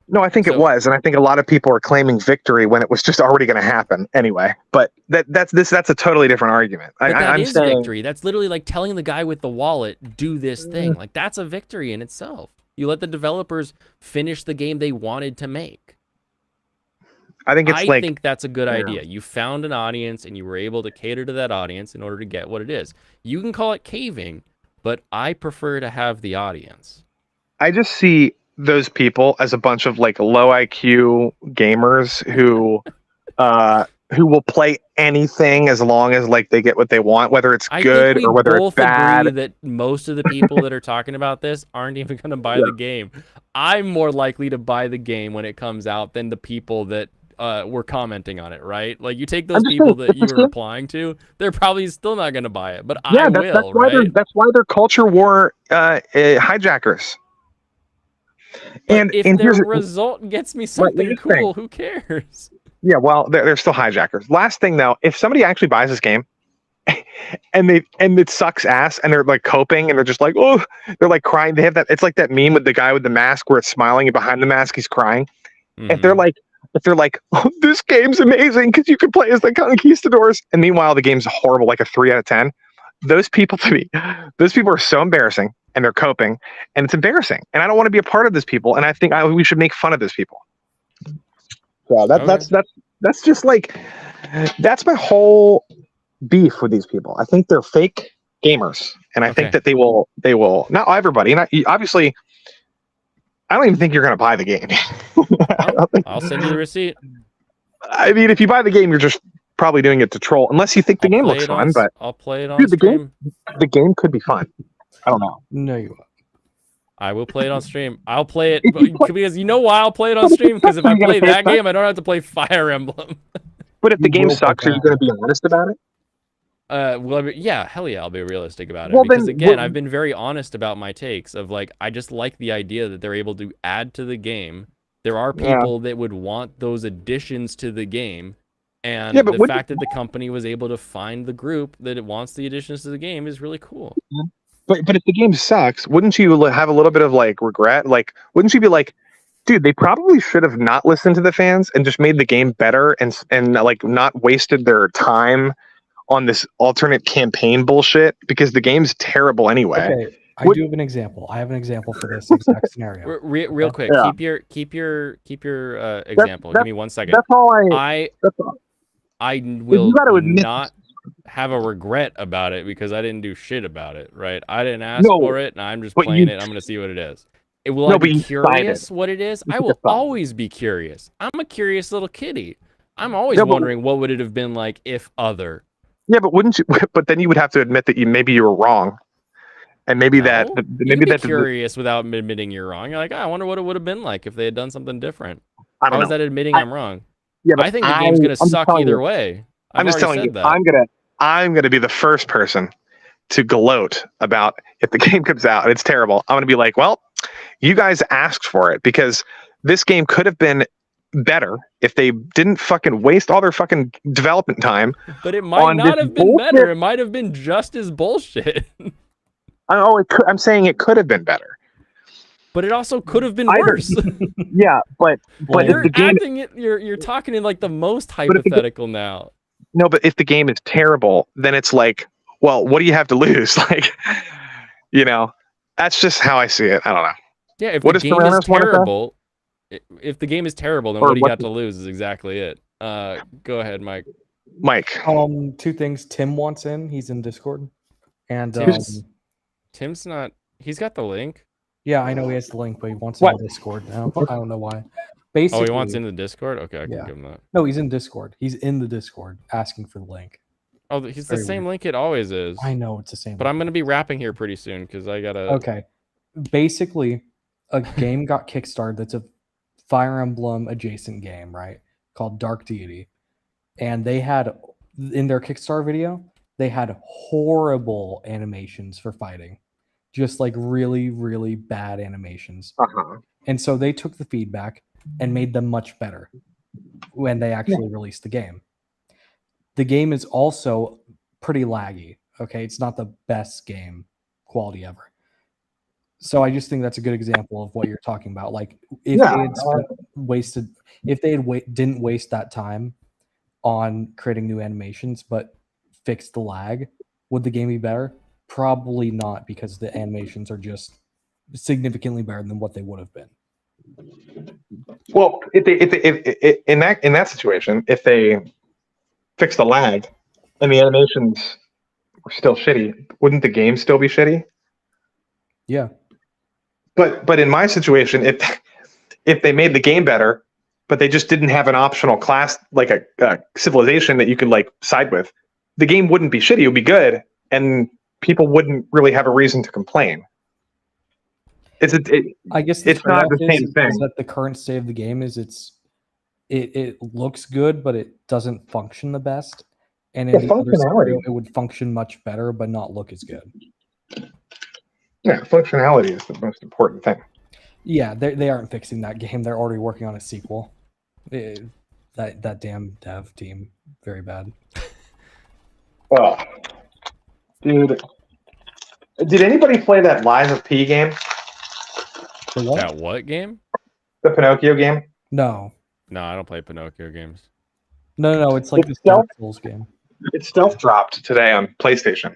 No, I think it was, and I think a lot of people are claiming victory when it was just already going to happen anyway. But that's a totally different argument. I'm saying victory. That's literally like telling the guy with the wallet, do this thing. Like that's a victory in itself. You let the developers finish the game they wanted to make. I think that's a good idea. You found an audience and you were able to cater to that audience in order to get what it is. You can call it caving, but I prefer to have the audience. I just see those people as a bunch of like low IQ gamers who will play anything as long as like they get what they want, whether it's good or whether it's bad. Agree that most of the people that are talking about this aren't even going to buy the game. I'm more likely to buy the game when it comes out than the people that were commenting on it, right? Like you take those people that you were replying to, they're probably still not going to buy it, but I will, right? That's why they're culture war hijackers. But if their result gets me something cool, who cares? Yeah, well, they're still hijackers. Last thing though, if somebody actually buys this game and it sucks ass and they're like coping and they're just like, oh, they're like crying. They have that. It's like that meme with the guy with the mask where it's smiling and behind the mask he's crying. Mm-hmm. If they're like, oh, this game's amazing because you can play as the Conquistadors, and meanwhile the game's horrible, like a 3 out of 10. Those people are so embarrassing, and they're coping, and it's embarrassing. And I don't want to be a part of those people, and I think we should make fun of those people. Yeah, that's just like that's my whole beef with these people. I think they're fake gamers, and I think that they will not everybody. And obviously, I don't even think you're going to buy the game. I'll send you the receipt. I mean, if you buy the game, you're just probably doing it to troll, unless you think the game looks fun. But I'll play it on stream. The game could be fun. I don't know. No, you won't. I will play it on stream. I'll play it because you know why I'll play it on stream? Because if I play that game, I don't have to play Fire Emblem. But if the You game will put sucks, are you that- going to be honest about it? Well, yeah, hell yeah, I'll be realistic about it. Well, Because then, again, what- I've been very honest about my takes of like, I just like the idea that they're able to add to the game. There are Yeah. people that would want those additions to the game. And Yeah, but the would- fact that the company was able to find the group that it wants the additions to the game is really cool. But if the game sucks, wouldn't you have a little bit of like regret? Like, wouldn't you be like, dude, they probably should have not listened to the fans and just made the game better and like not wasted their time on this alternate campaign bullshit because the game's terrible anyway. Okay, I Would- do have an example. I have an example for this exact scenario. Real quick, Yeah. keep your example. Give me 1 second. That's all I. That's all. I will gotta admit- not have a regret about it because I didn't do shit about it, right? I didn't ask No, for it, and I'm just but playing you- it. I'm going to see what it is. Will No, I but be you curious decided. what it is? You I took will a thought. always be curious. I'm a curious little kitty. I'm always No, but- wondering what would it have been like if other. Yeah, but wouldn't you? But then you would have to admit that maybe you were wrong, and maybe No, that you maybe can be that curious without admitting you're wrong. You're like, I wonder what it would have been like if they had done something different. I don't How know. is that admitting I'm wrong? Yeah, but I think the game's going to I'm suck telling either you- way. I'm just telling already you, said that. I'm gonna be the first person to gloat about if the game comes out and it's terrible. I'm gonna be like, well, you guys asked for it because this game could have been better if they didn't fucking waste all their fucking development time. But it might on not this have been better. bullshit- It might have been just as bullshit. I'm saying it could have been better. But it also could have been Either- worse. Yeah, but Well, if You're the game acting it. You're talking in like the most if the ga- hypothetical now. no, but if the game is terrible, then it's like, well, what do you have to lose? Like, that's just how I see it. I don't know. Yeah, if What the does game is Tyrannos wanna say? terrible, if the game is terrible, then Or what do you what got the- to lose is exactly it. Go ahead, Mike. Mike, Two things. Tim wants in. He's in Discord, and Tim's not. He's got the link. yeah, I know he has the link, but he wants What? in Discord now. I don't know why. Basically, Oh, he wants in the Discord. Okay, I can Yeah. give him that. No, he's in Discord. He's in the Discord asking for the link. Oh, he's the Very same weird. link it always is. I know it's the same. But I'm gonna be rapping here pretty soon because I gotta. Okay. Basically, a game got kickstarted that's a Fire Emblem adjacent game, right? Called Dark Deity. And they had, in their Kickstarter video, they had horrible animations for fighting. Just like really, really bad animations. And so they took the feedback and made them much better when they actually released the game. The game is also pretty laggy. Okay. It's not the best game quality ever. So I just think that's a good example of what you're talking about. Like if Yeah, they had didn't waste that time on creating new animations, but fixed the lag, would the game be better? Probably not, because the animations are just significantly better than what they would have been. well, if in that situation, if they fix the lag and the animations were still shitty, wouldn't the game still be shitty? Yeah. But in my situation, if they made the game better, but they just didn't have an optional class like a civilization that you could like side with, the game wouldn't be shitty. It would be good, and people wouldn't really have a reason to complain. I guess the it's not the trade-off same is thing. that the current state of the game is it looks good, but it doesn't function the best. And in Yeah, the other scenario, functionality. it would function much better, but not look as good. Yeah, functionality is the most important thing. Yeah, they aren't fixing that game. They're already working on a sequel. That damn dev team, very bad. Oh, dude, did anybody play that Lies of P game? The what? That what game? The Pinocchio game? No, No, I don't play Pinocchio games. no. It's like It's this Dark Souls game. It stealth dropped today on PlayStation.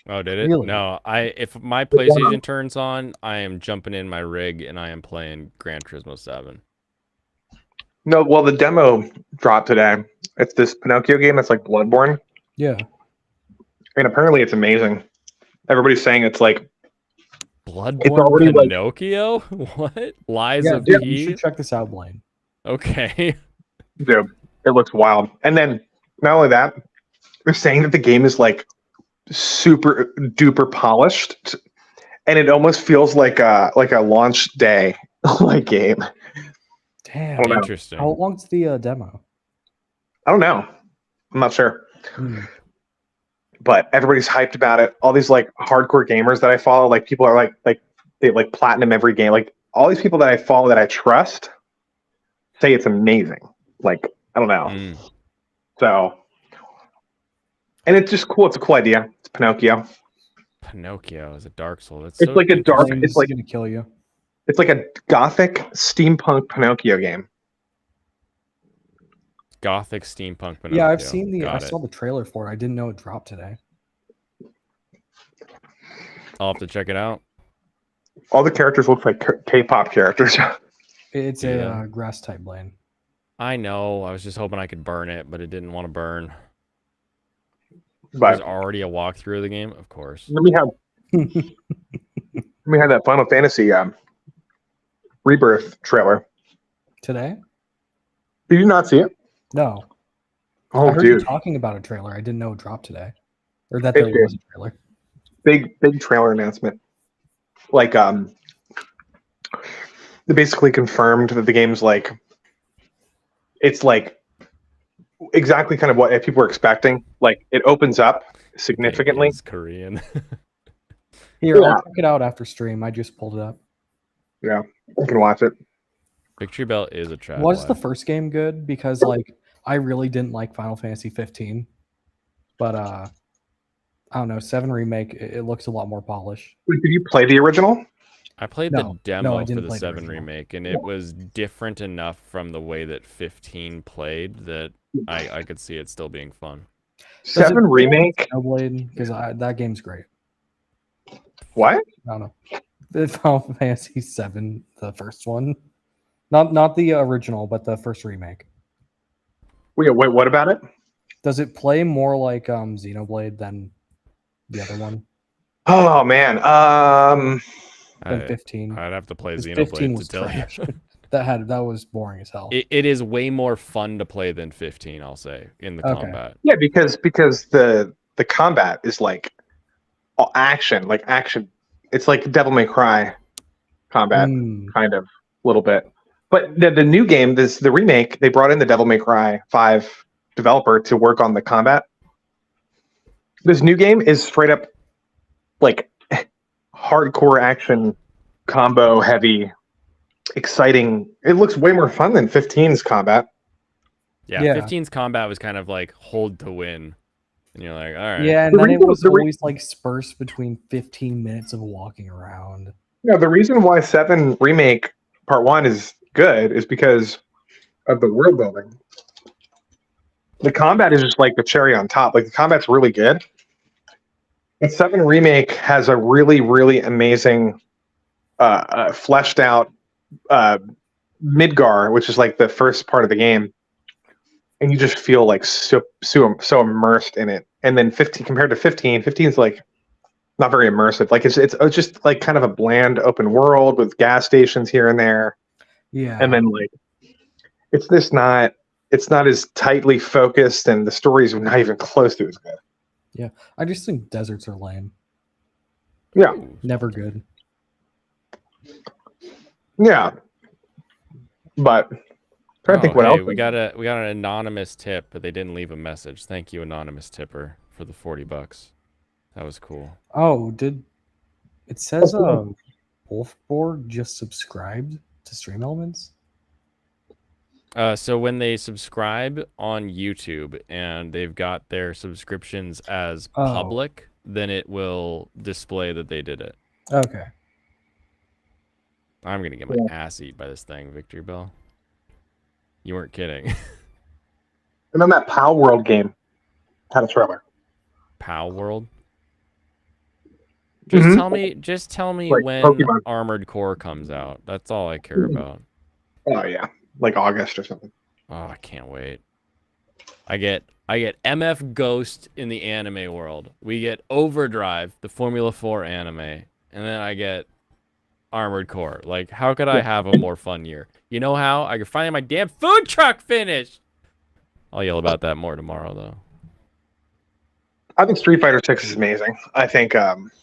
Oh, did it? Really? No, if my PlayStation turns on, I am jumping in my rig and I am playing Gran Turismo 7. No, well, the demo dropped today. It's this Pinocchio game that's like Bloodborne, Yeah, and apparently it's amazing. Everybody's saying it's like Bloodborne already, like- Pinocchio? What? Lies yeah. of Dude, you P? should check this out, Blaine. Okay. dude, it looks wild. And then not only that, they're saying that the game is like super duper polished, and it almost feels like a launch day like game. Damn. Hold on. Interesting. How long's the demo? I don't know. I'm not sure. Hmm. But everybody's hyped about it. All these like hardcore gamers that I follow, like people are like they like platinum every game. Like all these people that I follow that I trust say it's amazing. Like I don't know. Mm. So, and it's just cool. It's a cool idea. It's Pinocchio. Pinocchio is a Dark Soul. That's It's so like a dark. interesting. It's like gonna kill you. it's like a gothic steampunk Pinocchio game. Gothic steampunk Pinocchio. Yeah, I've seen the. I Got it. saw the trailer for it. I didn't know it dropped today. I'll have to check it out. All the characters look like K-pop characters. It's Yeah. a grass type Blaine. I know. I was just hoping I could burn it, but it didn't want to burn. There's But already a walkthrough of the game, of course. let me have that Final Fantasy Rebirth trailer. Today? Did you not see it? No. I Oh, heard you dude, talking about a trailer. I didn't know it dropped today, or that It there did. was a trailer. big trailer announcement. Like they basically confirmed that the game's like it's like exactly kind of what people were expecting. Like it opens up significantly. It's Korean. Here, Yeah. I'll check it out after stream. I just pulled it up. Yeah, you can watch it. Victory Bell is a trap. Was the first game good? Because like I really didn't like Final Fantasy 15, but I don't know. 7 remake. It looks a lot more polished. Wait, did you play the original? I played No, the no, demo I for didn't the play the 7 original. remake, and it was different enough from the way that 15 played that I could see it still being fun. 7 remake? Xenoblade, because that game's great. What? I don't know. The Final Fantasy 7, the first one, not the original, but the first remake. Wait, what about it? Does it play more like Xenoblade than the other one? Oh man, Than 15? I'd have to play 'Cause 15 Xenoblade to was tell you. trash. that was boring as hell. It is way more fun to play than 15, I'll say, in the Okay. combat. yeah, because the combat is like all action, like action. It's like Devil May Cry combat, Mm, kind of, a little bit. But the new game, the remake, they brought in the Devil May Cry 5 developer to work on the combat. This new game is straight up like hardcore action, combo heavy, exciting. It looks way more fun than 15's combat. Yeah, Yeah. 15's combat was kind of like hold to win. And you're like, all right. yeah, and The then it reason- was the re- always like spurts between 15 minutes of walking around. No, the reason why 7 remake part 1 is good is because of the world building. The combat is just like the cherry on top. Like the combat's really good. But 7 remake has a really, really amazing fleshed out Midgar, which is like the first part of the game. And you just feel like so immersed in it. And then 15 compared to 15, 15 is like not very immersive. Like it's just like kind of a bland open world with gas stations here and there. Yeah. And then like it's not as tightly focused, and the story's not even close to as good. I just think deserts are lame. Yeah. Never good. Yeah. But trying to think what hey, else. we got an anonymous tip, but they didn't leave a message. Thank you, anonymous tipper, for the $40. That was cool. Oh, it says Wolfborg just subscribed to Stream Elements? So when they subscribe on YouTube and they've got their subscriptions as Oh. public, then it will display that they did it. Okay. I'm gonna get my ass eat by this thing, Victory Bell. You weren't kidding. And then that Pal World game had a trailer. POW World. Just tell me Like when Pokemon. Armored Core comes out. That's all I care about. Oh yeah, like August or something. Oh, I can't wait. I get MF Ghost in the anime world. We get Overdrive, the Formula 4 anime, and then I get Armored Core. Like, how could I have a more fun year? You know how? I could finally my damn food truck finished. I'll yell about that more tomorrow, though. I think Street Fighter 6 is amazing. I think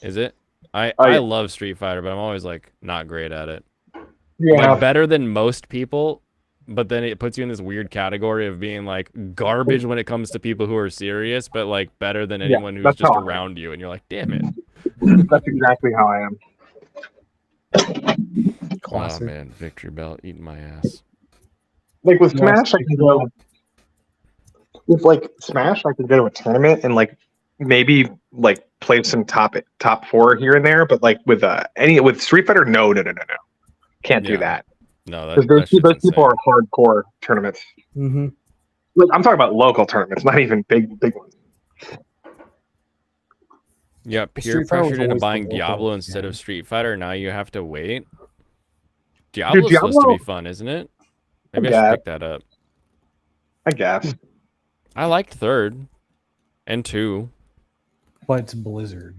Is it? I yeah. love Street Fighter, but I'm always like not great at it. yeah. Like better than most people, but then it puts you in this weird category of being like garbage when it comes to people who are serious, but like better than Yeah, anyone who's that's just how I am. around you, and you're like, damn it. That's exactly how I am. Classic. Oh man, victory belt eating my ass. Like with You want Smash, I can go. With like Smash, I can go to a tournament and like maybe like play some top 4 here and there. But like with with Street Fighter, no, can't do Yeah. that No, because that shit's those people insane. are hardcore tournaments. Mm-hmm. Like, I'm talking about local tournaments, not even big ones. Yeah, peer Street Fighter was pressured into always the buying local Diablo instead game. of Street Fighter. Now you have to wait. Diablo's Dude, supposed to Diablo, be fun, isn't it? Maybe I Yeah. should pick that up. I guess. I liked 3rd and 2. But it's Blizzard.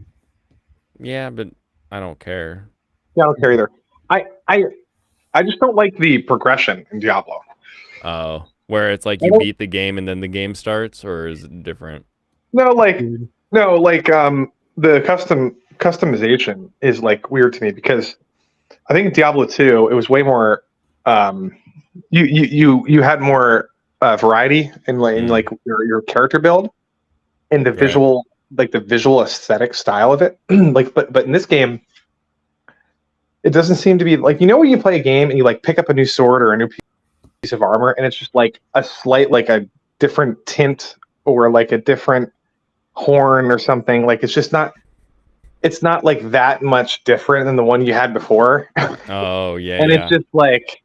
Yeah, but I don't care. Yeah, I don't care either. I just don't like the progression in Diablo. Oh, where it's like I you don't- beat the game and then the game starts, or is it different? No, like Dude. the customization is like weird to me because I think in Diablo 2 it was way more you had more variety in like your character build and the Right. visual aesthetic style of it. Like but in this game it doesn't seem to be like, when you play a game and you like pick up a new sword or a new piece of armor and it's just like a slight like a different tint or like a different horn or something, like it's not like that much different than the one you had before. Oh yeah, And yeah. it's just like,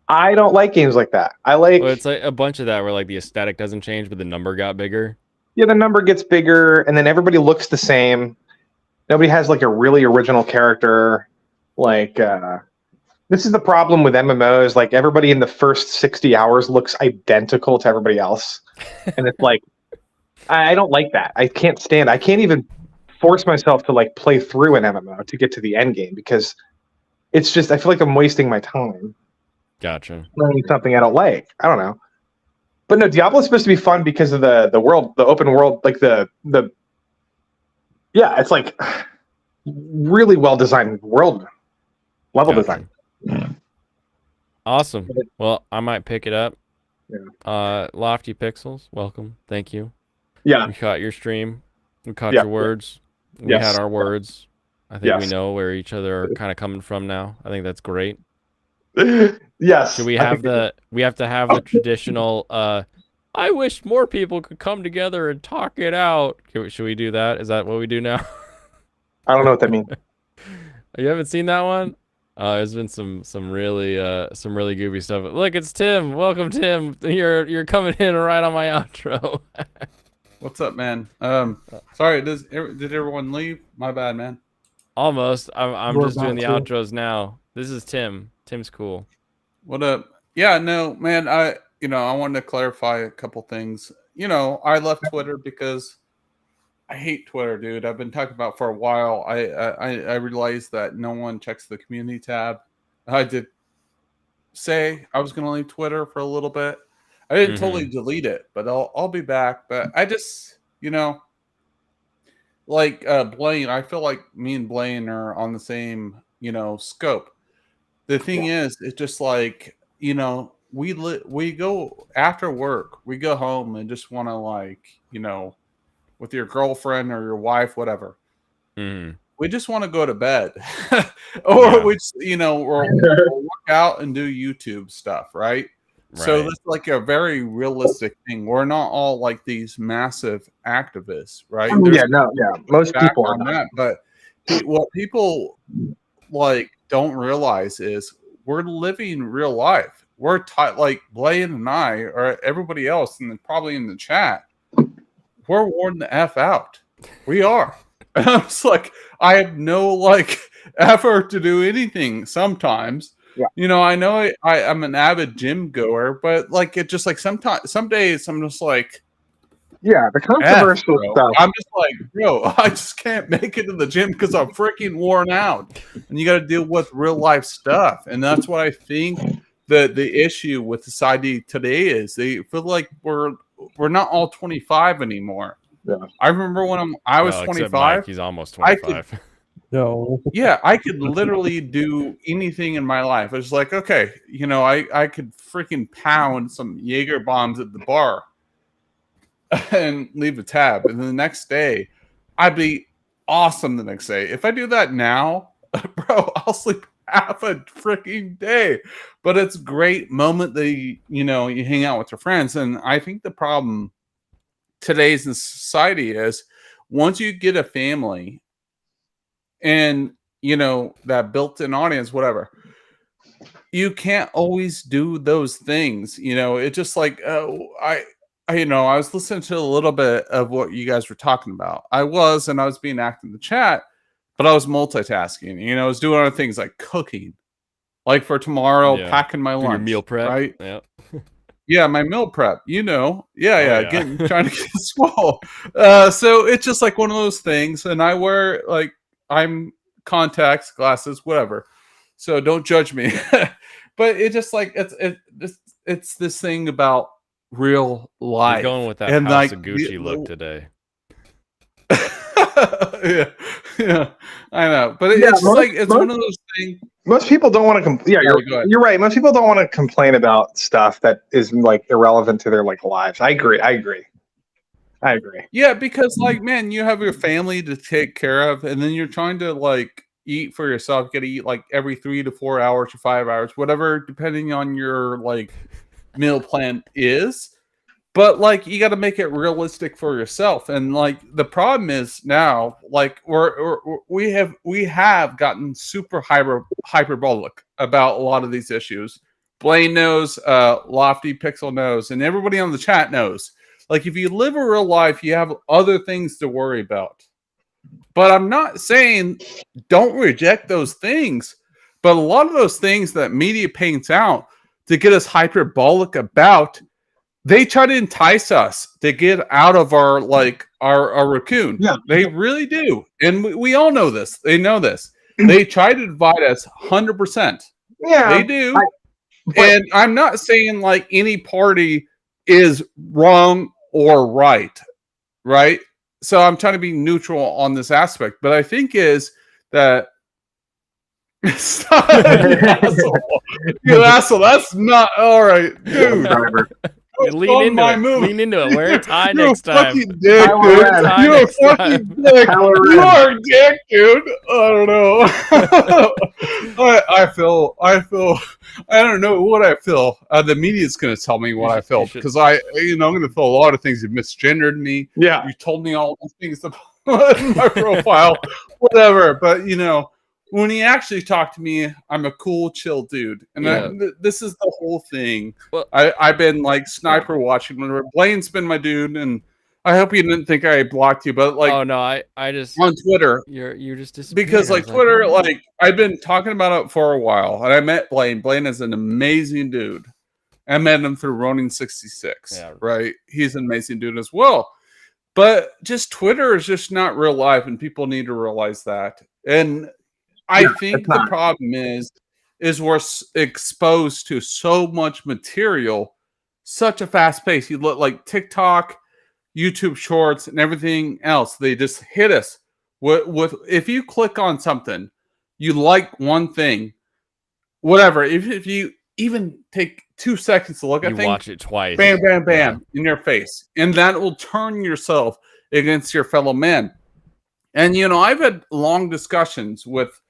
I don't like games like that. I like, Well, it's like a bunch of that where like the aesthetic doesn't change, but the number got bigger. yeah, the number gets bigger and then everybody looks the same. Nobody has like a really original character. Like this is the problem with MMOs. Like everybody in the first 60 hours looks identical to everybody else. And it's like, I don't like that. I can't even force myself to like play through an MMO to get to the end game because it's just, I feel like I'm wasting my time Gotcha. playing something I don't like. I don't know. But no, Diablo's supposed to be fun because of the world, the open world, like yeah, it's like really well designed world level Gotcha. design. Awesome. Well, I might pick it up. Yeah. Lofty Pixels, welcome. Thank you. Yeah. We caught your stream. We caught Yeah. your words. We Yes. had our words. I think we Yes. know where each other are kind of coming from now. I think that's great. Yes. Should we I have think we have to have the traditional I wish more people could come together and talk it out. Should we do that? Is that what we do now? I don't know what that means. You haven't seen that one? There's been some really goofy stuff. Look, it's Tim. Welcome, Tim. You're coming in right on my outro. What's up, man? Sorry, did everyone leave? My bad, man. Almost. I'm We're just doing the about to. outros now. This is Tim. Tim's cool. What up? Yeah, no, man. I wanted to clarify a couple things. I left Twitter because I hate Twitter, dude. I've been talking about it for a while. I realized that no one checks the community tab. I did say I was going to leave Twitter for a little bit. I didn't totally delete it, but I'll be back. But I just, like Blaine, I feel like me and Blaine are on the same, scope. The thing is, it's just like, we go after work, we go home and just want to like, with your girlfriend or your wife, whatever. We just want to go to bed, or we, or we'll work out and do YouTube stuff, right? So that's like a very realistic thing. We're not all like these massive activists, right? Most people are on not. that, but what people like don't realize is we're living real life. We're like Blaine and I, or everybody else, and probably in the chat, we're worn the F out. We are. And I'm just like, I have no like effort to do anything sometimes. Yeah. I know I'm an avid gym goer, but like it just like some days I'm just like, yeah, the controversial stuff. I'm just like, bro, I just can't make it to the gym because I'm freaking worn out. And you got to deal with real life stuff. And that's what I think the issue with society today is. They feel like we're not all 25 anymore. Yeah. I remember when I was 25. Mike, he's almost 25. No. Yeah, I could literally do anything in my life. It's like, okay, I could freaking pound some Jaeger bombs at the bar and leave a tab. And then the next day, I'd be awesome the next day. If I do that now, bro, I'll sleep half a freaking day. But it's a great moment that you hang out with your friends. And I think the problem today's in society is once you get a family and that built-in audience, whatever, you can't always do those things. It's just like I was listening to a little bit of what you guys were talking about. I was being active in the chat, but I was multitasking. I was doing other things like cooking, like for tomorrow, packing my lunch, your meal prep, right? Yeah. Yeah, my meal prep, yeah. trying to get small. So it's just like one of those things, and I wear I'm contacts, glasses, whatever. So don't judge me. But it just like it's this thing about real life. You're going with that and House of Gucci look today. yeah, I know, but it's one of those things. Most people don't want to. You're right. Most people don't want to complain about stuff that is like irrelevant to their lives. I agree. Yeah, because man, you have your family to take care of, and then you're trying to eat for yourself. You got to eat every 3 to 4 hours or 5 hours, whatever, depending on your meal plan is. But you got to make it realistic for yourself. And the problem is now we have gotten super hyperbolic about a lot of these issues. Blaine knows, Lofty Pixel knows, and everybody on the chat knows. If you live a real life, you have other things to worry about. But I'm not saying don't reject those things. But a lot of those things that media paints out to get us hyperbolic about, they try to entice us to get out of our raccoon. Yeah. They really do. And we all know this. They know this. They try to divide us 100%. Yeah. They do. And I'm not saying any party is wrong or right? So I'm trying to be neutral on this aspect. But I think is that you asshole. That's not all right, dude. Lean into it. Wear a tie next time. Dick, dude. You're a fucking dick. You are a dick, dude. I don't know. I don't know what I feel. The media's going to tell me what I feel because I'm going to feel a lot of things. You misgendered me. Yeah. You told me all these things about my profile, whatever. But when he actually talked to me, I'm a cool, chill dude, and this is the whole thing. Well, I've been sniper watching. Blaine's been my dude, and I hope you didn't think I blocked you, but oh no, I just on Twitter, you just disappeared. because Twitter, I've been talking about it for a while, and I met Blaine. Blaine is an amazing dude. I met him through Ronin66. Right, he's an amazing dude as well. But just Twitter is just not real life, and people need to realize that. And I think the problem is we're exposed to so much material, such a fast pace. You look like TikTok, YouTube Shorts, and everything else. They just hit us with if you click on something, you like one thing, whatever. If you even take 2 seconds to look at things, watch it twice. Bam, bam, bam, in your face, and that will turn yourself against your fellow man. And I've had long discussions with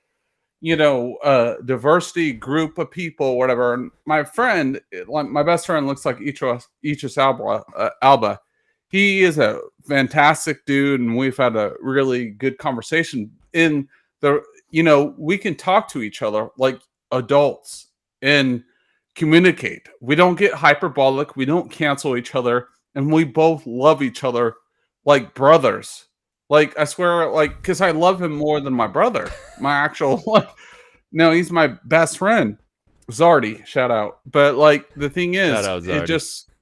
diversity group of people, whatever. And my best friend looks like Idris Alba. He is a fantastic dude, and we've had a really good conversation. We can talk to each other like adults and communicate. We don't get hyperbolic. We don't cancel each other, and we both love each other like brothers. I swear, because I love him more than my brother. My actual, no, he's my best friend. Zardy, shout out. But, the thing is, it just,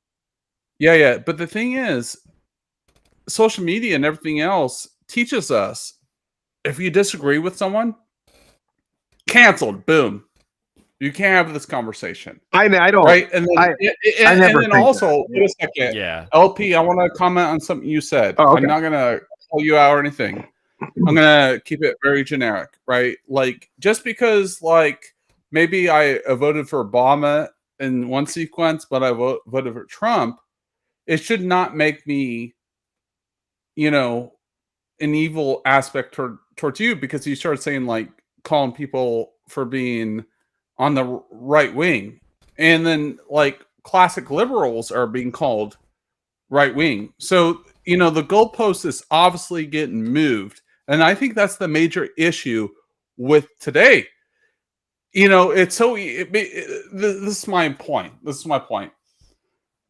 yeah. But the thing is, social media and everything else teaches us, if you disagree with someone, canceled, boom. You can't have this conversation. I don't. Right? And then, I never and then think also, that. wait a second. Yeah. LP, I want to comment on something you said. Oh, okay. I'm not going to call you out or anything. I'm gonna keep it very generic, right? Like just because like maybe I voted for Obama in one sequence, but I voted for Trump, it should not make me, you know, an evil aspect towards you because you started saying like calling people for being on the right wing, and then like classic liberals are being called right wing. So you know the goalpost is obviously getting moved, and I think that's the major issue with today. You know, it's so. This is my point. This is my point.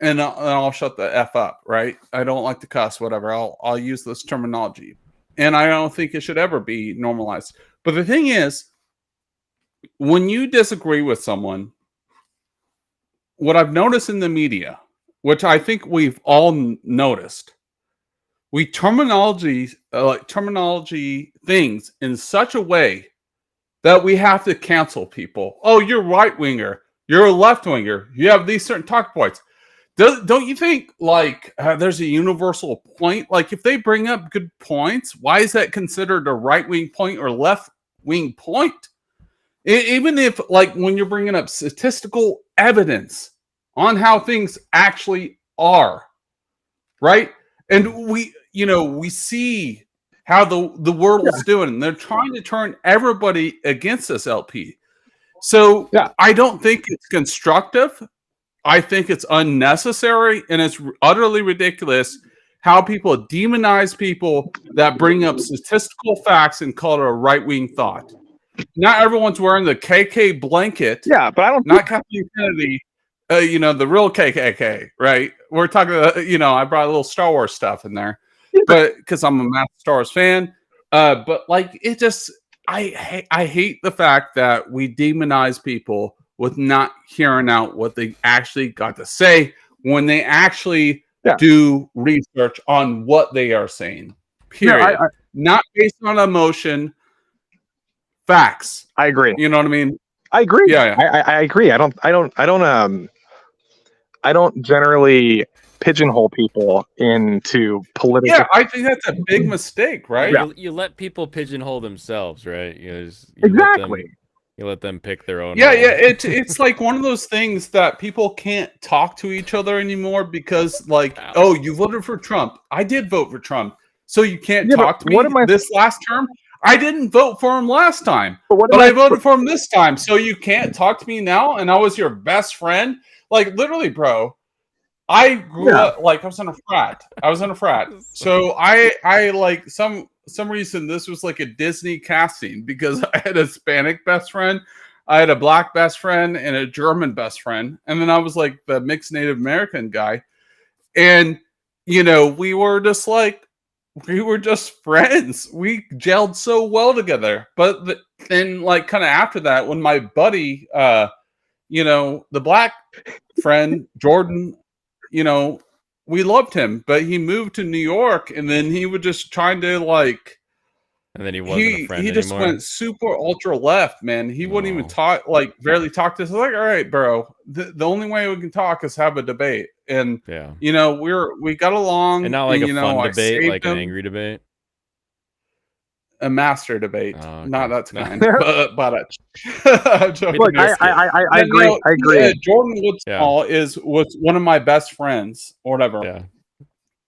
And I'll shut the f up. Right? I don't like to cuss. Whatever. I'll use this terminology, and I don't think it should ever be normalized. But the thing is, when you disagree with someone, what I've noticed in the media, which I think we've all noticed, we terminology things in such a way that we have to cancel people. Oh, you're right winger. You're a left winger. You have these certain talk points. Don't you think like there's a universal point? Like if they bring up good points, why is that considered a right wing point or left wing point? Even if like when you're bringing up statistical evidence on how things actually are, right? And we see how the world is doing, and they're trying to turn everybody against us, LP. So I don't think it's constructive. I think it's unnecessary, and it's utterly ridiculous how people demonize people that bring up statistical facts and call it a right-wing thought. Not everyone's wearing the KK blanket. Yeah, but I don't. Not Kathleen Kennedy. The real KKK, right? We're talking. I brought a little Star Wars stuff in there, but because I'm a massive Star Wars fan. But like, it just, I hate the fact that we demonize people with not hearing out what they actually got to say when they actually do research on what they are saying. Period. No, not based on emotion. Facts. I agree. You know what I mean? I agree. Yeah. I agree. I don't generally pigeonhole people into political. Yeah, I think that's a big mistake, right? Yeah. You let people pigeonhole themselves, right? Exactly. You let them pick their own. Yeah, it's like one of those things that people can't talk to each other anymore because, like, oh, you voted for Trump. I did vote for Trump, so you can't talk to me. This last term, I didn't vote for him last time, but I voted for him this time, so you can't talk to me now. And I was your best friend, like literally, bro. I grew up like I was in a frat. So I like some reason this was like a Disney casting because I had a Hispanic best friend, I had a black best friend, and a German best friend, and then I was like the mixed Native American guy, and we were just friends. We gelled so well together. But then like kind of after that, when my buddy, the black friend Jordan, we loved him, but he moved to New York, and then he was just trying to like, and then he wasn't a friend he just anymore. went super ultra left, man. He wouldn't even talk, like barely talk to us. Like, all right, bro, the only way we can talk is have a debate, and we got along, and not like a fun debate, like an angry debate. A master debate, not that kind. but Look, I agree. I agree. Jordan Woodsmall was one of my best friends, or whatever. Yeah.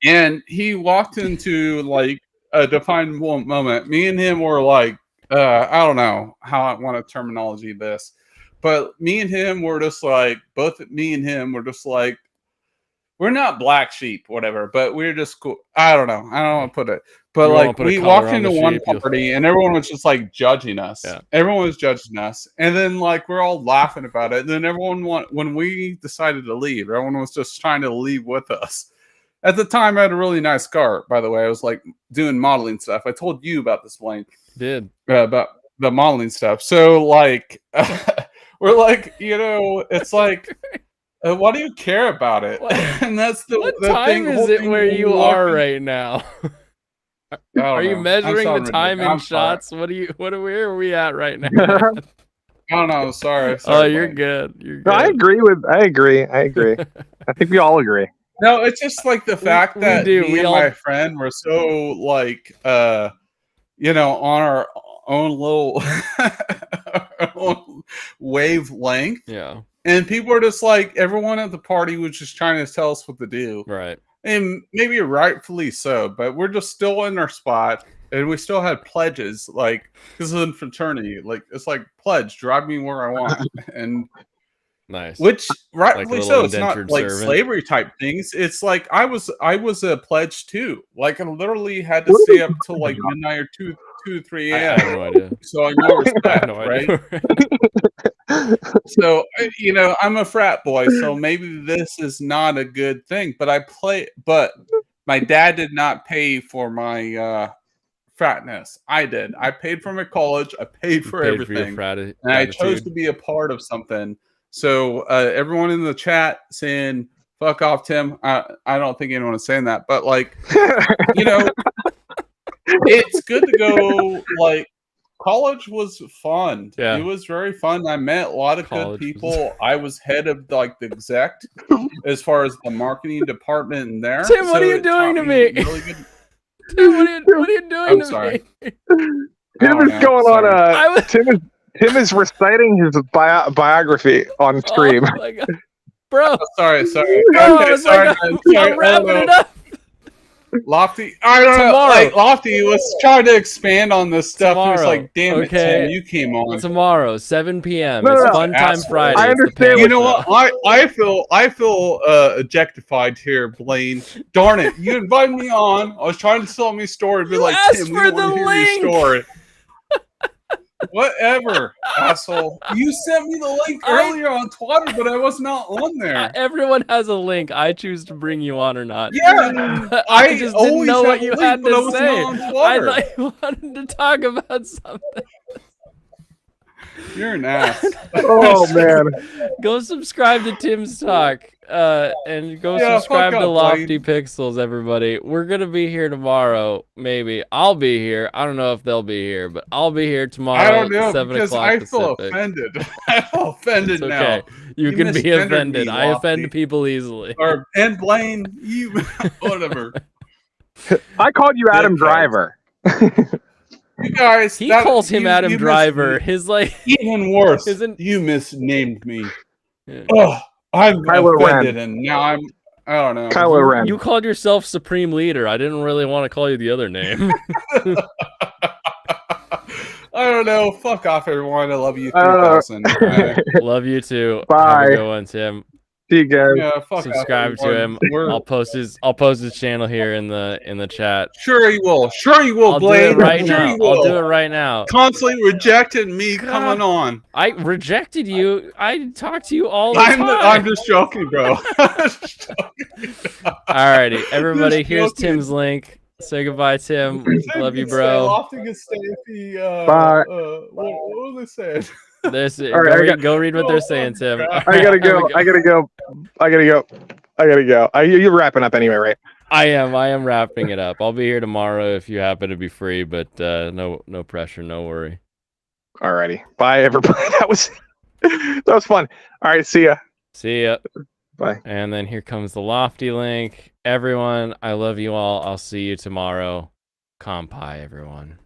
And he walked into like a defined moment. Me and him were like, I don't know how I want to terminology this, but me and him were just like, we're not black sheep, whatever, but we're just cool. I don't know. I don't want to put it. But like we walked into one party and everyone was just like judging us. Yeah. Everyone was judging us. And then like we're all laughing about it. And then when we decided to leave, everyone was just trying to leave with us. At the time I had a really nice car, by the way. I was like doing modeling stuff. I told you about this, Blaine. Did. About the modeling stuff. So like we're like, it's like why do you care about it? And that's what time is it where you are right now? Are you measuring the time in shots? Where are we at right now? I don't know. Sorry. Oh, you're good. You're good. No, I agree. I think we all agree. No, it's just like the fact that me and my friend were so like on our own little our own wavelength. Yeah. And people are just like, everyone at the party was just trying to tell us what to do. Right. And maybe rightfully so, but we're just still in our spot. And we still had pledges, like, this is in fraternity. Like, it's like, pledge, drive me where I want. And Nice. which Like rightfully little so. It's not indentured like servant. slavery type things. It's like I was a pledge too. Like I literally had to stay up till like midnight or 2 to 3 I a.m. have no idea. So I know I respect, have no right? idea. So I'm a frat boy, so maybe this is not a good thing. But my dad did not pay for my fratness. I did. I paid for my college. I paid for Paid for your everything, and I chose gratitude. to be a part of something. So everyone in the chat saying "fuck off, Tim." I don't think anyone is saying that, but like, it's good to go. Like, college was fun. Yeah. It was very fun. I met a lot of College good was- people. I was head of like the exec as far as the marketing department in there. Tim, what are you it doing taught to me? Really good. Tim, what are you doing I'm to sorry. me? Tim is going on I was- Tim is reciting his biography on stream. Oh my God. Bro, Sorry. bro, Okay, I was sorry, like, man. I'm Sorry. wrapping Oh, it no. up. Lofty, I don't know. Tomorrow. Like Lofty was trying to expand on this stuff. He was Tomorrow. like, "Damn it, Okay. Tim, you came on." Tomorrow, 7 p.m. No, It's no, no. Fun Time Asshole. Friday. I It's the understand panel You know what? show. I feel objectified here, Blaine. Darn it! You invited me on. I was trying to tell me a story, but You like, asked Tim, we for want the to hear link. your story. Whatever, asshole. You sent me the link earlier on Twitter, but I was not on there. Everyone has a link. I choose to bring you on or not. Yeah, I just didn't always know have what a you link, had but I to was say. not on I Twitter. thought you wanted to talk about something. You're an ass. Oh man. Go subscribe to Tim's Talk. And go Yeah, subscribe fuck to up, Lofty Blaine. Pixels, everybody. We're gonna be here tomorrow. Maybe I'll be here. I don't know if they'll be here, but I'll be here tomorrow. I don't know 7 because o'clock I feel Pacific. offended. I feel offended It's okay. now. You can be misgendered offended. me, I offend Lofty. people easily. And Blaine, you whatever. I called you Adam Dickheads. Driver. You guys, He calls him Adam Driver. His like even worse. Isn't- You misnamed me. Yeah. Oh, I'm Kylo offended, Ren. and now I don't know. Kylo Ren. You called yourself Supreme Leader. I didn't really want to call you the other name. I don't know. Fuck off, everyone. I love you. Uh, 3000. Love you too. Have Bye. a good one, Tim. See you guys. Yeah, fuck Subscribe off, to everyone. him. I'll post his channel here in the chat. Sure you will. Sure you will, I'll do Blaine. it right sure now. you will. I'll do it right now. Constantly rejecting me God. coming on. I rejected you. I talk to you all the time. I'm just joking, bro. Alrighty, everybody. Just Here's joking. Tim's link. Say goodbye, Tim. Love you, Stay bro. lofty and stay if he, Bye. what was they saying? This All right, go read what Oh, they're saying, Tim. crap. I gotta Have a go. good- I gotta go. You're wrapping up anyway, right? I am wrapping it up. I'll be here tomorrow if you happen to be free, but no pressure, no worry. Alrighty. Bye, everybody. That was fun. All right. See ya. See ya. Bye. And then here comes the Lofty link. Everyone, I love you all. I'll see you tomorrow. Kampai, everyone.